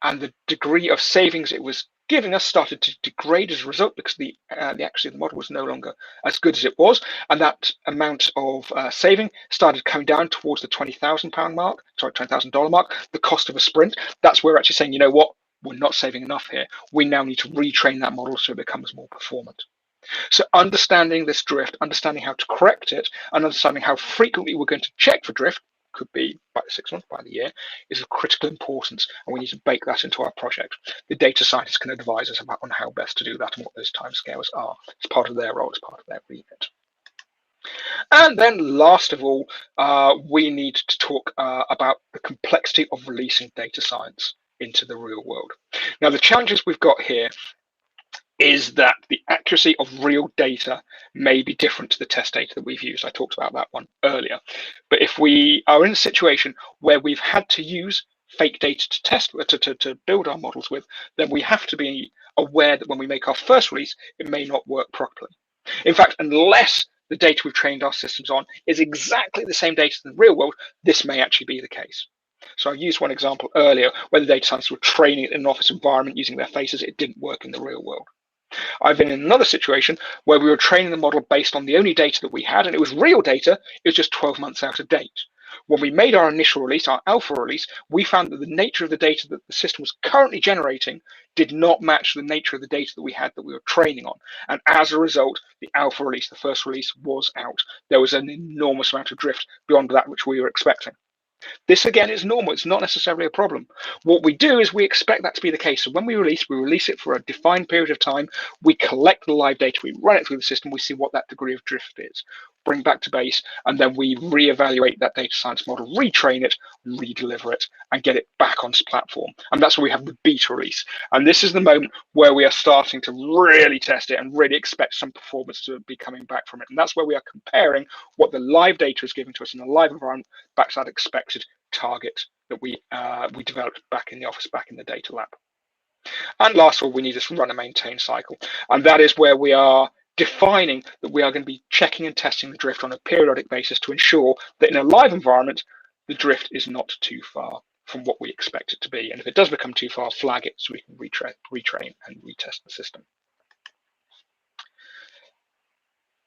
and the degree of savings it was giving us started to degrade as a result because the accuracy of the model was no longer as good as it was, and that amount of saving started coming down towards the $20,000 mark, sorry, $20,000 mark, the cost of a sprint, that's where we're actually saying, you know what, we're not saving enough here. We now need to retrain that model so it becomes more performant. So understanding this drift, understanding how to correct it, and understanding how frequently we're going to check for drift, could be by the 6 months, by the year, is of critical importance, and we need to bake that into our project. The data scientists can advise us on how best to do that and what those timescales are. It's part of their role, it's part of their remit. And then last of all, we need to talk about the complexity of releasing data science into the real world. Now, the challenges we've got here is that the accuracy of real data may be different to the test data that we've used. I talked about that one earlier. But if we are in a situation where we've had to use fake data to test, to build our models with, then we have to be aware that when we make our first release, it may not work properly. In fact, unless the data we've trained our systems on is exactly the same data in the real world, this may actually be the case. So I used one example earlier where the data scientists were training it in an office environment using their faces. It didn't work in the real world. I've been in another situation where we were training the model based on the only data that we had, and it was real data, it was just 12 months out of date. When we made our initial release, our alpha release, we found that the nature of the data that the system was currently generating did not match the nature of the data that we had that we were training on. And as a result, the alpha release, the first release, was out. There was an enormous amount of drift beyond that which we were expecting. This again is normal, it's not necessarily a problem. What we do is we expect that to be the case. So when we release it for a defined period of time, we collect the live data, we run it through the system, we see what that degree of drift is, bring back to base, and then we reevaluate that data science model, retrain it, redeliver it, and get it back onto the platform. And that's where we have the beta release. And this is the moment where we are starting to really test it and really expect some performance to be coming back from it. And that's where we are comparing what the live data is giving to us in a live environment back to that expected target that we developed back in the office, back in the data lab. And last of all, we need this run and maintain cycle. And that is where we are defining that we are going to be checking and testing the drift on a periodic basis to ensure that in a live environment, the drift is not too far from what we expect it to be. And if it does become too far, flag it so we can retrain and retest the system.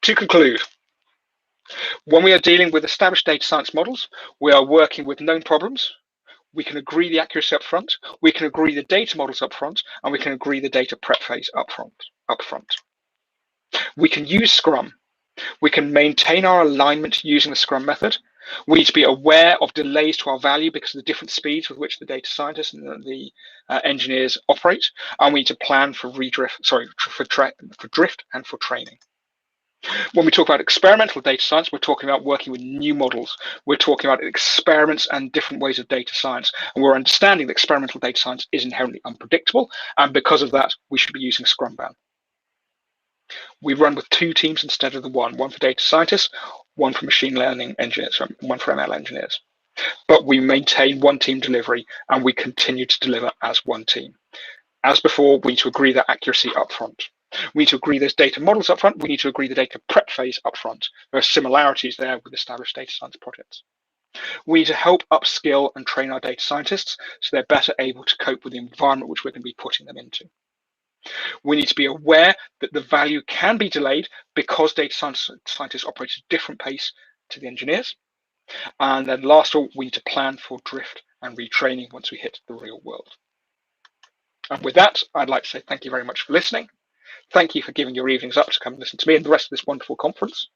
To conclude, when we are dealing with established data science models, we are working with known problems. We can agree the accuracy up front, we can agree the data models up front, and we can agree the data prep phase up front. We can use Scrum. We can maintain our alignment using the Scrum method. We need to be aware of delays to our value because of the different speeds with which the data scientists and the engineers operate, and we need to plan for drift and for training. When we talk about experimental data science, we're talking about working with new models. We're talking about experiments and different ways of data science. And we're understanding that experimental data science is inherently unpredictable. And because of that, we should be using Scrumban. We run with 2 teams instead of the one for data scientists, one for machine learning engineers, one for ML engineers. But we maintain one team delivery and we continue to deliver as one team. As before, we need to agree that accuracy up front. We need to agree there's data models up front. We need to agree the data prep phase up front. There are similarities there with established data science projects. We need to help upskill and train our data scientists so they're better able to cope with the environment which we're going to be putting them into. We need to be aware that the value can be delayed because data scientists operate at a different pace to the engineers. And then last of all, we need to plan for drift and retraining once we hit the real world. And with that, I'd like to say thank you very much for listening. Thank you for giving your evenings up to come and listen to me and the rest of this wonderful conference.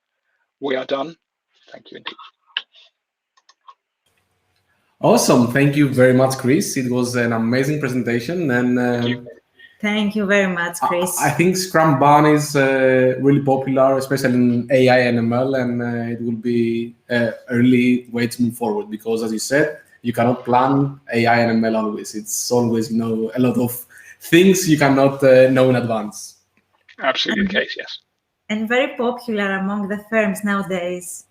We are done. Thank you indeed. Awesome. Thank you very much, Chris. It was an amazing presentation. And thank you very much, Chris. I think Scrum Ban is really popular, especially in AI and ML, and it will be a early way to move forward because, as you said, you cannot plan AI and ML always. It's always, a lot of things you cannot know in advance. Absolutely the case, yes. And very popular among the firms nowadays.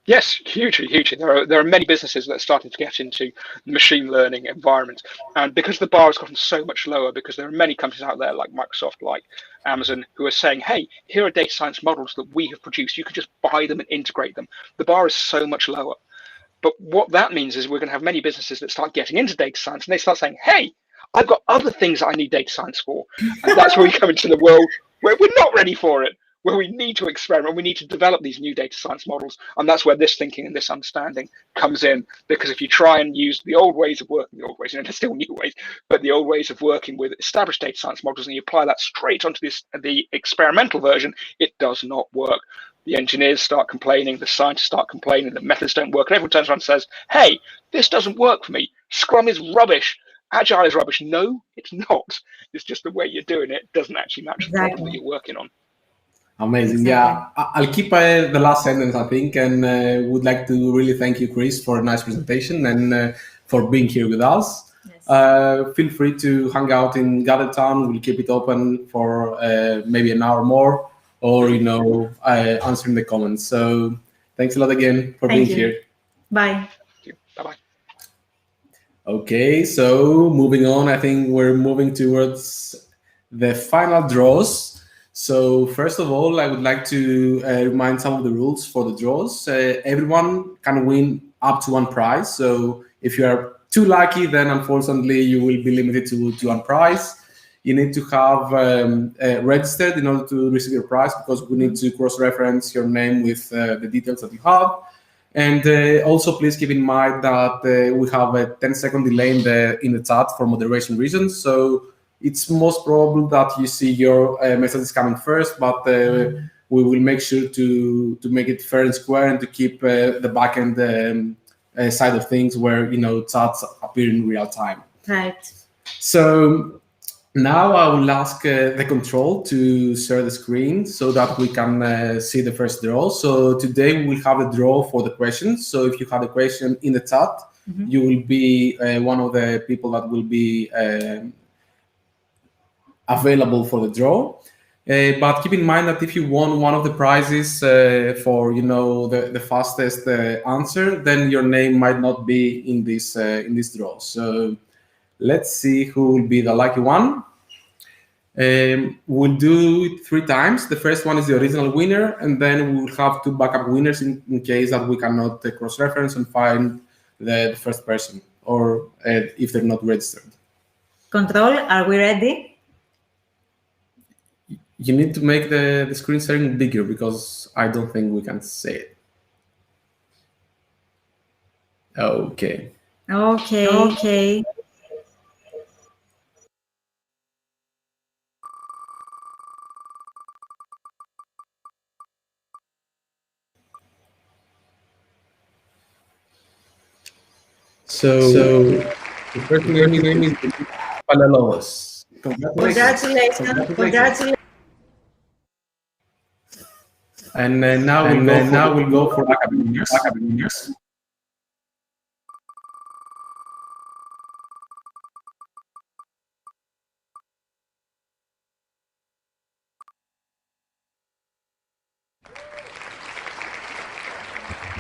Yes, hugely, hugely. There are many businesses that are starting to get into the machine learning environment. And because the bar has gotten so much lower, because there are many companies out there like Microsoft, like Amazon, who are saying, hey, here are data science models that we have produced. You can just buy them and integrate them. The bar is so much lower. But what that means is we're going to have many businesses that start getting into data science and they start saying, hey, I've got other things that I need data science for. And that's where we come into the world where we're not ready for it, where we need to experiment, we need to develop these new data science models. And that's where this thinking and this understanding comes in. Because if you try and use the old ways of working, there's still new ways, but the old ways of working with established data science models, and you apply that straight onto the experimental version, it does not work. The engineers start complaining, the scientists start complaining, the methods don't work, and everyone turns around and says, hey, this doesn't work for me. Scrum is rubbish. Agile is rubbish. No, it's not. It's just the way you're doing it doesn't actually match the problem that you're working on. Amazing. Yeah, I'll keep the last sentence, I think, and would like to really thank you, Chris, for a nice presentation and for being here with us. Yes. Feel free to hang out in GatherTown. We'll keep it open for maybe an hour more, or answering the comments. So thanks a lot again for being here. Bye. Bye-bye. Okay, so moving on, I think we're moving towards the final draws. So first of all, I would like to remind some of the rules for the draws. Everyone can win up to one prize. So if you are too lucky, then unfortunately you will be limited to one prize. You need to have registered in order to receive your prize, because we need to cross-reference your name with the details that you have. And also, please keep in mind that we have a 10-second delay in the chat for moderation reasons. So it's most probable that you see your messages coming first, but we will make sure to make it fair and square and to keep the backend side of things where chats appear in real time. Right. So now I will ask the control to share the screen so that we can see the first draw. So today we will have a draw for the questions. So if you have a question in the chat, you will be one of the people that will be available for the draw. But keep in mind that if you won one of the prizes for the fastest answer, then your name might not be in this draw. So let's see who will be the lucky one. We'll do it 3 times. The first one is the original winner, and then we'll have 2 backup winners in case that we cannot cross-reference and find the first person, or if they're not registered. Control, are we ready? You need to make the screen sharing bigger, because I don't think we can say it. Okay. Okay. So the first name is Palaloas. Congratulations. And now we'll go for backup winners.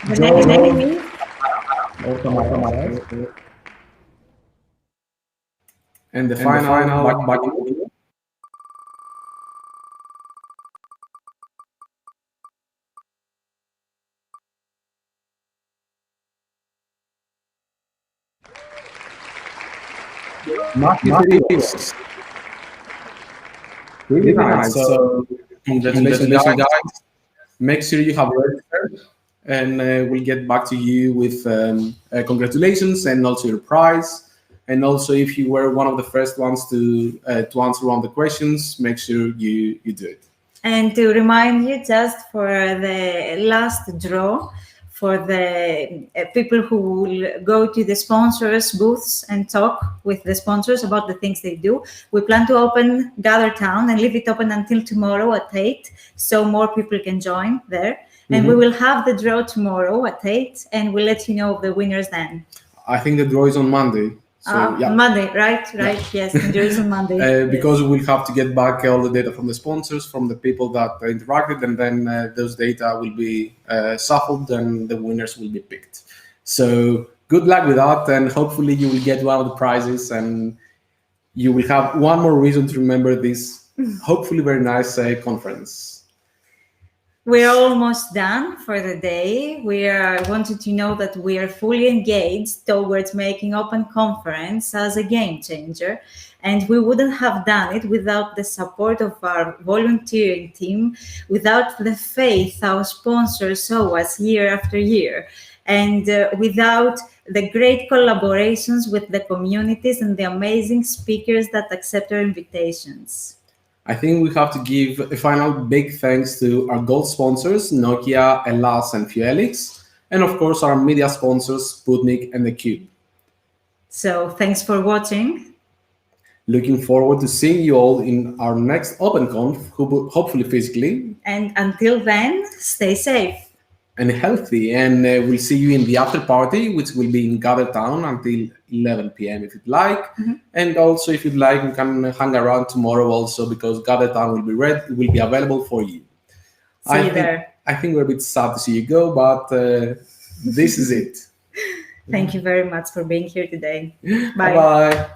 The name is And the final back. Masterpiece. Really nice. So congratulations, guys. Make sure you have registered, and we'll get back to you with congratulations and also your prize. And also, if you were one of the first ones to answer one of the questions, make sure you do it. And to remind you, just for the last draw, for the people who will go to the sponsors' booths and talk with the sponsors about the things they do, we plan to open Gather Town and leave it open until tomorrow at 8, so more people can join there. And we will have the draw tomorrow at 8, and we'll let you know of the winners then. I think the draw is on Monday. So, yeah. Monday, right, yes, the draw is on Monday. Because we'll have to get back all the data from the sponsors, from the people that interacted, and then those data will be shuffled and the winners will be picked. So good luck with that, and hopefully you will get one of the prizes, and you will have one more reason to remember this hopefully very nice conference. We're almost done for the day. We wanted to know that we are fully engaged towards making Open Conference as a game changer. And we wouldn't have done it without the support of our volunteering team, without the faith our sponsors show us year after year, and without the great collaborations with the communities and the amazing speakers that accept our invitations. I think we have to give a final big thanks to our gold sponsors, Nokia, Elas, and Fuelix, and of course our media sponsors, Sputnik and theCUBE. So thanks for watching. Looking forward to seeing you all in our next OpenConf, hopefully physically. And until then, stay safe. And healthy, and we'll see you in the after party, which will be in Gather Town until 11 p.m. if you'd like. And also, if you'd like, you can hang around tomorrow also, because Gather Town will be available for you. See you there. I think we're a bit sad to see you go, but this is it. Thank you very much for being here today. Bye. Bye.